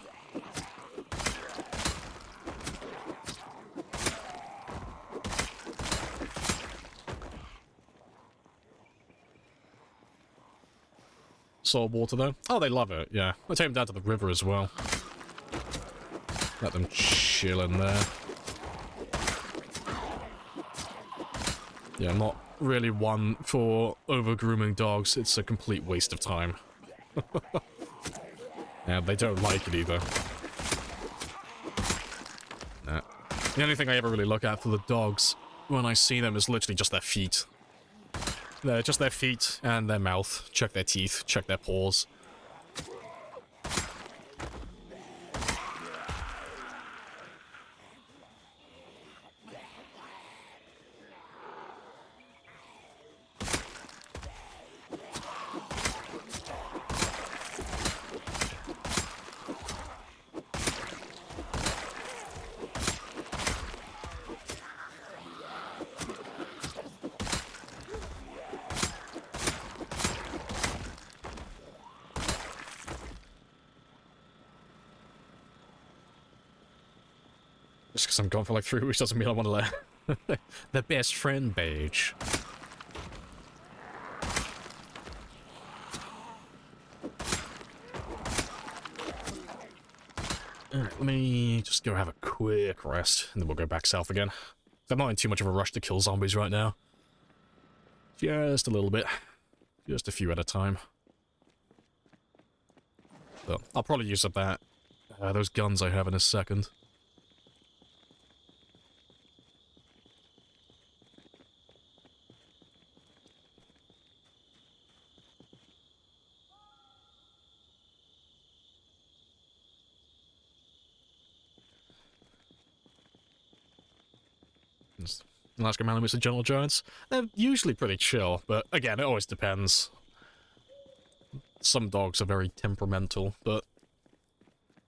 Salt water though? Oh, they love it, yeah. I take them down to the river as well. Let them chill in there. Yeah, I'm not really one for over-grooming dogs. It's a complete waste of time. Yeah, they don't like it either. Nah. The only thing I ever really look at for the dogs when I see them is literally just their feet. They're just their feet and their mouth. Check their teeth, check their paws. Just because I'm gone for like 3 weeks doesn't mean I want to let the best friend beige. Alright, let me just go have a quick rest, and then we'll go back south again. I'm not in too much of a rush to kill zombies right now. Just a little bit. Just a few at a time. But I'll probably use up that, those guns I have in a second. Alaska Malamutes and General Giants. They're usually pretty chill, but again, it always depends. Some dogs are very temperamental, but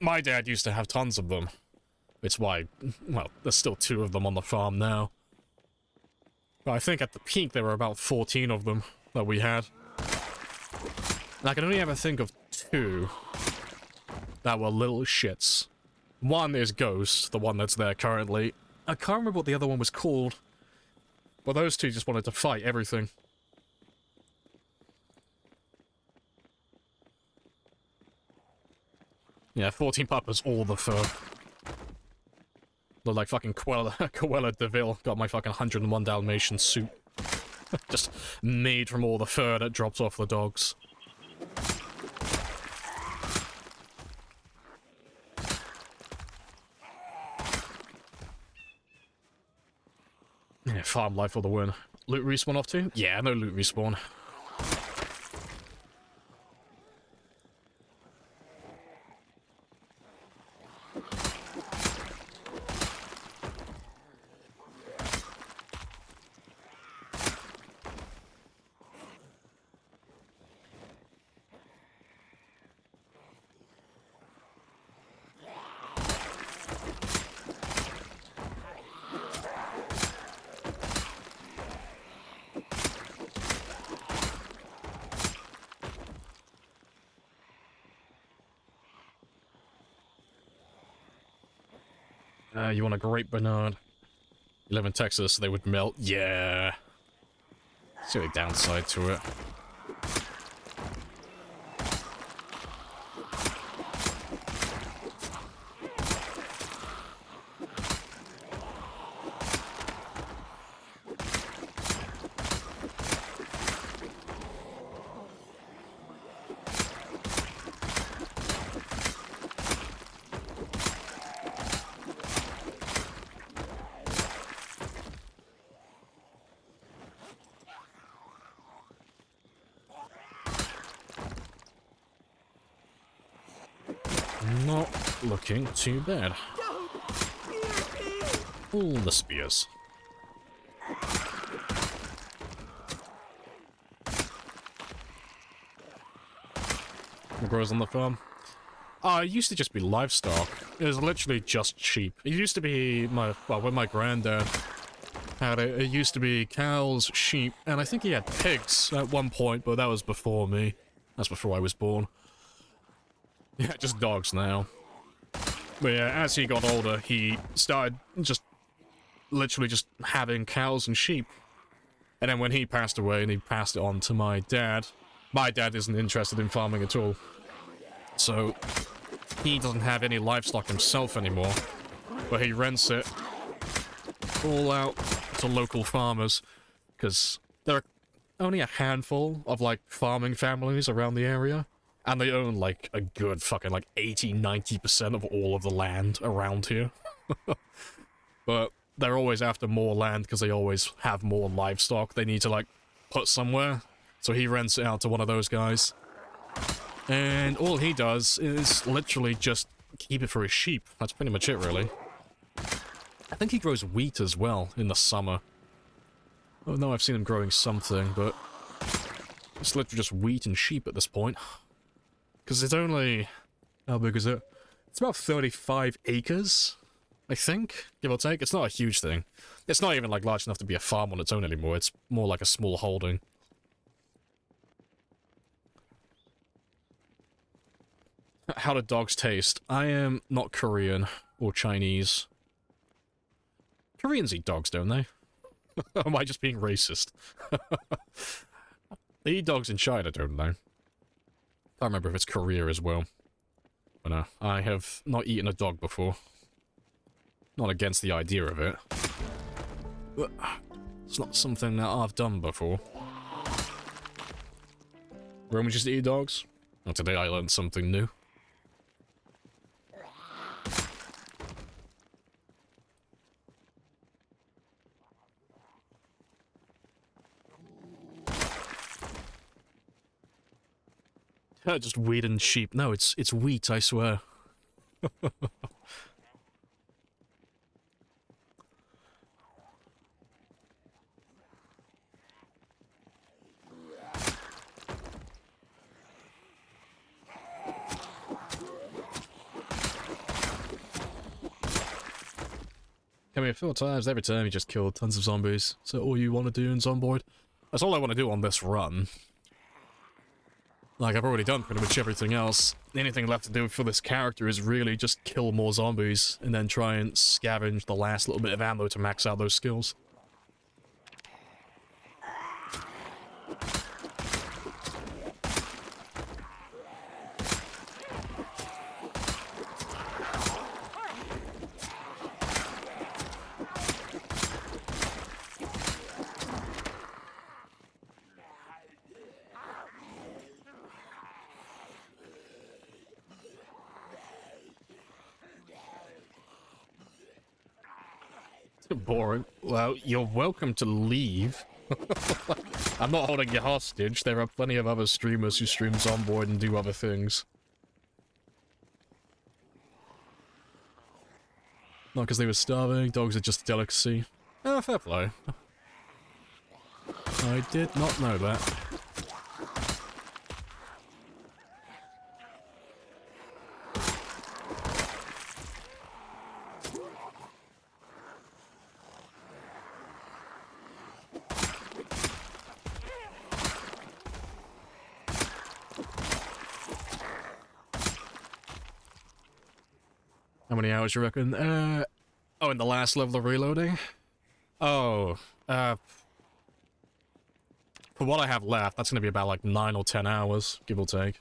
my dad used to have tons of them. It's why, well, there's still 2 of them on the farm now. But I think at the peak there were about 14 of them that we had. And I can only ever think of 2 that were little shits. One is Ghost, the one that's there currently. I can't remember what the other one was called. But those 2 just wanted to fight everything. Yeah, 14 puppies, all the fur. Look like fucking Cruella de Vil got my fucking 101 Dalmatian suit. Just made from all the fur that drops off the dogs. Yeah, farm life for the win. Loot respawn off too? Yeah, no loot respawn. You want a Great Bernard? You live in Texas, they would melt. Yeah. See the downside to it. Not looking too bad. All the spears. grows on the farm? It used to just be livestock. It was literally just sheep. It used to be when my granddad had it, it used to be cows, sheep, and I think he had pigs at one point, but that was before me. That's before I was born. Yeah, just dogs now. But yeah, as he got older, he started literally just having cows and sheep. And then when he passed away and he passed it on to my dad isn't interested in farming at all. So he doesn't have any livestock himself anymore, but he rents it all out to local farmers, because there are only a handful of, like, farming families around the area, and they own, like, a good fucking, like, 80-90% of all of the land around here. But they're always after more land because they always have more livestock they need to, like, put somewhere. So he rents it out to one of those guys. And all he does is literally just keep it for his sheep. That's pretty much it, really. I think he grows wheat as well in the summer. Oh no, I've seen him growing something, but it's literally just wheat and sheep at this point. Because it's only... how big is it? It's about 35 acres, I think, give or take. It's not a huge thing. It's not even, like, large enough to be a farm on its own anymore. It's more like a small holding. How do dogs taste? I am not Korean or Chinese. Koreans eat dogs, don't they? Am I just being racist? They eat dogs in China, don't they? Can't remember if it's Korea as well. But no, I have not eaten a dog before. Not against the idea of it. But it's not something that I've done before. Romans used to eat dogs? Well, today I learned something new. Just wheat and sheep. No, it's wheat, I swear. Come here 4 times, every time you just killed tons of zombies. So all you want to do in Zomboid? That's all I want to do on this run. Like, I've already done pretty much everything else. Anything left to do for this character is really just kill more zombies, and then try and scavenge the last little bit of ammo to max out those skills. Boring. Well, you're welcome to leave. I'm not holding you hostage. There are plenty of other streamers who stream Zomboid and do other things. Not because they were starving. Dogs are just a delicacy. Oh, fair play. I did not know that. How many hours you reckon? Oh, in the last level of reloading? Oh, for what I have left, that's gonna be about like 9 or 10 hours, give or take.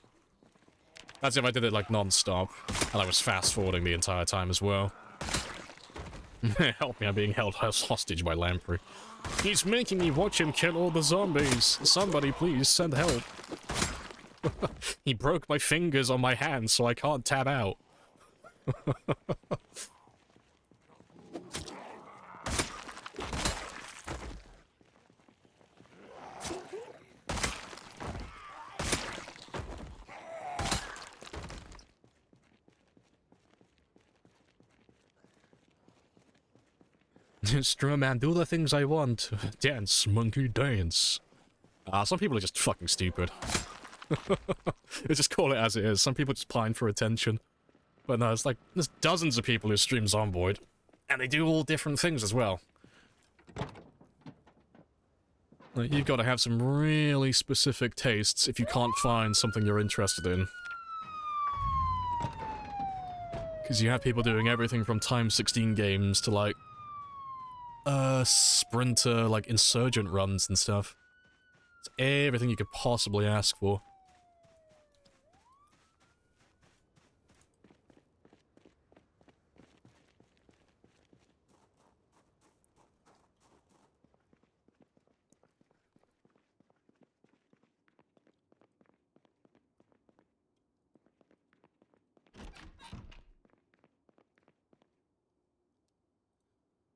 That's if I did it like non-stop, and I was fast-forwarding the entire time as well. Help me, I'm being held hostage by Lamprey. He's making me watch him kill all the zombies. Somebody please send help. He broke my fingers on my hands so I can't tab out. Straw man, do the things I want. Dance, monkey, dance. Some people are just fucking stupid. Just call it as it is. Some people just pine for attention. But no, it's like, there's dozens of people who stream Zomboid, and they do all different things as well. Like, you've got to have some really specific tastes if you can't find something you're interested in. Because you have people doing everything from x16 games to, like, sprinter, like, insurgent runs and stuff. It's everything you could possibly ask for.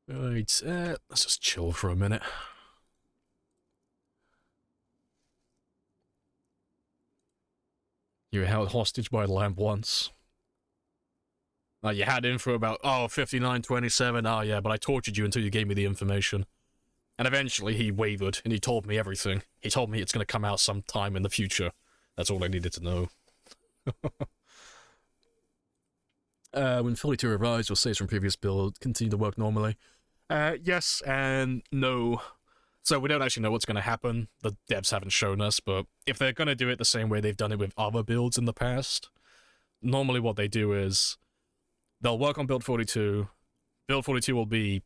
Right, let's just chill for a minute. You were held hostage by Lamp once. You had info about, oh, 5927, oh yeah, but I tortured you until you gave me the information. And eventually he wavered, and he told me everything. He told me it's going to come out sometime in the future. That's all I needed to know. When 42 revised, your saves from previous build continue to work normally. Yes and no. So we don't actually know what's going to happen. The devs haven't shown us, but if they're going to do it the same way they've done it with other builds in the past, normally what they do is they'll work on build 42. Build 42 will be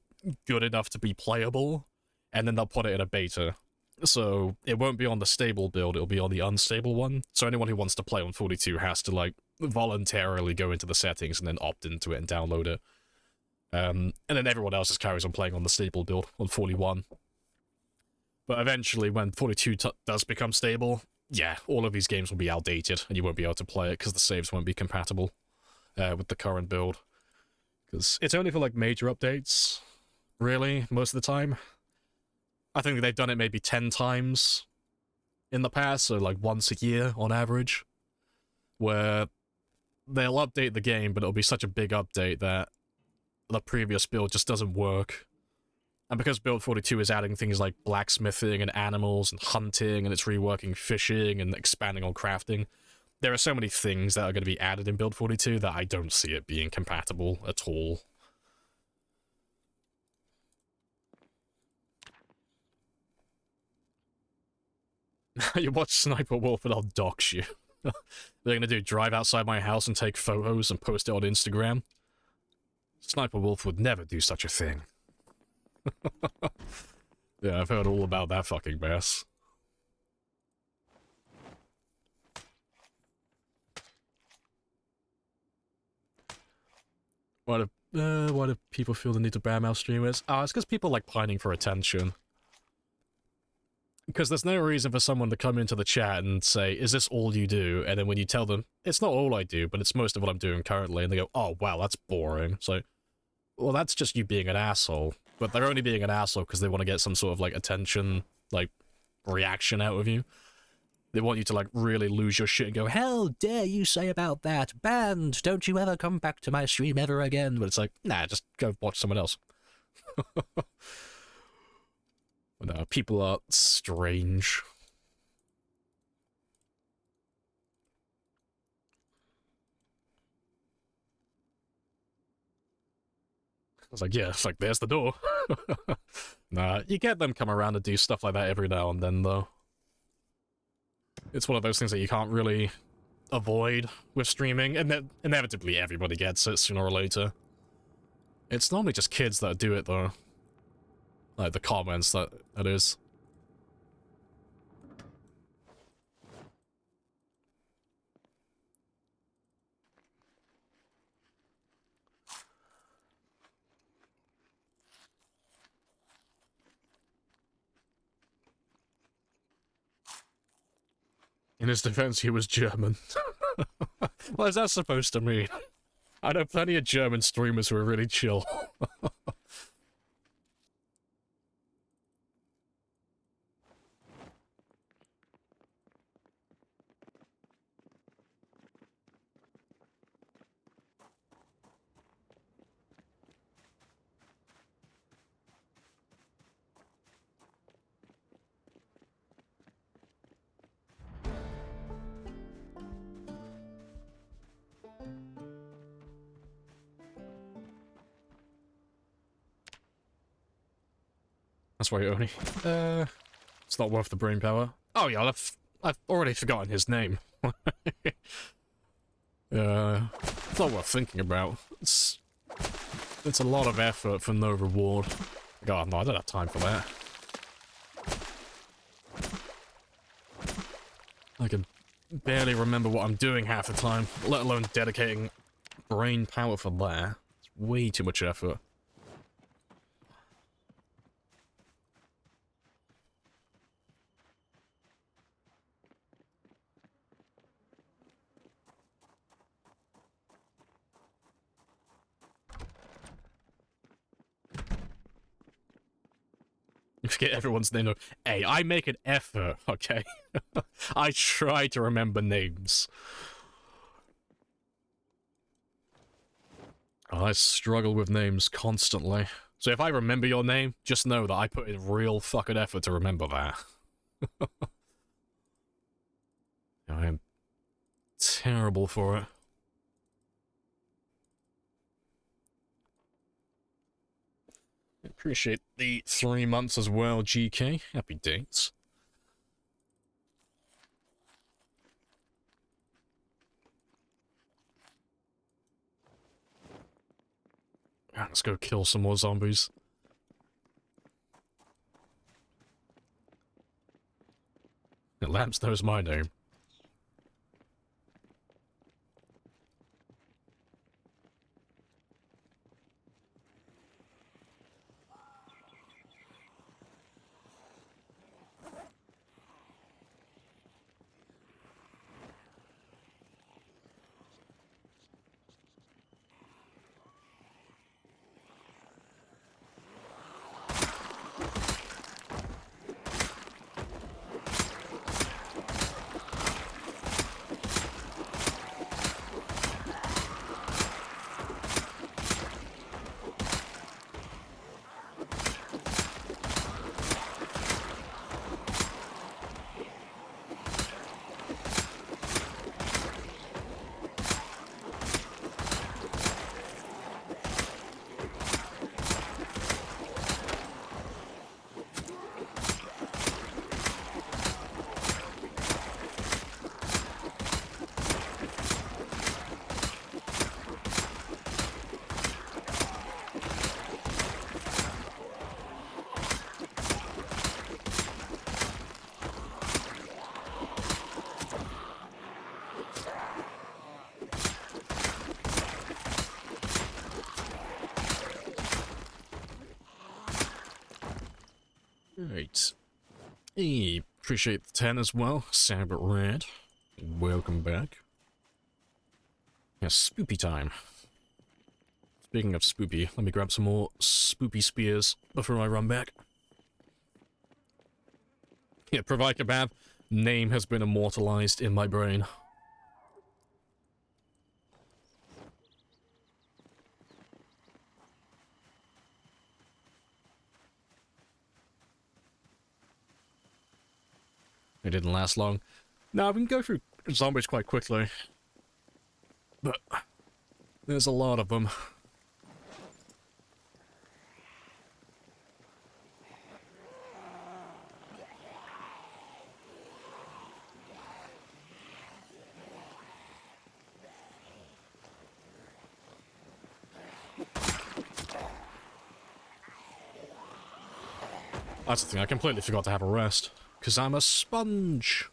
good enough to be playable, and then they'll put it in a beta. So it won't be on the stable build, it'll be on the unstable one. So anyone who wants to play on 42 has to, like, voluntarily go into the settings and then opt into it and download it. And then everyone else just carries on playing on the stable build on 41. But eventually, when 42 does become stable, yeah, all of these games will be outdated, and you won't be able to play it because the saves won't be compatible with the current build. Because it's only for, like, major updates, really, most of the time. I think they've done it maybe 10 times in the past, so, like, once a year on average, where they'll update the game, but it'll be such a big update that the previous build just doesn't work. And because build 42 is adding things like blacksmithing and animals and hunting, and it's reworking fishing and expanding on crafting, there are so many things that are going to be added in build 42 that I don't see it being compatible at all. You watch Sniper Wolf and I'll dox you. They're going to do drive outside my house and take photos and post it on Instagram. Sniper Wolf would never do such a thing. Yeah, I've heard all about that fucking mess. Why do people feel the need to badmouth streamers? It's because people like pining for attention. Because there's no reason for someone to come into the chat and say, is this all you do? And then when you tell them, it's not all I do, but it's most of what I'm doing currently, and they go, oh, wow, that's boring. So, well, that's just you being an asshole. But they're only being an asshole because they want to get some sort of, like, attention, like, reaction out of you. They want you to, like, really lose your shit and go, how dare you say about that? Banned! Don't you ever come back to my stream ever again? But it's like, nah, just go watch someone else. No, people are strange. I was like, yeah, it's like, there's the door. Nah, you get them come around and do stuff like that every now and then, though. It's one of those things that you can't really avoid with streaming, and then inevitably everybody gets it sooner or later. It's normally just kids that do it, though. Like, the comments, that is. In his defense, he was German. What is that supposed to mean? I know plenty of German streamers who are really chill. That's why you only... it's not worth the brain power. Oh yeah, I've already forgotten his name. It's not worth thinking about. It's a lot of effort for no reward. God, no, I don't have time for that. I can barely remember what I'm doing half the time, let alone dedicating brain power for that. It's way too much effort. You forget everyone's name. Hey, I make an effort, okay? I try to remember names. I struggle with names constantly. So if I remember your name, just know that I put in real fucking effort to remember that. I am terrible for it. Appreciate the 3 months as well, GK. Happy dates. Right, let's go kill some more zombies. The Lamps knows my name. Right. Hey, appreciate the 10 as well. Sabot Red. Welcome back. Yeah, spoopy time. Speaking of spoopy, let me grab some more spoopy spears before I run back. Yeah, Provide Kebab. Name has been immortalized in my brain. It didn't last long. Now, we can go through zombies quite quickly. But there's a lot of them. That's the thing, I completely forgot to have a rest. Because I'm a sponge.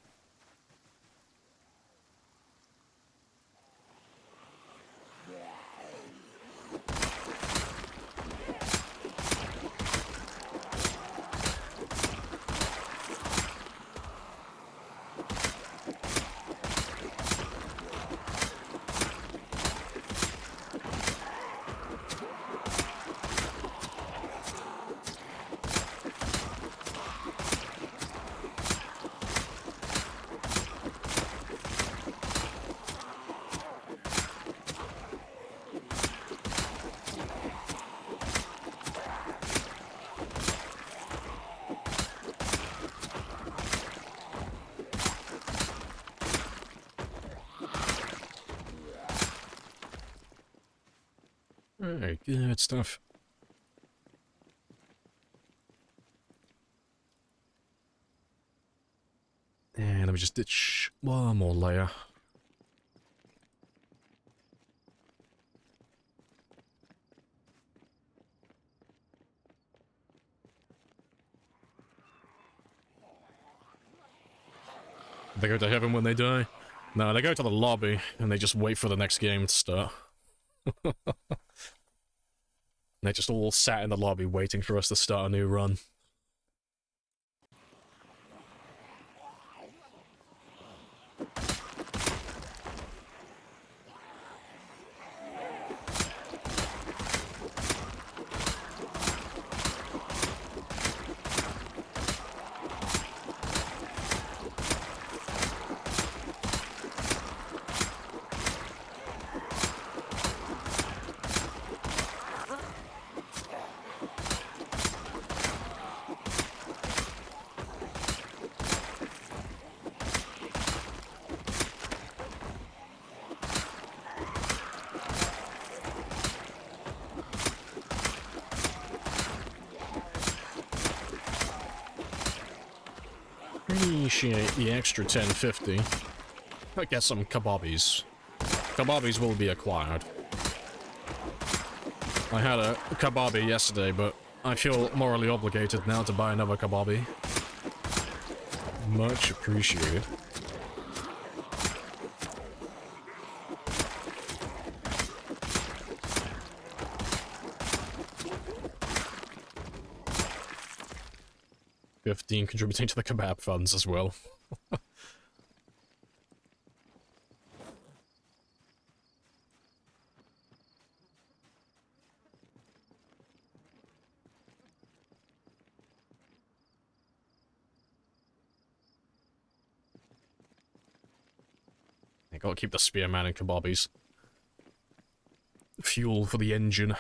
Alright, good stuff. And let me just ditch one more layer. They go to heaven when they die? No, they go to the lobby, and they just wait for the next game to start. They just all sat in the lobby waiting for us to start a new run. Appreciate the extra 1050. I get some kebabbies. Kebabbies will be acquired. I had a kebabby yesterday, but I feel morally obligated now to buy another kebabby. Much appreciated. Contributing to the kebab funds as well. I gotta keep the spearman and kebabbies. Fuel for the engine.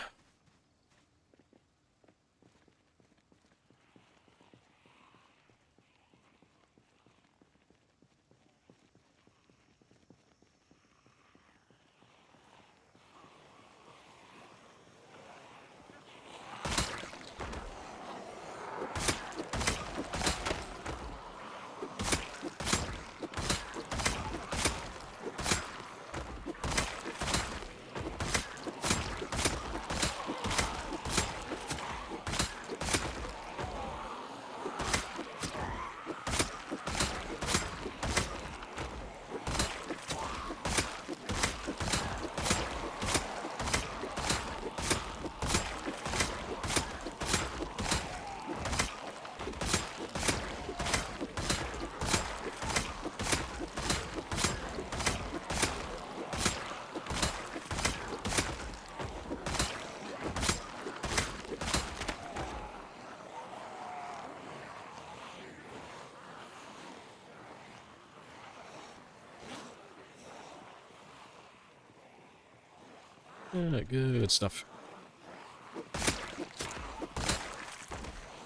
Yeah, good stuff.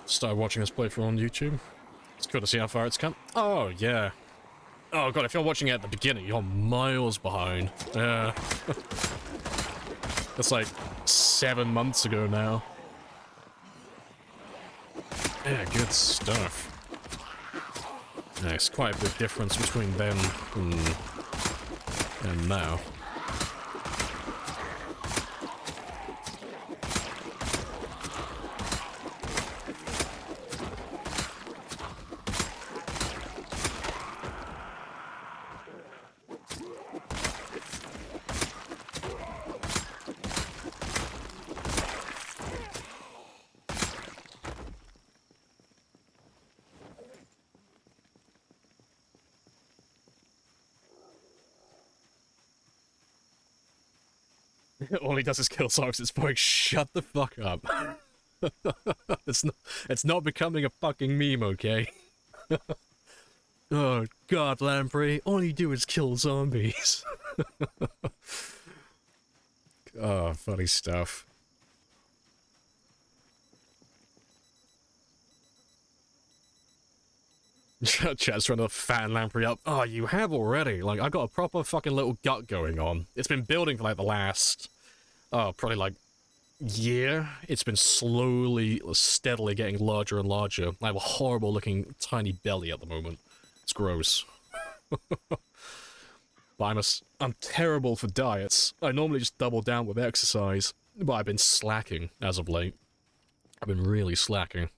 Started watching this playthrough on YouTube. It's cool to see how far it's come. Oh, yeah. Oh god, if you're watching it at the beginning, you're miles behind. Yeah. That's like 7 months ago now. Yeah, good stuff. Yeah, it's quite a big difference between then and now. All he does is kill songs. It's boy, shut the fuck up. It's not becoming a fucking meme, okay? Oh god, Lamprey, all you do is kill zombies. Oh, funny stuff. Chat's trying to fan Lamprey up. Oh, you have already. Like, I got a proper fucking little gut going on. It's been building for like the last, oh, probably like year, it's been slowly, steadily getting larger and larger. I have a horrible looking tiny belly at the moment. It's gross. But I'm terrible for diets. I normally just double down with exercise, but I've been slacking as of late. I've been really slacking.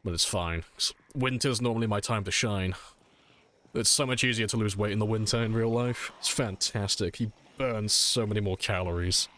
But it's fine. Winter's normally my time to shine. It's so much easier to lose weight in the winter in real life. It's fantastic. You burn so many more calories.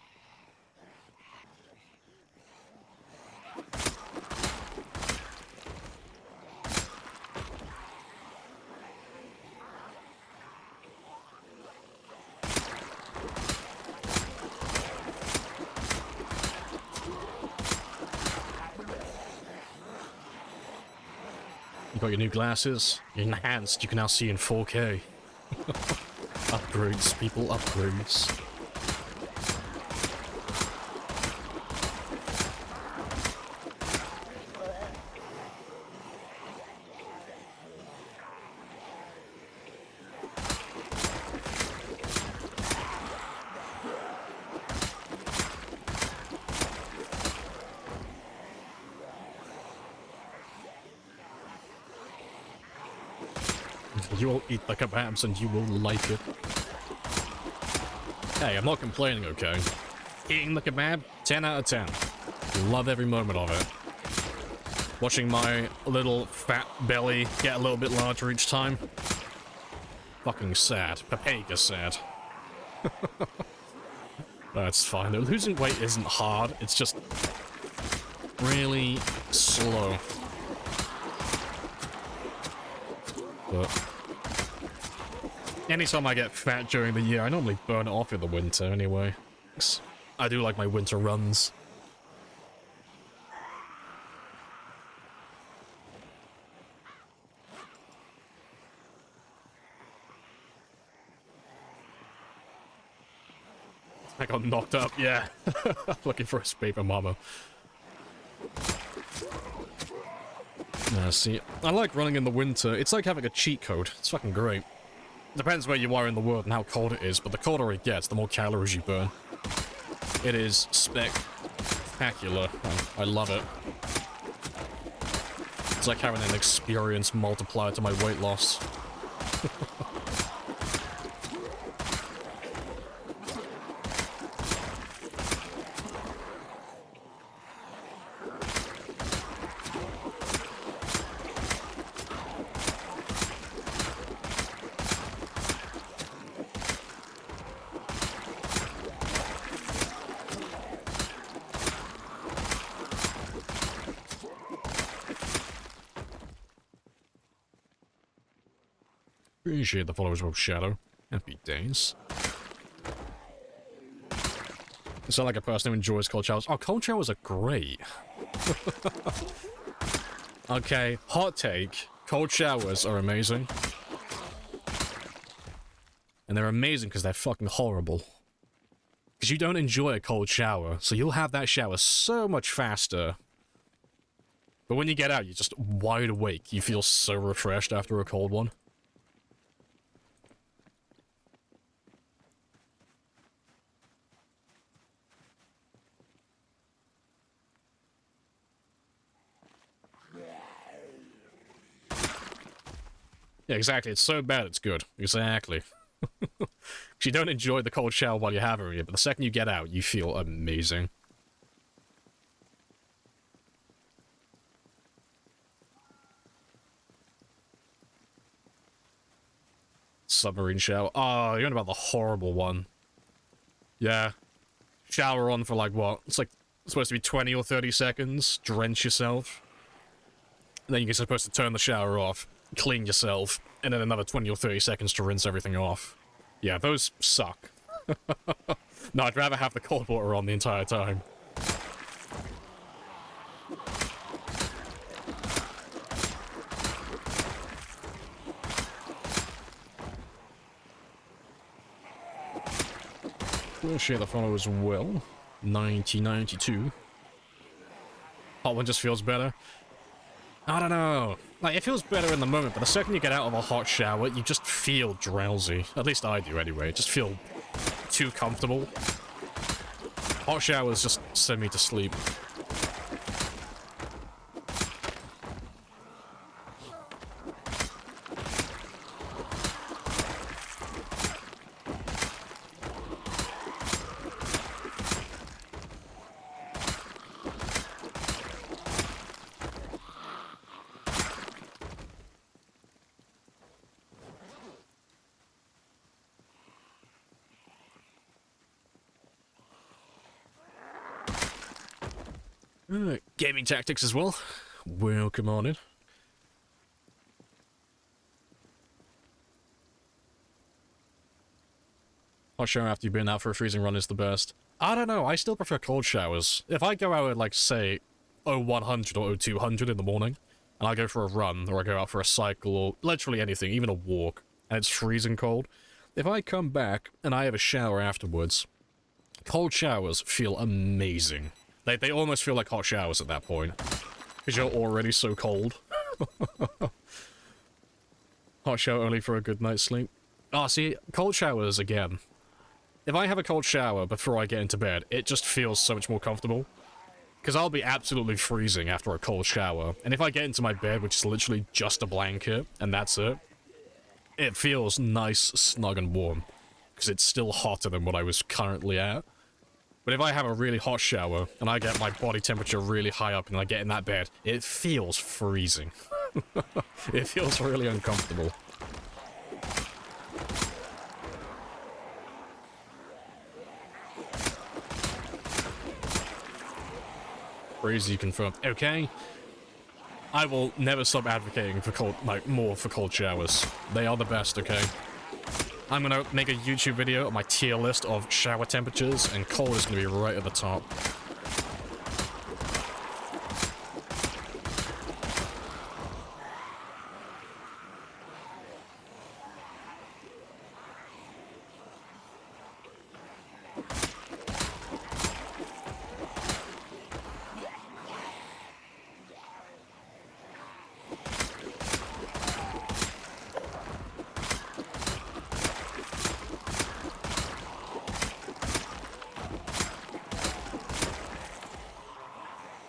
You got your new glasses, you're enhanced, you can now see in 4K. Upgrades, people, upgrades. You will eat the kebabs and you will like it. Hey, I'm not complaining, okay? Eating the kebab, 10 out of 10. Love every moment of it. Watching my little fat belly get a little bit larger each time. Fucking sad. Papega's sad. That's fine though. Losing weight isn't hard, it's just really slow. But anytime I get fat during the year, I normally burn it off in the winter anyway. I do like my winter runs. I got knocked up, yeah. Looking for a paper mama. See, I like running in the winter. It's like having a cheat code. It's fucking great. Depends where you are in the world and how cold it is, but the colder it gets, the more calories you burn. It is spectacular. I love it. It's like having an experience multiplier to my weight loss. Appreciate the followers of Shadow. Happy days. You sound like a person who enjoys cold showers. Oh, cold showers are great. Okay, hot take. Cold showers are amazing. And they're amazing because they're fucking horrible. Because you don't enjoy a cold shower, so you'll have that shower so much faster. But when you get out, you're just wide awake. You feel so refreshed after a cold one. Yeah, exactly. It's so bad, it's good. Exactly. Because you don't enjoy the cold shower while you're having it, but the second you get out, you feel amazing. Submarine shower. Oh, you're on about the horrible one. Yeah. Shower on for like what? It's like supposed to be 20 or 30 seconds. Drench yourself. And then you're supposed to turn the shower off. Clean yourself, and then another 20 or 30 seconds to rinse everything off. Yeah, those suck. No, I'd rather have the cold water on the entire time. We'll share the follow as well. 1992. Hot one just feels better. I don't know. Like, it feels better in the moment, but the second you get out of a hot shower, you just feel drowsy. At least I do, anyway. Just feel too comfortable. Hot showers just send me to sleep. Gaming tactics as well. Welcome on in. Hot shower after you've been out for a freezing run is the best. I don't know, I still prefer cold showers. If I go out at, like, say, 0100 or 0200 in the morning, and I go for a run, or I go out for a cycle, or literally anything, even a walk, and it's freezing cold, if I come back and I have a shower afterwards, cold showers feel amazing. They almost feel like hot showers at that point. Because you're already so cold. Hot shower only for a good night's sleep. Ah, see, cold showers, again. If I have a cold shower before I get into bed, it just feels so much more comfortable. Because I'll be absolutely freezing after a cold shower. And if I get into my bed, which is literally just a blanket, and that's it, it feels nice, snug, and warm. Because it's still hotter than what I was currently at. But if I have a really hot shower, and I get my body temperature really high up, and I get in that bed, it feels freezing. It feels really uncomfortable. Crazy confirmed. Okay. I will never stop advocating for cold, like, more for cold showers. They are the best, okay? I'm gonna make a YouTube video on my tier list of shower temperatures, and cold is gonna be right at the top.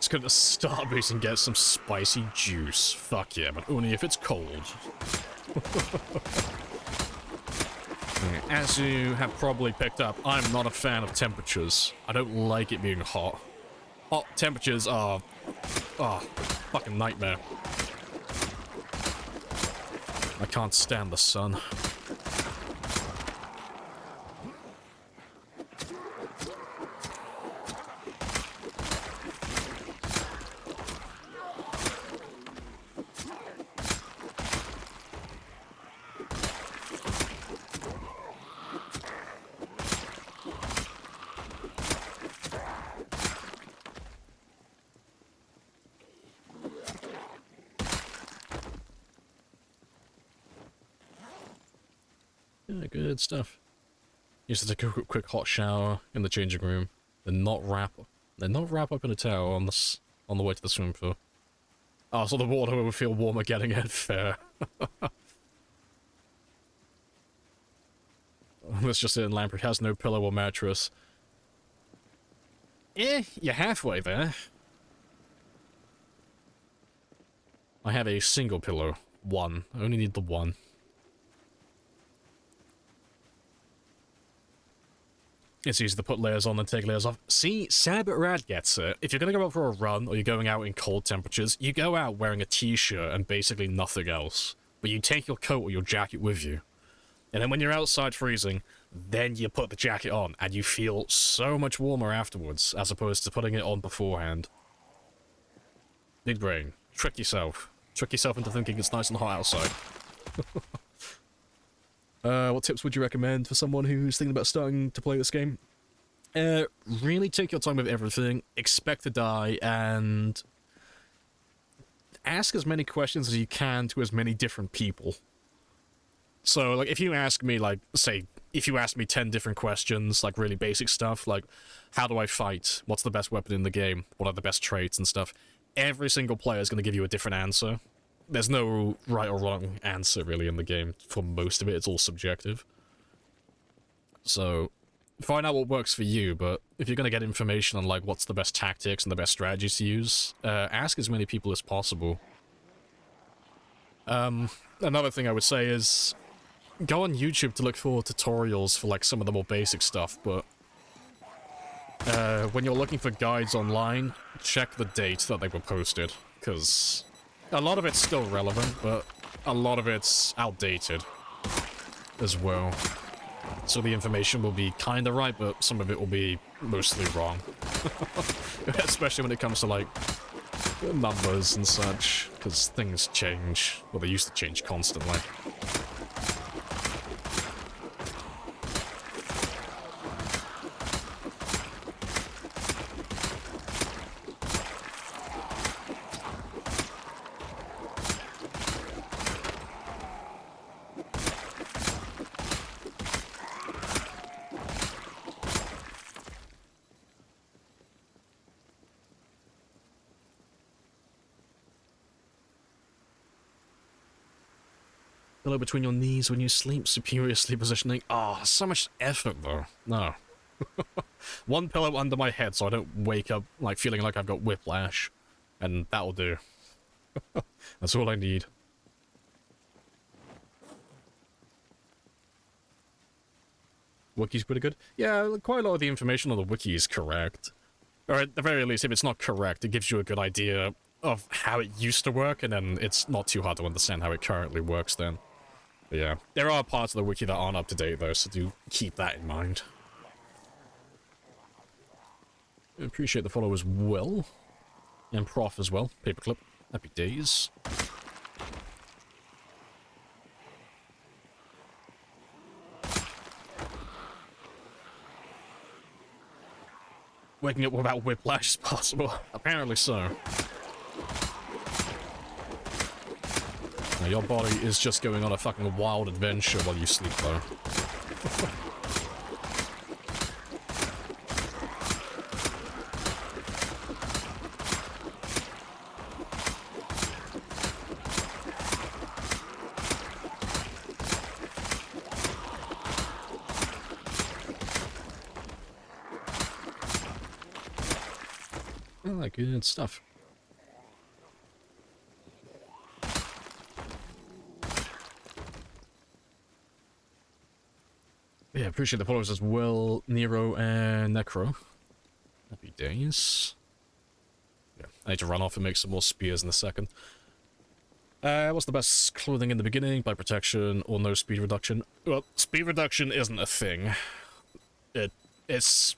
Gonna Starbase and get some spicy juice. Fuck yeah, but only if it's cold. As you have probably picked up, I'm not a fan of temperatures. I don't like it being hot. Hot temperatures are... oh, fucking nightmare. I can't stand the sun. Good stuff. Used to take a quick hot shower in the changing room, then not wrap up in a towel on the way to the swimming pool. Oh, so the water would feel warmer getting in. Fair. That's just it. Lamprey has no pillow or mattress. You're halfway there. I have a single pillow. One. I only need the one. It's easy to put layers on and take layers off. See, Sab Rad gets it. If you're going to go out for a run, or you're going out in cold temperatures, you go out wearing a t-shirt and basically nothing else. But you take your coat or your jacket with you. And then when you're outside freezing, then you put the jacket on, and you feel so much warmer afterwards, as opposed to putting it on beforehand. Big brain. Trick yourself. Trick yourself into thinking it's nice and hot outside. What tips would you recommend for someone who's thinking about starting to play this game? Really take your time with everything, expect to die, and ask as many questions as you can to as many different people. So, like, if you ask me, like, say, if you ask me 10 different questions, like, really basic stuff, like, how do I fight? What's the best weapon in the game? What are the best traits and stuff? Every single player is going to give you a different answer. There's no right or wrong answer, really, in the game. For most of it, it's all subjective. So, find out what works for you, but if you're going to get information on, like, what's the best tactics and the best strategies to use, ask as many people as possible. Another thing I would say is, go on YouTube to look for tutorials for, like, some of the more basic stuff, but when you're looking for guides online, check the date that they were posted, because a lot of it's still relevant, but a lot of it's outdated as well. So the information will be kinda right, but some of it will be mostly wrong. Especially when it comes to, like, numbers and such, because things change. Well, they used to change constantly. Pillow between your knees when you sleep, superior sleep positioning. Ah, so much effort though. No. One pillow under my head so I don't wake up like feeling like I've got whiplash. And that'll do. That's all I need. Wiki's pretty good. Yeah, quite a lot of the information on the wiki is correct. Or at the very least, if it's not correct, it gives you a good idea of how it used to work, and then it's not too hard to understand how it currently works then. But yeah, there are parts of the wiki that aren't up to date though, so do keep that in mind. I appreciate the follow as well. And Prof as well. Paperclip. Happy days. Waking up without whiplash is possible. Apparently so. Now, your body is just going on a fucking wild adventure while you sleep, though. Oh, good stuff. Yeah, appreciate the followers as well, Nero and Necro. Happy days. Yeah, I need to run off and make some more spears in a second. What's the best clothing in the beginning? By protection or no speed reduction? Well, speed reduction isn't a thing. It's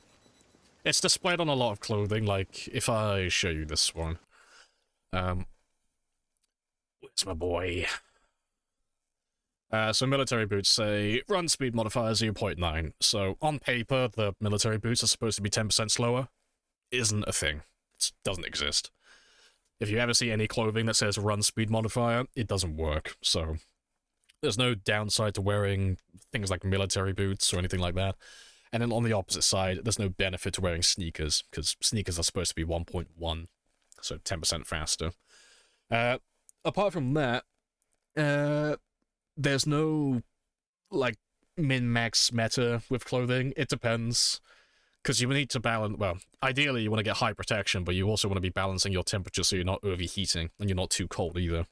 displayed on a lot of clothing, like, if I show you this one. Where's my boy? So military boots say, run speed modifier 0.9. So, on paper, the military boots are supposed to be 10% slower. Isn't a thing. It doesn't exist. If you ever see any clothing that says run speed modifier, it doesn't work. So, there's no downside to wearing things like military boots or anything like that. And then on the opposite side, there's no benefit to wearing sneakers, because sneakers are supposed to be 1.1, so 10% faster. Apart from that, there's no, like, min-max meta with clothing. It depends, because you need to balance, well, ideally you want to get high protection, but you also want to be balancing your temperature so you're not overheating, and you're not too cold either.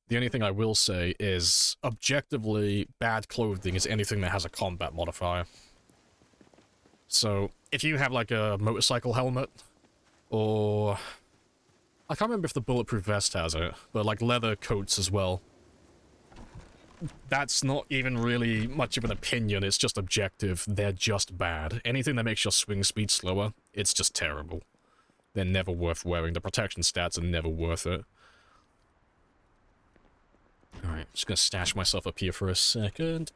The only thing I will say is, objectively, bad clothing is anything that has a combat modifier. So, if you have, like, a motorcycle helmet, or... I can't remember if the bulletproof vest has it, but, like, leather coats as well. That's not even really much of an opinion, it's just objective. They're just bad. Anything that makes your swing speed slower, it's just terrible. They're never worth wearing. The protection stats are never worth it. Alright, just gonna stash myself up here for a second.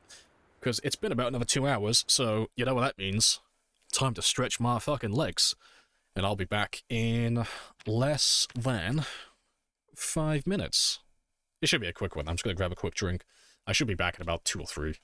Because it's been about another 2 hours, so you know what that means. Time to stretch my fucking legs. And I'll be back in less than 5 minutes. It should be a quick one. I'm just gonna grab a quick drink. I should be back in about 2 or 3.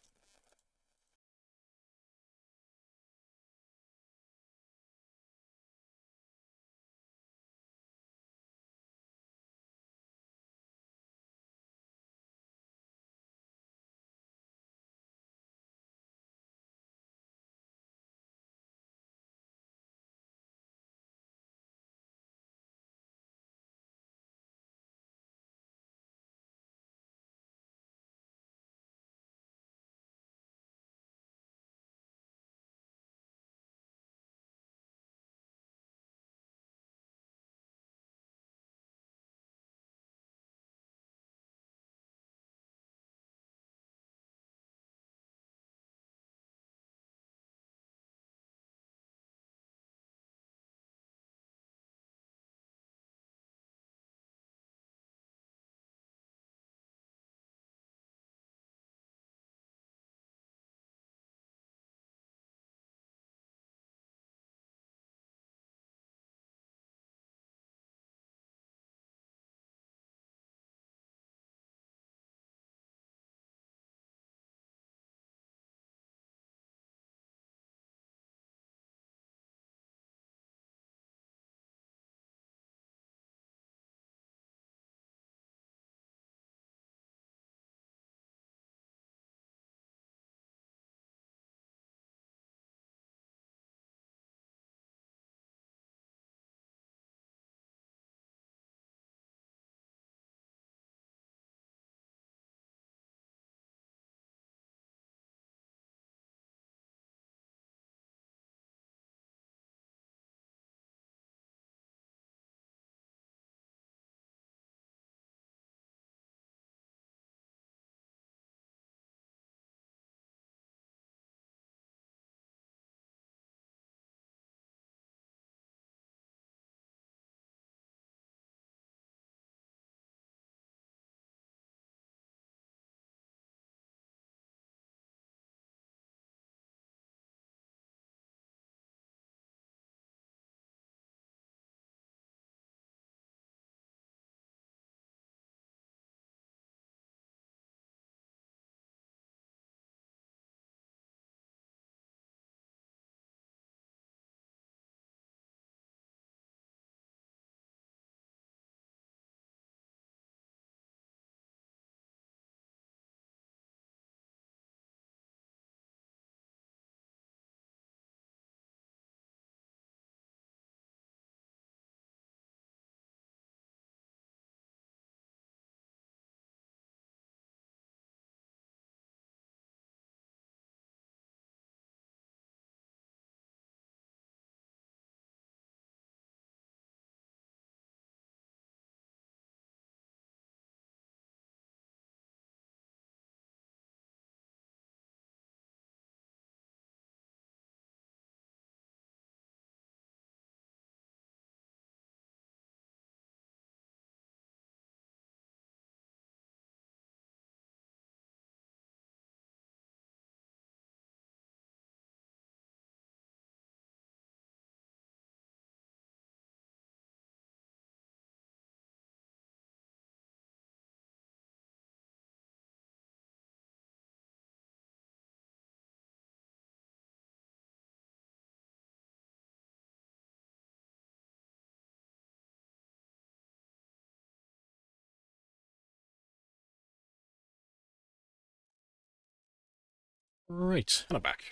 Right, and I'm back.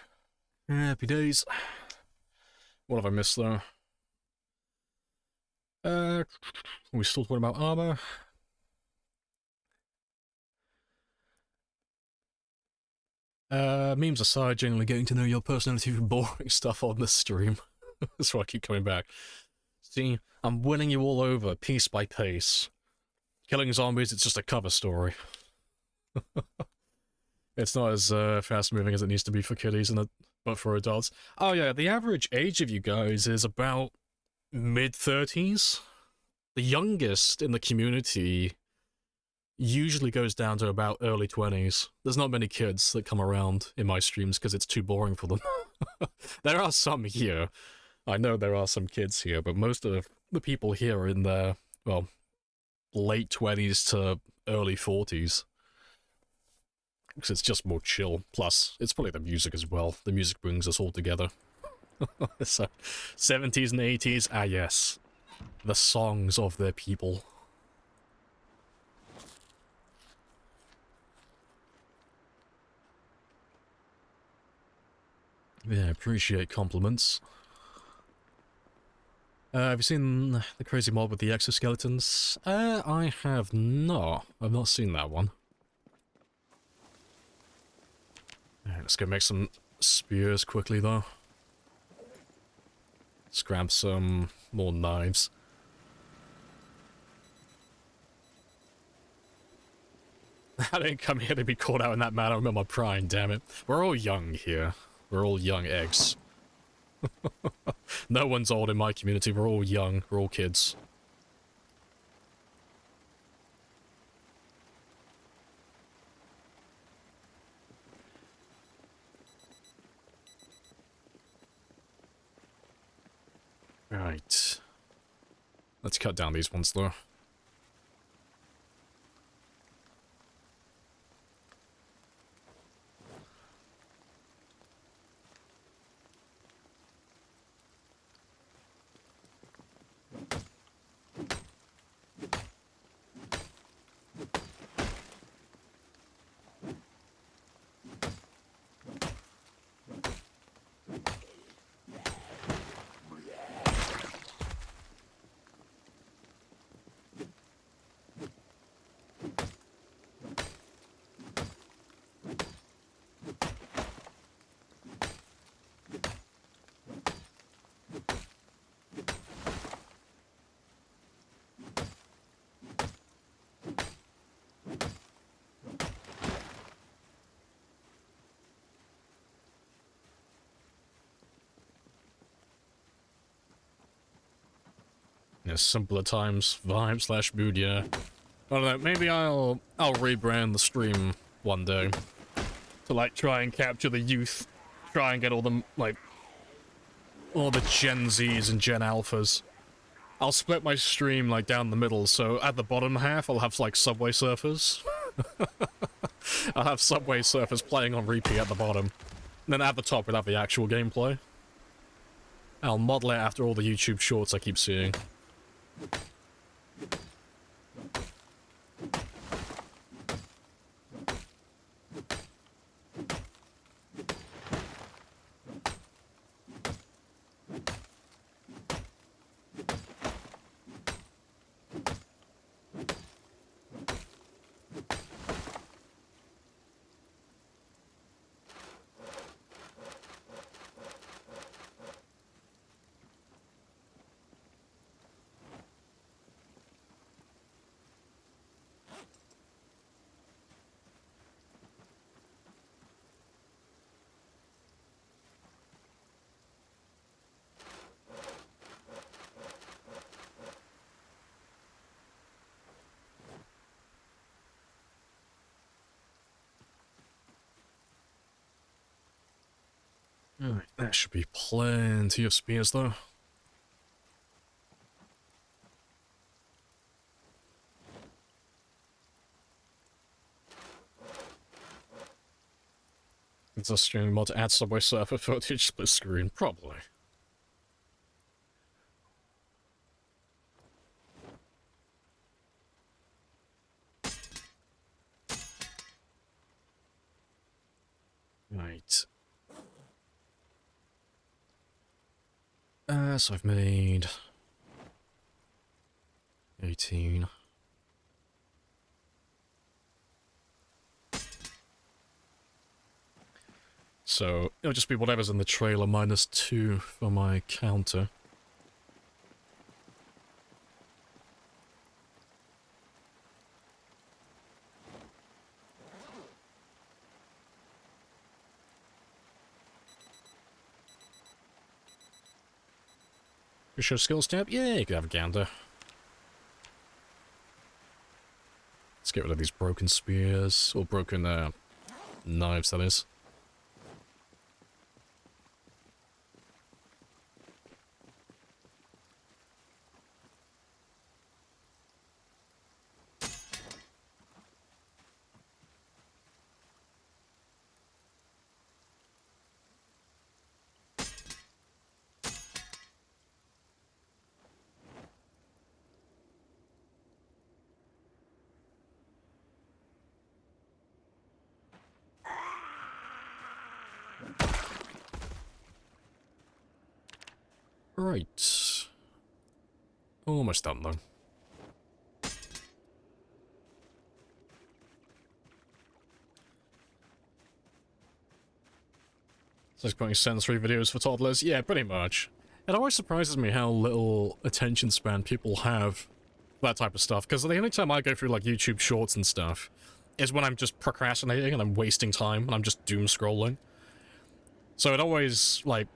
Happy days. What have I missed, though? Are we still talking about armor? Memes aside, generally getting to know your personality from boring stuff on the stream. That's why I keep coming back. See, I'm winning you all over, piece by piece. Killing zombies, it's just a cover story. It's not as fast-moving as it needs to be for kiddies, but for adults. Oh yeah, the average age of you guys is about mid-30s. The youngest in the community usually goes down to about early 20s. There's not many kids that come around in my streams because it's too boring for them. There are some here. I know there are some kids here, but most of the people here are in their, well, late 20s to early 40s. Because it's just more chill. Plus, it's probably the music as well. The music brings us all together. So, 70s and 80s, ah yes. The songs of their people. Yeah, appreciate compliments. Have you seen the crazy mob with the exoskeletons? I have not. I've not seen that one. Alright, let's go make some spears quickly, though. Let's grab some more knives. I didn't come here to be caught out in that manner. I'm in my prime, damn it. We're all young here. We're all young eggs. No one's old in my community. We're all young. We're all kids. Right. Let's cut down these ones, though. Yeah, simpler times, vibe slash mood, yeah. I don't know, maybe I'll rebrand the stream one day. To, like, try and capture the youth. Try and get all the, like, all the Gen Zs and Gen Alphas. I'll split my stream, like, down the middle, so at the bottom half I'll have, like, Subway Surfers. I'll have Subway Surfers playing on repeat at the bottom. And then at the top we'll have the actual gameplay. I'll model it after all the YouTube shorts I keep seeing. Alright, that should be plenty of spears, though. It's a streaming mod to add Subway Surfer footage split screen, probably. Right. So I've made 18. So it'll just be whatever's in the trailer minus 2 for my counter. You show skills tab? Yeah, you can have a gander. Let's get rid of these broken spears, or broken knives, that is. Right. Almost done, though. So it's putting sensory videos for toddlers? Yeah, pretty much. It always surprises me how little attention span people have for that type of stuff, because the only time I go through, like, YouTube shorts and stuff is when I'm just procrastinating and I'm wasting time and I'm just doom scrolling. So it always, like,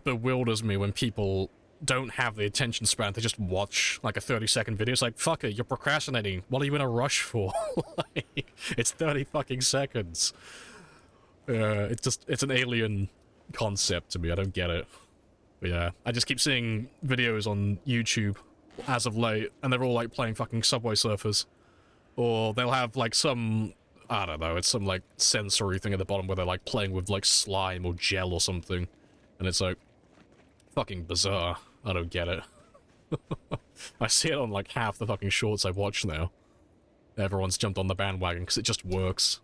bewilders me when people don't have the attention span to just watch like a 30-second video. It's like, fuck it, you're procrastinating. What are you in a rush for? Like, it's 30 fucking seconds. It's an alien concept to me. I don't get it. But yeah, I just keep seeing videos on YouTube as of late, and they're all like playing fucking Subway Surfers. Or they'll have like some, I don't know, it's some like sensory thing at the bottom where they're like playing with like slime or gel or something. And it's like, fucking bizarre. I don't get it. I see it on like half the fucking shorts I watch now. Everyone's jumped on the bandwagon because it just works.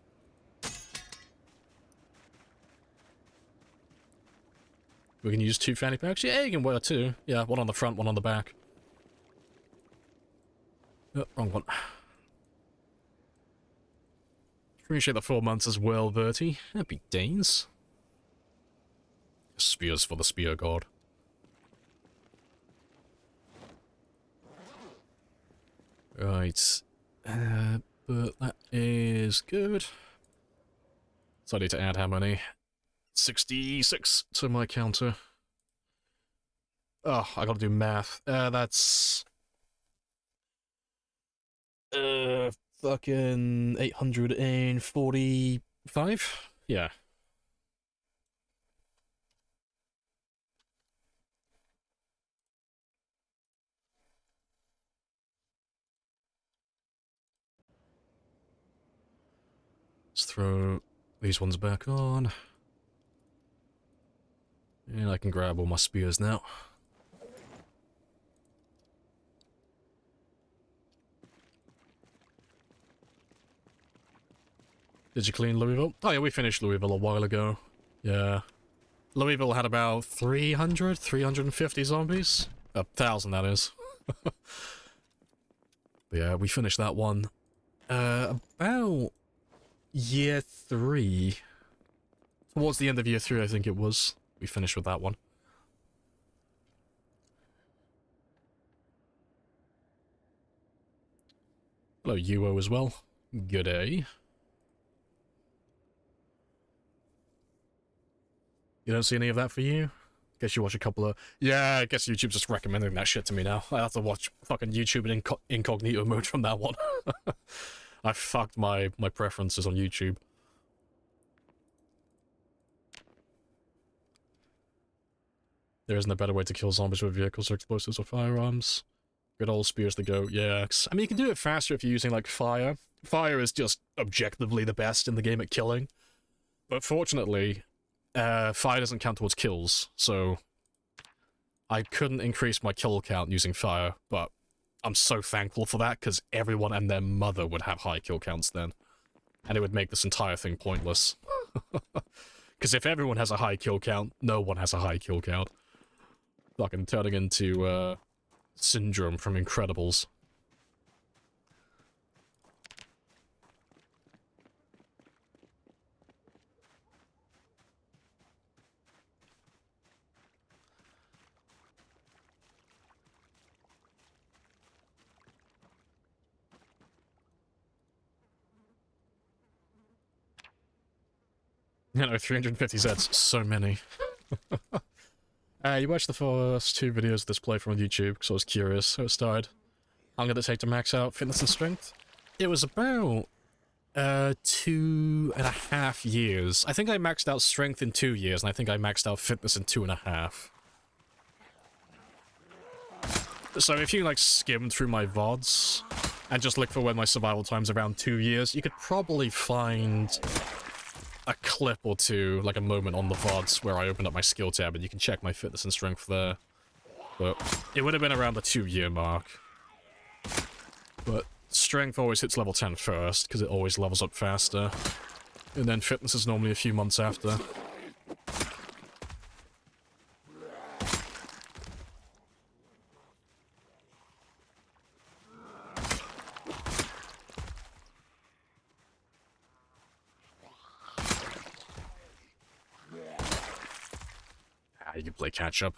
We can use 2 fanny packs? Yeah, you can wear 2. Yeah, one on the front, one on the back. Oh, wrong one. Appreciate the 4 months as well, Verti. Happy days. Spears for the spear god. Right. But that is good. So I need to add how many? 66 to my counter. Oh, I gotta do math. That's... fucking 845? Yeah. Let's throw these ones back on. And I can grab all my spears now. Did you clean Louisville? Oh yeah, we finished Louisville a while ago. Yeah. Louisville had about 350 zombies. 1,000, that is. Yeah, we finished that one. About year 3. Towards the end of year 3, I think it was. We finished with that one. Hello, Yuo as well. Good day. You don't see any of that for you? Guess you watch a couple of... Yeah, I guess YouTube's just recommending that shit to me now. I have to watch fucking YouTube in incognito mode from that one. I fucked my preferences on YouTube. There isn't a better way to kill zombies with vehicles or explosives or firearms. Good old spears to go, yeah. I mean, you can do it faster if you're using, like, fire. Fire is just objectively the best in the game at killing. But fortunately, fire doesn't count towards kills, so... I couldn't increase my kill count using fire, but I'm so thankful for that, because everyone and their mother would have high kill counts then. And it would make this entire thing pointless. Because if everyone has a high kill count, no one has a high kill count. Fucking turning into, Syndrome from Incredibles. You know, 350 Zs, so many. You watched the first 2 videos of this playthrough on YouTube because I was curious how it started. How long did it take to max out fitness and strength? It was about 2.5 years. I think I maxed out strength in 2 years, and I think I maxed out fitness in 2.5. So if you, like, skim through my VODs and just look for when my survival time's around 2 years, you could probably find a clip or two, like a moment on the VODs where I opened up my skill tab, and you can check my fitness and strength there. But it would have been around the 2-year mark. But strength always hits level 10 first, because it always levels up faster. And then fitness is normally a few months after. You can play catch up.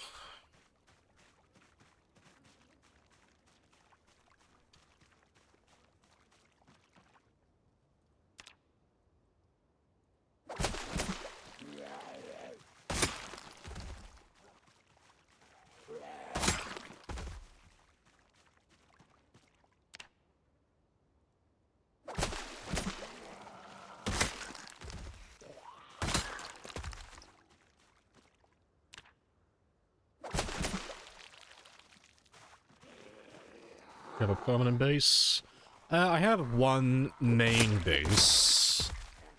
You have a permanent base? I have one main base.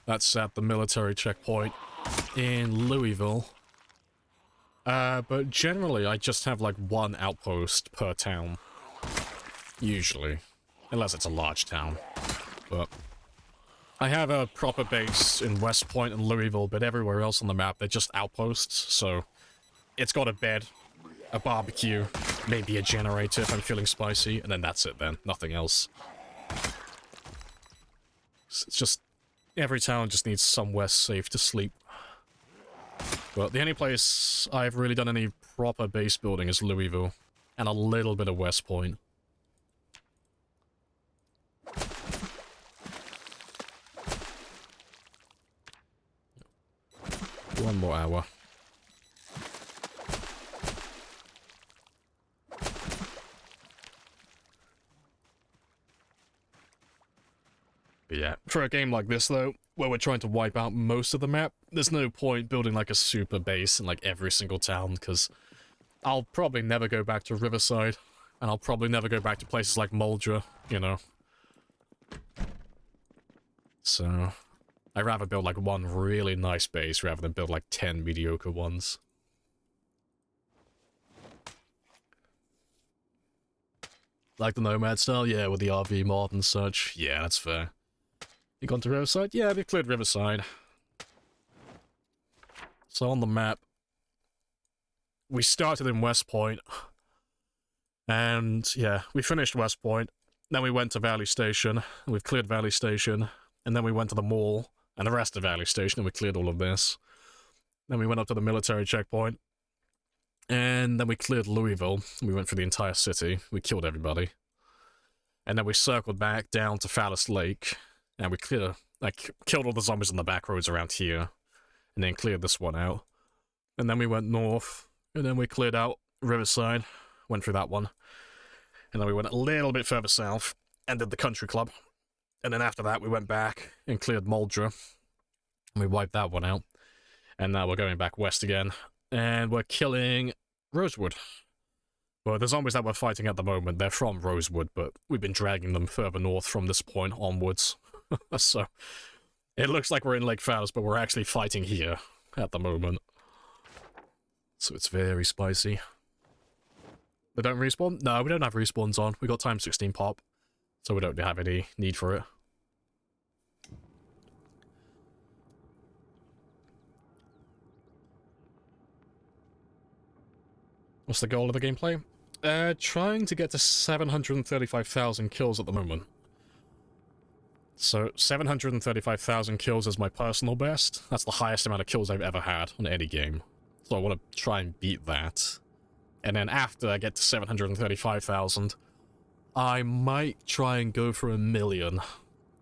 That's at the military checkpoint in Louisville. But generally I just have like one outpost per town. Usually. Unless it's a large town. But I have a proper base in West Point and Louisville, but everywhere else on the map they're just outposts, so it's got a bed, a barbecue, maybe a generator if I'm feeling spicy, and then that's it then. Nothing else. It's just... every town just needs somewhere safe to sleep. But the only place I've really done any proper base building is Louisville, and a little bit of West Point. One more hour. But yeah, for a game like this though, where we're trying to wipe out most of the map, there's no point building like a super base in like every single town, because I'll probably never go back to Riverside, and I'll probably never go back to places like Muldra, you know. So, I'd rather build like one really nice base rather than build like 10 mediocre ones. Like the Nomad style? Yeah, with the RV mod and such. Yeah, that's fair. You gone to Riverside? Yeah, we've cleared Riverside. So on the map, we started in West Point. And yeah, we finished West Point. Then we went to Valley Station. And we've cleared Valley Station. And then we went to the mall and the rest of Valley Station, and we cleared all of this. Then we went up to the military checkpoint. And then we cleared Louisville. We went through the entire city. We killed everybody. And then we circled back down to Phallus Lake. And we killed all the zombies on the back roads around here. And then cleared this one out. And then we went north. And then we cleared out Riverside. Went through that one. And then we went a little bit further south. And did the country club. And then after that we went back and cleared Muldra. And we wiped that one out. And now we're going back west again. And we're killing Rosewood. Well, the zombies that we're fighting at the moment, they're from Rosewood, but we've been dragging them further north from this point onwards. So, it looks like we're in Lake Phallus, but we're actually fighting here at the moment. So it's very spicy. They don't respawn? No, we don't have respawns on. We got times 16 pop, so we don't have any need for it. What's the goal of the gameplay? Trying to get to 735,000 kills at the moment. So 735,000 kills is my personal best. That's the highest amount of kills I've ever had on any game. So I want to try and beat that. And then after I get to 735,000, I might try and go for 1 million.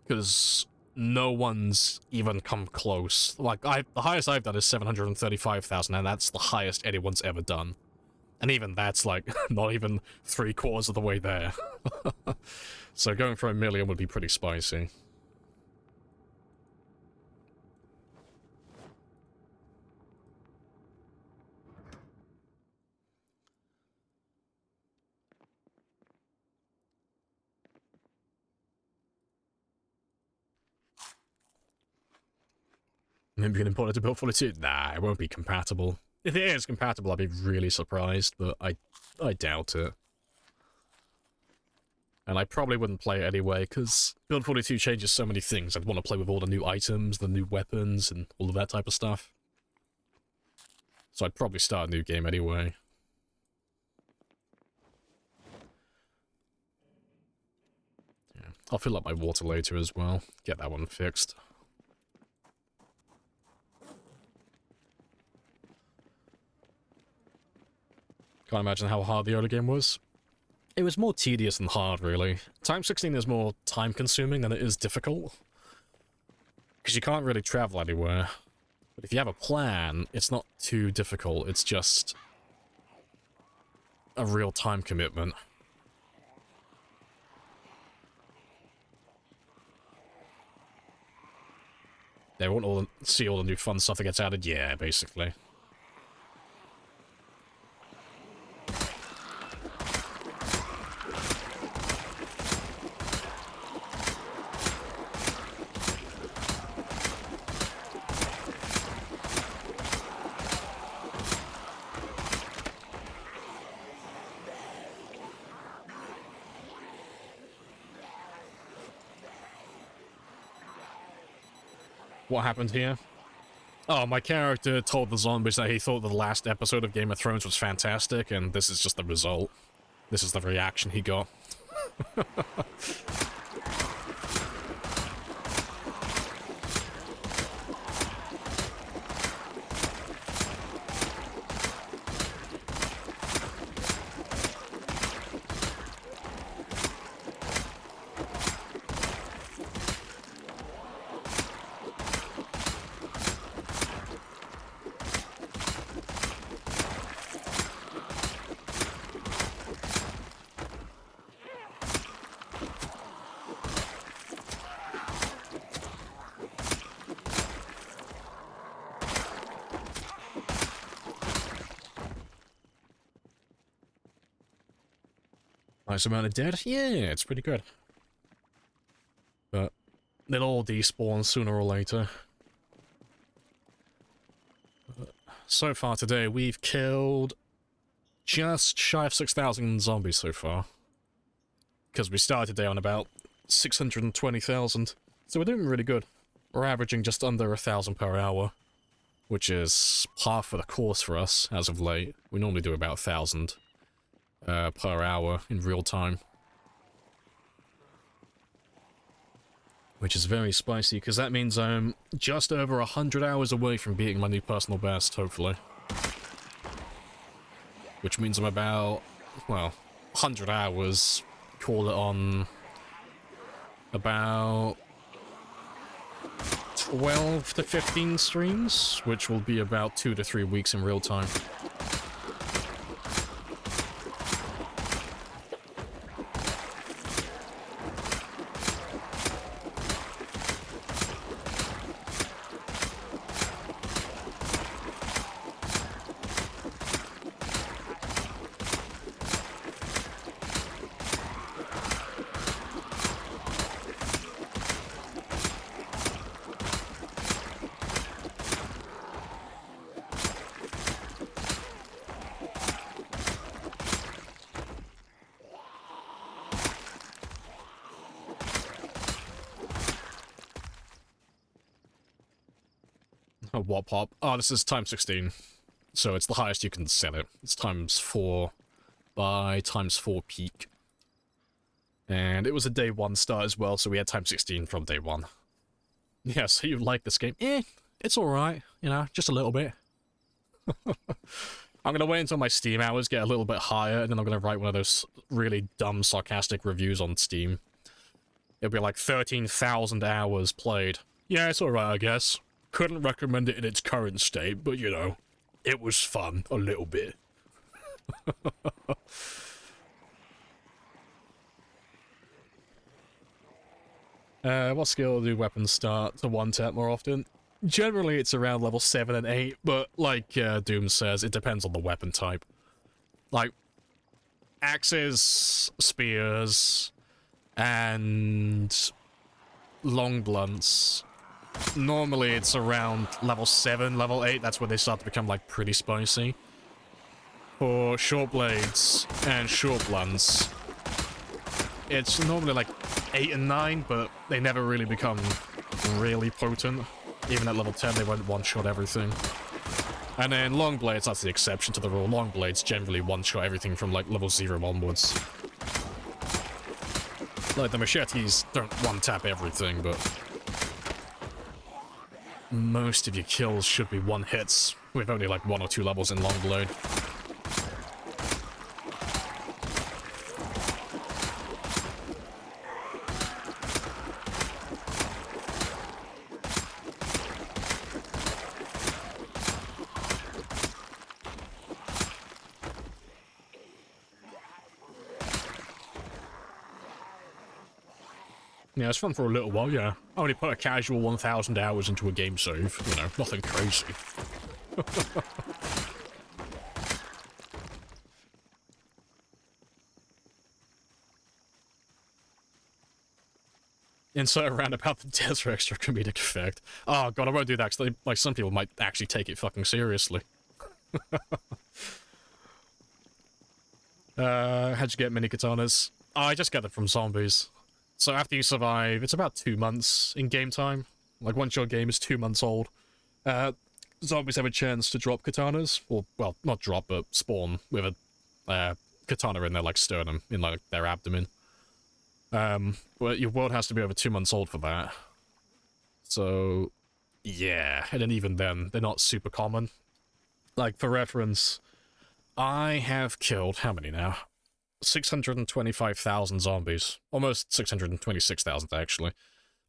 Because no one's even come close. Like, the highest I've done is 735,000, and that's the highest anyone's ever done. And even that's, like, not even 3/4 of the way there. So going for 1 million would be pretty spicy. Maybe you can import it to build 42? Nah, it won't be compatible. If it is compatible, I'd be really surprised, but I doubt it. And I probably wouldn't play it anyway, because Build 42 changes so many things. I'd want to play with all the new items, the new weapons, and all of that type of stuff. So I'd probably start a new game anyway. Yeah, I'll fill up my water later as well. Get that one fixed. Can't imagine how hard the early game was. It was more tedious than hard, really. Time 16 is more time-consuming than it is difficult. Because you can't really travel anywhere. But if you have a plan, it's not too difficult. It's just a real time commitment. They want all see all the new fun stuff that gets added? Yeah, basically. What happened here? Oh, my character told the zombies that he thought the last episode of Game of Thrones was fantastic, and this is just the result. This is the reaction he got. Nice amount of dead? Yeah, it's pretty good. But they'll all despawn sooner or later. So far today, we've killed just shy of 6,000 zombies so far. Because we started today on about 620,000. So we're doing really good. We're averaging just under 1,000 per hour. Which is par for the course for us, as of late. We normally do about 1,000. Per hour in real time. Which is very spicy, because that means I'm just over 100 hours away from beating my new personal best, hopefully. Which means I'm about, well, 100 hours, call it on about 12 to 15 streams, which will be about 2 to 3 weeks in real time. What pop? Oh, this is time 16. So it's the highest you can set it. It's ×4 by ×4 peak. And it was a day 1 start as well, so we had ×16 from day 1. Yeah, so you like this game? It's alright, you know, just a little bit. I'm gonna wait until my Steam hours get a little bit higher, and then I'm gonna write one of those really dumb, sarcastic reviews on Steam. It'll be like 13,000 hours played. Yeah, it's alright, I guess. Couldn't recommend it in its current state, but you know, it was fun, a little bit. What skill do weapons start to 1-tap more often? Generally, it's around level 7 and 8, but like Doom says, it depends on the weapon type. Like, axes, spears, and long blunts. Normally, it's around level 7, level 8, that's when they start to become, like, pretty spicy. For short blades and short blunts, it's normally like 8 and 9, but they never really become really potent. Even at level 10, they won't one-shot everything. And then long blades, that's the exception to the rule. Long blades generally one-shot everything from like level 0 onwards. Like the machetes don't one-tap everything, but most of your kills should be one-hits with only like 1 or 2 levels in long blade. Yeah, it's fun for a little while, yeah. I only put a casual 1,000 hours into a game save, you know, nothing crazy. Insert around about the death for extra comedic effect. Oh god, I won't do that, because like, some people might actually take it fucking seriously. How'd you get mini katanas? Oh, I just get them from zombies. So after you survive, it's about 2 months in game time. Like, once your game is 2 months old, zombies have a chance to drop katanas. Or, well, not drop, but spawn with a katana in their, like, sternum, in, like, their abdomen. But your world has to be over 2 months old for that. So, yeah. And then even then, they're not super common. Like, for reference, I have killed, how many now? 625,000 zombies. Almost 626,000, actually,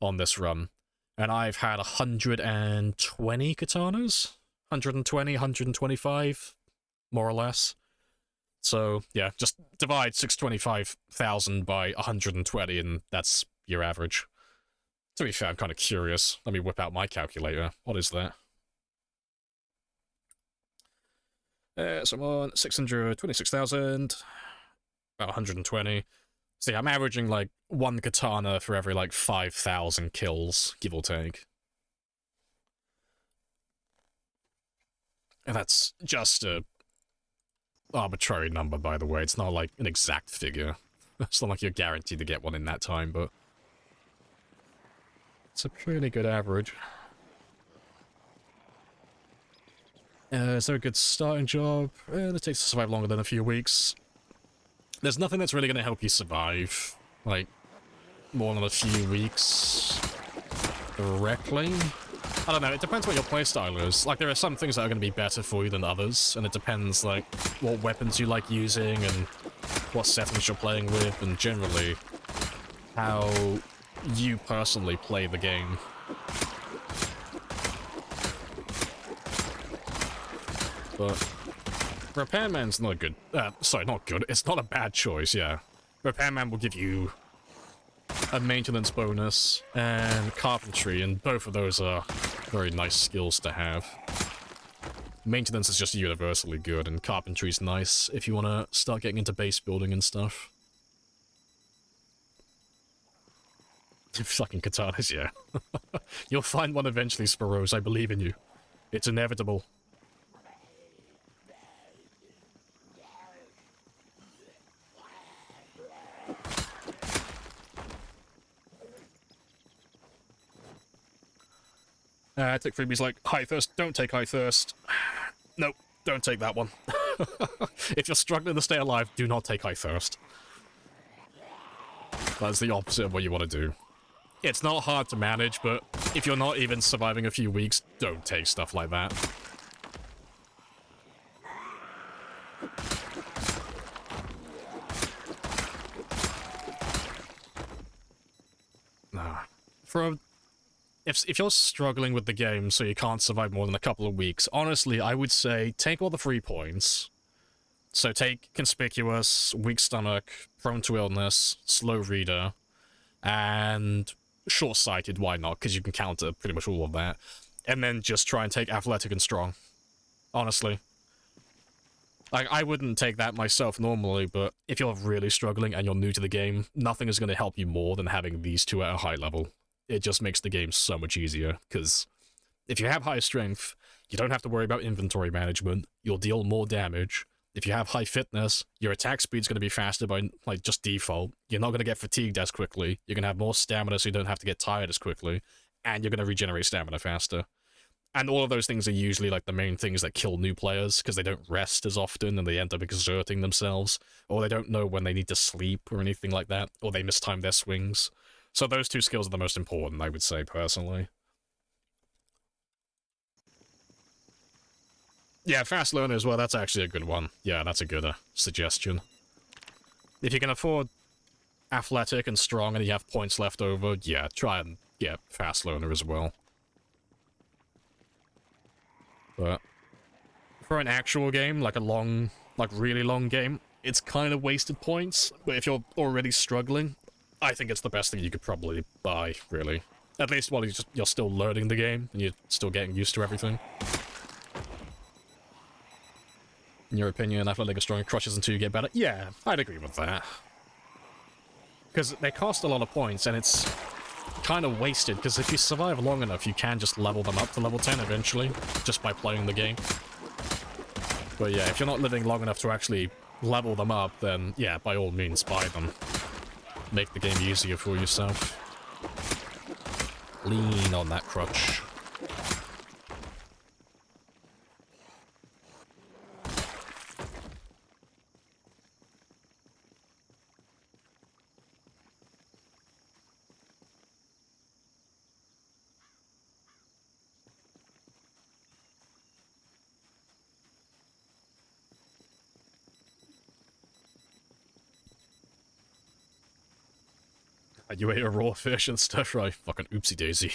on this run. And I've had 120 katanas? 120, 125, more or less. So, yeah, just divide 625,000 by 120, and that's your average. To be fair, I'm kind of curious. Let me whip out my calculator. What is that? So I'm on 626,000... about 120. See, I'm averaging like 1 katana for every like 5,000 kills, give or take. And that's just a arbitrary number, by the way. It's not like an exact figure. It's not like you're guaranteed to get one in that time, but it's a pretty good average. Is there a good starting job? It takes to survive longer than a few weeks. There's nothing that's really going to help you survive, like, more than a few weeks directly. I don't know, it depends what your playstyle is. Like, there are some things that are going to be better for you than others, and it depends, like, what weapons you like using, and what settings you're playing with, and generally, how you personally play the game. But Repairman's not a good... sorry, not good. It's not a bad choice, yeah. Repairman will give you a maintenance bonus and carpentry, and both of those are very nice skills to have. Maintenance is just universally good, and carpentry's nice if you want to start getting into base building and stuff. Fucking katanas, yeah. You'll find one eventually, Sparrows. I believe in you. It's inevitable. Tick Freebie's like, high thirst, don't take high thirst. Nope, don't take that one. If you're struggling to stay alive, do not take high thirst. That's the opposite of what you want to do. It's not hard to manage, but if you're not even surviving a few weeks, don't take stuff like that. Nah. If you're struggling with the game so you can't survive more than a couple of weeks, honestly, I would say take all the 3 points. So take Conspicuous, Weak Stomach, Prone to Illness, Slow Reader, and Short-Sighted, why not? Because you can counter pretty much all of that. And then just try and take Athletic and Strong. Honestly. Like, I wouldn't take that myself normally, but if you're really struggling and you're new to the game, nothing is going to help you more than having these 2 at a high level. It just makes the game so much easier, because if you have high strength, you don't have to worry about inventory management, you'll deal more damage. If you have high fitness, your attack speed's going to be faster by, like, just default. You're not going to get fatigued as quickly, you're going to have more stamina so you don't have to get tired as quickly, and you're going to regenerate stamina faster. And all of those things are usually, like, the main things that kill new players, because they don't rest as often, and they end up exerting themselves, or they don't know when they need to sleep, or anything like that, or they mistime their swings. So those 2 skills are the most important, I would say, personally. Yeah, Fast Learner as well, that's actually a good one. Yeah, that's a good suggestion. If you can afford Athletic and Strong and you have points left over, yeah, try and get Fast Learner as well. But for an actual game, like a long, like really long game, it's kind of wasted points, but if you're already struggling, I think it's the best thing you could probably buy, really. At least while you're still learning the game, and you're still getting used to everything. In your opinion, Athletic and Strong crushes until you get better? Yeah, I'd agree with that. Because they cost a lot of points, and it's kind of wasted, because if you survive long enough, you can just level them up to level 10 eventually, just by playing the game. But yeah, if you're not living long enough to actually level them up, then yeah, by all means, buy them. Make the game easier for yourself. Lean on that crutch. You ate a raw fish and stir fry. Fucking oopsie daisy.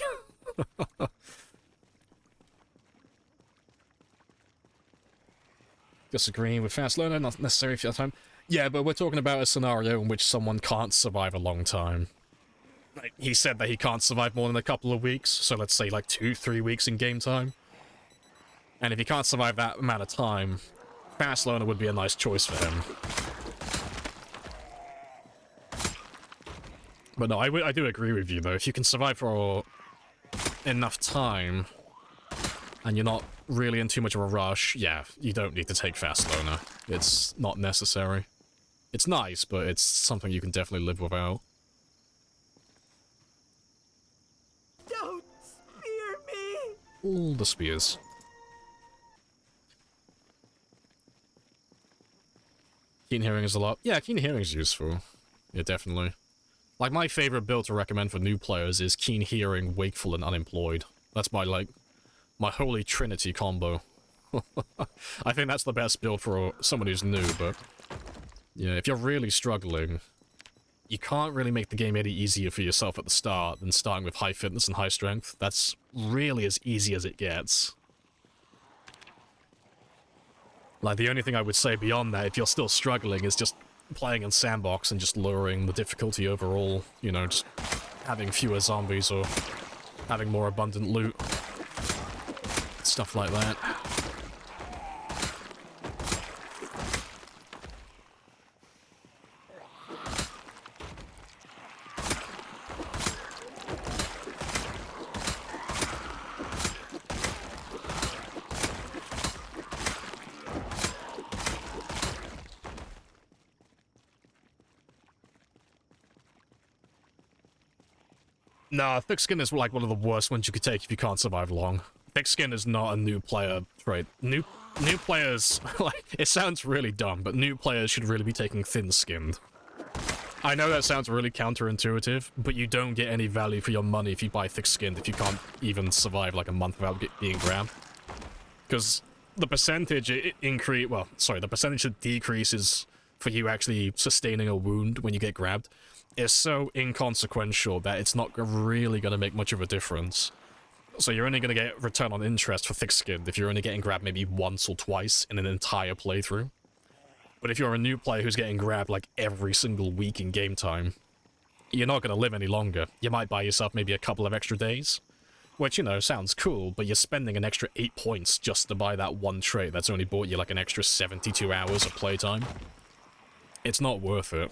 Disagreeing with Fast Learner, not necessary for that time. Yeah, but we're talking about a scenario in which someone can't survive a long time. Like, he said that he can't survive more than a couple of weeks, so let's say like 2-3 weeks in game time. And if he can't survive that amount of time, Fast Learner would be a nice choice for him. But no, I do agree with you, though. If you can survive for enough time, and you're not really in too much of a rush, yeah, you don't need to take Fast Learner. It's not necessary. It's nice, but it's something you can definitely live without. Don't spear me! All the spears. Keen Hearing is a lot. Yeah, Keen Hearing is useful. Yeah, definitely. Like, my favorite build to recommend for new players is Keen Hearing, Wakeful, and Unemployed. That's my, like, my holy trinity combo. I think that's the best build for someone who's new, but... yeah, if you're really struggling, you can't really make the game any easier for yourself at the start than starting with high fitness and high strength. That's really as easy as it gets. Like, the only thing I would say beyond that, if you're still struggling, is just playing in sandbox and just lowering the difficulty overall, you know, just having fewer zombies or having more abundant loot. Stuff like that. Nah, Thick Skin is like one of the worst ones you could take if you can't survive long. Thick Skin is not a new player trait. new players, like, it sounds really dumb, but new players should really be taking thin-skinned. I know that sounds really counterintuitive, but you don't get any value for your money if you buy thick-skinned if you can't even survive like a month without being grabbed. Because the percentage the percentage that decreases for you actually sustaining a wound when you get grabbed is so inconsequential that it's not really going to make much of a difference. So you're only going to get return on interest for thick-skinned if you're only getting grabbed maybe once or twice in an entire playthrough. But if you're a new player who's getting grabbed like every single week in game time, you're not going to live any longer. You might buy yourself maybe a couple of extra days, which, you know, sounds cool, but you're spending an extra 8 points just to buy that one trait that's only bought you like an extra 72 hours of playtime. It's not worth it.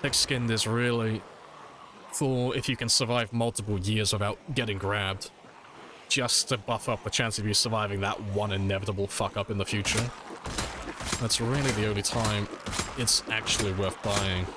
Thick-skinned is really for if you can survive multiple years without getting grabbed, just to buff up the chance of you surviving that one inevitable fuck-up in the future. That's really the only time it's actually worth buying.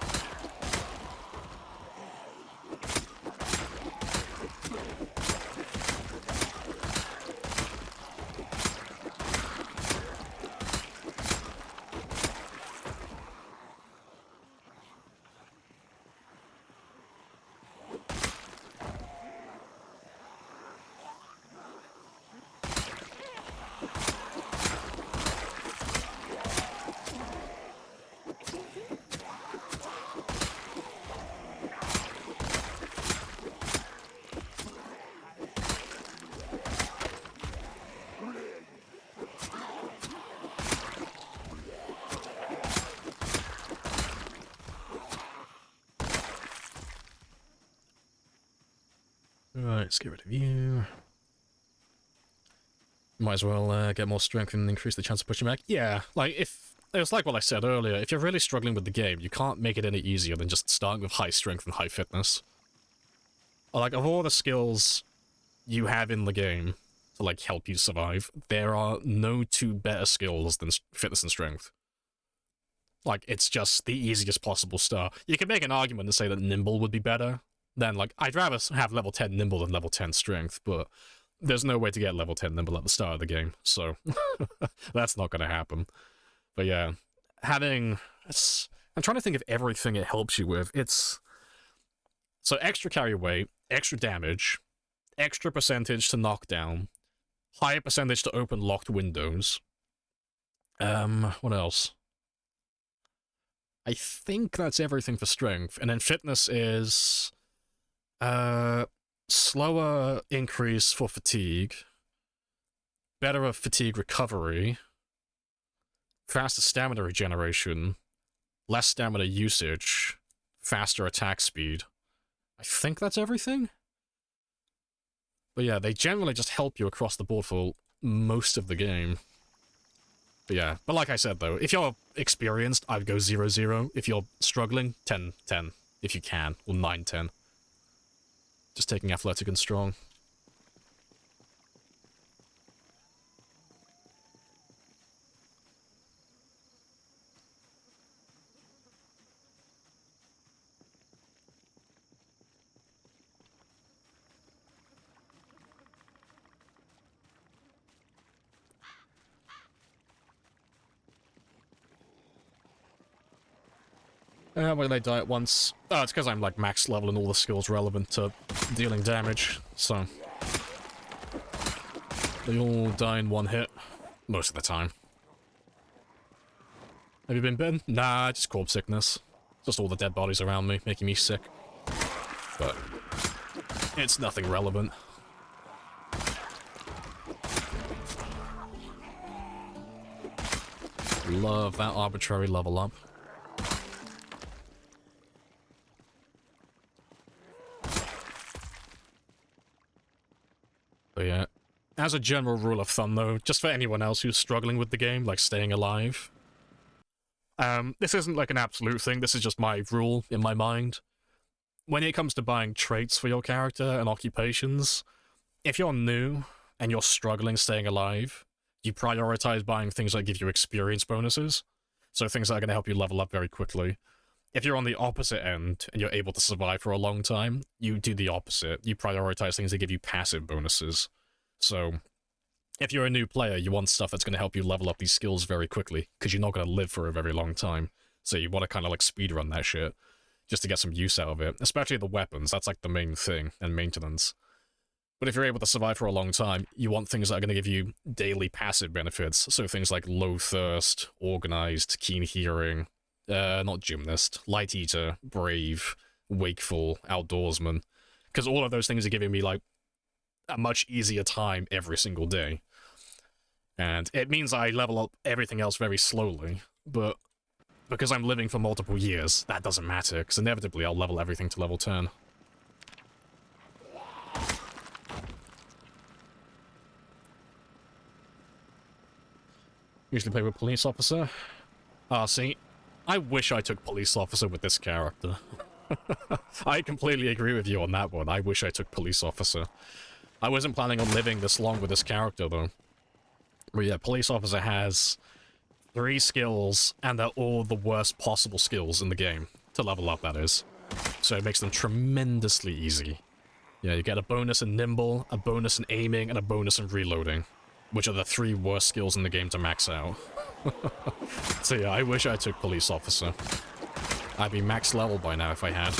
Right, let's get rid of you. Might as well get more strength and increase the chance of pushing back. Yeah, like, if... It was like what I said earlier, if you're really struggling with the game, you can't make it any easier than just starting with high strength and high fitness. Like, of all the skills you have in the game to, like, help you survive, there are no two better skills than fitness and strength. Like, it's just the easiest possible start. You can make an argument to say that nimble would be better. Then, like, I'd rather have level 10 nimble than level 10 strength, but there's no way to get level 10 nimble at the start of the game, so that's not gonna happen. But yeah, I'm trying to think of everything it helps you with. So extra carry weight, extra damage, extra percentage to knockdown, higher percentage to open locked windows. What else? I think that's everything for strength, and then fitness is... slower increase for fatigue, better of fatigue recovery, faster stamina regeneration, less stamina usage, faster attack speed. I think that's everything? But yeah, they generally just help you across the board for most of the game. But yeah, but like I said though, if you're experienced, I'd go 0-0. If you're struggling, 10-10, if you can, or 9-10. Just taking athletic and strong. Why did I die at once? Oh, it's because I'm like max level and all the skills relevant to dealing damage, so... They all die in one hit. Most of the time. Have you been bitten? Nah, just corpse sickness. Just all the dead bodies around me, making me sick. But... it's nothing relevant. Love that arbitrary level up. But yeah, as a general rule of thumb though, just for anyone else who's struggling with the game, like staying alive, this isn't like an absolute thing, this is just my rule in my mind. When it comes to buying traits for your character and occupations, if you're new and you're struggling staying alive, you prioritize buying things that give you experience bonuses, so things that are going to help you level up very quickly. if you're on the opposite end and you're able to survive for a long time, you do the opposite. You prioritize things that give you passive bonuses. So, if you're a new player, you want stuff that's going to help you level up these skills very quickly, because you're not going to live for a very long time. So you want to kind of like speedrun that shit, just to get some use out of it. Especially the weapons, that's like the main thing, and maintenance. But if you're able to survive for a long time, you want things that are going to give you daily passive benefits. So things like low thirst, organized, keen hearing, not gymnast, light eater, brave, wakeful, outdoorsman. Because all of those things are giving me like a much easier time every single day. And it means I level up everything else very slowly, but because I'm living for multiple years, that doesn't matter, because inevitably I'll level everything to level 10. Usually play with police officer. Ah, see, I wish I took police officer with this character. I completely agree with you on that one. I wish I took police officer. I wasn't planning on living this long with this character, though. But yeah, police officer has 3 skills, and they're all the worst possible skills in the game. To level up, that is. So it makes them tremendously easy. Yeah, you get a bonus in nimble, a bonus in aiming, and a bonus in reloading. Which are the 3 worst skills in the game to max out. So yeah, I wish I took police officer. I'd be max level by now if I had.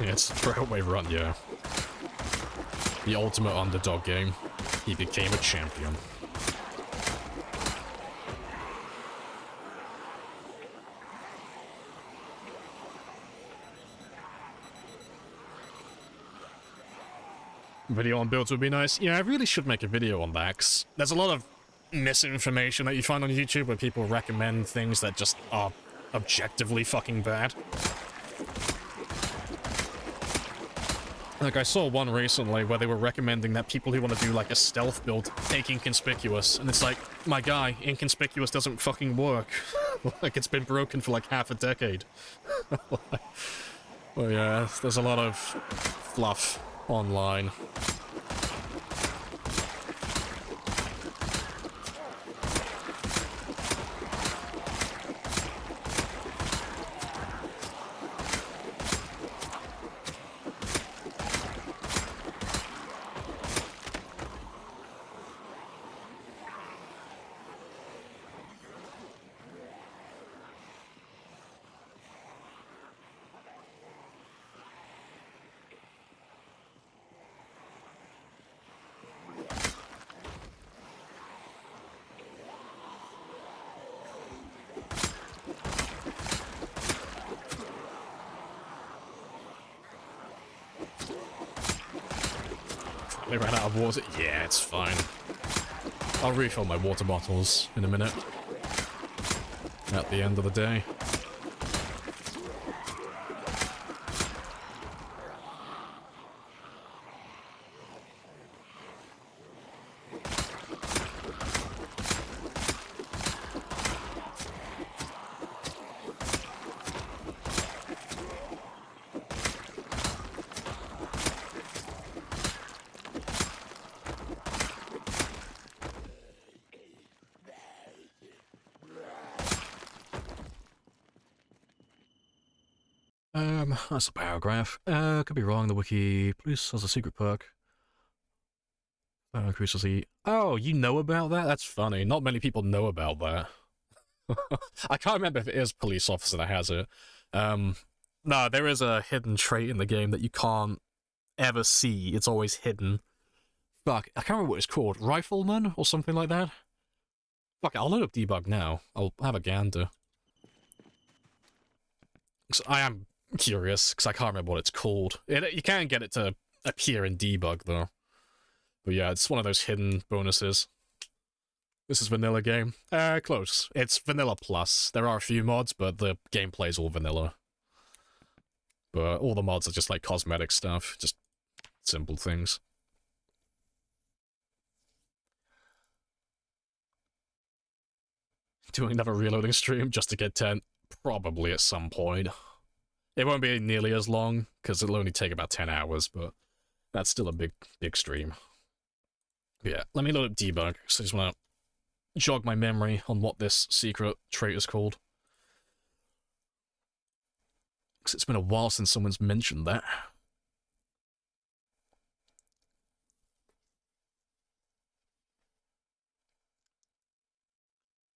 Yeah, it's a throwaway run, yeah. The ultimate underdog game. He became a champion. Video on builds would be nice. Yeah, I really should make a video on that, 'cause there's a lot of misinformation that you find on YouTube where people recommend things that just are objectively fucking bad. Like, I saw one recently where they were recommending that people who want to do, like, a stealth build take Inconspicuous, and it's like, my guy, Inconspicuous doesn't fucking work. Like, it's been broken for, like, half a decade. Well, yeah, there's a lot of fluff online. They ran out of water. Yeah, it's fine. I'll refill my water bottles in a minute. At the end of the day. That's a paragraph. Could be wrong, the wiki. Police has a secret perk. Increases the... Oh, you know about that? That's funny. Not many people know about that. I can't remember if it is police officer that has it. No, there is a hidden trait in the game that you can't ever see. It's always hidden. Fuck, I can't remember what it's called. Rifleman or something like that? Fuck it, I'll load up debug now. I'll have a gander. I am curious, because I can't remember what it's called. You can get it to appear in debug, though. But yeah, it's one of those hidden bonuses. This is vanilla game. Close. It's vanilla plus. There are a few mods, but the gameplay is all vanilla. But all the mods are just like cosmetic stuff. Just simple things. Doing another reloading stream just to get 10? Probably at some point. It won't be nearly as long, because it'll only take about 10 hours, but That's still a big stream. Yeah, let me load up debug, so I just want to jog my memory on what this secret trait is called. Because it's been a while since someone's mentioned that.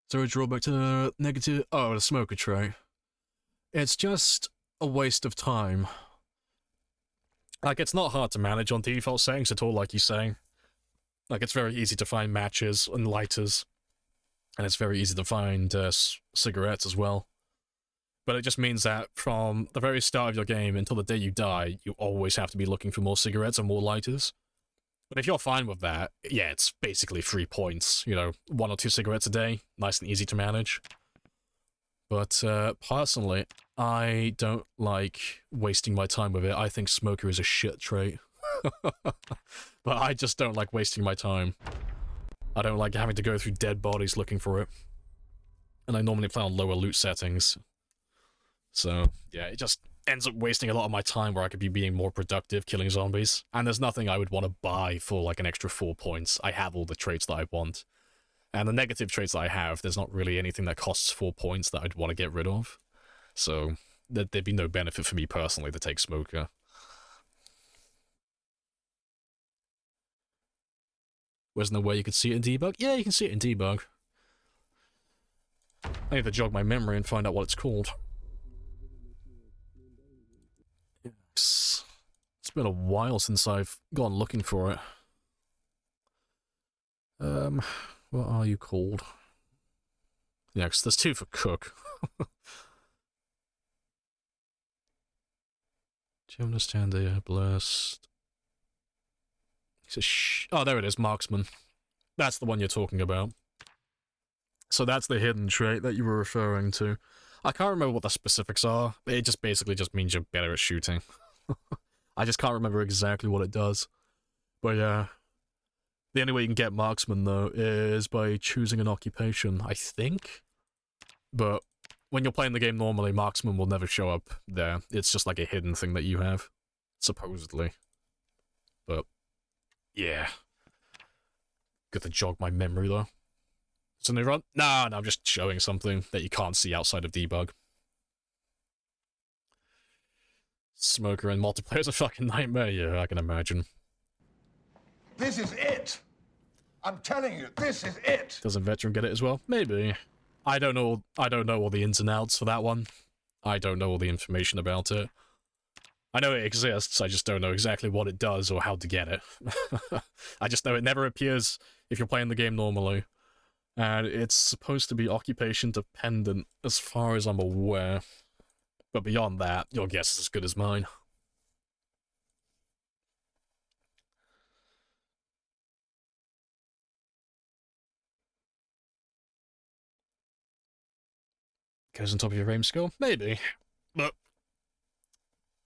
Is there a drawback to the negative? Oh, the smoker trait. It's just a waste of time. Like, it's not hard to manage on default settings at all, like you say. Like, it's very easy to find matches and lighters. And it's very easy to find cigarettes as well. But it just means that from the very start of your game until the day you die, you always have to be looking for more cigarettes and more lighters. But if you're fine with that, yeah, it's basically 3 points. You know, 1 or 2 cigarettes a day, nice and easy to manage. But personally, I don't like wasting my time with it. I think smoker is a shit trait. But I just don't like wasting my time. I don't like having to go through dead bodies looking for it. And I normally play on lower loot settings. So, yeah, it just ends up wasting a lot of my time where I could be being more productive killing zombies. And there's nothing I would want to buy for like an extra 4 points. I have all the traits that I want. And the negative traits that I have, there's not really anything that costs 4 points that I'd want to get rid of. So, there'd be no benefit for me personally to take smoker. Wasn't there a way you could see it in debug? Yeah, you can see it in debug. I need to jog my memory and find out what it's called. It's been a while since I've gone looking for it. What are you called? Yeah, 'cause there's 2 for cook. Do you understand the blessed? Oh, there it is, marksman. That's the one you're talking about. So that's the hidden trait that you were referring to. I can't remember what the specifics are. It just basically just means you're better at shooting. I just can't remember exactly what it does. But yeah. The only way you can get marksman, though, is by choosing an occupation, I think? But when you're playing the game normally, marksman will never show up there. It's just like a hidden thing that you have. Supposedly. But, yeah. Got to jog my memory, though. It's a new run? No, I'm just showing something that you can't see outside of debug. Smoker and multiplayer is a fucking nightmare, yeah, I can imagine. This is it. I'm telling you, this is it. Does a veteran get it as well? Maybe. I don't know all the ins and outs for that one. I don't know all the information about it. I know it exists, I just don't know exactly what it does or how to get it. I just know it never appears if you're playing the game normally. And it's supposed to be occupation dependent, as far as I'm aware. But beyond that, your guess is as good as mine. Goes on top of your aim skill? Maybe. But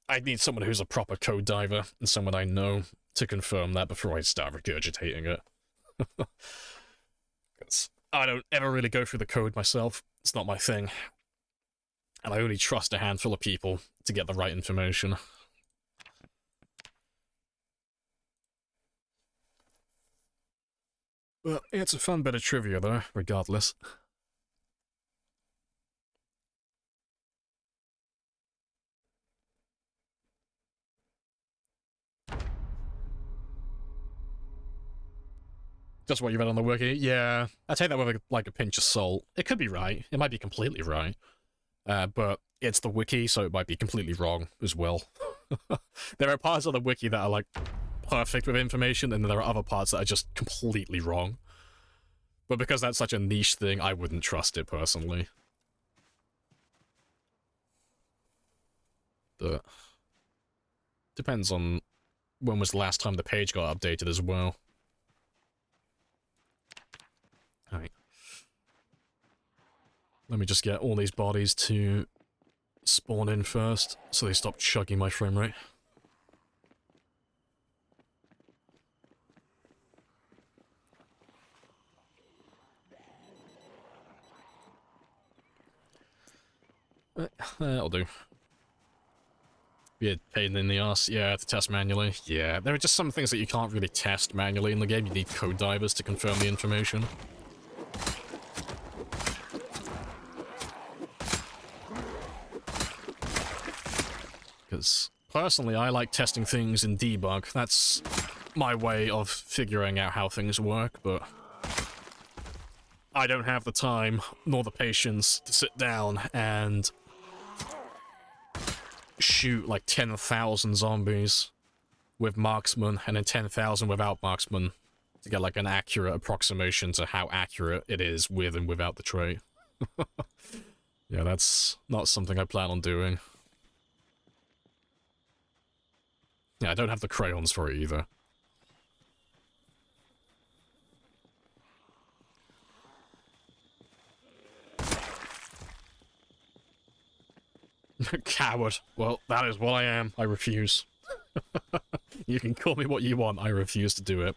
I need someone who's a proper code diver, and someone I know to confirm that before I start regurgitating it. Because I don't ever really go through the code myself. It's not my thing. And I only trust a handful of people to get the right information. Well, it's a fun bit of trivia, though, regardless. Just what you read on the wiki? Yeah, I take that with like a pinch of salt. It could be right. It might be completely right. But it's the wiki, so it might be completely wrong as well. There are parts of the wiki that are like perfect with information, and there are other parts that are just completely wrong. But because that's such a niche thing, I wouldn't trust it personally. But depends on when was the last time the page got updated as well. Alright. Let me just get all these bodies to spawn in first, so they stop chugging my frame rate. That'll do. Be a pain in the ass, yeah, to test manually. Yeah, there are just some things that you can't really test manually in the game. You need code divers to confirm the information. Because, personally, I like testing things in debug. That's my way of figuring out how things work, but I don't have the time, nor the patience, to sit down and shoot like 10,000 zombies with marksman and then 10,000 without marksman to get like an accurate approximation to how accurate it is with and without the trait. Yeah, that's not something I plan on doing. Yeah, I don't have the crayons for it either. Coward. Well, that is what I am. I refuse. You can call me what you want. I refuse to do it.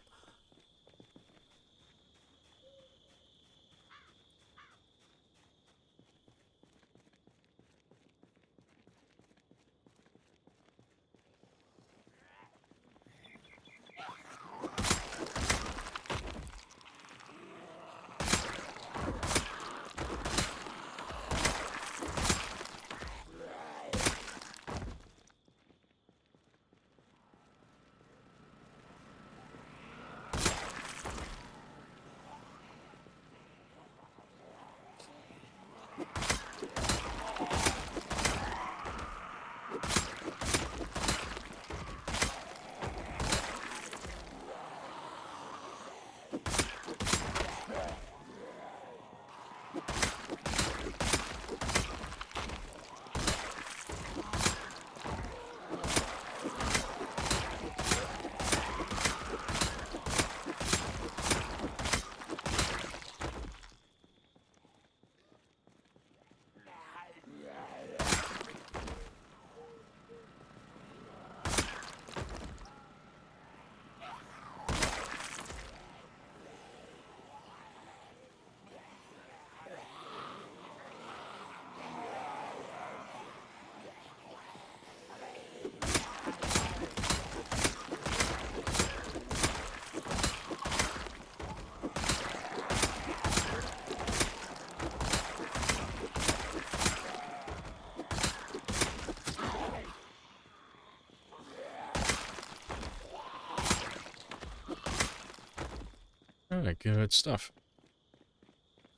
Alright, good stuff.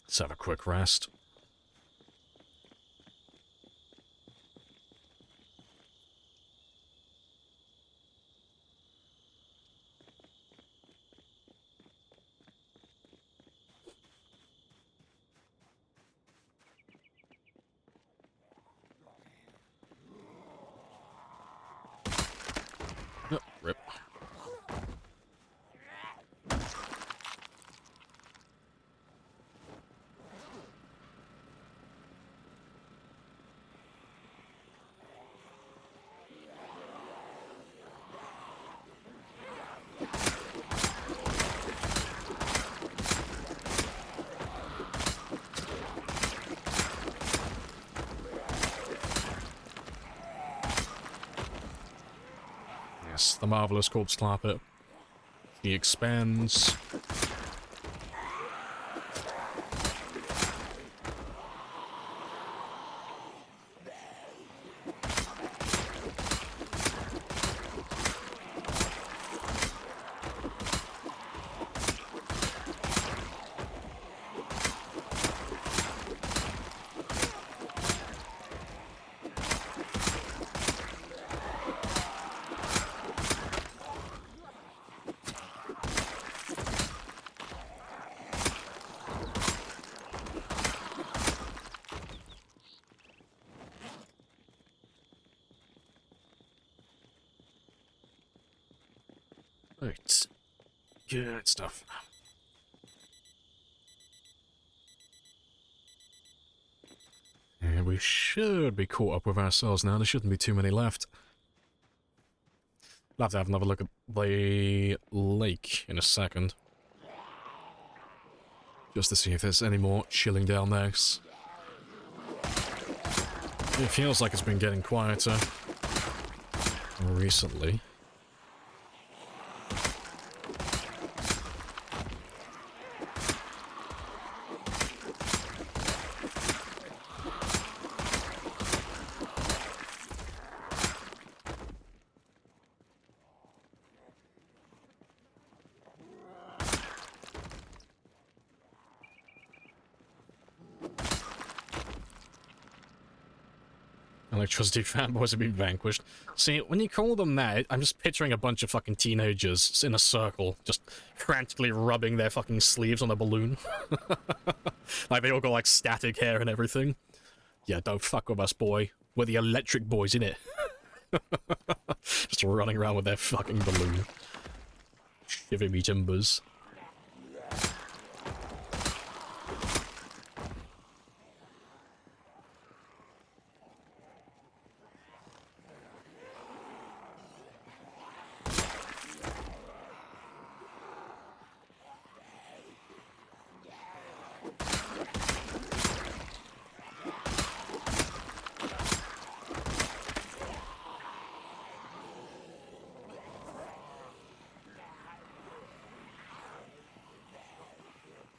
Let's have a quick rest. Oh, rip. The marvelous corpse clapper. He expands. Right. Good stuff. And we should be caught up with ourselves now. There shouldn't be too many left. I'll have to have another look at the lake in a second. Just to see if there's any more chilling down there. It feels like it's been getting quieter. recently. Electricity fanboys have been vanquished. See, when you call them that, I'm just picturing a bunch of fucking teenagers in a circle, just frantically rubbing their fucking sleeves on a balloon. Like, they all got, like, static hair and everything. Yeah, don't fuck with us, boy. We're the electric boys, innit? Just running around with their fucking balloon. Shiver me timbers.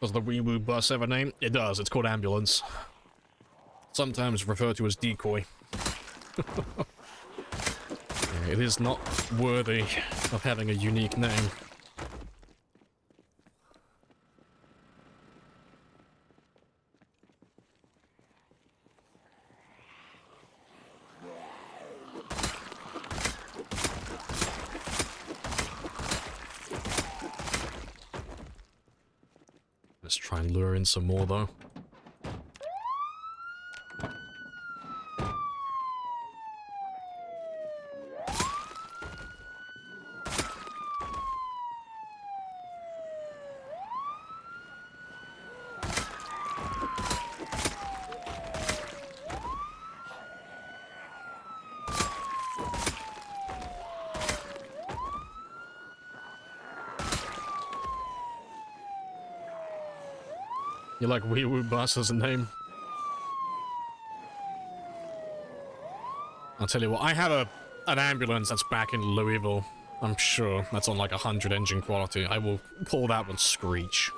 Does the wee-woo bus have a name? It does, it's called Ambulance. Sometimes referred to as Decoy. Yeah, it is not worthy of having a unique name. Let's try and lure in some more, though. You like Wee Woo Bus as a name? I'll tell you what, I have an ambulance that's back in Louisville. I'm sure that's on like 100 engine quality. I will call that one Screech.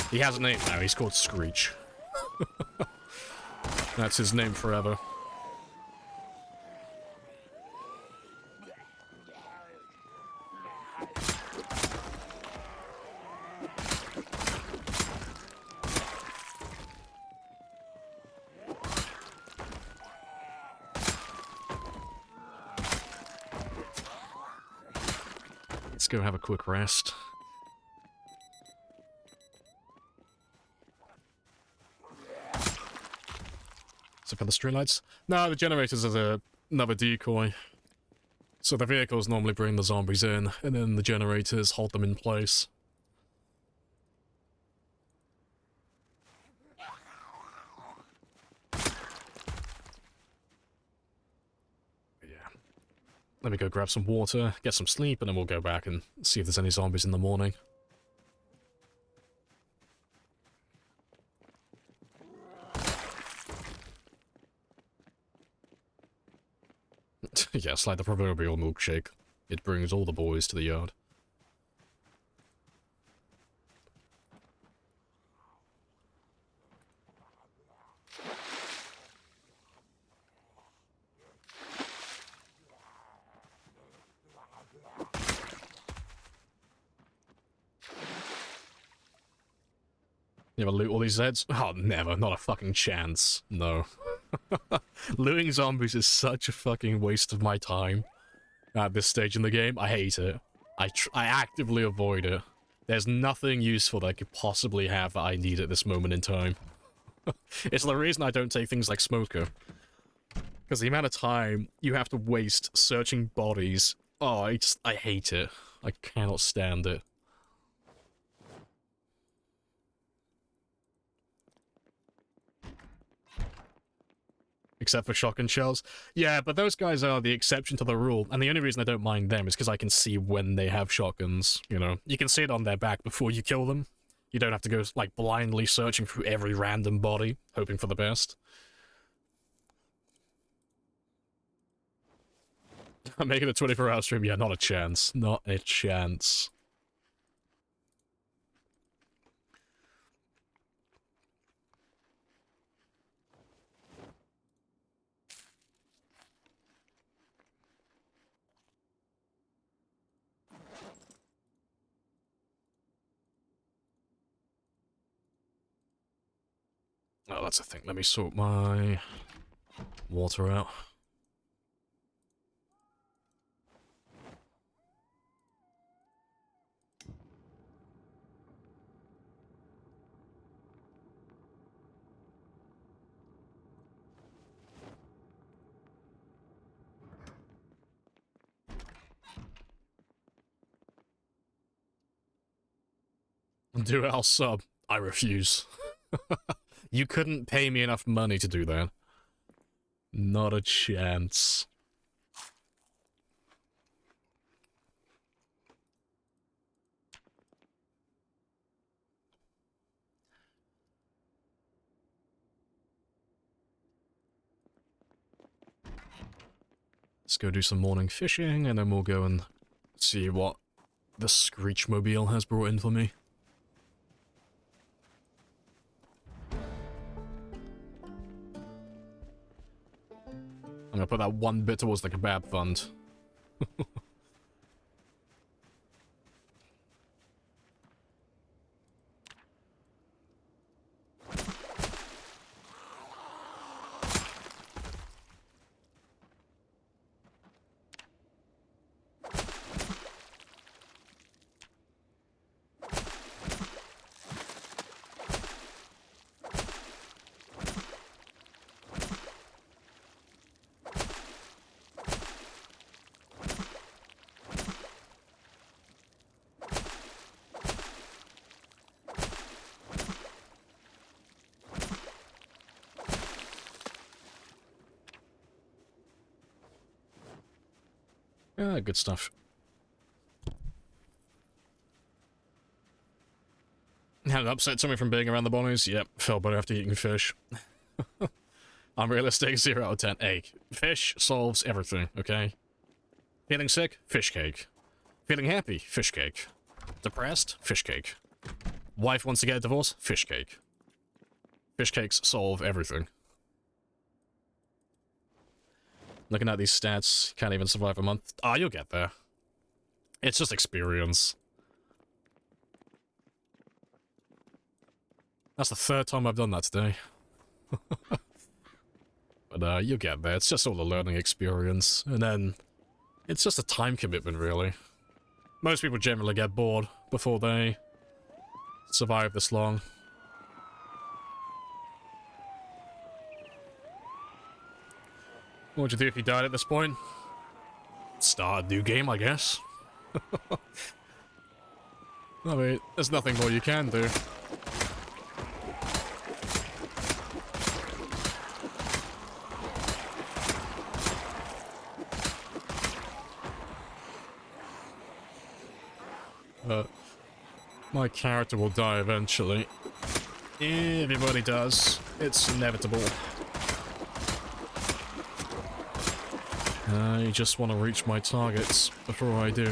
He has a name now, he's called Screech. That's his name forever. Let's go have a quick rest. So for the streetlights? No, the generators is another decoy. So the vehicles normally bring the zombies in, and then the generators hold them in place. Let me go grab some water, get some sleep, and then we'll go back and see if there's any zombies in the morning. Yes, like the proverbial milkshake. It brings all the boys to the yard. You ever loot all these Zeds? Oh, never. Not a fucking chance. No. Looting zombies is such a fucking waste of my time at this stage in the game. I hate it. I actively avoid it. There's nothing useful that I could possibly have that I need at this moment in time. It's the reason I don't take things like Smoker. Because the amount of time you have to waste searching bodies... Oh, I hate it. I cannot stand it. Except for shotgun shells. Yeah, but those guys are the exception to the rule, and the only reason I don't mind them is because I can see when they have shotguns, you know. You can see it on their back before you kill them. You don't have to go, like, blindly searching through every random body, hoping for the best. I'm making a 24-hour stream. Yeah, not a chance. Not a chance. Oh, that's a thing. Let me sort my water out. Dual sub. I refuse. You couldn't pay me enough money to do that. Not a chance. Let's go do some morning fishing, and then we'll go and see what the Screechmobile has brought in for me. I'm gonna put that 1 bit towards the kebab fund. Yeah, good stuff. Had it upset something from being around the bonnies? Yep, felt better after eating fish. Unrealistic, 0 out of 10. Egg. Fish solves everything, okay? Feeling sick? Fish cake. Feeling happy? Fish cake. Depressed? Fish cake. Wife wants to get a divorce? Fish cake. Fish cakes solve everything. Looking at these stats, can't even survive a month. Ah, you'll get there. It's just experience. That's the 3rd time I've done that today. But you'll get there. It's just all the learning experience. And then, it's just a time commitment, really. Most people generally get bored before they survive this long. What would you do if you died at this point? Start a new game, I guess. I mean, there's nothing more you can do. My character will die eventually. Everybody does. It's inevitable. I just want to reach my targets before I do.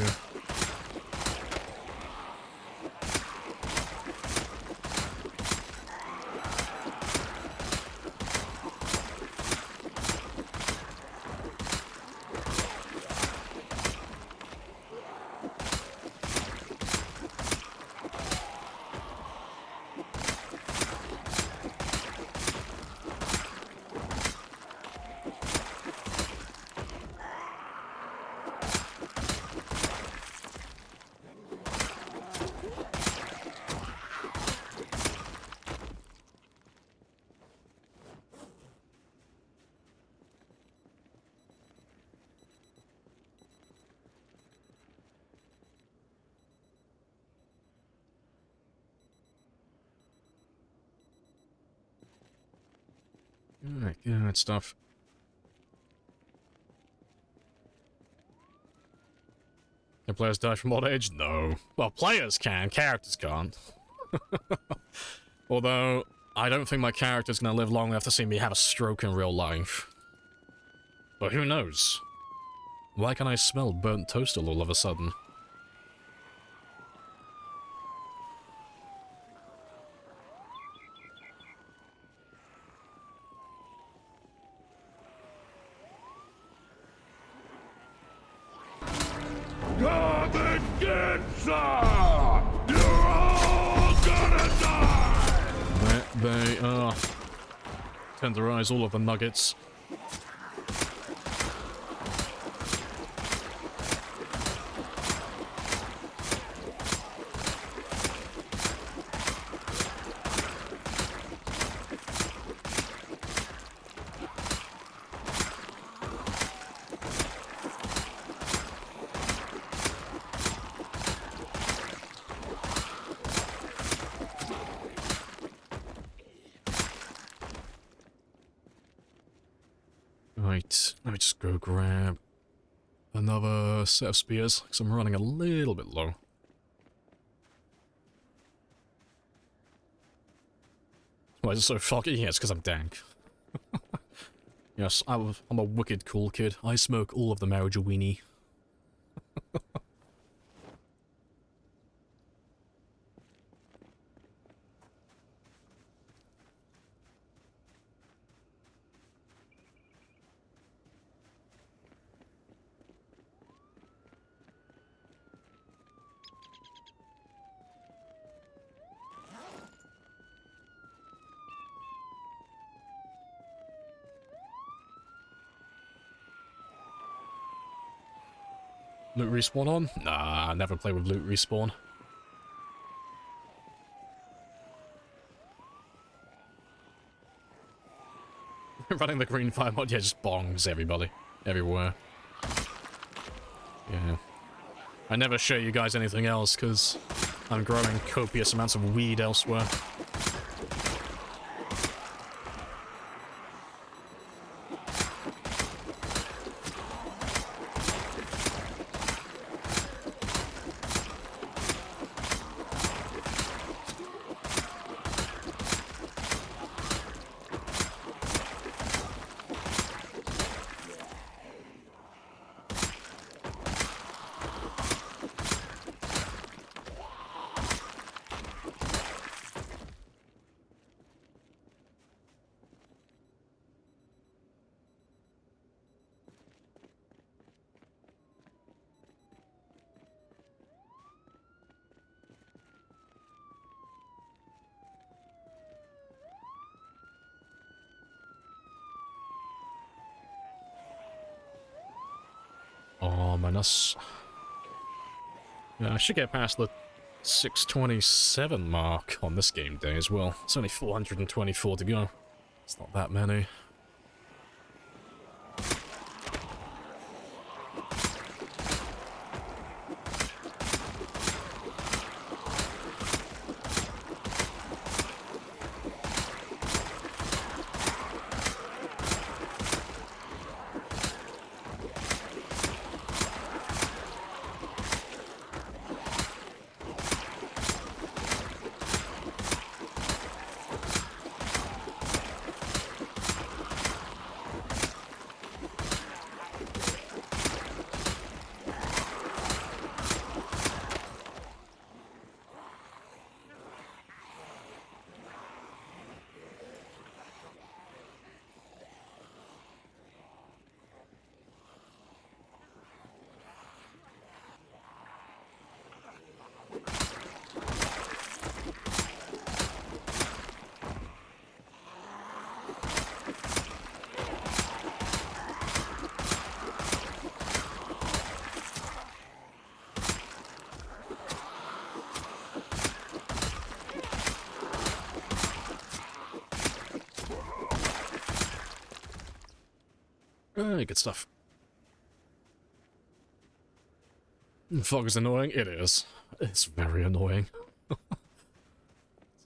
Alright, good stuff. Can players die from old age? No. Well, players can, characters can't. Although, I don't think my character's gonna live long enough to see me have a stroke in real life. But who knows? Why can I smell burnt toast all of a sudden? Come and get some! You're all gonna die! They are. Tenderize all of the nuggets. Right, let me just go grab another set of spears, because I'm running a little bit low. Why is it so foggy? Yeah, it's because I'm dank. Yes, I'm a wicked cool kid. I smoke all of the marijuana. Loot respawn on? Nah, I never play with loot respawn. Running the green fire mod, yeah, just bongs everybody. Everywhere. Yeah. I never show you guys anything else, because I'm growing copious amounts of weed elsewhere. Oh, minus. Yeah, I should get past the 627 mark on this game day as well. It's only 424 to go. It's not that many. Good stuff. Fog is annoying? It is. It's very annoying.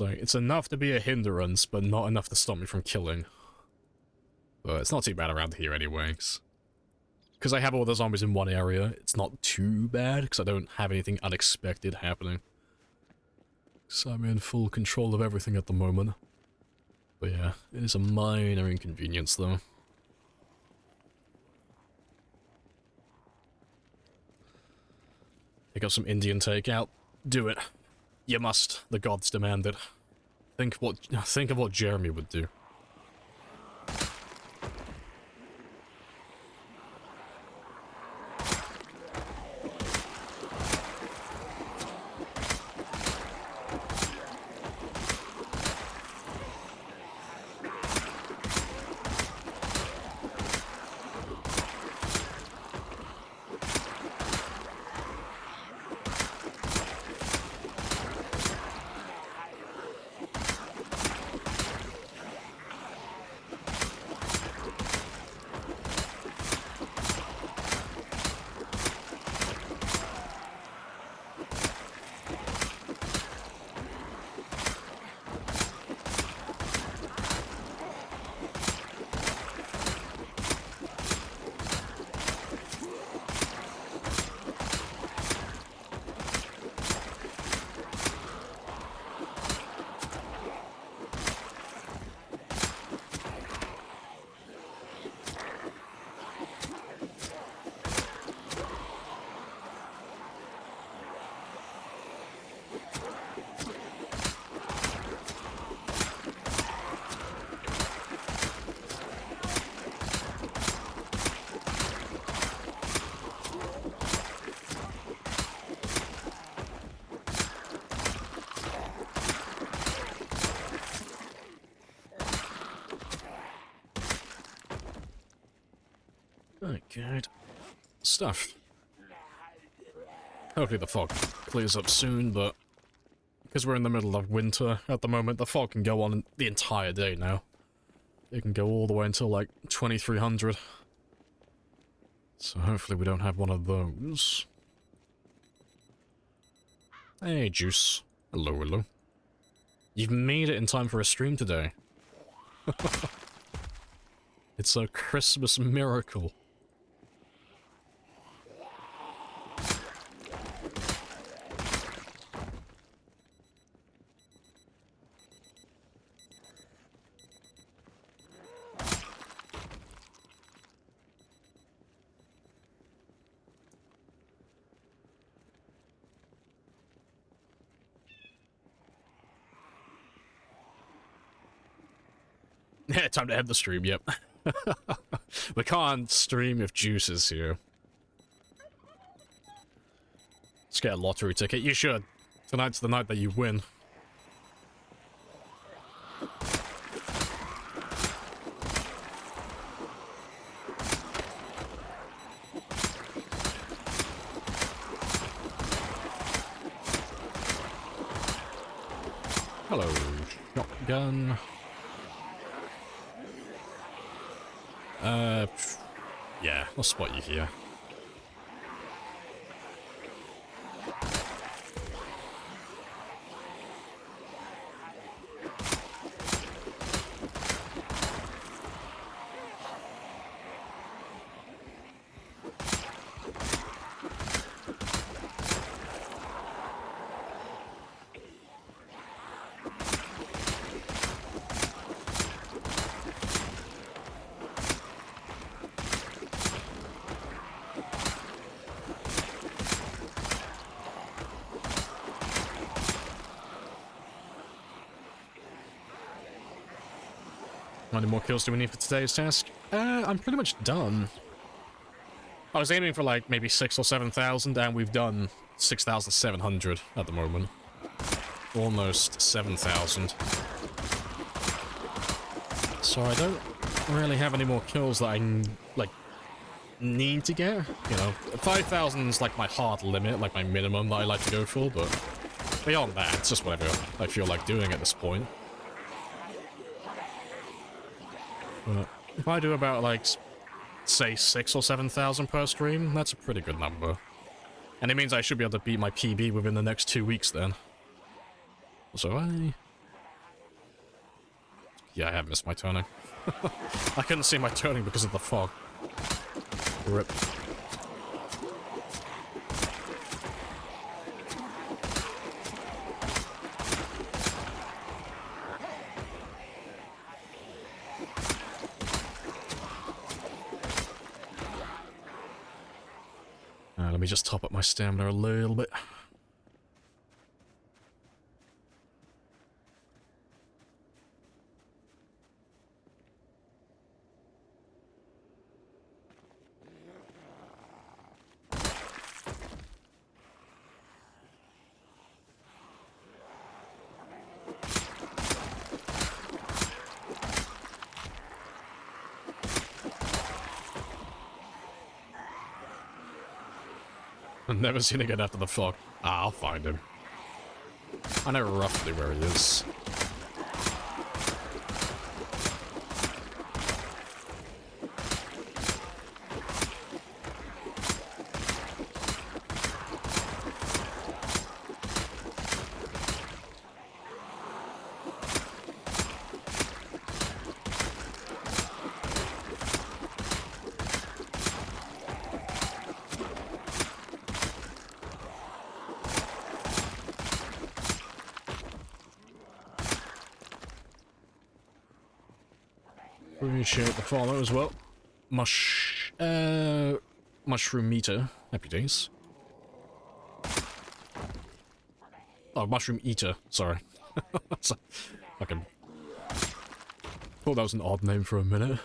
It's enough to be a hindrance, but not enough to stop me from killing. But it's not too bad around here anyways. Because I have all the zombies in one area, it's not too bad, because I don't have anything unexpected happening. So I'm in full control of everything at the moment. But yeah, it is a minor inconvenience though. Pick up some Indian takeout. Do it. You must. The gods demand it. Think of what Jeremy would do. Oh, good stuff. Hopefully the fog clears up soon, but because we're in the middle of winter at the moment, the fog can go on the entire day now. It can go all the way until like 2300. So hopefully we don't have one of those. Hey, Juice. Hello, hello. You've made it in time for a stream today. It's a Christmas miracle. Yeah, time to end the stream, yep. We can't stream if Juice is here. Let's get a lottery ticket. You should. Tonight's the night that you win. Hello, shotgun. Yeah, I'll spot you here. How many more kills do we need for today's task? I'm pretty much done. I was aiming for like maybe 6,000 or 7,000, and we've done 6,700 at the moment. Almost 7,000. So I don't really have any more kills that I, like, need to get. You know, 5,000 is like my hard limit, like my minimum that I like to go for, but beyond that, it's just whatever I feel like doing at this point. But if I do about, like, say 6,000 or 7,000 per stream, that's a pretty good number. And it means I should be able to beat my PB within the next 2 weeks then. So yeah, I have missed my turning. I couldn't see my turning because of the fog. Rip. Let me just top up my stamina a little bit. I've never seen him get after the fog. I'll find him. I know roughly where he is. Appreciate the follow as well. Mushroom meter. Happy days. Oh, mushroom eater. Sorry. Fucking. Thought that was an odd name for a minute.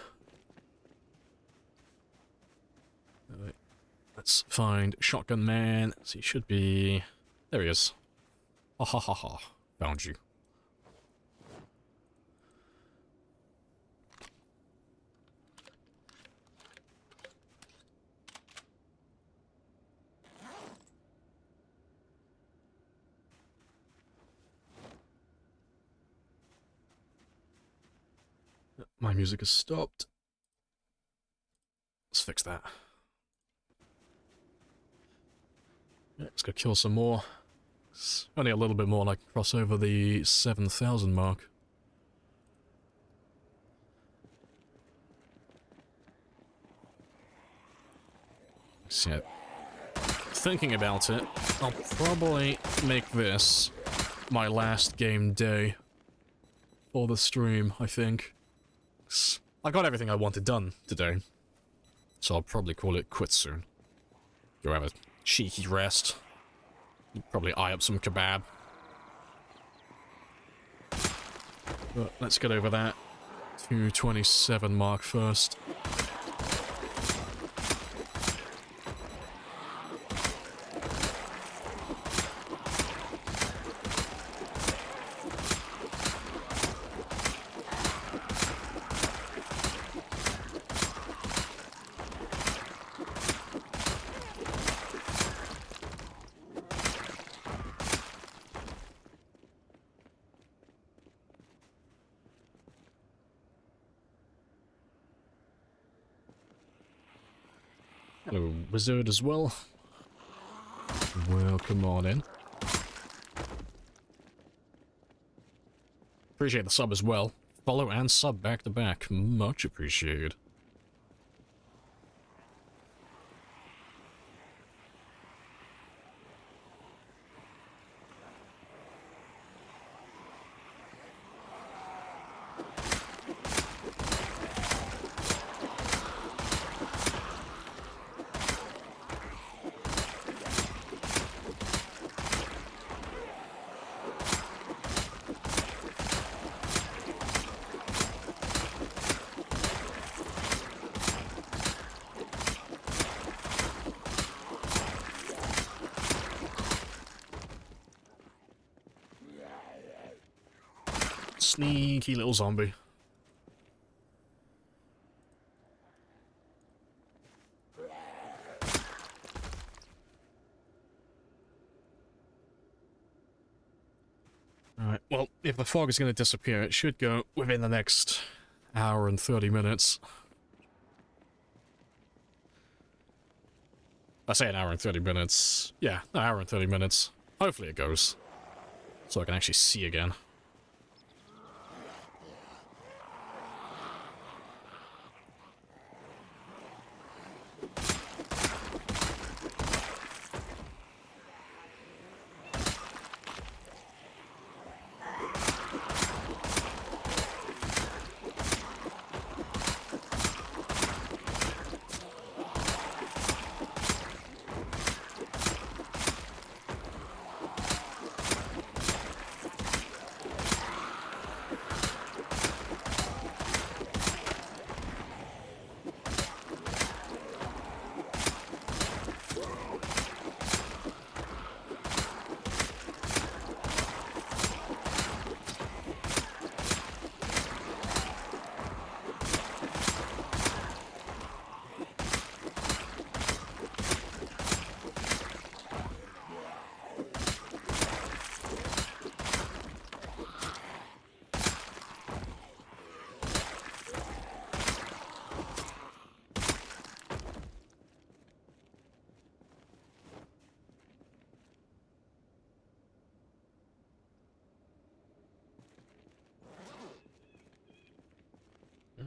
Alright. Let's find Shotgun Man. So he should be. There he is. Ha ha ha ha. Found you. My music has stopped. Let's fix that. Yeah, let's go kill some more. It's only a little bit more and I can cross over the 7,000 mark. So, yeah, thinking about it, I'll probably make this my last game day for the stream, I think. I got everything I wanted done today, so I'll probably call it quits soon. Go have a cheeky rest. Probably eye up some kebab. But let's get over that 227 mark first. Hello, wizard as well. Welcome on in. Appreciate the sub as well. Follow and sub back to back. Much appreciated. Sneaky little zombie. Alright, well, if the fog is going to disappear, it should go within the next hour and 30 minutes. I say an hour and 30 minutes. Yeah, an hour and 30 minutes. Hopefully it goes. So I can actually see again.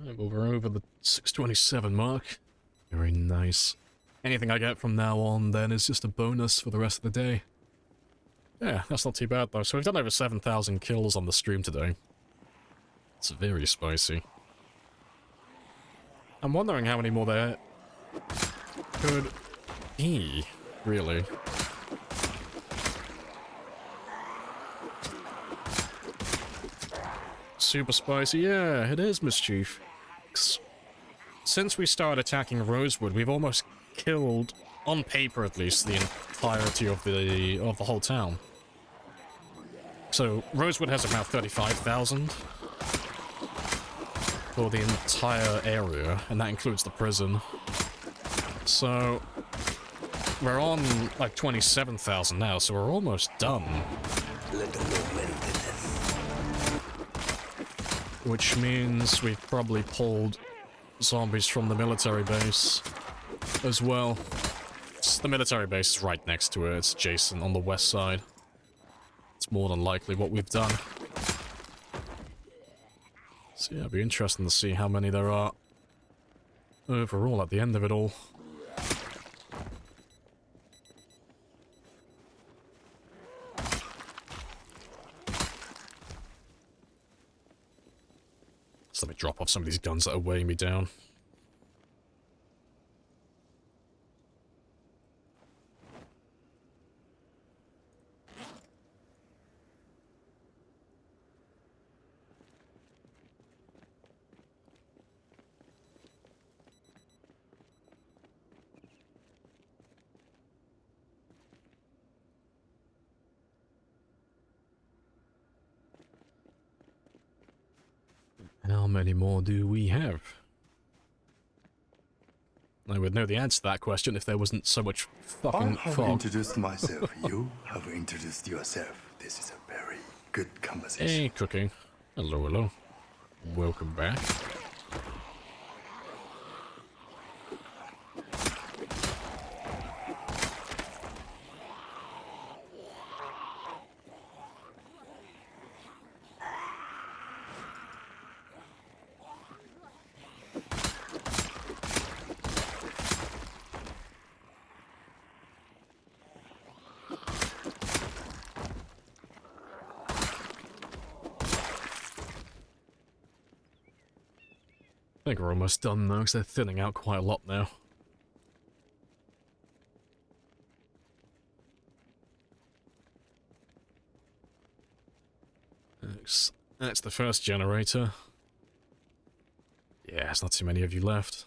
Well, we're over the 627 mark. Very nice. Anything I get from now on then is just a bonus for the rest of the day. Yeah, that's not too bad though. So we've done over 7,000 kills on the stream today. It's very spicy. I'm wondering how many more there could be, really. Super spicy, yeah, it is, Mischief. Since we started attacking Rosewood, we've almost killed, on paper at least, the entirety of the whole town. So Rosewood has about 35,000 for the entire area, and that includes the prison. So we're on like 27,000 now, so we're almost done. Which means we've probably pulled zombies from the military base as well. The military base is right next to it. It's adjacent on the west side. It's more than likely what we've done. So yeah, it'll be interesting to see how many there are overall at the end of it all. So let me drop off some of these guns that are weighing me down. How many more do we have? I would know the answer to that question if there wasn't so much fucking I have fog. introduced myself. You have introduced yourself. This is a very good conversation. Hey, Cooking. Hello, hello. Welcome back. I think we're almost done though, because they're thinning out quite a lot now. That's the first generator. Yeah, there's not too many of you left.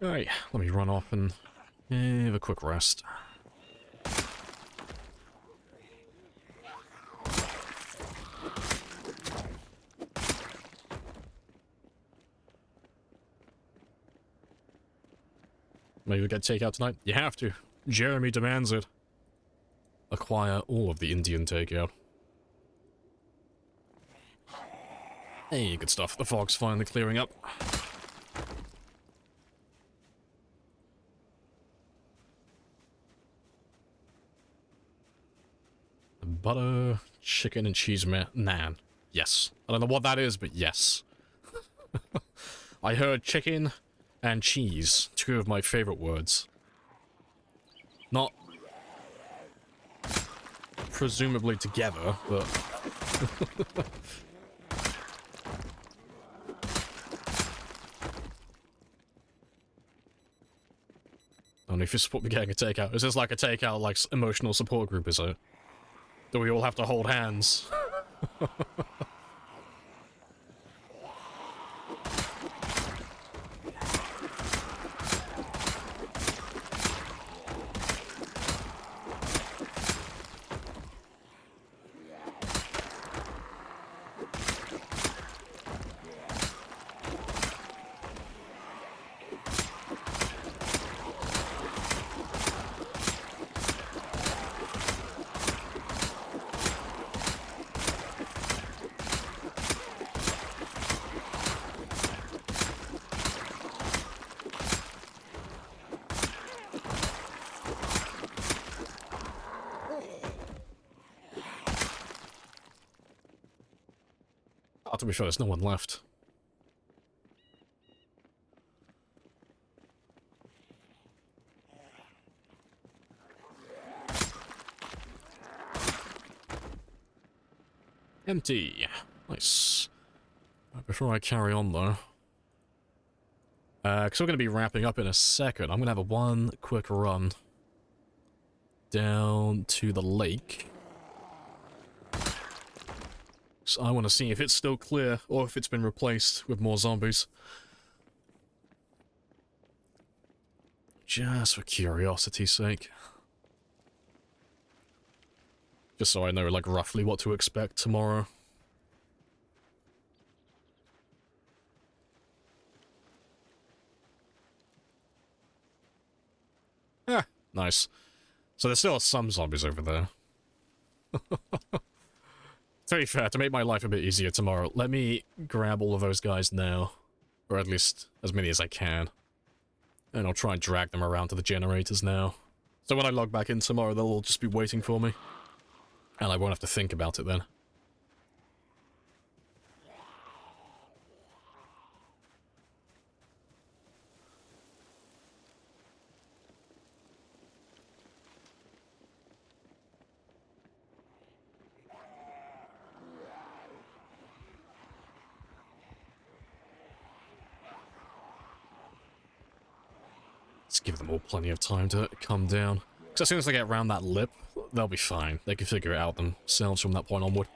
Alright, let me run off and have a quick rest. Maybe we get takeout tonight? You have to. Jeremy demands it. Acquire all of the Indian takeout. Hey, good stuff. The fog's finally clearing up. Butter, chicken, and cheese naan. Yes. I don't know what that is, but yes. I heard chicken and cheese, two of my favorite words. Not presumably together, but... only if you're supposed to be getting a takeout. Is this like a takeout, like, emotional support group, is it? Do we all have to hold hands? Oh, to be fair, there's no one left. Empty. Nice. Before I carry on, though, because we're going to be wrapping up in a second, I'm going to have one quick run down to the lake. So I want to see if it's still clear, or if it's been replaced with more zombies. Just for curiosity's sake. Just so I know, like, roughly what to expect tomorrow. Ah, nice. So there still are some zombies over there. To be fair, to make my life a bit easier tomorrow, let me grab all of those guys now. Or at least as many as I can. And I'll try and drag them around to the generators now. So when I log back in tomorrow, they'll all just be waiting for me. And I won't have to think about it then. Let's give them all plenty of time to come down. Because as soon as they get around that lip, they'll be fine. They can figure it out themselves from that point onward.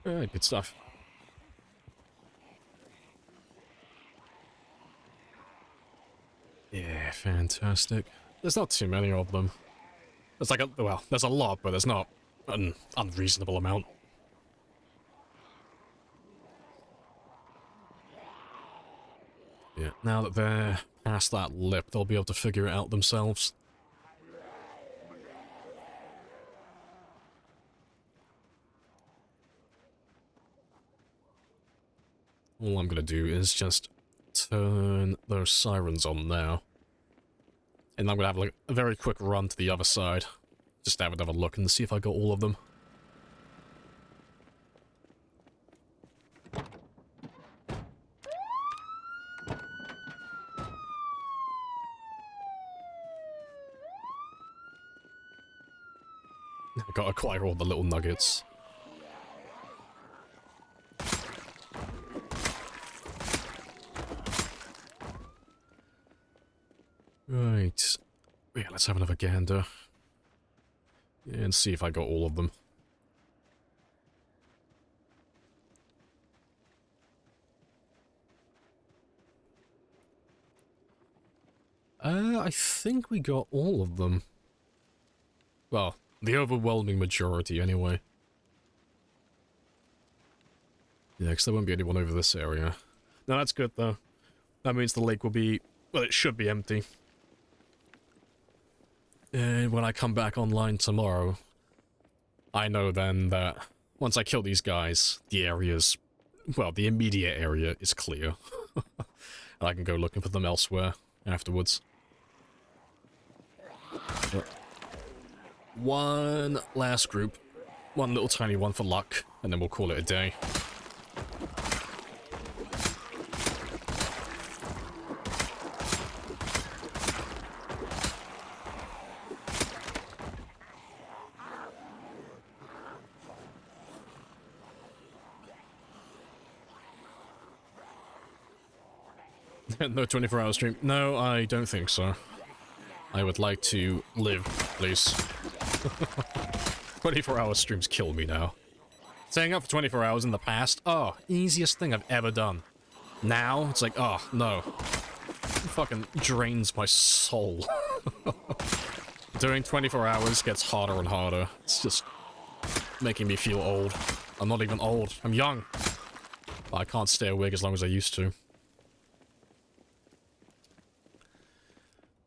Alright, good stuff. Yeah, fantastic. There's not too many of them. There's like well, there's a lot, but there's not an unreasonable amount. Yeah, now that they're past that lip, they'll be able to figure it out themselves. All I'm gonna do is just turn those sirens on now. And I'm gonna have like a very quick run to the other side. Just have another look and see if I got all of them. I gotta acquire all the little nuggets. Right. Yeah, let's have another gander. And see if I got all of them. I think we got all of them. Well, the overwhelming majority, anyway. Yeah, because there won't be anyone over this area. No, that's good, though. That means the lake will be... well, it should be empty. And when I come back online tomorrow, I know then that once I kill these guys, the area's... well, the immediate area is clear. And I can go looking for them elsewhere afterwards. But one last group. One little tiny one for luck. and then we'll call it a day. No 24-hour stream. No, I don't think so. I would like to live, please. 24-hour streams kill me now. Staying up for 24 hours in the past, oh, easiest thing I've ever done. Now, it's like, oh, no. It fucking drains my soul. Doing 24 hours gets harder and harder. It's just making me feel old. I'm not even old. I'm young. But I can't stay awake as long as I used to.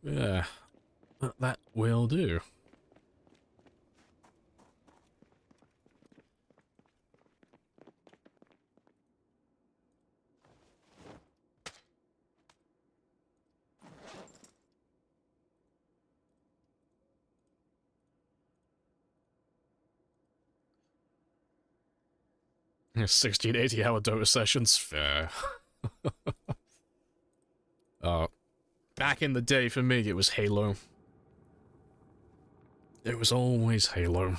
Yeah. That will do. Yeah, 16 80-hour Dota sessions, fair. Back in the day for me, it was Halo. It was always Halo.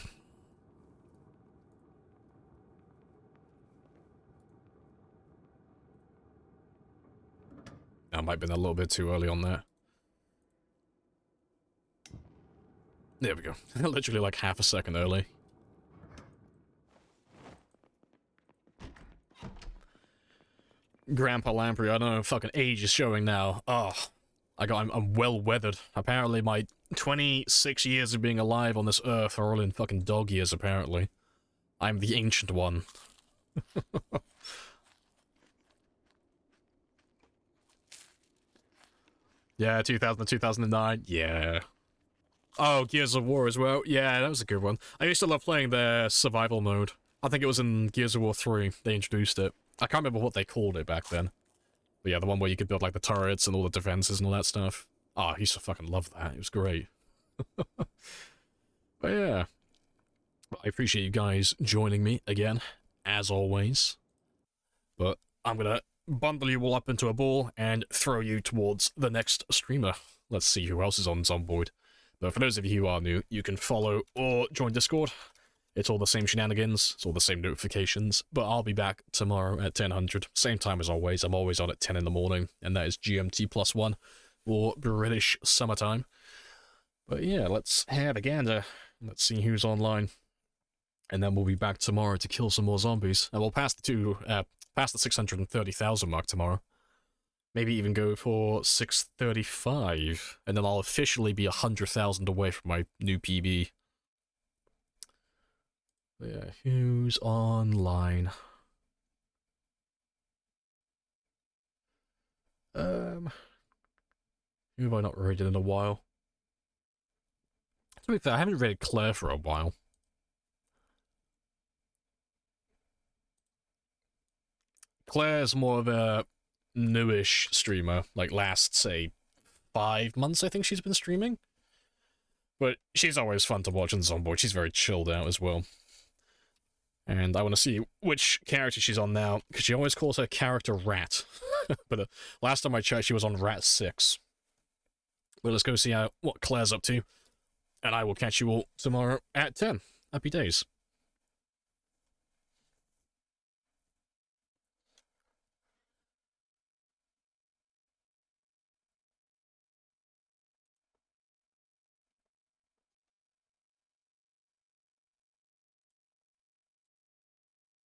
I might have been a little bit too early on that. There we go. Literally like half a second early. Grandpa Lamprey, I don't know, fucking age is showing now. Oh, I'm well weathered. Apparently my 26 years of being alive on this earth are all in fucking dog years, apparently. I'm the ancient one. Yeah, 2000 2009, yeah. Oh, Gears of War as well. Yeah, that was a good one. I used to love playing the survival mode. I think it was in Gears of War 3, they introduced it. I can't remember what they called it back then. But yeah, the one where you could build like the turrets and all the defenses and all that stuff. Oh, I used to fucking love that. It was great. But yeah. I appreciate you guys joining me again, as always. But I'm gonna bundle you all up into a ball and throw you towards the next streamer. Let's see who else is on Zomboid. But for those of you who are new, you can follow or join Discord. It's all the same shenanigans, it's all the same notifications, but I'll be back tomorrow at 1000, same time as always. I'm always on at 10 in the morning, and that is GMT +1, or British summertime. But yeah, let's have a gander. Let's see who's online. And then we'll be back tomorrow to kill some more zombies. And we'll pass the 630,000 mark tomorrow. Maybe even go for 635, and then I'll officially be 100,000 away from my new PB. Yeah, who's online? Who have I not raided in a while? To be fair, I haven't raided Claire for a while. Claire's more of a newish streamer, like last, say, 5 months I think she's been streaming. But she's always fun to watch on Zomboid. She's very chilled out as well. And I want to see which character she's on now, because she always calls her character Rat. But last time I checked, she was on Rat 6. But let's go see what Claire's up to. And I will catch you all tomorrow at 10. Happy days.